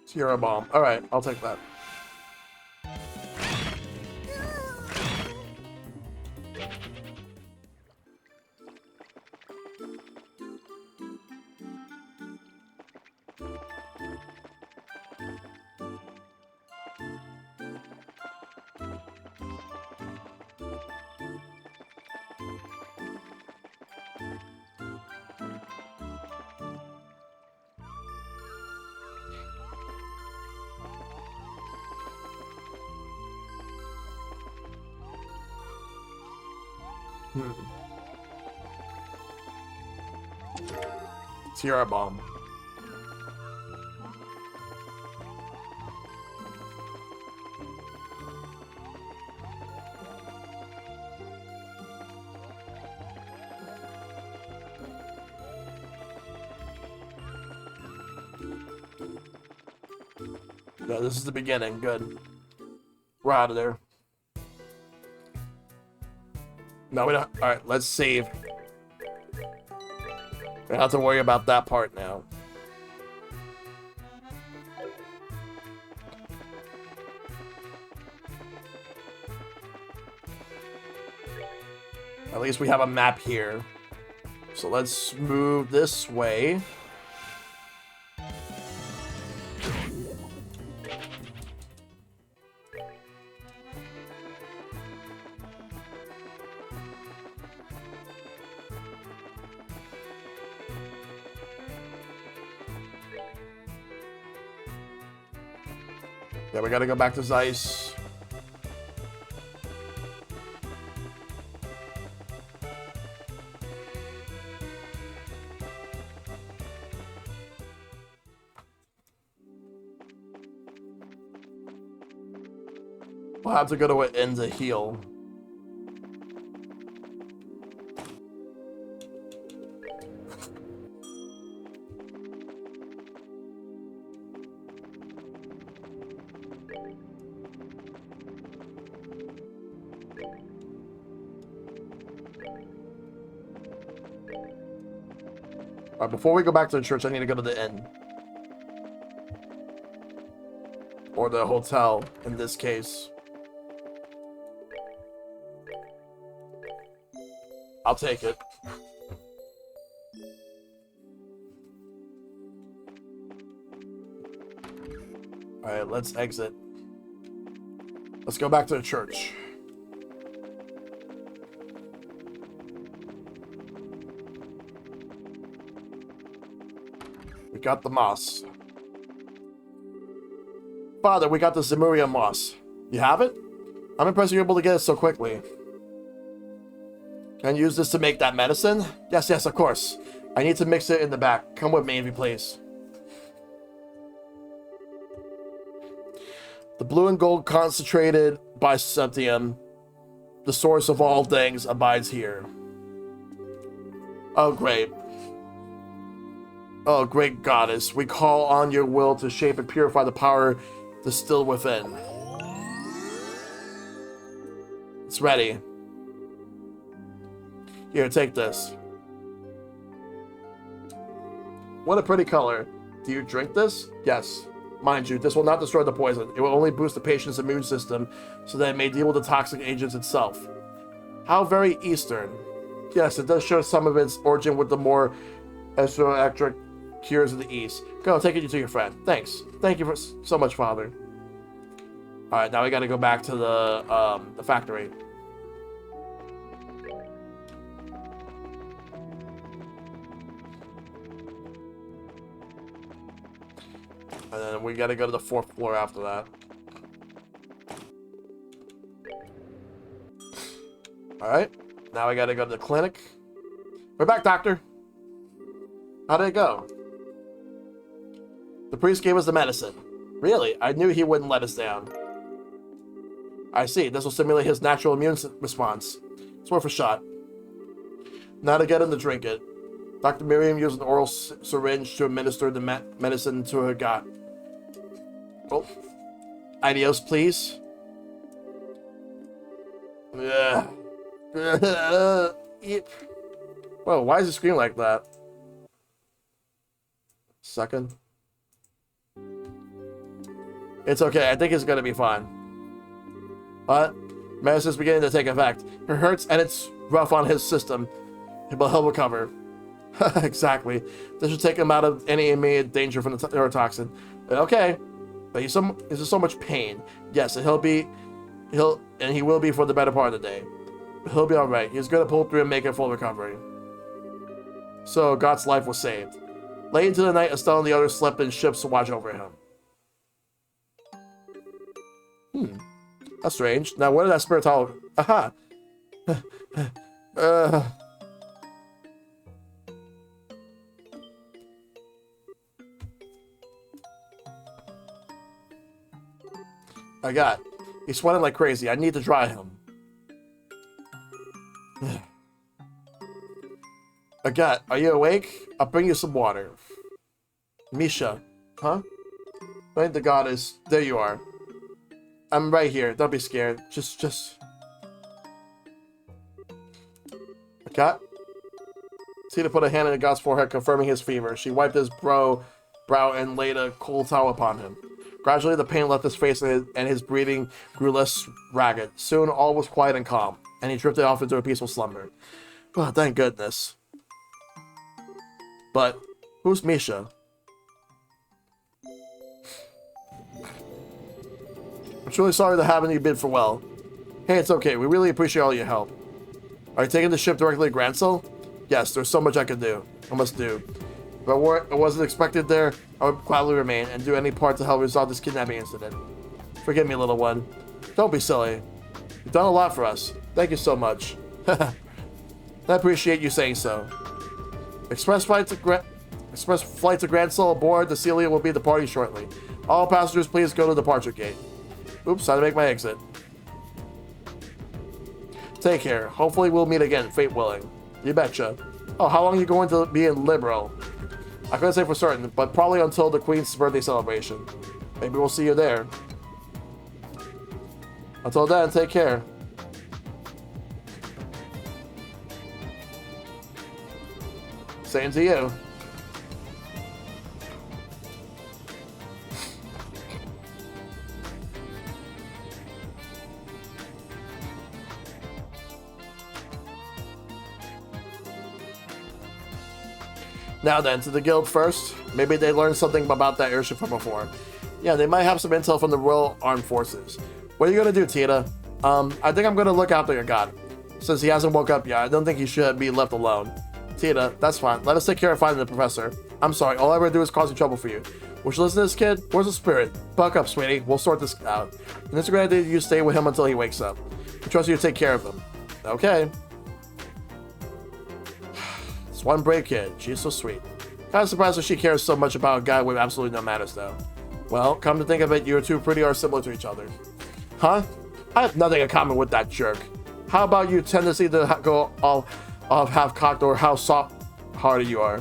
A: Sierra bomb. Alright, I'll take that. Sierra bomb. Yeah, this is the beginning. Good. We're out of there. No, we don't. All right, let's save. We don't have to worry about that part now. At least we have a map here. So let's move this way. Yeah, we gotta go back to Zeiss. We'll have to go to an inn to heal. Alright, before we go back to the church, I need to go to the inn. Or the hotel, in this case. I'll take it. Alright, let's exit. Let's go back to the church. We got the moss. Father, we got the Zemuria moss. You have it? I'm impressed you're able to get it so quickly. Can I use this to make that medicine? Yes, yes, of course. I need to mix it in the back. Come with me if you please. The blue and gold concentrated biceptium, the source of all things, abides here. Oh, great. Oh, great goddess, we call on your will to shape and purify the power distilled within. It's ready. Here, take this. What a pretty color. Do you drink this? Yes. Mind you, this will not destroy the poison. It will only boost the patient's immune system so that it may deal with the toxic agents itself. How very Eastern. Yes, it does show some of its origin with the more esoteric cures of the East. Go, take it to your friend. Thanks. Thank you for so much, Father. Alright, now we gotta go back to the factory. And then we gotta go to the 4th floor after that. Alright, now we gotta go to the clinic. We're back, doctor. How did it go? The priest gave us the medicine. Really? I knew he wouldn't let us down. I see. This will stimulate his natural immune response. It's worth a shot. Now to get him to drink it. Dr. Miriam used an oral syringe to administer the medicine to her gut. Oh. Adios, please. Whoa, why is he screaming like that? Second. It's okay. I think it's gonna be fine. But medicine's beginning to take effect. It hurts and it's rough on his system, but he'll recover. Exactly. This should take him out of any immediate danger from the neurotoxin. Okay, but he's in so much pain. Yes, and he will be for the better part of the day. He'll be all right. He's gonna pull through and make a full recovery. So God's life was saved. Late into the night, Estelle and the others slept in ships to watch over him. That's strange. Now, where did that spirit towel... Aha! I got. He's sweating like crazy. I need to dry him. Agat, are you awake? I'll bring you some water. Misha, huh? Thank the goddess. There you are. I'm right here. Don't be scared. Just... Got? Tina put a hand on God's forehead, confirming his fever. She wiped his brow and laid a cool towel upon him. Gradually, the pain left his face and his breathing grew less ragged. Soon, all was quiet and calm, and he drifted off into a peaceful slumber. Oh, thank goodness. But, who's Misha? I'm truly sorry that happened to you bid for well. Hey, it's okay. We really appreciate all your help. Are you taking the ship directly to Grancel? Yes, there's so much I can do. I must do. If I wasn't expected there, I would gladly remain and do any part to help resolve this kidnapping incident. Forgive me, little one. Don't be silly. You've done a lot for us. Thank you so much. I appreciate you saying so. Express flight to Grancel aboard. The Celia will be departing shortly. All passengers, please go to the departure gate. Oops, time to make my exit. Take care. Hopefully we'll meet again, fate willing. You betcha. Oh, how long are you going to be in Liberal? I couldn't say for certain, but probably until the Queen's birthday celebration. Maybe we'll see you there. Until then, take care. Same to you. Now then, to the guild first. Maybe they learned something about that airship from before. Yeah, they might have some intel from the Royal Armed Forces. What are you gonna do, Tina? I think I'm gonna look after your god. Since he hasn't woke up yet, I don't think he should be left alone. Tina, that's fine. Let us take care of finding the professor. I'm sorry, all I ever do is causing trouble for you. Would you listen to this kid? Where's the spirit? Buck up, sweetie. We'll sort this out. And it's a great idea you stay with him until he wakes up. I trust you to take care of him. Okay. It's one brave kid. She's so sweet. Kind of surprised that she cares so much about a guy with absolutely no manners, though. Well, come to think of it, you two pretty are similar to each other. Huh? I have nothing in common with that jerk. How about your tendency to go all half-cocked or how soft-hearted you are?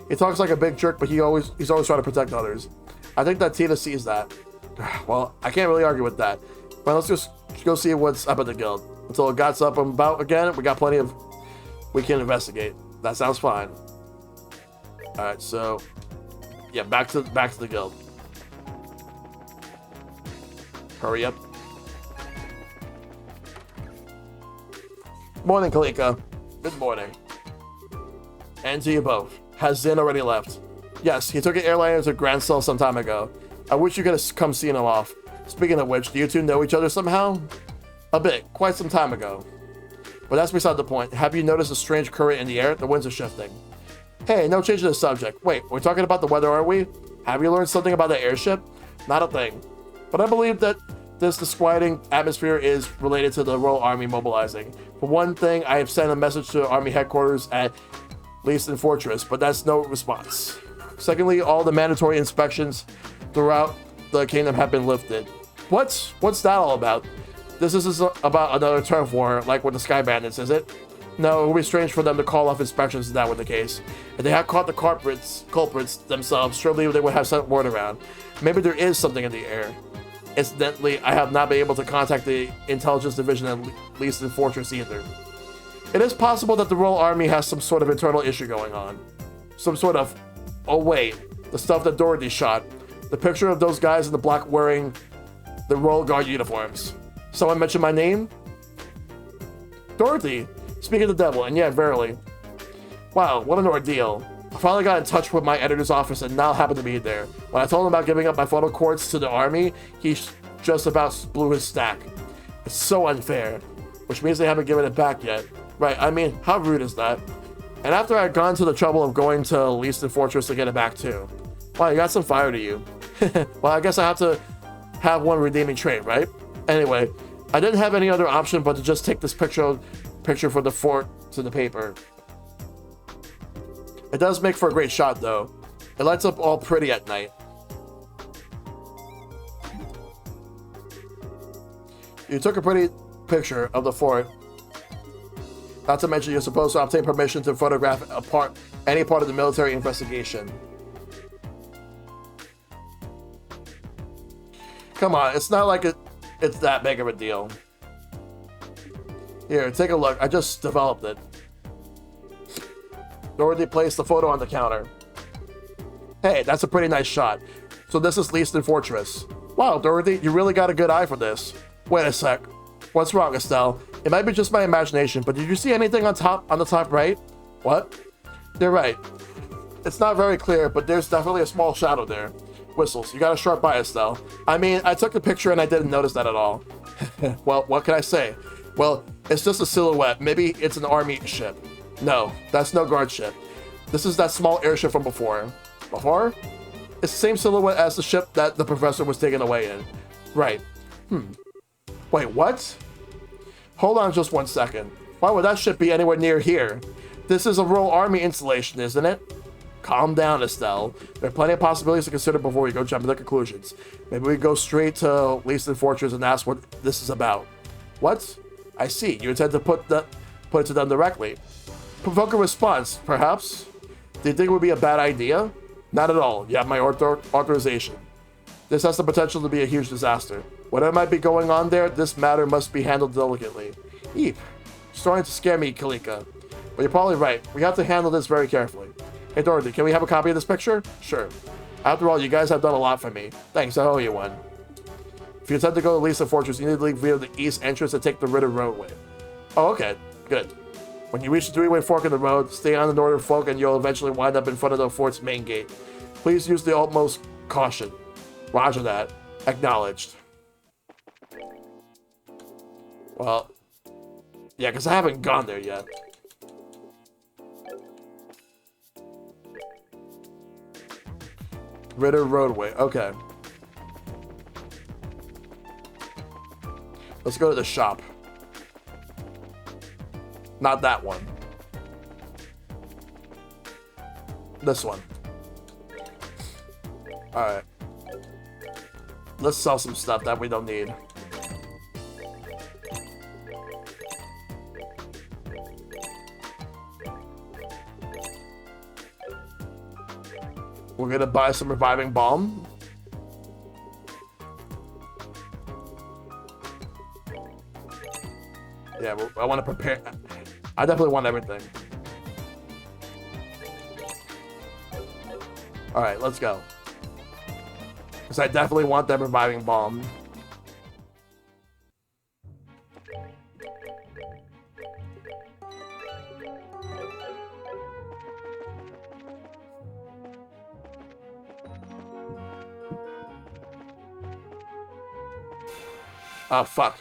A: He talks like a big jerk, but he's always trying to protect others. I think that Tina sees that. Well, I can't really argue with that. But let's just go see what's up at the guild. Until it gets up and about again, we got plenty of... we can investigate. That sounds fine. Alright, so... yeah, back to the guild. Hurry up. Morning, Kalika. Good morning. And to you both. Has Zin already left? Yes, he took an airliner to Grancel some time ago. I wish you could have come seen him off. Speaking of which, do you two know each other somehow? A bit, quite some time ago. But that's beside the point. Have you noticed a strange current in the air? The winds are shifting. Hey, no change to the subject. Wait, we're talking about the weather, aren't we? Have you learned something about the airship? Not a thing. But I believe that this disquieting atmosphere is related to the Royal Army mobilizing. For one thing, I have sent a message to Army headquarters at Leaston Fortress, but that's no response. Secondly, all the mandatory inspections throughout the kingdom have been lifted. What's that all about? This isn't about another turf war like with the Sky Bandits, is it? No, it would be strange for them to call off inspections if that were the case. If they had caught the culprits themselves, surely they would have sent word around. Maybe there is something in the air. Incidentally, I have not been able to contact the intelligence division at least in Fortress either. It is possible that the Royal Army has some sort of internal issue going on. Some sort of... oh wait, the stuff that Dorothy shot. The picture of those guys in the black wearing the Royal Guard uniforms. Someone mentioned my name? Dorothy! Speak of the devil, and yeah, verily. Wow, what an ordeal. I finally got in touch with my editor's office and now happened to be there. When I told him about giving up my photo cords to the army, he just about blew his stack. It's so unfair. Which means they haven't given it back yet. Right, I mean, how rude is that? And after I had gone to the trouble of going to Leaston Fortress to get it back too. Wow, you got some fire to you. Well, I guess I have to have one redeeming trait, right? Anyway, I didn't have any other option but to just take this picture for the fort to the paper. It does make for a great shot, though. It lights up all pretty at night. You took a pretty picture of the fort. Not to mention you're supposed to obtain permission to photograph any part of the military investigation. Come on, it's not like it's that big of a deal. Here, take a look. I just developed it. Dorothy placed the photo on the counter. Hey, that's a pretty nice shot. So this is Leaston Fortress. Wow, Dorothy, you really got a good eye for this. Wait a sec. What's wrong, Estelle? It might be just my imagination, but did you see anything on the top right? What? You're right. It's not very clear, but there's definitely a small shadow there. Whistles, you got a sharp eye, Estelle. I mean, I took the picture and I didn't notice that at all. Well, what can I say? Well, it's just a silhouette. Maybe it's an army ship. No, that's no guard ship. This is that small airship from before. Before? It's the same silhouette as the ship that the professor was taken away in. Right. Wait, what? Hold on just 1 second. Why would that ship be anywhere near here? This is a Royal Army installation, isn't it? Calm down, Estelle. There are plenty of possibilities to consider before we go jumping to conclusions. Maybe we go straight to Leaston Fortress and ask what this is about. What? I see. You intend to put it to them directly. Provoke a response, perhaps? Do you think it would be a bad idea? Not at all. You have my authorization. This has the potential to be a huge disaster. Whatever might be going on there, this matter must be handled delicately. Eep. Starting to scare me, Kalika. But you're probably right. We have to handle this very carefully. Hey, Dorothy, can we have a copy of this picture? Sure. After all, you guys have done a lot for me. Thanks, I owe you one. If you intend to go to Leaston Fortress, you need to leave via the east entrance and take the Ritter Roadway. Oh, okay. Good. When you reach the three-way fork in the road, stay on the northern fork and you'll eventually wind up in front of the fort's main gate. Please use the utmost caution. Roger that. Acknowledged. Well, yeah, because I haven't gone there yet. Ritter Roadway. Okay. Let's go to the shop. Not that one. This one. Alright. Let's sell some stuff that we don't need. We're gonna buy some reviving balm. Yeah, well, I want to prepare. I definitely want everything. Alright, let's go. Because I definitely want that reviving balm. Oh, fuck.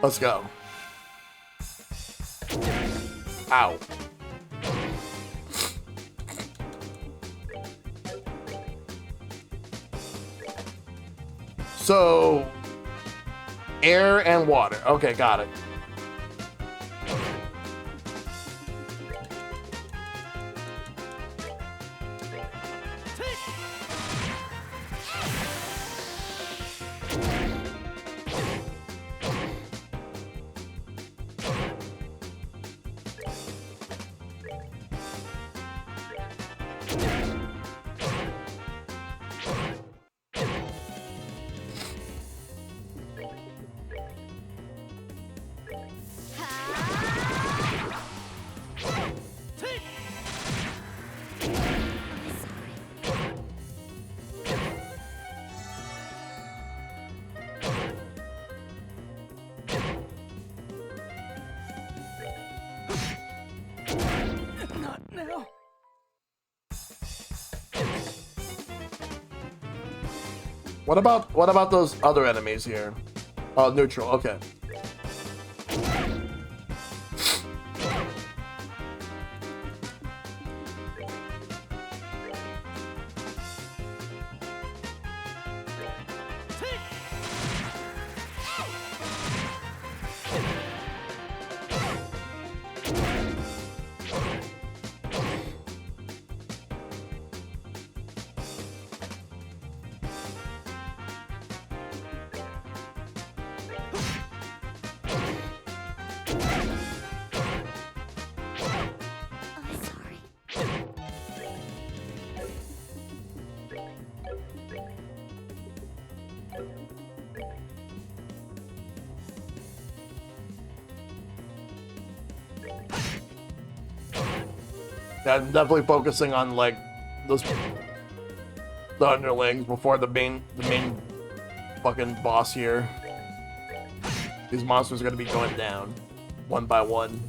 A: Let's go. Ow. So, air and water. Okay, got it.
B: Not now.
A: What about those other enemies here? Oh, neutral. Okay. Yeah, I'm definitely focusing on like those the underlings before the main fucking boss here. These monsters are gonna be going down one by one.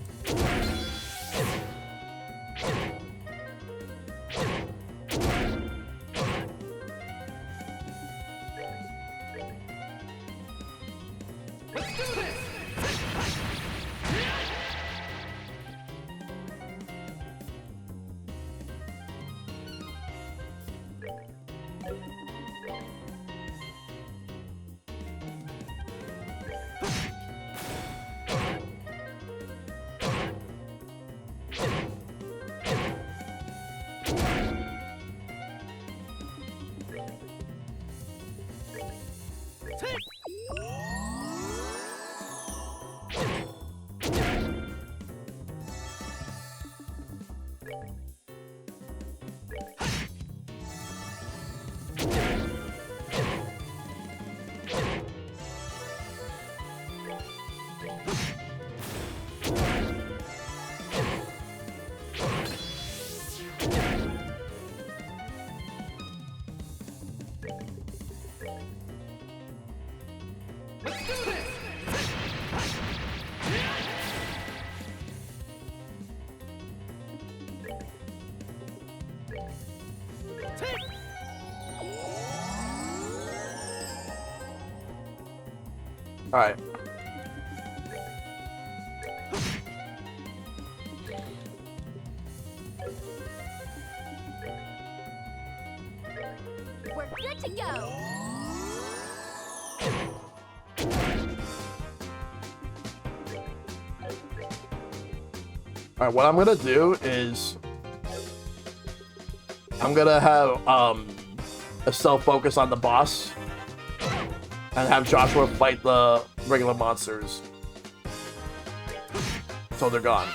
A: All right.
C: We're good to go.
A: All right, what I'm gonna do is I'm gonna have a self focus on the boss and have Joshua fight the regular monsters so they're gone.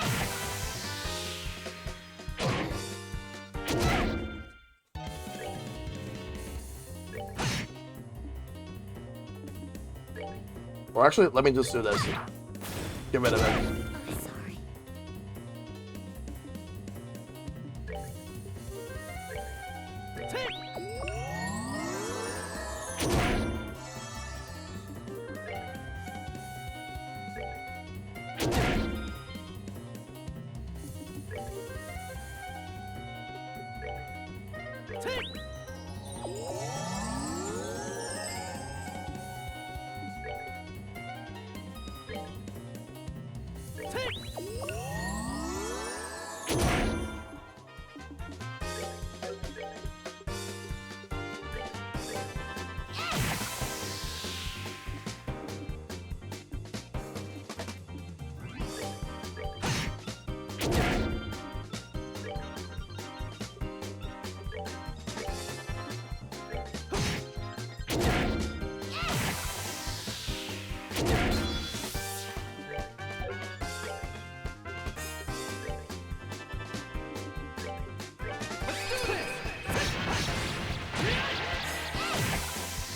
A: Or actually, let me just do this. Get rid of it.
C: Oh, sorry.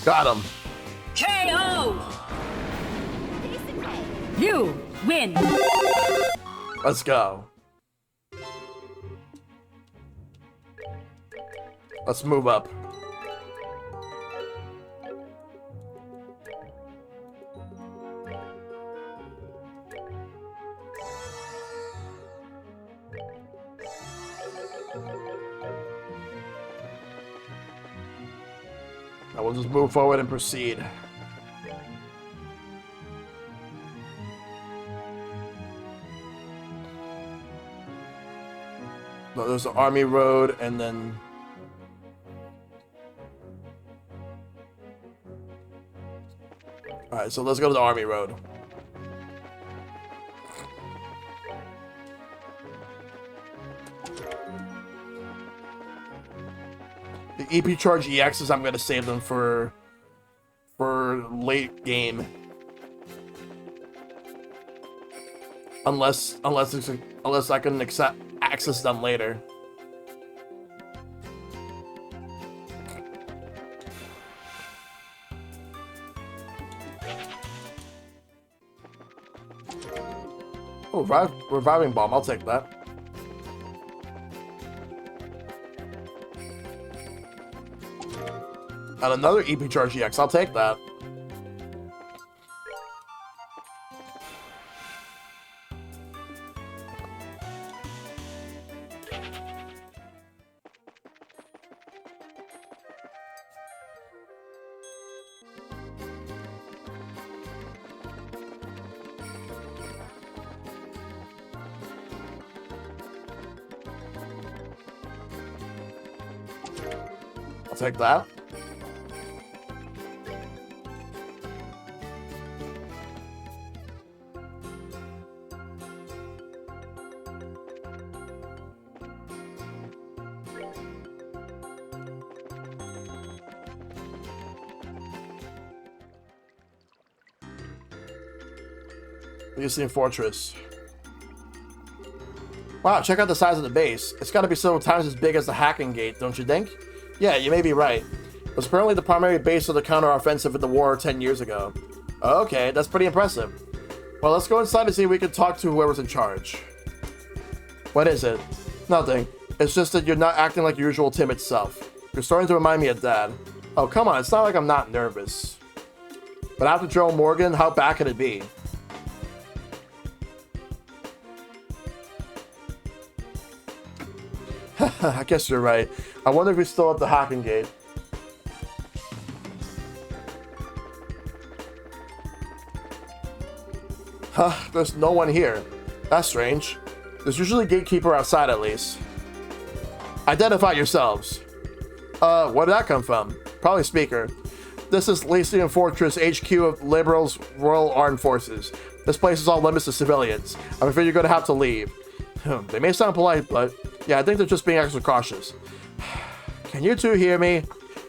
A: Got him.
D: KO!
C: Piece of cake.
D: You win!
A: Let's go. Let's move up. Now we'll just move forward and proceed. No, there's the Army Road, and then all right. So let's go to the Army Road. The EP Charge EXs, I'm gonna save them for late game, unless I can access them later. Oh, reviving bomb, I'll take that. And another EP Charge EX. I'll take that. I'll take that. Elysian Fortress. Wow, check out the size of the base. It's got to be several times as big as the Hacking Gate, don't you think? Yeah, you may be right. It was apparently the primary base of the counter-offensive in the war 10 years ago. Okay, that's pretty impressive. Well, let's go inside and see if we can talk to whoever's in charge. What is it? Nothing. It's just that you're not acting like your usual timid self. You're starting to remind me of Dad. Oh, come on, it's not like I'm not nervous. But after Joe Morgan, how bad could it be? I guess you're right. I wonder if he's still at the Hacking Gate. Huh, there's no one here. That's strange. There's usually a gatekeeper outside at least. Identify yourselves. Where did that come from? Probably Speaker. This is Elysian Fortress, HQ of Liberal's Royal Armed Forces. This place is all limits to civilians. I'm afraid you're going to have to leave. They may sound polite, but yeah, I think they're just being extra cautious. Can you two hear me?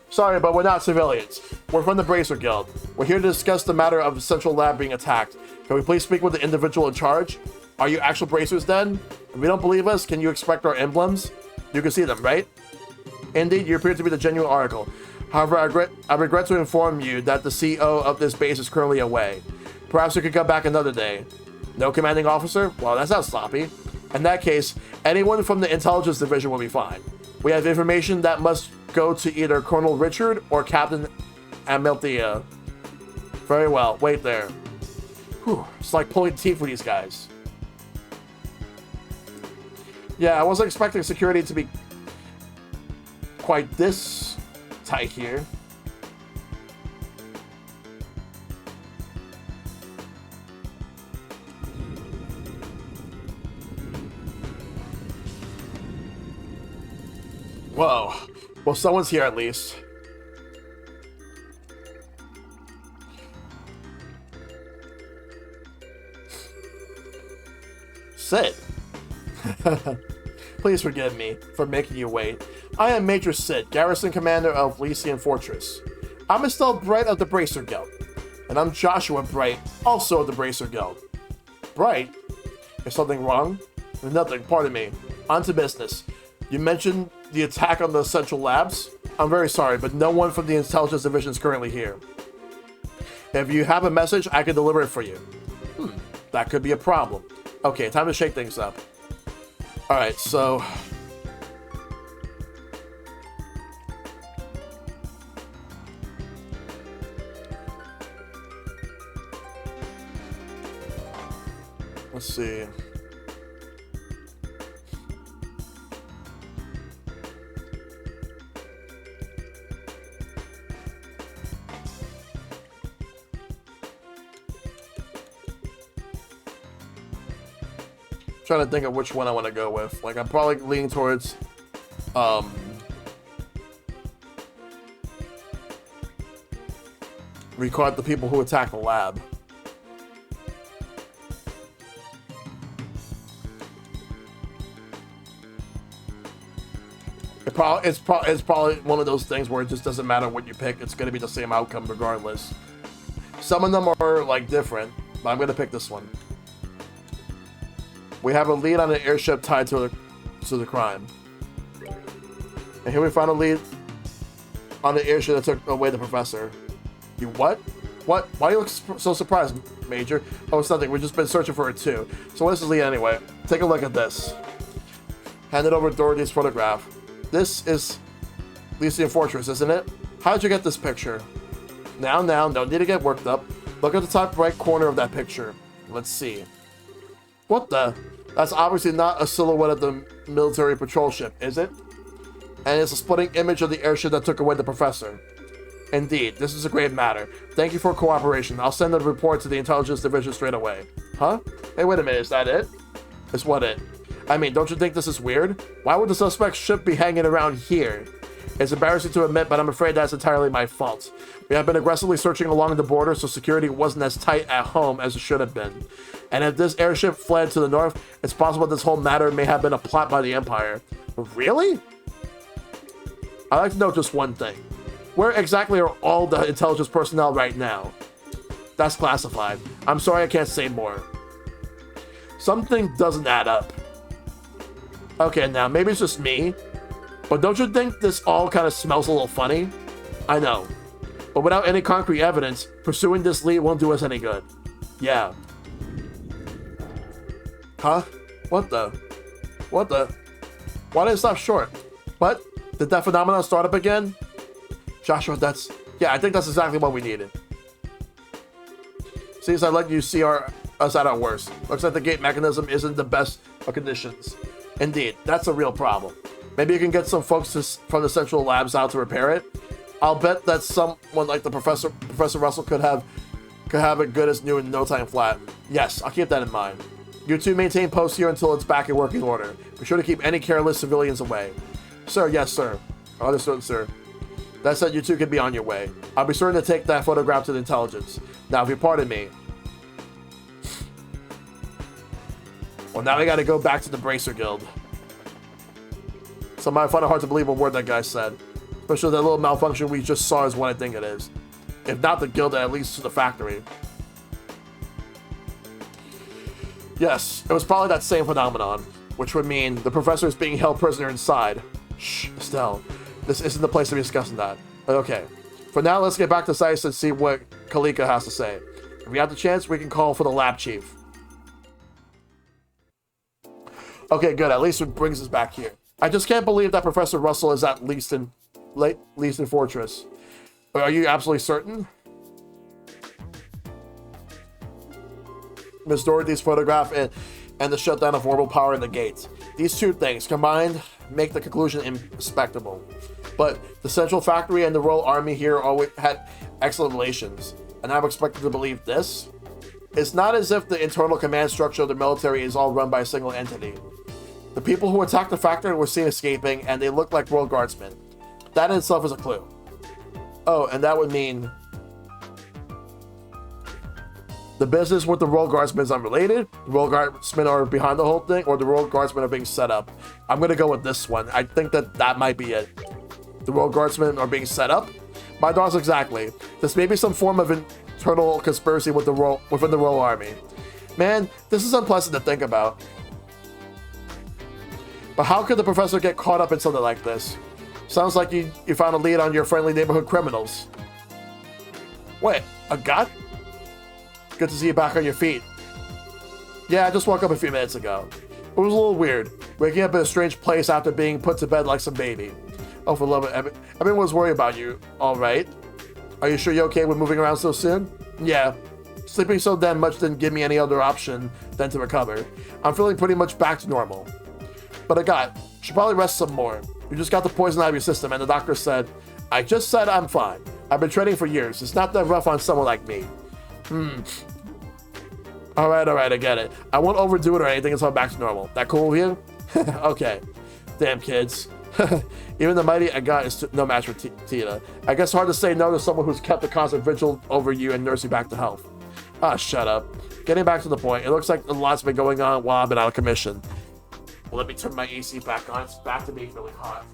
A: Sorry, but we're not civilians. We're from the Bracer Guild. We're here to discuss the matter of the Central Lab being attacked. Can we please speak with the individual in charge? Are you actual Bracers then? If you don't believe us, can you expect our emblems? You can see them, right? Indeed, you appear to be the genuine article. However, I regret to inform you that the CEO of this base is currently away. Perhaps you could come back another day. No commanding officer? Well, that sounds sloppy. In that case, anyone from the intelligence division will be fine. We have information that must go to either Colonel Richard or Captain Amelthea. Very well, wait there. Whew, it's like pulling teeth for these guys. Yeah, I wasn't expecting security to be quite this tight here. Whoa. Well, someone's here at least. Sid. Please forgive me for making you wait. I am Major Sid, Garrison Commander of Elysian Fortress. I'm Estelle Bright of the Bracer Guild. And I'm Joshua Bright, also of the Bracer Guild. Bright? Is something wrong? Nothing, pardon me. On to business. You mentioned the attack on the Central Labs? I'm very sorry, but no one from the Intelligence Division is currently here. If you have a message, I can deliver it for you. That could be a problem. Okay, time to shake things up. Alright, so... let's see... trying to think of which one I want to go with. Like, I'm probably leaning towards record the people who attacked the lab. It's probably one of those things where it just doesn't matter what you pick, it's going to be the same outcome regardless. Some of them are like different, but I'm going to pick this one. We have a lead on an airship tied to the crime. And here we find a lead on the airship that took away the professor. You what? What? Why do you look so surprised, Major? Oh, it's nothing. We've just been searching for it too. So what is this lead anyway? Take a look at this. Hand it over Dorothy's photograph. This is Elysian Fortress, isn't it? How'd you get this picture? Now, no need to get worked up. Look at the top right corner of that picture. Let's see. What the? That's obviously not a silhouette of the military patrol ship, is it? And it's a splitting image of the airship that took away the professor. Indeed, this is a grave matter. Thank you for cooperation. I'll send the report to the intelligence division straight away. Huh? Hey, wait a minute, is that it? Is what it? I mean, don't you think this is weird? Why would the suspect's ship be hanging around here? It's embarrassing to admit, but I'm afraid that's entirely my fault. We have been aggressively searching along the border, so security wasn't as tight at home as it should have been. And if this airship fled to the north, it's possible this whole matter may have been a plot by the Empire. Really? I'd like to know just one thing. Where exactly are all the intelligence personnel right now? That's classified. I'm sorry I can't say more. Something doesn't add up. Okay, now maybe it's just me, but don't you think this all kind of smells a little funny? I know. But without any concrete evidence, pursuing this lead won't do us any good. Yeah. Huh? What the? What the? Why did it stop short? What? Did that phenomenon start up again? Joshua, that's... Yeah, I think that's exactly what we needed. Seems I let you see us at our worst. Looks like the gate mechanism isn't the best of conditions. Indeed, that's a real problem. Maybe you can get some folks from the central labs out to repair it. I'll bet that someone like the Professor Russell could have it good as new in no time flat. Yes, I'll keep that in mind. You two maintain posts here until it's back in working order. Be sure to keep any careless civilians away. Sir, yes, sir. Understood, sir. That said, you two can be on your way. I'll be certain to take that photograph to the intelligence. Now, if you pardon me. Well, now we gotta go back to the Bracer Guild. Somehow I find it hard to believe a word that guy said. Especially that little malfunction we just saw is what I think it is. If not the guild, at least to the factory. Yes, it was probably that same phenomenon, which would mean the professor is being held prisoner inside. Shh, Estelle. This isn't the place to be discussing that. Okay. For now, let's get back to science and see what Kalika has to say. If we have the chance, we can call for the lab chief. Okay, good. At least it brings us back here. I just can't believe that Professor Russell is at Leaston Fortress. Are you absolutely certain? Miss Dorothy's photograph and the shutdown of orbital power in the gates. These two things combined make the conclusion inspectable. But the Central Factory and the Royal Army here always had excellent relations, and I'm expected to believe this? It's not as if the internal command structure of the military is all run by a single entity. The people who attacked the factory were seen escaping, and they looked like Royal Guardsmen. That in itself is a clue. Oh, and that would mean the business with the Royal Guardsmen is unrelated, the Royal Guardsmen are behind the whole thing, or the Royal Guardsmen are being set up. I'm going to go with this one. I think that might be it. The Royal Guardsmen are being set up? My thoughts exactly. This may be some form of internal conspiracy within the Royal Army. Man, this is unpleasant to think about. But how could the professor get caught up in something like this? Sounds like you found a lead on your friendly neighborhood criminals. Wait, a gut? Good to see you back on your feet. Yeah, I just woke up a few minutes ago. It was a little weird, waking up in a strange place after being put to bed like some baby. Oh, for love of it, everyone's worried about you, alright? Are you sure you're okay with moving around so soon? Yeah. Sleeping so damn much didn't give me any other option than to recover. I'm feeling pretty much back to normal. But I should probably rest some more. You just got the poison out of your system, and the doctor said, I just said I'm fine. I've been training for years. It's not that rough on someone like me. Alright, I get it. I won't overdo it or anything until I'm back to normal. That cool with you? Okay. Damn, kids. Even the mighty Agat is no match for Tina. I guess hard to say no to someone who's kept a constant vigil over you and nurse you back to health. Ah, shut up. Getting back to the point, it looks like a lot's been going on while I've been out of commission. Well, let me turn my AC back on. It's back to being really hot.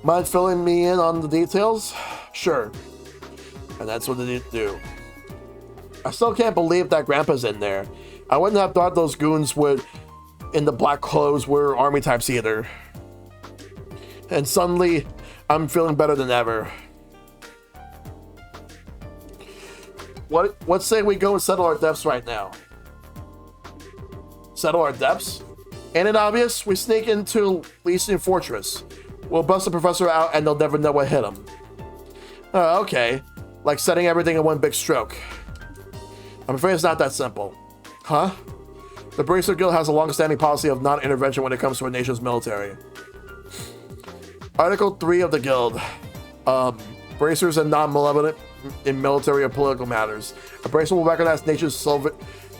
A: Mind filling me in on the details? Sure. And that's what they do. I still can't believe that Grandpa's in there. I wouldn't have thought those goons in the black clothes were army types either. And suddenly, I'm feeling better than ever. What say we go and settle our debts right now? Settle our depths? Ain't it obvious? We sneak into Lyceum Fortress. We'll bust the professor out and they'll never know what hit him. Okay. Like setting everything in one big stroke. I'm afraid it's not that simple. Huh? The Bracer Guild has a long-standing policy of non-intervention when it comes to a nation's military. Article 3 of the Guild. Bracers and non-malevolent in military or political matters. A bracer will recognize nature's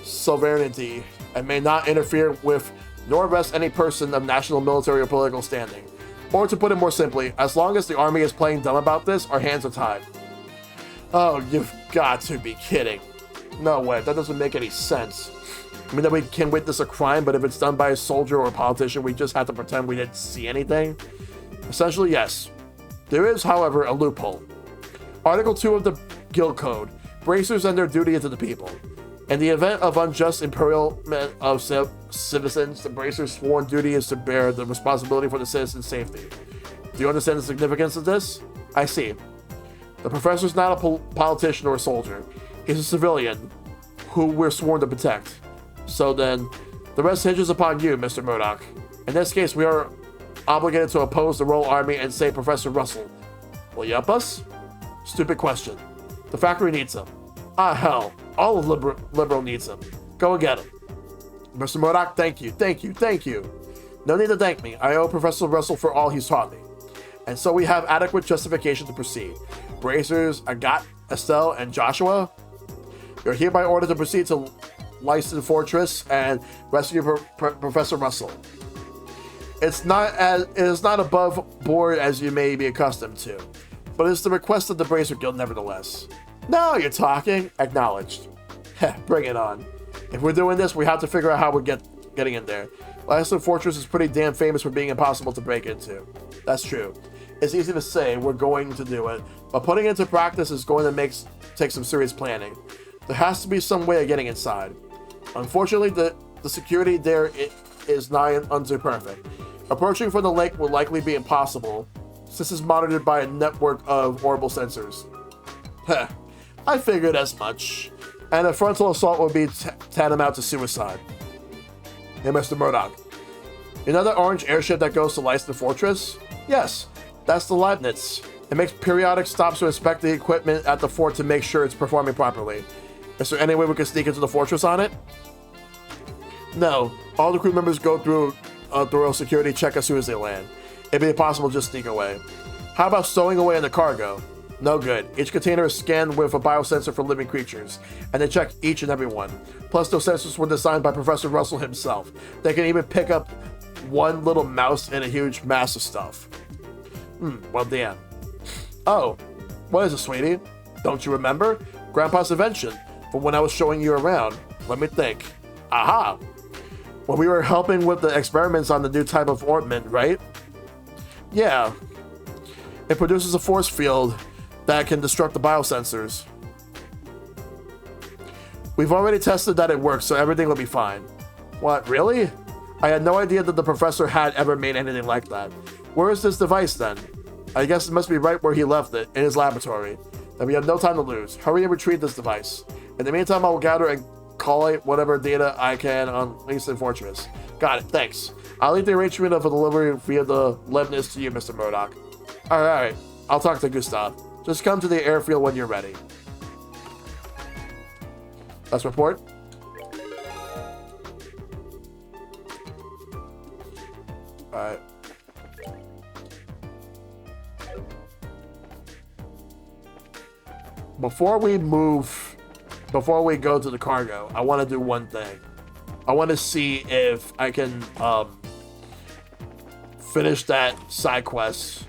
A: sovereignty and may not interfere with nor arrest any person of national, military, or political standing. Or to put it more simply, as long as the army is playing dumb about this, our hands are tied. Oh, you've got to be kidding. No way, that doesn't make any sense. I mean that we can witness a crime, but if it's done by a soldier or a politician, we just have to pretend we didn't see anything? Essentially, yes. There is, however, a loophole. Article 2 of the Guild Code. Bracers and their duty to the people. In the event of unjust imperialment of citizens, the Bracers' sworn duty is to bear the responsibility for the citizens' safety. Do you understand the significance of this? I see. The professor's not a politician or a soldier. He's a civilian who we're sworn to protect. So then, the rest hinges upon you, Mr. Murdoch. In this case, we are obligated to oppose the Royal Army and save Professor Russell. Will you help us? Stupid question. The factory needs him. Ah, hell. All of Liberal needs him. Go and get him. Mr. Murdoch, thank you, thank you, thank you. No need to thank me. I owe Professor Russell for all he's taught me. And so we have adequate justification to proceed. Bracers, Agathe, Estelle, and Joshua, you're hereby ordered to proceed to Lyceum Fortress and rescue Professor Russell. It is not above board as you may be accustomed to, but it's the request of the Bracer Guild nevertheless. Now you're talking. Acknowledged. Heh, bring it on. If we're doing this, we have to figure out how we're getting in there. Lyceum Fortress is pretty damn famous for being impossible to break into. That's true. It's easy to say we're going to do it, but putting it into practice is going to take some serious planning. There has to be some way of getting inside. Unfortunately, the security there is nigh unto perfect. Approaching from the lake will likely be impossible, since it's monitored by a network of orbital sensors. Heh, I figured as much. And a frontal assault would be tantamount to suicide. Hey, Mr. Murdoch. You know that orange airship that goes to Lyceum Fortress? Yes, that's the Leibniz. It makes periodic stops to inspect the equipment at the fort to make sure it's performing properly. Is there any way we can sneak into the fortress on it? No, all the crew members go through a thorough security check as soon as they land. It'd be impossible to just sneak away. How about stowing away in the cargo? No good. Each container is scanned with a biosensor for living creatures, and they check each and every one. Plus, those sensors were designed by Professor Russell himself. They can even pick up one little mouse in a huge mass of stuff. Well, damn. Oh, what is it, sweetie? Don't you remember? Grandpa's invention, from when I was showing you around. Let me think. Aha! When we were helping with the experiments on the new type of ointment, right? Yeah. It produces a force field that can disrupt the biosensors. We've already tested that it works, so everything will be fine. What, really? I had no idea that the professor had ever made anything like that. Where is this device then? I guess it must be right where he left it, in his laboratory. Then we have no time to lose. Hurry and retrieve this device. In the meantime, I will gather and collate whatever data I can on Lyceum Fortress. Got it, thanks. I'll leave the arrangement of a delivery via the Leibniz to you, Mr. Murdoch. Alright, I'll talk to Gustav. Just come to the airfield when you're ready. Let's report. Alright. Before we go to the cargo, I want to do one thing. I want to see if I can finish that side quest.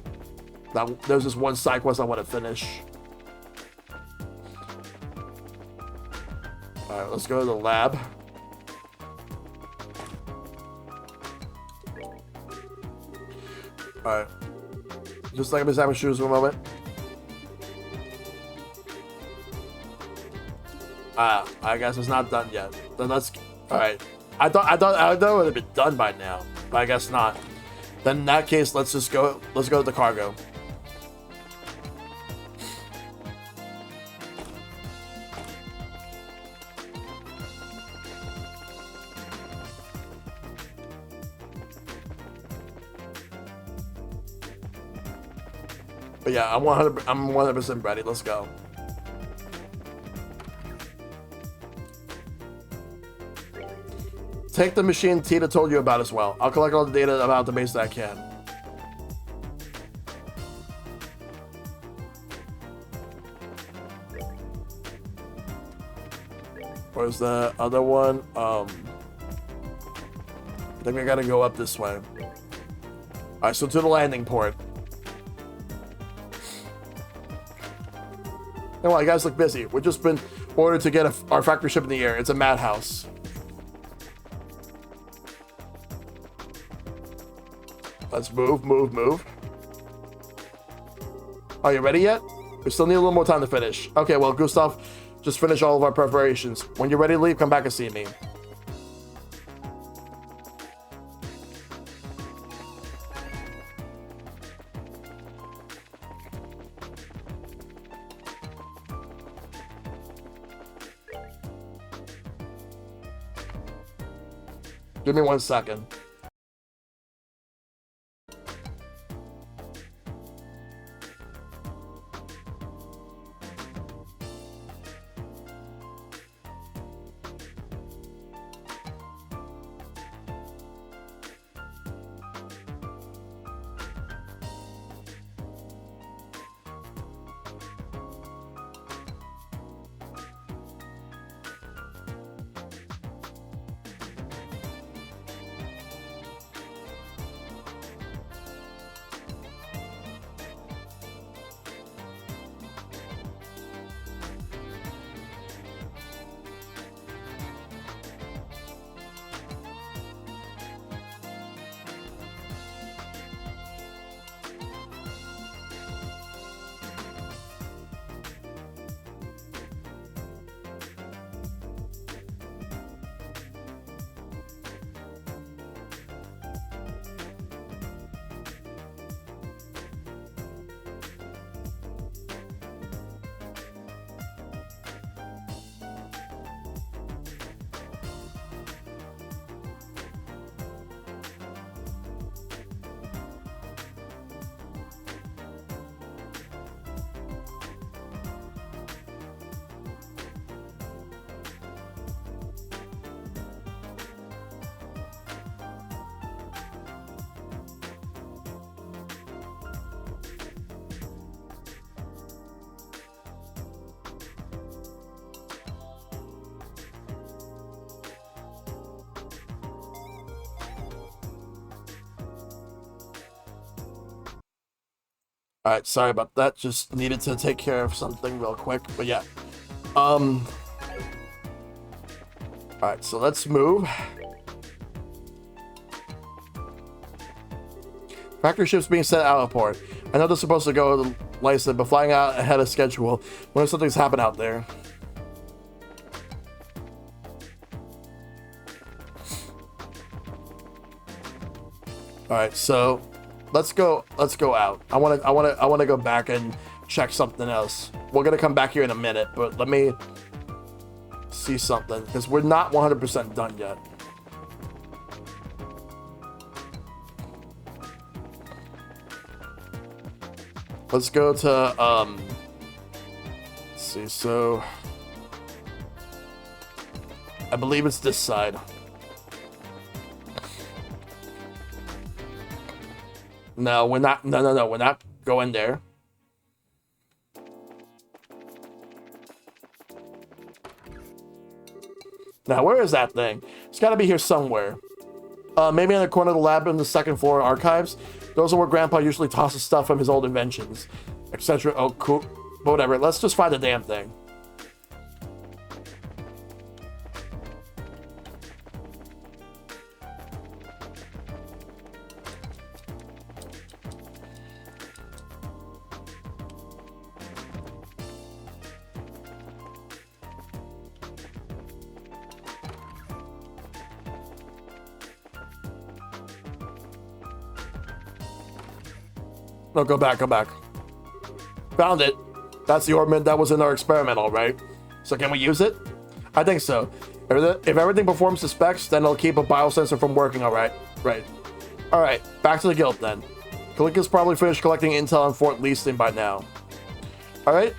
A: There's this one side quest I want to finish. Alright, let's go to the lab. Alright. Just like Miss having shoes for a moment. I guess it's not done yet. Then let's. Alright. I thought it would have been done by now, but I guess not. Then in that case, let's go to the cargo. But yeah, I'm 100% ready. Let's go. Take the machine Tita told you about as well. I'll collect all the data about the base that I can. Where's the other one? I think I gotta go up this way. Alright, so to the landing port. Come on, you guys look busy. We've just been ordered to get our factory ship in the air. It's a madhouse. Let's move, move, move. Are you ready yet? We still need a little more time to finish. Okay, well, Gustav, just finish all of our preparations. When you're ready to leave, come back and see me. Give me 1 second. All right, sorry about that. Just needed to take care of something real quick, but yeah. All right, so let's move. Factory ship's being sent out of port. I know they're supposed to go to Lysa, but flying out ahead of schedule. What if something's happened out there? All right, so let's go out. I want to go back and check something else. We're going to come back here in a minute, but let me see something because we're not 100% done yet. Let's go to let's see. So I believe it's this side. No, we're not. No. We're not going there. Now, where is that thing? It's got to be here somewhere. Maybe in the corner of the lab in the second floor archives. Those are where Grandpa usually tosses stuff from his old inventions, etc. Oh, cool. But whatever. Let's just find the damn thing. No, go back. Found it. That's the orbment that was in our experiment, all right. So can we use it? I think so. If everything performs to specs, then it'll keep a biosensor from working, all right. Right. All right, back to the guild then. Kalika's probably finished collecting intel on Fort Leaston by now. Alright.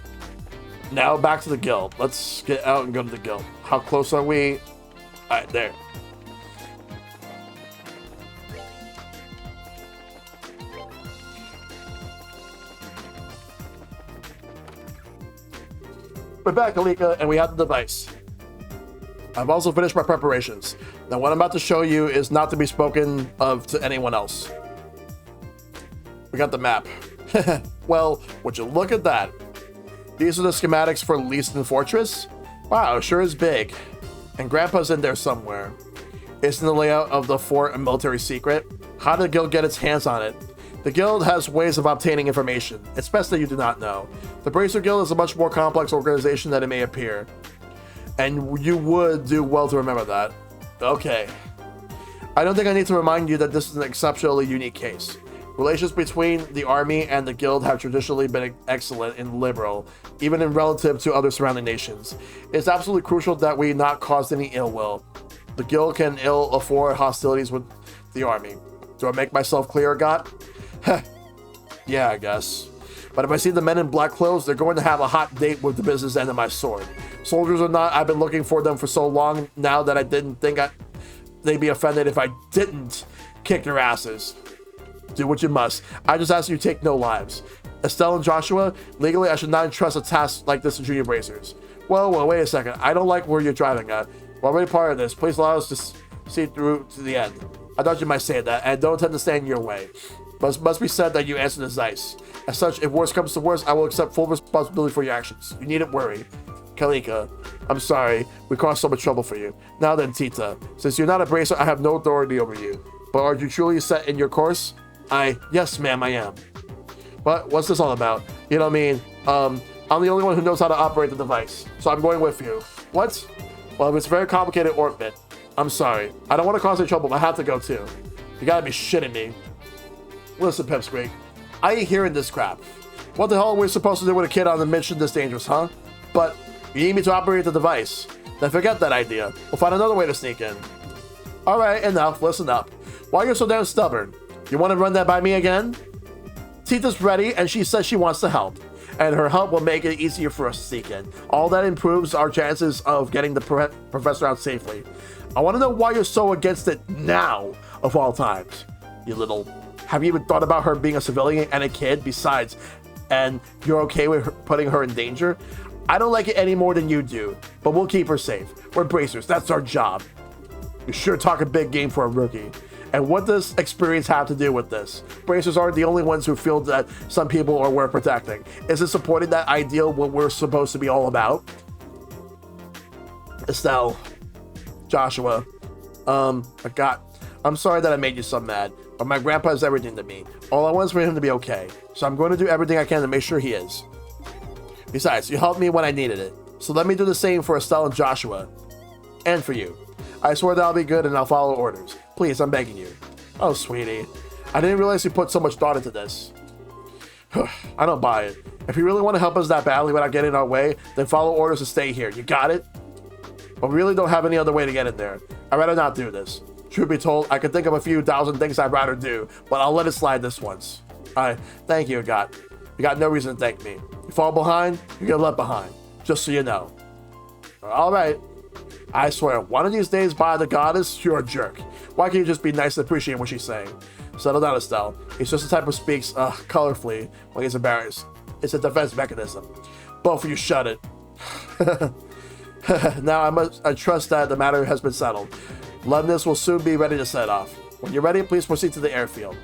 A: Now back to the guild. Let's get out and go to the guild. How close are we? Alright, there. We're back, Kalika, and we have the device. I've also finished my preparations. Now, what I'm about to show you is not to be spoken of to anyone else. We got the map. Well, would you look at that? These are the schematics for Leaston Fortress. Wow, sure is big. And Grandpa's in there somewhere. Isn't the layout of the fort a military secret? How did the guild get its hands on it? The guild has ways of obtaining information. It's best that you do not know. The Bracer Guild is a much more complex organization than it may appear. And you would do well to remember that. Okay. I don't think I need to remind you that this is an exceptionally unique case. Relations between the army and the guild have traditionally been excellent and liberal, even in relative to other surrounding nations. It's absolutely crucial that we not cause any ill will. The guild can ill afford hostilities with the army. Do I make myself clear, Got? Yeah, I guess. But if I see the men in black clothes, they're going to have a hot date with the business end of my sword. Soldiers or not, I've been looking for them for so long now that I didn't think they'd be offended if I didn't kick their asses. Do what you must. I just ask you take no lives. Estelle and Joshua, legally I should not entrust a task like this to junior bracers. Well, wait a second. I don't like where you're driving at. We're already part of this. Please allow us to see through to the end. I thought you might say that, and don't intend to stand in your way. But it must be said that you answered the Zeiss. As such, if worse comes to worse, I will accept full responsibility for your actions. You needn't worry. Kalika, I'm sorry. We caused so much trouble for you. Now then, Tita, since you're not a bracer, I have no authority over you. But are you truly set in your course? Yes, ma'am, I am. But what's this all about? You know what I mean? I'm the only one who knows how to operate the device, so I'm going with you. What? Well, it's a very complicated orbit. I'm sorry. I don't want to cause any trouble, but I have to go too. You gotta be shitting me. Listen, Pipsqueak, I ain't hearing this crap. What the hell are we supposed to do with a kid on a mission this dangerous, huh? But you need me to operate the device. Then forget that idea. We'll find another way to sneak in. Alright, enough. Listen up. Why are you so damn stubborn? You want to run that by me again? Tita's ready, and she says she wants to help. And her help will make it easier for us to sneak in. All that improves our chances of getting the professor out safely. I want to know why you're so against it now, of all times. You little... Have you even thought about her being a civilian and a kid besides? And you're okay with her putting her in danger? I don't like it any more than you do, but we'll keep her safe. We're bracers, that's our job. You sure talk a big game for a rookie. And what does experience have to do with this? Bracers aren't the only ones who feel that some people are worth protecting. Is it supporting that ideal what we're supposed to be all about? Estelle, Joshua, I'm sorry that I made you so mad, but my grandpa is everything to me. All I want is for him to be okay, so I'm going to do everything I can to make sure he is. Besides, you helped me when I needed it, so let me do the same for Estelle and Joshua. And for you. I swear that I'll be good and I'll follow orders. Please, I'm begging you. Oh, sweetie. I didn't realize you put so much thought into this. I don't buy it. If you really want to help us that badly without getting in our way, then follow orders and stay here. You got it? But we really don't have any other way to get in there. I'd rather not do this. Truth be told, I could think of a few thousand things I'd rather do, but I'll let it slide this once. Thank you, Got. You got no reason to thank me. You fall behind, you get left behind. Just so you know. Alright. I swear, one of these days, by the goddess, you're a jerk. Why can't you just be nice and appreciate what she's saying? Settle down, Estelle. He's just the type who speaks, colorfully when he's embarrassed. It's a defense mechanism. Both of you shut it. Now I trust that the matter has been settled. Leibniz will soon be ready to set off. When you're ready, please proceed to the airfield.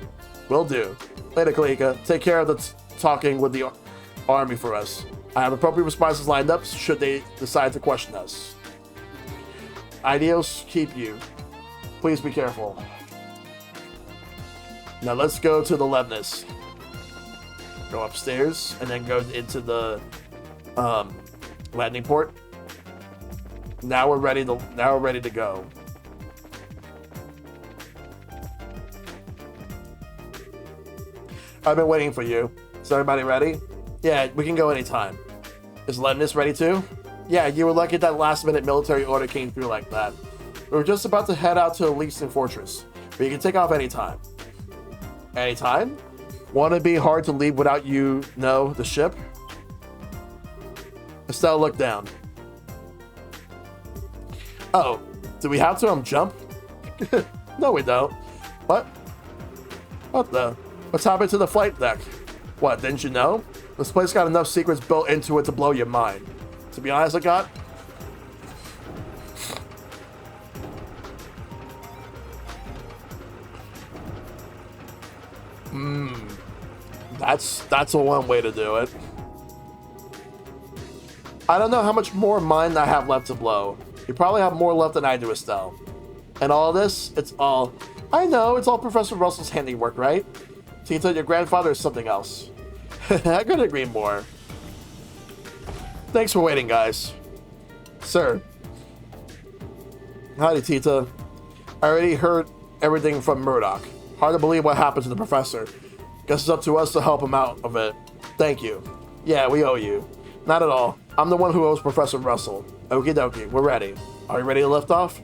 A: Will do. Later, Kalika. Take care of the talking with the army for us. I have appropriate responses lined up should they decide to question us. Ideals keep you. Please be careful. Now let's go to the Leibniz. Go upstairs and then go into the landing port. Now we're ready to go. I've been waiting for you. Is everybody ready? Yeah, we can go anytime. Is Leibniz ready too? Yeah, you were lucky that last-minute military order came through like that. We were just about to head out to the Leaston Fortress, but you can take off anytime. Anytime? Want to be hard to leave without you know the ship? Estelle looked down. Oh, do we have to jump? No, we don't. What? What the? What's happened to the flight deck? What, didn't you know? This place got enough secrets built into it to blow your mind. To be honest, I got... That's a one way to do it. I don't know how much more mine I have left to blow. You probably have more left than I do, Estelle. And all this, it's all... I know, it's all Professor Russell's handiwork, right? Tita, your grandfather is something else. I couldn't agree more. Thanks for waiting, guys. Sir. Howdy, Tita. I already heard everything from Murdoch. Hard to believe what happened to the professor. Guess it's up to us to help him out of it. Thank you. Yeah, we owe you. Not at all. I'm the one who owes Professor Russell. Okie dokie, we're ready. Are you ready to lift off?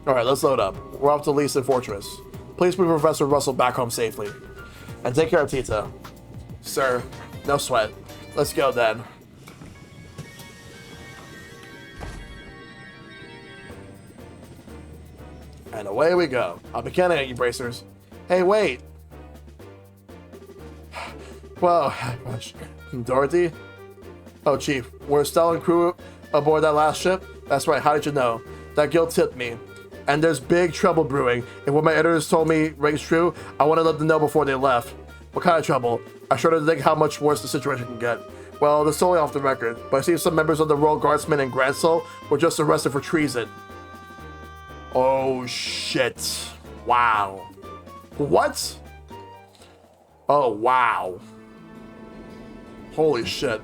A: Alright, let's load up. We're off to Leeson Fortress. Please bring Professor Russell back home safely. And take care of Tita. Sir, no sweat. Let's go then. And away we go. I'll be counting at you, bracers. Hey, wait. Whoa, gosh. Dorothy? Oh, Chief, were Estelle and crew aboard that last ship? That's right, how did you know? That guild tipped me. And there's big trouble brewing. If what my editors told me rings true, I want to let them know before they left. What kind of trouble? I sure didn't think how much worse the situation can get. Well, this is solely off the record, but I see some members of the Royal Guardsmen and Gransel were just arrested for treason. Oh, shit. Wow. What? Oh, wow. Holy shit.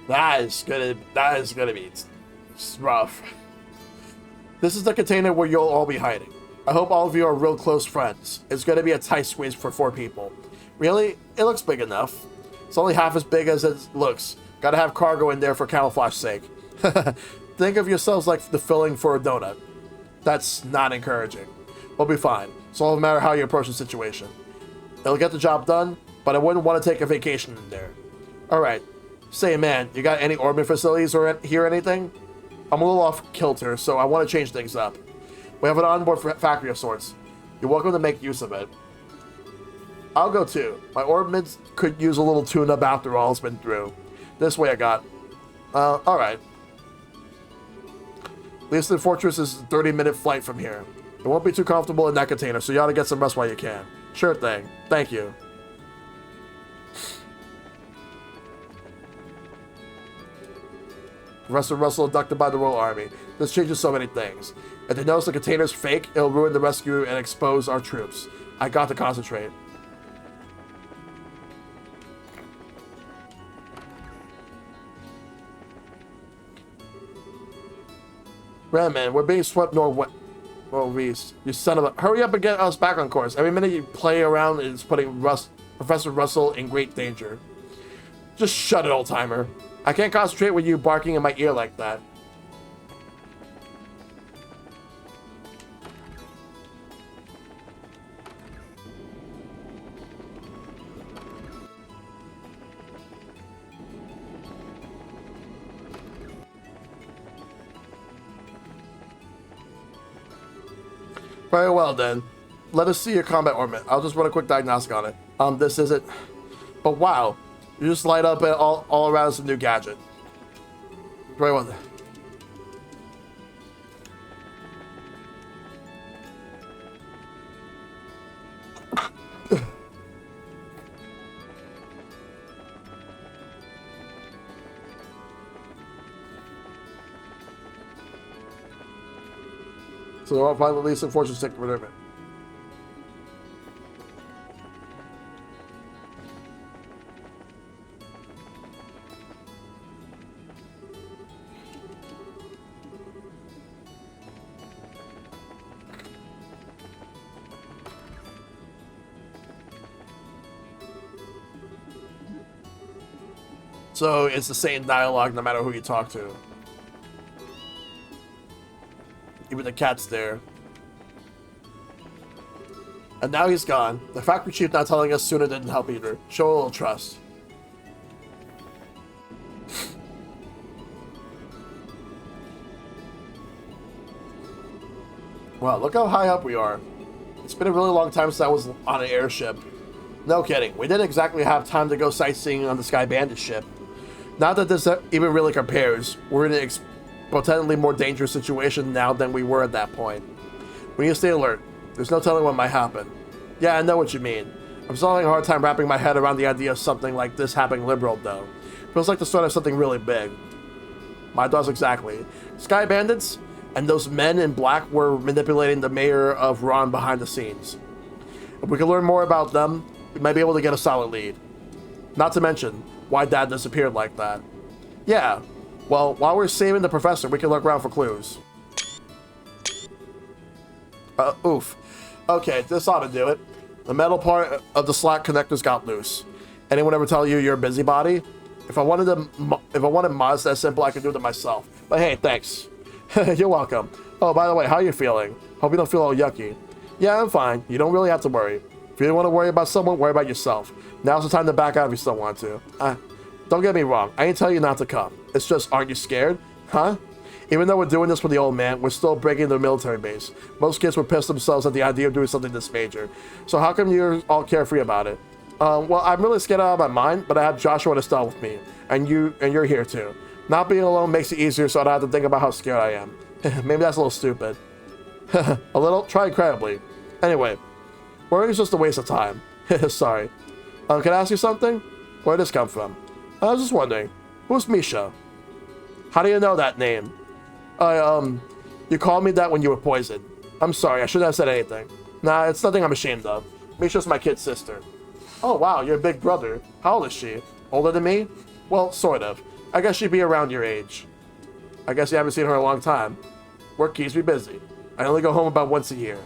A: That is gonna be rough. This is the container where you'll all be hiding. I hope all of you are real close friends. It's gonna be a tight squeeze for 4 people. Really? It looks big enough. It's only half as big as it looks. Gotta have cargo in there for camouflage's sake. Think of yourselves like the filling for a donut. That's not encouraging. We'll be fine. It's all a matter how you approach the situation. It'll get the job done, but I wouldn't want to take a vacation in there. Alright. Say, man, you got any orbit facilities or hear anything? I'm a little off kilter, so I want to change things up. We have an onboard factory of sorts. You're welcome to make use of it. I'll go too. My orbits could use a little tune-up after all it's been through. This way I got. Alright. Leeson Fortress is a 30-minute flight from here. It won't be too comfortable in that container, so you ought to get some rest while you can. Sure thing. Thank you. Professor Russell abducted by the Royal Army. This changes so many things. If they notice the container's fake, it'll ruin the rescue and expose our troops. I got to concentrate. Redman, we're being swept northeast. You son of a... Hurry up and get us back on course. Every minute you play around is putting Professor Russell in great danger. Just shut it, old-timer. I can't concentrate with you barking in my ear like that. Very well, then. Let us see your combat ornament. I'll just run a quick diagnostic on it. This isn't... But wow. You just light up all around some new gadget. Very well, then. So I'll find the Leeson Fortress ticket for it. So it's the same dialogue no matter who you talk to. Even the cat's there. And now he's gone. The factory chief not telling us sooner didn't help either. Show a little trust. Wow, look how high up we are. It's been a really long time since I was on an airship. No kidding, we didn't exactly have time to go sightseeing on the Sky Bandit ship. Not that this even really compares. We're in an potentially more dangerous situation now than we were at that point. We need to stay alert. There's no telling what might happen. Yeah, I know what you mean. I'm still having a hard time wrapping my head around the idea of something like this happening liberal, though. Feels like the start of something really big. My thoughts exactly. Sky Bandits and those men in black were manipulating the mayor of Ron behind the scenes. If we can learn more about them, we might be able to get a solid lead. Not to mention why Dad disappeared like that. Yeah, well, while we're saving the professor, we can look around for clues. Oof. Okay, this ought to do it. The metal part of the slot connectors got loose. Anyone ever tell you you're a busybody? If I wanted mods that simple, I could do them myself. But hey, thanks. You're welcome. Oh, by the way, how are you feeling? Hope you don't feel all yucky. Yeah, I'm fine. You don't really have to worry. If you don't want to worry about someone, worry about yourself. Now's the time to back out if you still want to. Don't get me wrong. I ain't tell you not to come. It's just, aren't you scared? Huh? Even though we're doing this for the old man, we're still breaking the military base. Most kids would piss themselves at the idea of doing something this major. So how come you're all carefree about it? Well, I'm really scared out of my mind, but I have Joshua and Estelle with me. And you're here too. Not being alone makes it easier, so I don't have to think about how scared I am. Maybe that's a little stupid. A little? Try incredibly. Anyway, worrying is just a waste of time. Sorry. Can I ask you something? Where did this come from? I was just wondering. Who's Misha? How do you know that name? You called me that when you were poisoned. I'm sorry, I shouldn't have said anything. Nah, it's nothing I'm ashamed of. Misha's my kid's sister. Oh wow, you're a big brother. How old is she? Older than me? Well, sort of. I guess she'd be around your age. I guess you haven't seen her in a long time. Work keeps me busy. I only go home about once a year.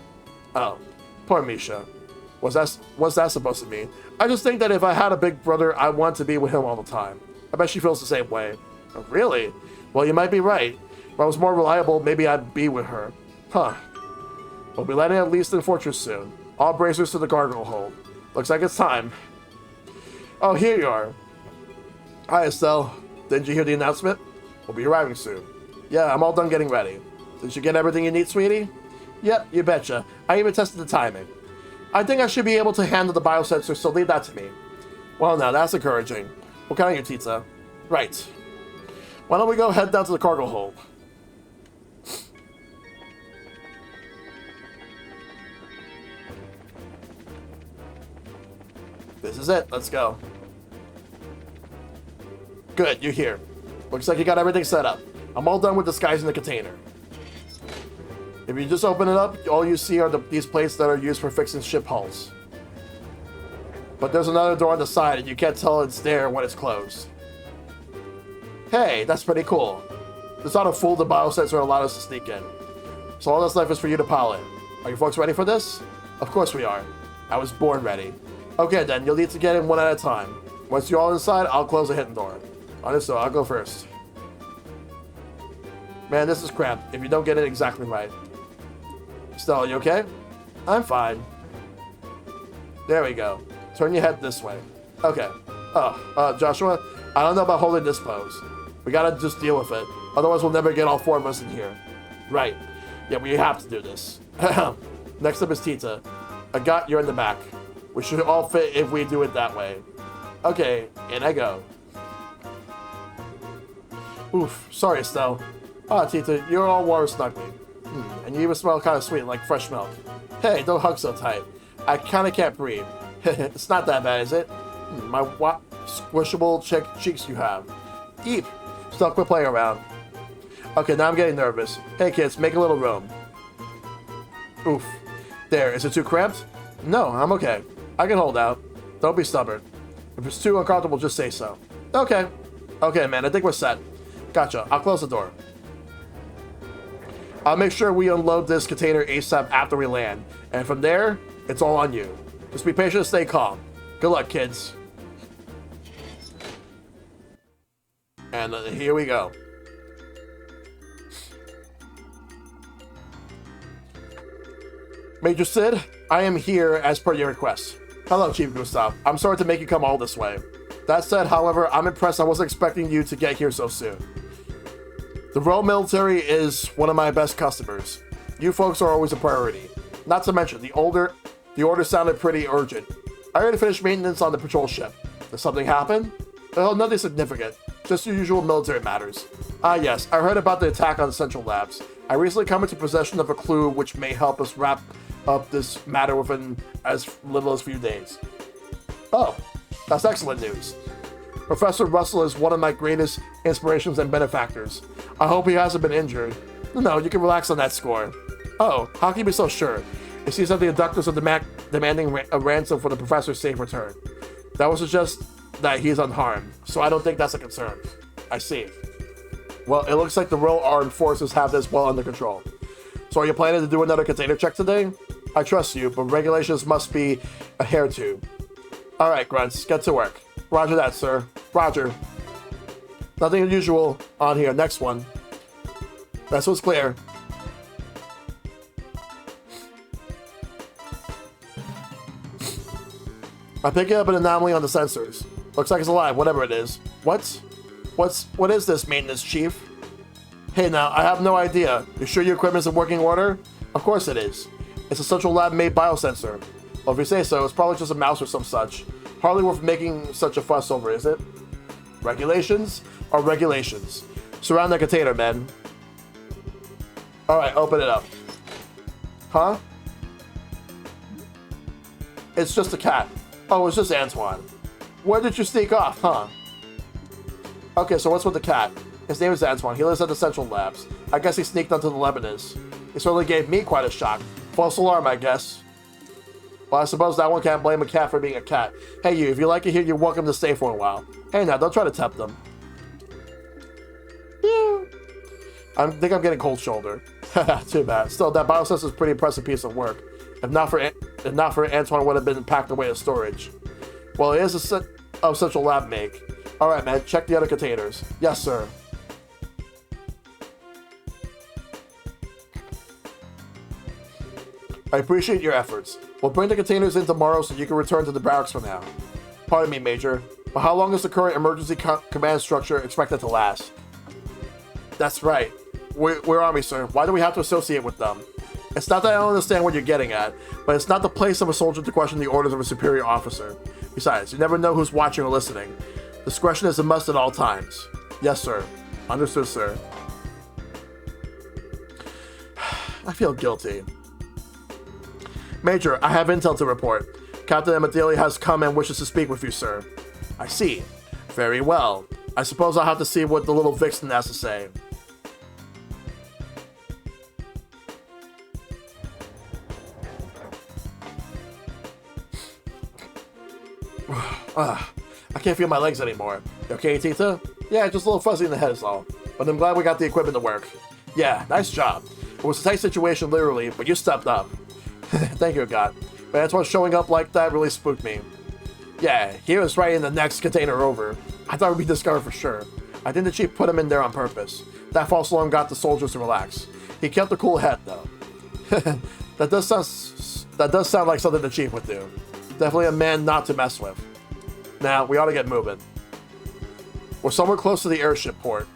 A: Oh, poor Misha. What's that supposed to mean? I just think that if I had a big brother, I'd want to be with him all the time. I bet she feels the same way. Oh, really? Well, you might be right. If I was more reliable, maybe I'd be with her. Huh. We'll be landing at least in Fortress soon. All bracers to the cargo hold. Looks like it's time. Oh, here you are. Hi, Estelle. Didn't you hear the announcement? We'll be arriving soon. Yeah, I'm all done getting ready. Did you get everything you need, sweetie? Yep, you betcha. I even tested the timing. I think I should be able to handle the biosensor, so leave that to me. Well, now, that's encouraging. What kind of your pizza? Right. Why don't we go head down to the cargo hold? This is it. Let's go. Good, you're here. Looks like you got everything set up. I'm all done with disguising the container. If you just open it up, all you see are these plates that are used for fixing ship hulls. But there's another door on the side, and you can't tell it's there when it's closed. Hey, that's pretty cool. This ought to fool the biosensor and allow us to sneak in. So all that's left is for you to pilot. Are you folks ready for this? Of course we are. I was born ready. Okay then, you'll need to get in one at a time. Once you're all inside, I'll close the hidden door. Understood, I'll go first. Man, this is cramped if you don't get it exactly right. Stella, you okay? I'm fine. There we go. Turn your head this way. Okay. Joshua, I don't know about holding this pose. We gotta just deal with it. Otherwise, we'll never get all four of us in here. Right. Yeah, we have to do this. Next up is Tita. You're in the back. We should all fit if we do it that way. Okay, in I go. Oof, sorry, Estelle. Tita, you're all warm and snuggly. And you even smell kind of sweet, like fresh milk. Hey, don't hug so tight. I kind of can't breathe. It's not that bad, is it? My squishable cheeks you have. Eep. Still quit playing around. Okay, now I'm getting nervous. Hey, kids, make a little room. Oof. There, is it too cramped? No, I'm okay. I can hold out. Don't be stubborn. If it's too uncomfortable, just say so. Okay. Okay, man, I think we're set. Gotcha. I'll close the door. I'll make sure we unload this container ASAP after we land. And from there, it's all on you. Just be patient and stay calm. Good luck, kids. And here we go. Major Sid, I am here as per your request. Hello, Chief Gustav. I'm sorry to make you come all this way. That said, however, I'm impressed. I wasn't expecting you to get here so soon. The Royal Military is one of my best customers. You folks are always a priority. Not to mention, the order sounded pretty urgent. I already finished maintenance on the patrol ship. Did something happen? Oh, nothing significant. Just your usual military matters. Ah, yes, I heard about the attack on the Central Labs. I recently come into possession of a clue which may help us wrap up this matter within as little as a few days. Oh, that's excellent news. Professor Russell is one of my greatest inspirations and benefactors. I hope he hasn't been injured. No, you can relax on that score. Oh, how can you be so sure? It seems that the abductors are demanding a ransom for the professor's safe return. That would suggest that he is unharmed, so I don't think that's a concern. I see. Well, it looks like the Royal Armed Forces have this well under control. So are you planning to do another container check today? I trust you, but regulations must be adhered to. Alright, Grunts, get to work. Roger that, sir. Roger. Nothing unusual on here. Next one. This one's clear. I'm picking up an anomaly on the sensors. Looks like it's alive, whatever it is. What is this, maintenance chief? Hey now, I have no idea. You sure your equipment's in working order? Of course it is. It's a Central Lab made biosensor. Well, if you say so, it's probably just a mouse or some such. Hardly worth making such a fuss over, is it? Regulations are regulations. Surround the container, men. Alright, open it up. Huh? It's just a cat. Oh, it's just Antoine. Where did you sneak off, huh? Okay, so what's with the cat? His name is Antoine. He lives at the Central Labs. I guess he sneaked onto the Lebanese. He certainly gave me quite a shock. False alarm, I guess. Well, I suppose that one can't blame a cat for being a cat. Hey, you, if you like it here, you're welcome to stay for a while. Hey, now, don't try to tempt them. Yeah. I think I'm getting cold shoulder. Too bad. Still, that biosensor is a pretty impressive piece of work. If not for Antoine, it would have been packed away to storage. Well, it is a set of Central Lab make. Alright, man, check the other containers. Yes, sir. I appreciate your efforts. We'll bring the containers in tomorrow so you can return to the barracks for now. Pardon me, Major, but how long is the current emergency command structure expected to last? That's right. Where are we, sir? Why do we have to associate with them? It's not that I don't understand what you're getting at, but it's not the place of a soldier to question the orders of a superior officer. Besides, you never know who's watching or listening. Discretion is a must at all times. Yes, sir. Understood, sir. I feel guilty. Major, I have intel to report. Captain Amadili has come and wishes to speak with you, sir. I see. Very well. I suppose I'll have to see what the little vixen has to say. I can't feel my legs anymore. You okay, Tita? Yeah, just a little fuzzy in the head is all. But I'm glad we got the equipment to work. Yeah, nice job. It was a tight situation, literally, but you stepped up. Thank you, God. But Antoine showing up like that really spooked me. Yeah, he was right in the next container over. I thought we'd be discovered for sure. I think the chief put him in there on purpose. That false alarm got the soldiers to relax. He kept a cool head, though. That does sound like something the chief would do. Definitely a man not to mess with. Now, we ought to get moving. We're somewhere close to the airship port.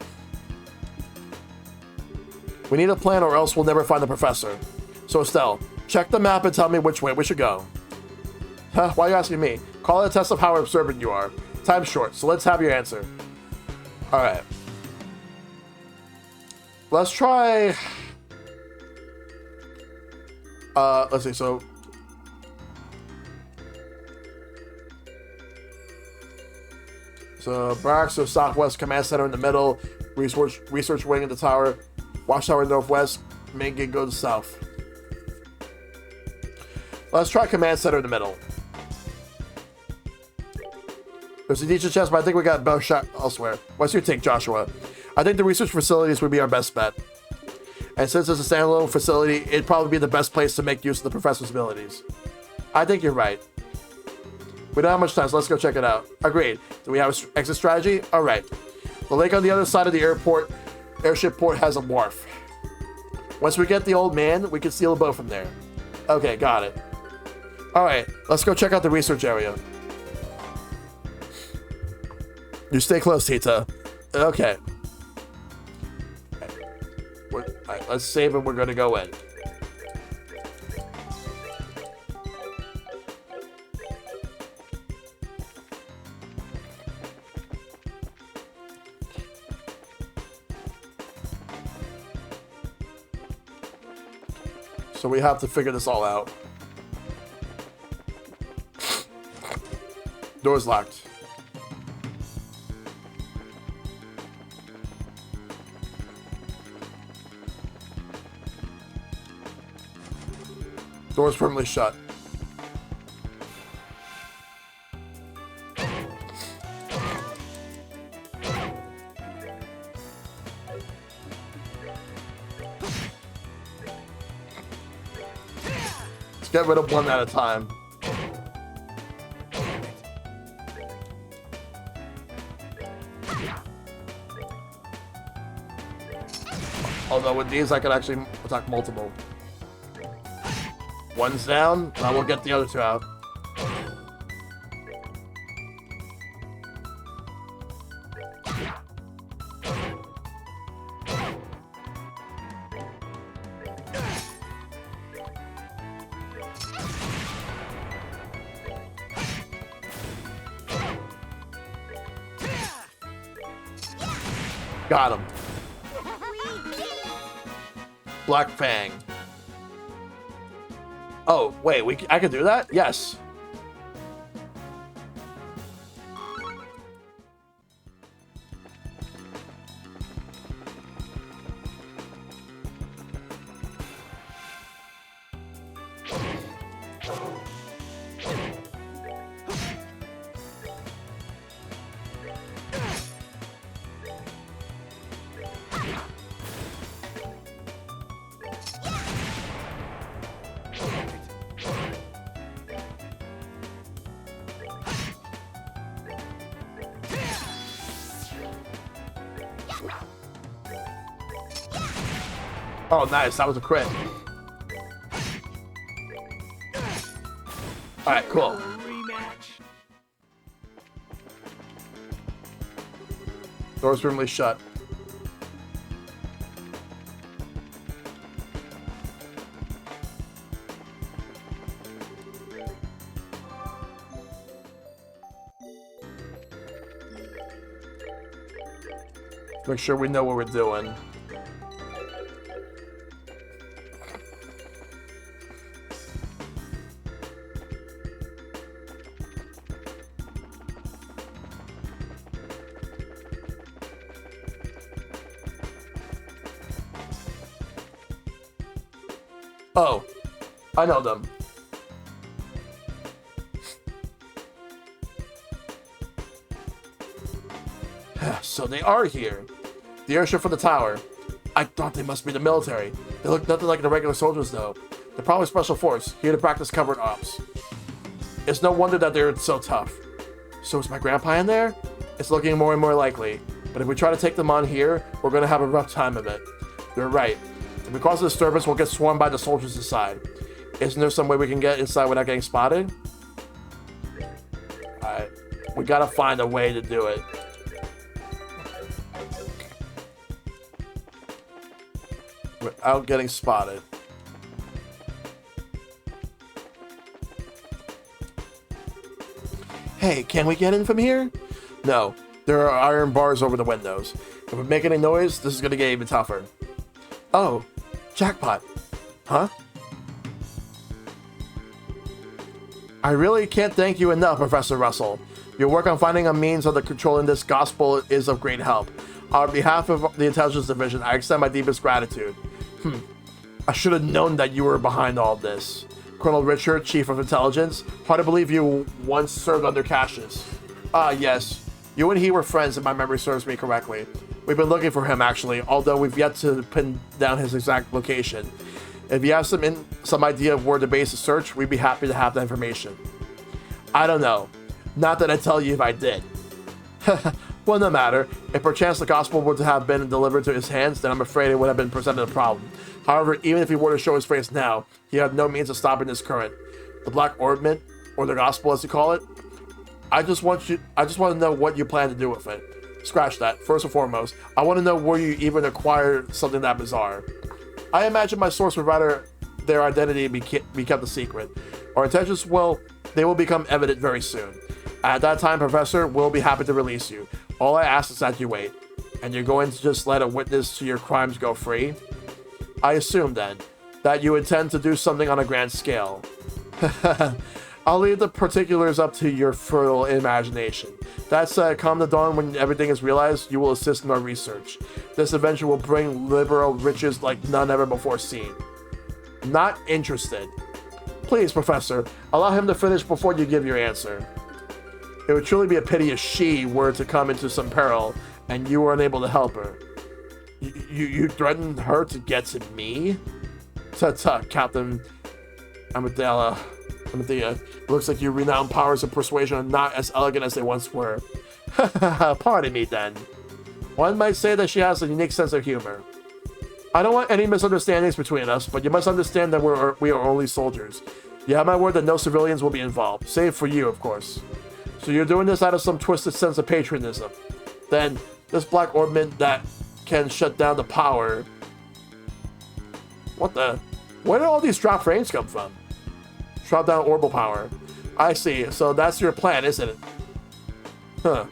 A: We need a plan or else we'll never find the professor. So Estelle, check the map and tell me which way we should go. Huh? Why are you asking me? Call it a test of how observant you are. Time's short, so let's have your answer. Alright. Let's try... let's see, so... So, barracks, so southwest, command center in the middle, research wing in the tower, watchtower northwest, main gate goes south. Let's try command center in the middle. There's a decent chance, but I think we got a better shot elsewhere. What's your take, Joshua? I think the research facilities would be our best bet. And since it's a standalone facility, it'd probably be the best place to make use of the professor's abilities. I think you're right. We don't have much time, so let's go check it out. Agreed. Do we have an exit strategy? Alright. The lake on the other side of the airship port has a wharf. Once we get the old man, we can steal a boat from there. Okay, got it. Alright, let's go check out the research area. You stay close, Tita. Okay. Alright, let's save and we're gonna go in. So we have to figure this all out. Door's locked. Door's permanently shut. Let's get rid of one at a time. Although with these I could actually attack multiple. One's down, I will get the other two out. Got him. Black Fang. Oh, wait, I can do that? Yes. Oh, nice. That was a crit. Alright, cool.
E: Rematch.
A: Door's permanently shut. Make sure we know what we're doing. Oh, I know them. So they are here. The airship for the tower. I thought they must be the military. They look nothing like the regular soldiers, though. They're probably special force, here to practice covert ops. It's no wonder that they're so tough. So is my grandpa in there? It's looking more and more likely. But if we try to take them on here, we're going to have a rough time of it. You're right. If we cause a disturbance, we'll get swarmed by the soldiers inside. Isn't there some way we can get inside without getting spotted? Alright. We gotta find a way to do it. Without getting spotted. Hey, can we get in from here? No. There are iron bars over the windows. If we make any noise, this is gonna get even tougher. Oh. Jackpot. Huh? I really can't thank you enough, Professor Russell. Your work on finding a means of controlling this gospel is of great help. On behalf of the Intelligence Division, I extend my deepest gratitude. I should have known that you were behind all this. Colonel Richard, Chief of Intelligence. Hard to believe you once served under Cassius. Ah, yes. You and he were friends, if my memory serves me correctly. We've been looking for him, actually, although we've yet to pin down his exact location. If you have some idea of where the base is searched, we'd be happy to have that information. I don't know. Not that I'd tell you if I did. Well, no matter. If perchance the gospel were to have been delivered to his hands, then I'm afraid it would have been presented a problem. However, even if he were to show his face now, he had no means of stopping this current. the Black Orbment, or the Gospel as you call it. I just want to know what you plan to do with it. Scratch that. First and foremost, I want to know where you even acquired something that bizarre. I imagine my source would rather their identity be kept a secret. Our intentions, well, they will become evident very soon. At that time, Professor, we'll be happy to release you. All I ask is that you wait. And you're going to just let a witness to your crimes go free? I assume, then, that you intend to do something on a grand scale. I'll leave the particulars up to your fertile imagination. That said, come the dawn when everything is realized, you will assist in our research. This adventure will bring liberal riches like none ever before seen. Not interested. Please, Professor, allow him to finish before you give your answer. It would truly be a pity if she were to come into some peril and you were unable to help her. You threatened her to get to me? Tut-tut, Captain Amidala. Amidala. Looks like your renowned powers of persuasion are not as elegant as they once were. Pardon me, then. One might say that she has a unique sense of humor. I don't want any misunderstandings between us, but you must understand that we are only soldiers. You have my word that no civilians will be involved, save for you, of course. So you're doing this out of some twisted sense of patriotism. Then, this Black Orbment that can shut down the power... What the... Where did all these drop frames come from? Drop down orbital power. I see, so that's your plan, isn't it? Huh.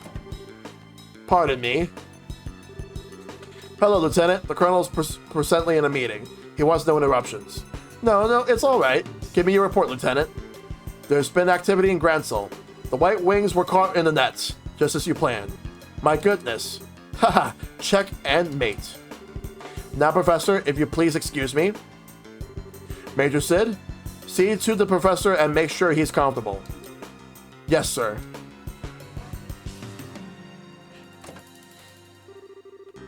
A: Pardon me. Hello, Lieutenant. The Colonel's presently in a meeting. He wants no interruptions. No, it's alright. Give me your report, Lieutenant. There's been activity in Gransel. The White Wings were caught in the nets, just as you planned. My goodness. Haha, check and mate. Now, Professor, if you please excuse me. Major Sid, see to the Professor and make sure he's comfortable. Yes, sir.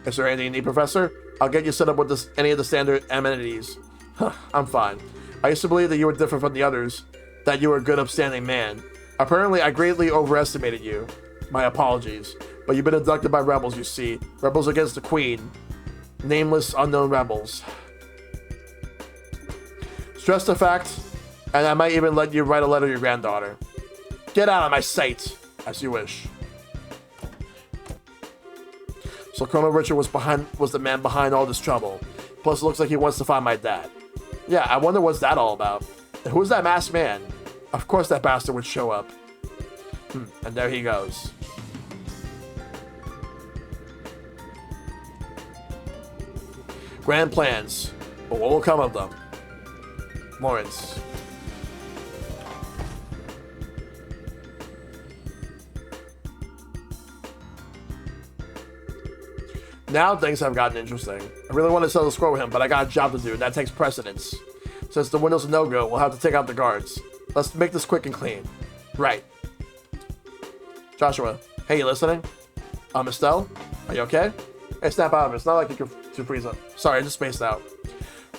A: Is there anything you need, Professor? I'll get you set up with any of the standard amenities. Huh, I'm fine. I used to believe that you were different from the others, that you were a good, upstanding man. Apparently, I greatly overestimated you. My apologies. But you've been abducted by rebels, you see. Rebels against the Queen. Nameless, unknown rebels. Stress the fact, and I might even let you write a letter to your granddaughter. Get out of my sight, as you wish. So Colonel Richard was the man behind all this trouble. Plus, it looks like he wants to find my dad. Yeah, I wonder what's that all about. And who's that masked man? Of course that bastard would show up. And there he goes. Grand plans. But what will come of them? Lawrence. Now things have gotten interesting. I really want to settle the score with him, but I got a job to do, and that takes precedence. Since the window's a no-go, we'll have to take out the guards. Let's make this quick and clean. Right. Joshua, hey, you listening? Estelle? Are you okay? Hey, snap out of it. It's not like you can freeze up. Sorry, I just spaced out.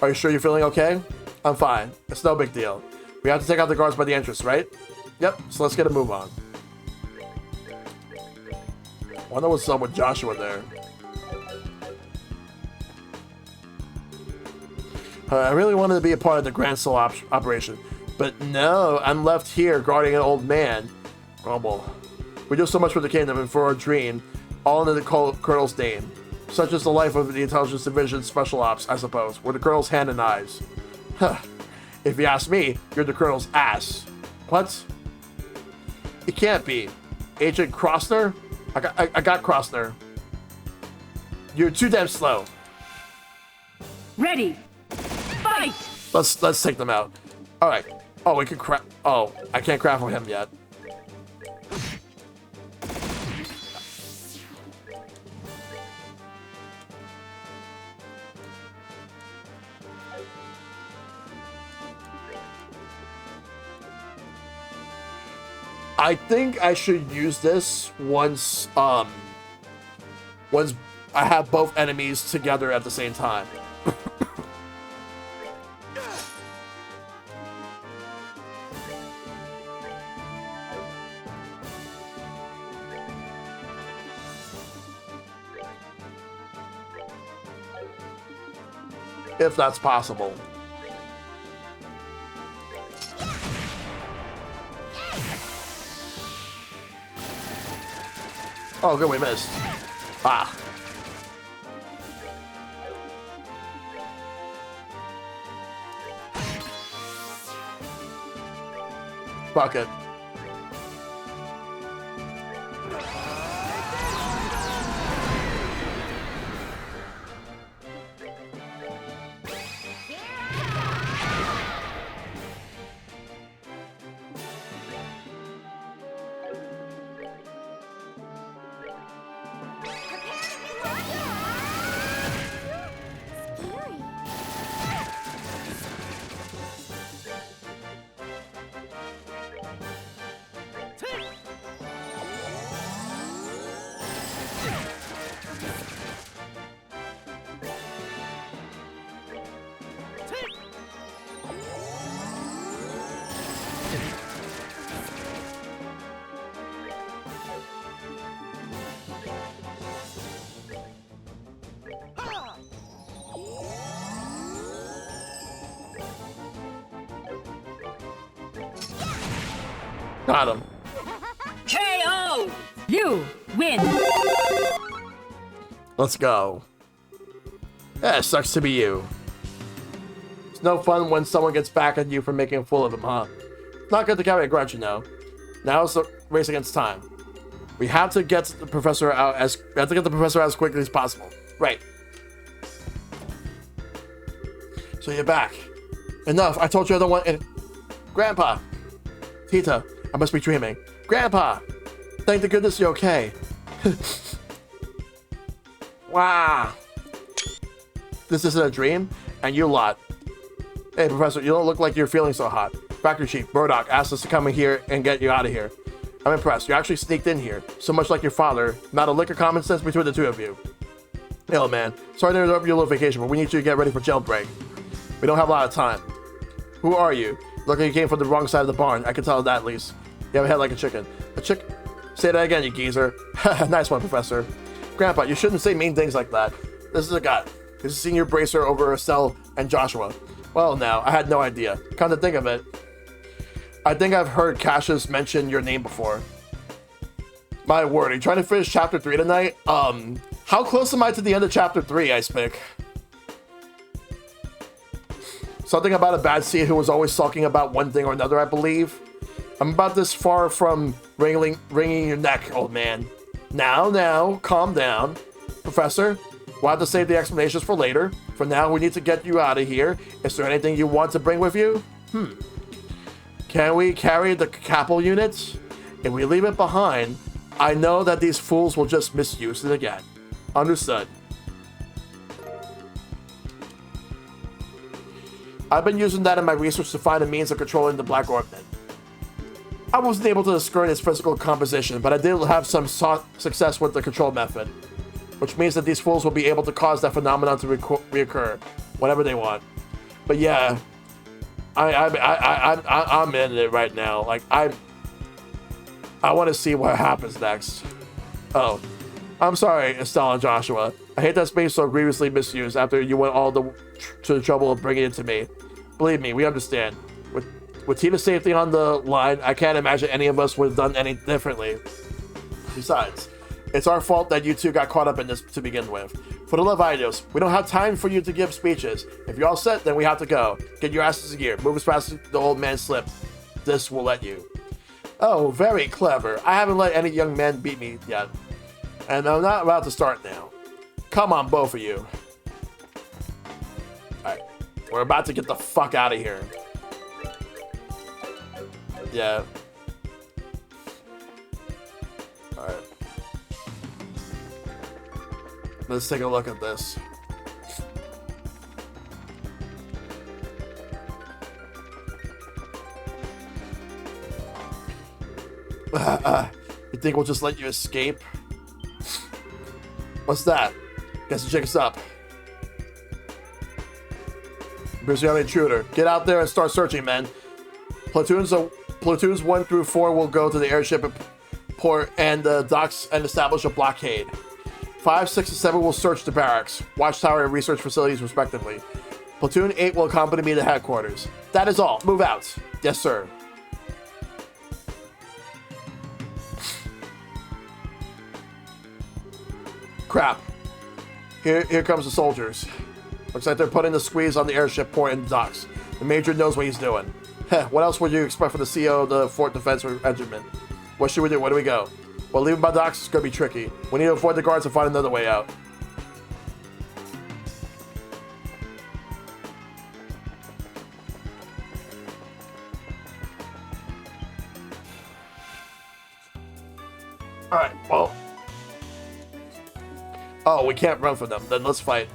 A: Are you sure you're feeling okay? I'm fine. It's no big deal. We have to take out the guards by the entrance, right? Yep, so let's get a move on. Wonder what's up with Joshua there. I really wanted to be a part of the Grand Soul operation, but no, I'm left here guarding an old man. Grumble. We do so much for the kingdom and for our dream, all in the Colonel's name. Such is the life of the Intelligence Division Special Ops, I suppose. We're the Colonel's hand and eyes. Huh. If you ask me, you're the Colonel's ass. What? It can't be. Agent Crossner? I got Crossner. You're too damn slow.
D: Ready. Fight!
A: Let's take them out. All right. Oh, we can craft. Oh, I can't craft with him yet. I think I should use this once I have both enemies together at the same time. If that's possible. Oh, good, we missed. Ah. Fuck it.
C: Scary.
A: Got him.
D: KO! You win!
A: Let's go. Yeah, it sucks to be you. It's no fun when someone gets back at you for making a fool of him, huh? It's not good to carry a grudge, you know. Now it's the race against time. We have to get the professor out as quickly as possible. Right. So you're back. Enough. I told you I don't want any. Grandpa. Tita, I must be dreaming. Grandpa. Thank the goodness you're okay. Wow. This isn't a dream, and you lot. Hey, Professor, you don't look like you're feeling so hot. Factory Chief, Burdock, asked us to come in here and get you out of here. I'm impressed. You actually sneaked in here. So much like your father. Not a lick of common sense between the two of you. Hey, man. Sorry to interrupt your little vacation, but we need you to get ready for jailbreak. We don't have a lot of time. Who are you? Look like you came from the wrong side of the barn. I can tell that at least. You have a head like a chicken. A chick? Say that again, you geezer. Nice one, Professor. Grandpa, you shouldn't say mean things like that. This is a guy. This is Senior Bracer over Estelle and Joshua. Well, now, I had no idea. Come to think of it, I think I've heard Cassius mention your name before. My word, are you trying to finish Chapter 3 tonight? How close am I to the end of Chapter 3, Ice Pick? Something about a bad seed who was always sulking about one thing or another, I believe. I'm about this far from wringing your neck, old man. Now, calm down. Professor, we'll have to save the explanations for later. For now, we need to get you out of here. Is there anything you want to bring with you? Can we carry the Capel units? If we leave it behind, I know that these fools will just misuse it again. Understood. I've been using that in my research to find a means of controlling the Black Orbment. I wasn't able to discern its physical composition, but I did have some success with the control method, which means that these fools will be able to cause that phenomenon to reoccur whenever they want. But yeah, I'm in it right now. Like I want to see what happens next. Oh, I'm sorry, Estelle and Joshua. I hate that space so grievously misused after you went to the trouble of bringing it to me. Believe me, we understand. With Tita's safety on the line, I can't imagine any of us would have done any differently. Besides, it's our fault that you two got caught up in this to begin with. For the love of Idios, we don't have time for you to give speeches. If you're all set, then we have to go. Get your asses in gear. Move as fast as the old man slipped. This will let you. Oh, very clever. I haven't let any young man beat me yet. And I'm not about to start now. Come on, both of you. Alright. We're about to get the fuck out of here. Yeah. Alright. Let's take a look at this. You think we'll just let you escape? What's that? Guess the chick's up. Appears you have an intruder. Get out there and start searching, men. Platoons 1 through 4 will go to the airship port and the docks and establish a blockade. 5, 6, and 7 will search the barracks, watchtower, and research facilities respectively. Platoon 8 will accompany me to headquarters. That is all. Move out. Yes, sir. Crap. Here comes the soldiers. Looks like they're putting the squeeze on the airship port in the docks. The major knows what he's doing. Heh, what else would you expect from the CEO of the Fort Defense Regiment? What should we do? Where do we go? Well, leaving by docks is going to be tricky. We need to avoid the guards and find another way out. Alright, well. Oh, we can't run from them. Then let's fight.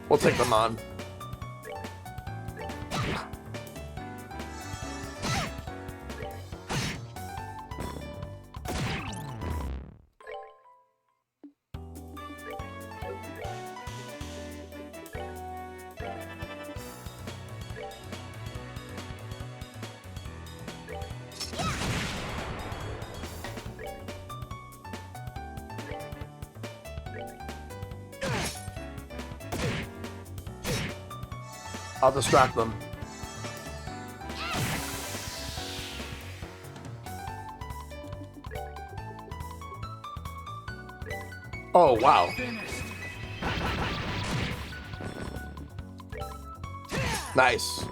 A: We'll take them on. I'll distract them. Oh, wow. Nice.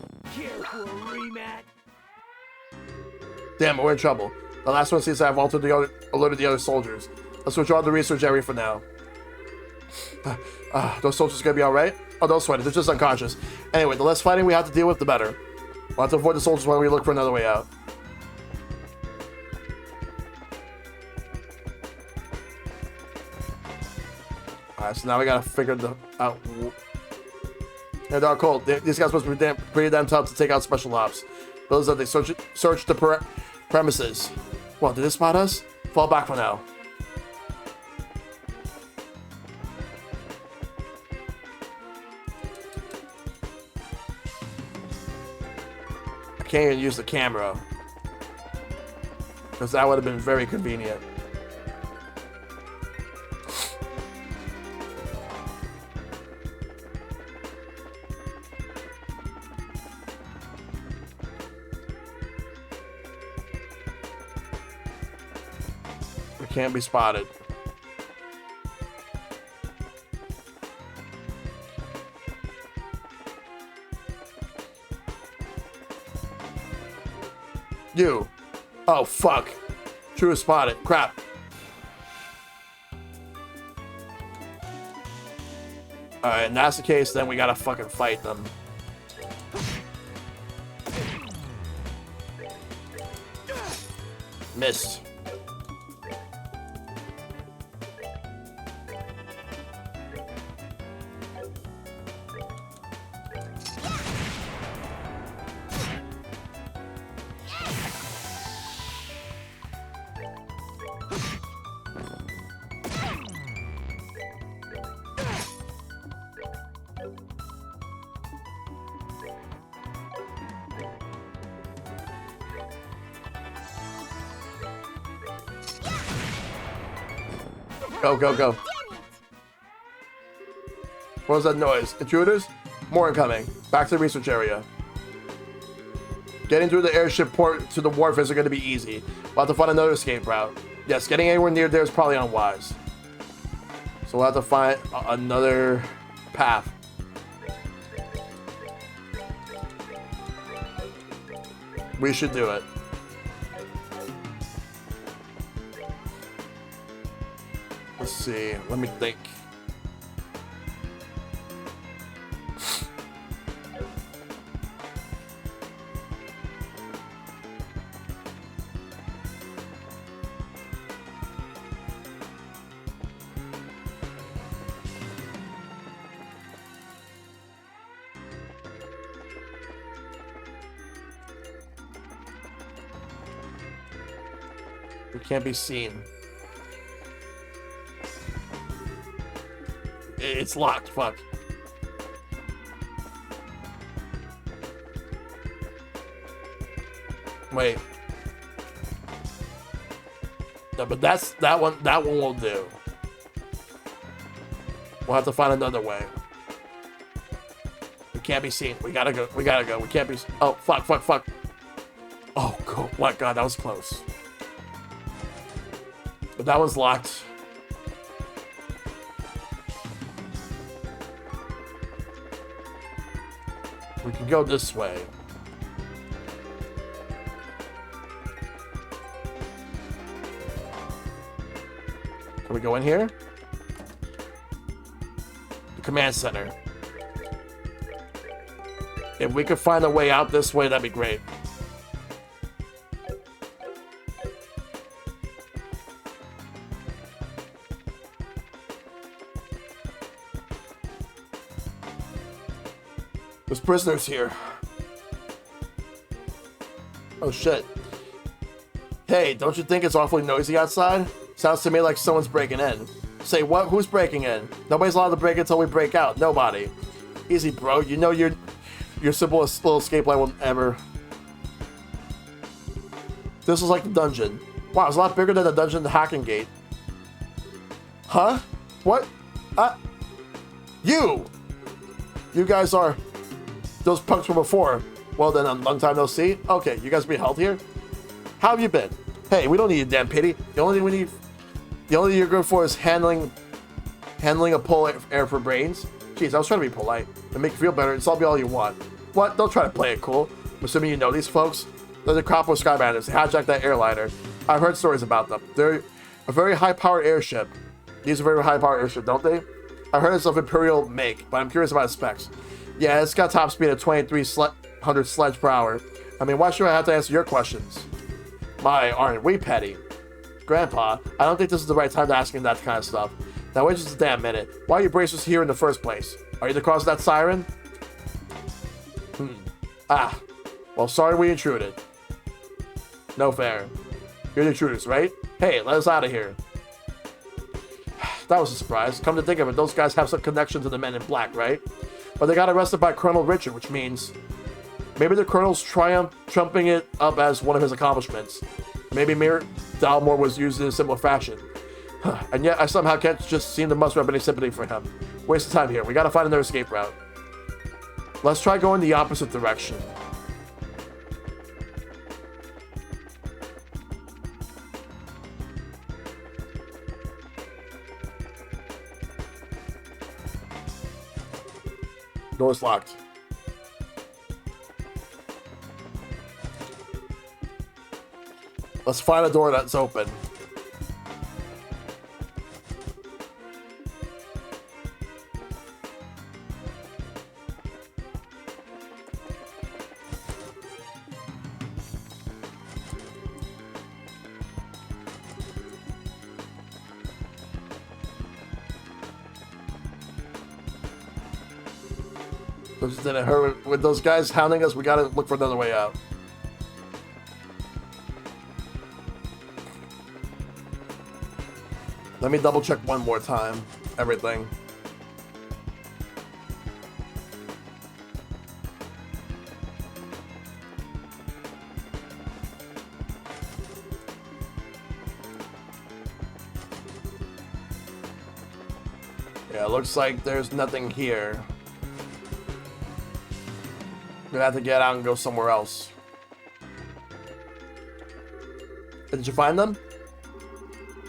A: Damn, we're in trouble. The last one seems to have alerted the other soldiers. Let's withdraw the research area for now. Those soldiers gonna be alright? Oh, don't sweat it. They're just unconscious. Anyway, the less fighting we have to deal with, the better. We'll have to avoid the soldiers while we look for another way out. Alright, so now we gotta figure out. Yeah, they're cold. These guys must be pretty damn tough to take out special ops. Those that they search the premises. What, did they spot us? Fall back for now. I can't even use the camera, because that would have been very convenient. We can't be spotted. You. Oh, fuck. True is spotted. Crap. Alright, and that's the case, then we gotta fucking fight them. Missed. Go, go, go. What was that noise? Intruders? More incoming. Back to the research area. Getting through the airship port to the wharf isn't going to be easy. We'll have to find another escape route. Yes, getting anywhere near there is probably unwise. So we'll have to find another path. We should do it. Let's see. Let me think. We can't be seen. It's locked, fuck. Wait. No, but that one won't do. We'll have to find another way. can't be seen. We gotta go. We gotta go. We can't be. Oh, fuck, fuck, fuck. Oh, cool. My God, that was close. But that one's locked. We can go this way. Can we go in here? The command center. If we could find a way out this way, that'd be great. There's prisoners here. Oh shit. Hey, don't you think it's awfully noisy outside? Sounds to me like someone's breaking in. Say what? Who's breaking in? Nobody's allowed to break until we break out. Nobody. Easy, bro. You know your simplest little escape line will ever. This is like the dungeon. Wow, it's a lot bigger than the dungeon in the Hacking Gate. Huh? What? You! You guys are those punks from before. Well then, a long time no see. Okay, you guys be held here? How have you been? Hey, we don't need your damn pity. The only thing you're good for is handling a pull air for brains. Jeez, I was trying to be polite and make you feel better. It's all be all you want. What? Don't try to play it cool. I'm assuming you know these folks. They're the Croppo Sky Bandits. They hijacked that airliner. I've heard stories about them. They're a very high-powered airship. These are very high-powered airship, don't they? I heard it's of Imperial make, but I'm curious about its specs. Yeah, it's got top speed of 2,300 sledge per hour. I mean, why should I have to answer your questions? My, aren't we petty? Grandpa, I don't think this is the right time to ask him that kind of stuff. Now wait just a damn minute. Why are you bracers here in the first place? Are you the cause of that siren? Ah. Well, sorry we intruded. No fair. You're the intruders, right? Hey, let us out of here. That was a surprise. Come to think of it, those guys have some connection to the Men in Black, right? But they got arrested by Colonel Richard, which means maybe the Colonel's trumping it up as one of his accomplishments. Maybe Mayor Dalmore was used in a similar fashion. And yet I somehow can't just seem to muster up any sympathy for him. Waste of time here. We gotta find another escape route. Let's try going the opposite direction. Door's locked. Let's find a door that's open. With those guys hounding us, we gotta look for another way out. Let me double check one more time. Everything. Yeah, looks like there's nothing here. We're gonna have to get out and go somewhere else. Did you find them?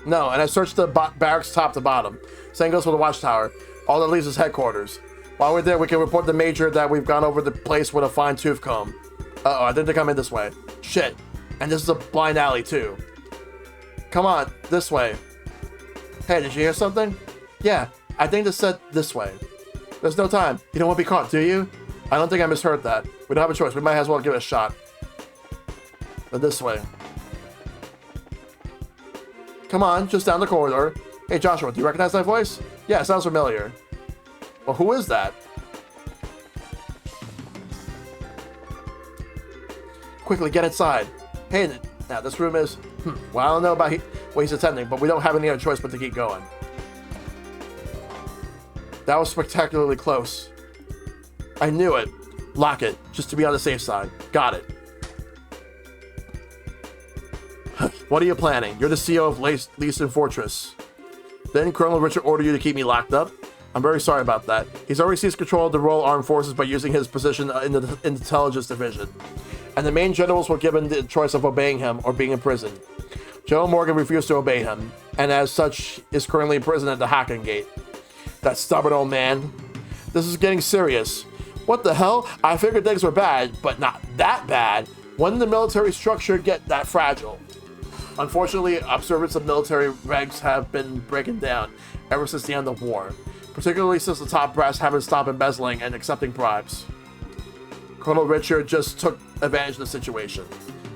A: No, and I searched the barracks top to bottom. Same goes for the watchtower. All that leaves is headquarters. While we're there, we can report to the Major that we've gone over the place with a fine-tooth comb. Uh-oh, I think they're coming this way. Shit. And this is a blind alley, too. Come on, this way. Hey, did you hear something? Yeah, I think they said this way. There's no time. You don't want to be caught, do you? I don't think I misheard that. We don't have a choice. We might as well give it a shot. But this way. Come on, just down the corridor. Hey, Joshua, do you recognize that voice? Yeah, it sounds familiar. Well, who is that? Quickly, get inside. Hey, now this room is... well, I don't know about what he's attending, but we don't have any other choice but to keep going. That was spectacularly close. I knew it. Lock it, just to be on the safe side. Got it. What are you planning? You're the CEO of Leeson Fortress. Didn't Colonel Richard order you to keep me locked up? I'm very sorry about that. He's already seized control of the Royal Armed Forces by using his position in the Intelligence Division. And the main generals were given the choice of obeying him or being imprisoned. General Morgan refused to obey him, and as such is currently imprisoned at the Hacking Gate. That stubborn old man. This is getting serious. What the hell? I figured things were bad, but not that bad. When did the military structure get that fragile? Unfortunately, observance of military regs have been breaking down ever since the end of war, particularly since the top brass haven't stopped embezzling and accepting bribes. Colonel Richard just took advantage of the situation.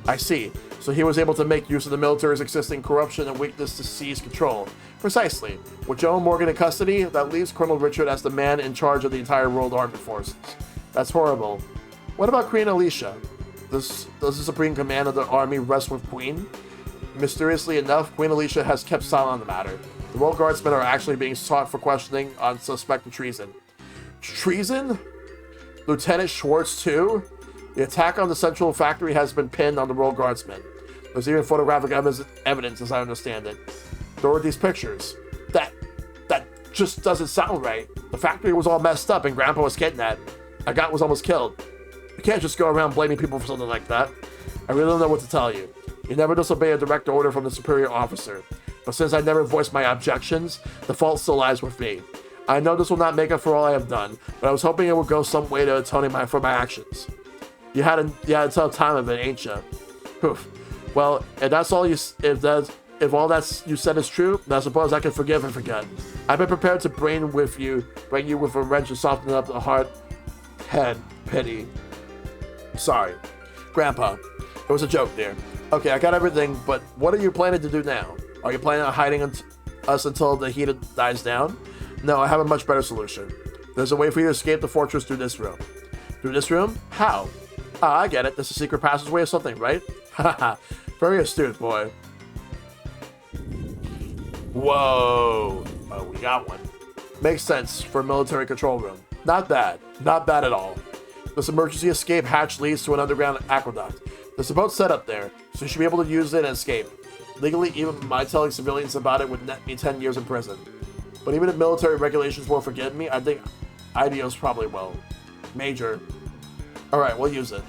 A: I see. So he was able to make use of the military's existing corruption and weakness to seize control. Precisely. With General Morgan in custody, that leaves Colonel Richard as the man in charge of the entire World Armed Forces. That's horrible. What about Queen Alicia? Does the Supreme Command of the Army rest with Queen? Mysteriously enough, Queen Alicia has kept silent on the matter. The Royal Guardsmen are actually being sought for questioning on suspected treason. Treason? Lieutenant Schwartz too? The attack on the Central Factory has been pinned on the Royal Guardsmen. There's even photographic evidence, as I understand it. There were these pictures. That just doesn't sound right. The factory was all messed up and Grandpa was kidnapped. Agat was almost killed. You can't just go around blaming people for something like that. I really don't know what to tell you. You never disobey a direct order from the superior officer. But since I never voiced my objections, the fault still lies with me. I know this will not make up for all I have done, but I was hoping it would go some way to atoning for my actions. You had a tough time of it, ain't you? Poof. Well, if that's all if all that's you said is true, then I suppose I can forgive and forget. I've been prepared to bring you with a wrench to soften up the heart, head, pity. Sorry, Grandpa. It was a joke, dear. Okay, I got everything, but what are you planning to do now? Are you planning on hiding us until the heat dies down? No, I have a much better solution. There's a way for you to escape the fortress through this room. Through this room? How? Ah, I get it. This is a secret passageway or something, right? Haha. Very astute, boy. Whoa. Oh, we got one. Makes sense for a military control room. Not bad. Not bad at all. This emergency escape hatch leads to an underground aqueduct. There's a boat set up there, so you should be able to use it and escape. Legally, even my telling civilians about it would net me 10 years in prison. But even if military regulations won't forgive me, I think IDOs probably will. Major. Alright, we'll use it.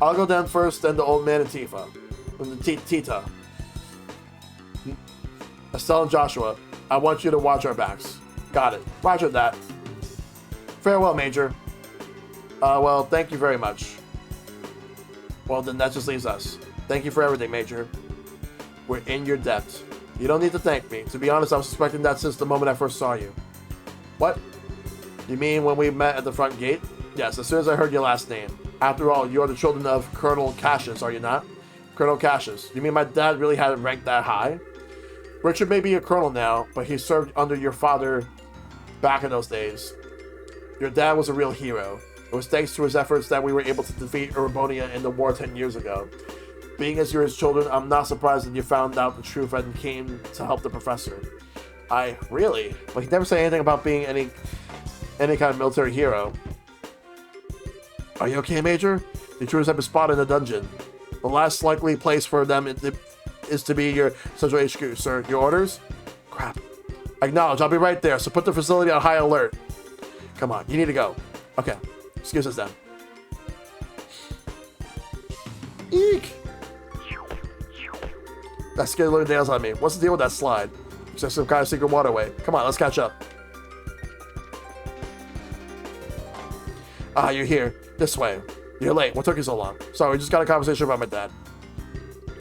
A: I'll go down first, then the old man and Tifa. Tita. Estelle and Joshua, I want you to watch our backs. Got it. Roger that. Farewell, Major. Well, thank you very much. Well, then that just leaves us. Thank you for everything, Major. We're in your debt. You don't need to thank me. To be honest, I was suspecting that since the moment I first saw you. What? You mean when we met at the front gate? Yes, as soon as I heard your last name. After all, you are the children of Colonel Cassius, are you not? Colonel Cassius. You mean my dad really had it ranked that high? Richard may be a colonel now, but he served under your father back in those days. Your dad was a real hero. It was thanks to his efforts that we were able to defeat Erebonia in the war 10 years ago. Being as you're his children, I'm not surprised that you found out the truth and came to help the professor. Really? But he never said anything about being any kind of military hero. Are you okay, Major? The intruders have been spotted in the dungeon. The last likely place for them is to be your central HQ, sir. Your orders? Crap. Acknowledge, I'll be right there, so put the facility on high alert. Come on, you need to go. Okay, excuse us then. Eek! That scared little nails on me. What's the deal with that slide? It's just some kind of secret waterway. Come on, let's catch up. Ah, you're here. This way. You're late. What took you so long? Sorry, we just got a conversation about my dad.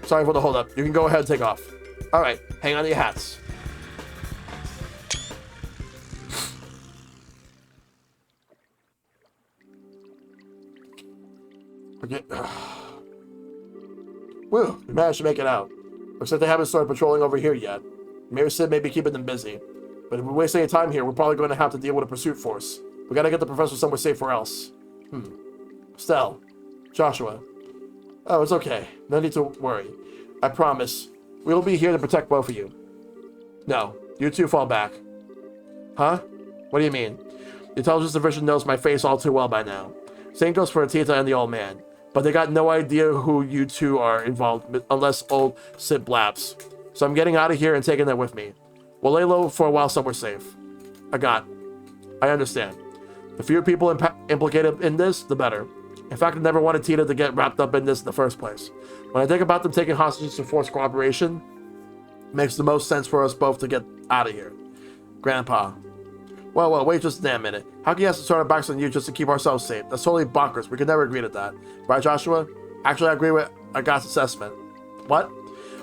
A: Sorry for the hold up. You can go ahead and take off. Alright, hang on to your hats. Okay. Woo, we managed to make it out. Looks like they haven't started patrolling over here yet. Mayor Sid may be keeping them busy. But if we waste any time here, we're probably going to have to deal with a pursuit force. We gotta get the professor somewhere safe or else. Stell. Joshua. Oh, it's okay. No need to worry. I promise. We'll be here to protect both of you. No. You two fall back. Huh? What do you mean? The intelligence division knows my face all too well by now. Same goes for Tita and the old man. But they got no idea who you two are involved with unless old Sid blabs. So I'm getting out of here and taking them with me. We'll lay low for a while somewhere safe. I understand. The fewer people implicated in this, the better. In fact, I never wanted Tina to get wrapped up in this in the first place. When I think about them taking hostages to force cooperation, it makes the most sense for us both to get out of here. Grandpa. Well, wait just a damn minute. How can you have to turn our backs on you just to keep ourselves safe? That's totally bonkers. We could never agree to that. Right, Joshua? Actually, I agree with Agat's assessment. What?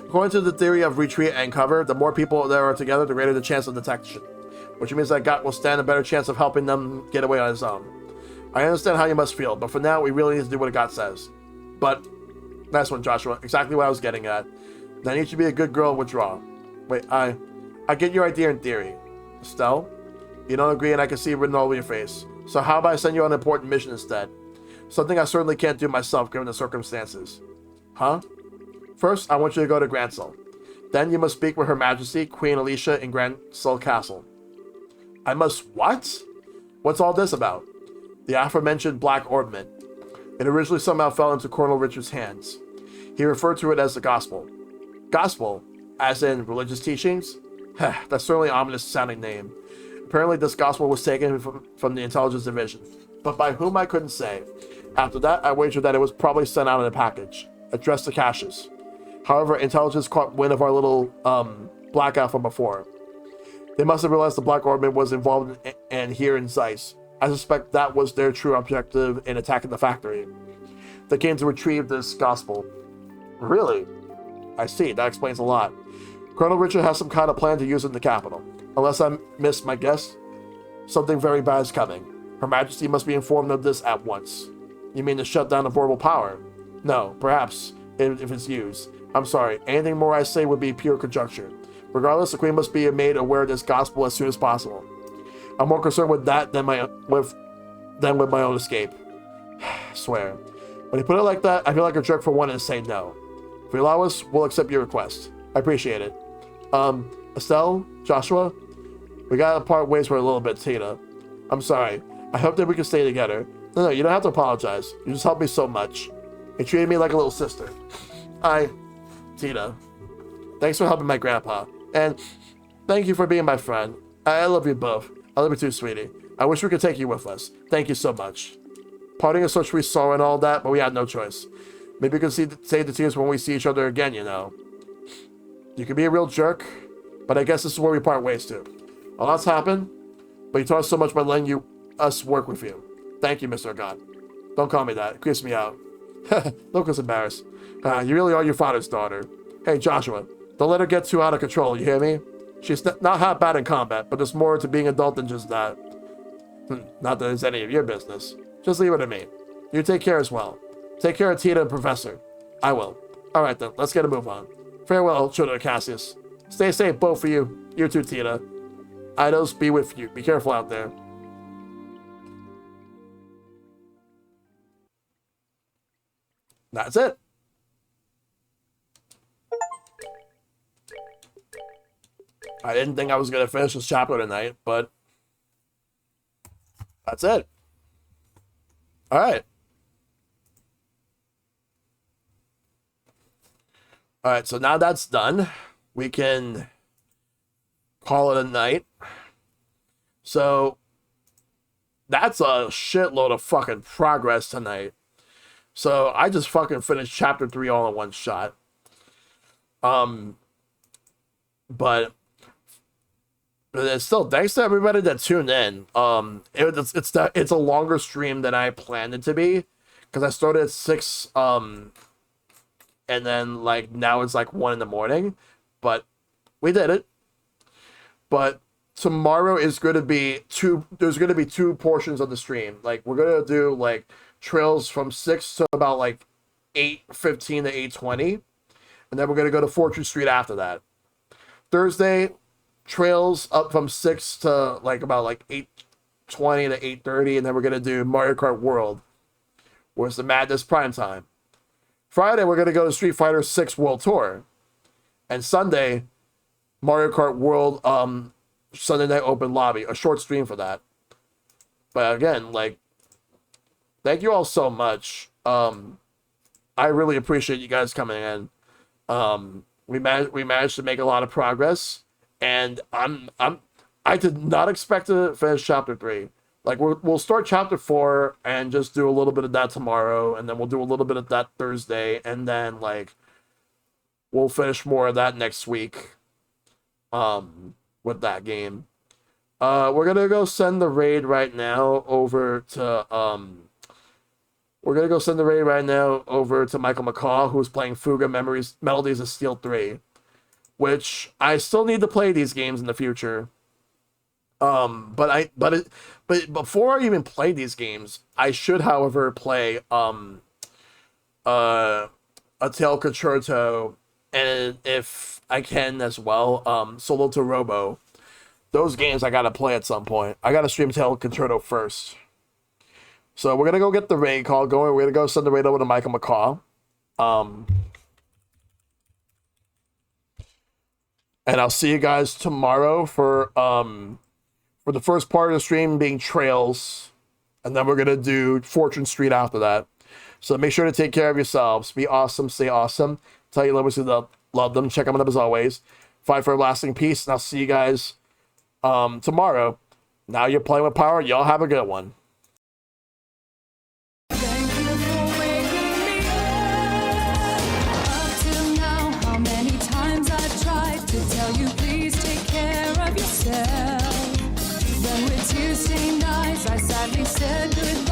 A: According to the theory of retreat and cover, the more people there are together, the greater the chance of detection. Which means that Agat will stand a better chance of helping them get away on his own. I understand how you must feel, but for now, we really need to do what Agat says. But, nice one, Joshua. Exactly what I was getting at. I need you to be a good girl and withdraw. Wait, I get your idea in theory. Estelle? You don't agree and I can see it written all over your face. So how about I send you on an important mission instead? Something I certainly can't do myself given the circumstances. Huh? First, I want you to go to Gransel. Then you must speak with Her Majesty, Queen Alicia, in Gransel Castle. I must what? What's all this about? The aforementioned Black Orbment. It originally somehow fell into Colonel Richard's hands. He referred to it as the Gospel. Gospel? As in religious teachings? That's certainly an ominous sounding name. Apparently this gospel was taken from the intelligence division, but by whom I couldn't say. After that, I wagered that it was probably sent out in a package, addressed to Cassius. However, intelligence caught wind of our little blackout from before. They must have realized the Black Orbment was involved and here in Zeiss. I suspect that was their true objective in attacking the factory. They came to retrieve this gospel. Really? I see, that explains a lot. Colonel Richard has some kind of plan to use it in the capital. Unless I miss my guess, something very bad is coming. Her Majesty must be informed of this at once. You mean to shut down the portable power? No, perhaps, if it's used. I'm sorry, anything more I say would be pure conjecture. Regardless, the Queen must be made aware of this gospel as soon as possible. I'm more concerned with that than with my own escape. Swear. When you put it like that, I feel like a jerk for wanting to say no. If you allow us, we'll accept your request. I appreciate it. Estelle? Joshua? We gotta part ways for a little bit, Tina. I'm sorry. I hope that we can stay together. No, you don't have to apologize. You just helped me so much. You treated me like a little sister. Tina. Thanks for helping my grandpa. And thank you for being my friend. I love you both. I love you too, sweetie. I wish we could take you with us. Thank you so much. Parting is such sweet sorrow and all that, but we had no choice. Maybe we can save the tears when we see each other again, you know. You can be a real jerk, but I guess this is where we part ways too. A lot's happened, but you taught us so much by letting us work with you. Thank you, Mr. God. Don't call me that. It creeps me out. Look who's embarrassed. You really are your father's daughter. Hey, Joshua, don't let her get too out of control, you hear me? She's not half bad in combat, but there's more to being adult than just that. Not that it's any of your business. Just leave it to me. You take care as well. Take care of Tina and Professor. I will. Alright then, let's get a move on. Farewell, children of Cassius. Stay safe, both of you. You too, Tina. Idos be with you. Be careful out there. That's it. I didn't think I was going to finish this chapter tonight, but that's it. All right. All right, so now that's done, we can call it a night. So that's a shitload of fucking progress tonight. So I just fucking finished chapter 3 all in one shot. But it's still, thanks to everybody that tuned in. It's a longer stream than I planned it to be, because I started at 6 and then like now it's like 1 in the morning, but we did it. But tomorrow is going to be there's going to be 2 portions of the stream. Like we're going to do like trails from 6 to about like 8:15 to 8:20, and then we're going to go to Fortune Street after that. Thursday, trails up from 6 to like about like 8:20 to 8:30, and then we're going to do Mario Kart World, where's the Madness Prime Time. Friday, we're going to go to Street Fighter 6 World Tour. And Sunday, Mario Kart World Sunday Night Open Lobby. A short stream for that. But again, like, thank you all so much. I really appreciate you guys coming in. We managed to make a lot of progress. And I did not expect to finish chapter 3. Like, we'll start chapter 4 and just do a little bit of that tomorrow, and then we'll do a little bit of that Thursday, and then, like, we'll finish more of that next week with that game. We're gonna go send the raid right now over to Michael McCaw, who's playing Fuga Melodies of Steel 3, which I still need to play these games in the future. But before I even play these games, I should, however, play a Tail Concerto, and if I can as well, Solo to Robo. Those games I gotta play at some point. I gotta stream Tail Concerto first. So we're gonna go get the raid call going. We're gonna go send the raid over to Michael McCaw. And I'll see you guys tomorrow for the first part of the stream being Trails, and then we're gonna do Fortune Street after that. So make sure to take care of yourselves. Be awesome. Stay awesome. Tell your lovers who love them. Check them up as always. Fight for lasting peace, and I'll see you guys tomorrow. Now you're playing with power. Y'all have a good one.
B: Thank you for waking me up. Up till now, how many times I tried to tell you, please take care of yourself. Then with tear-stained eyes, I sadly said goodbye.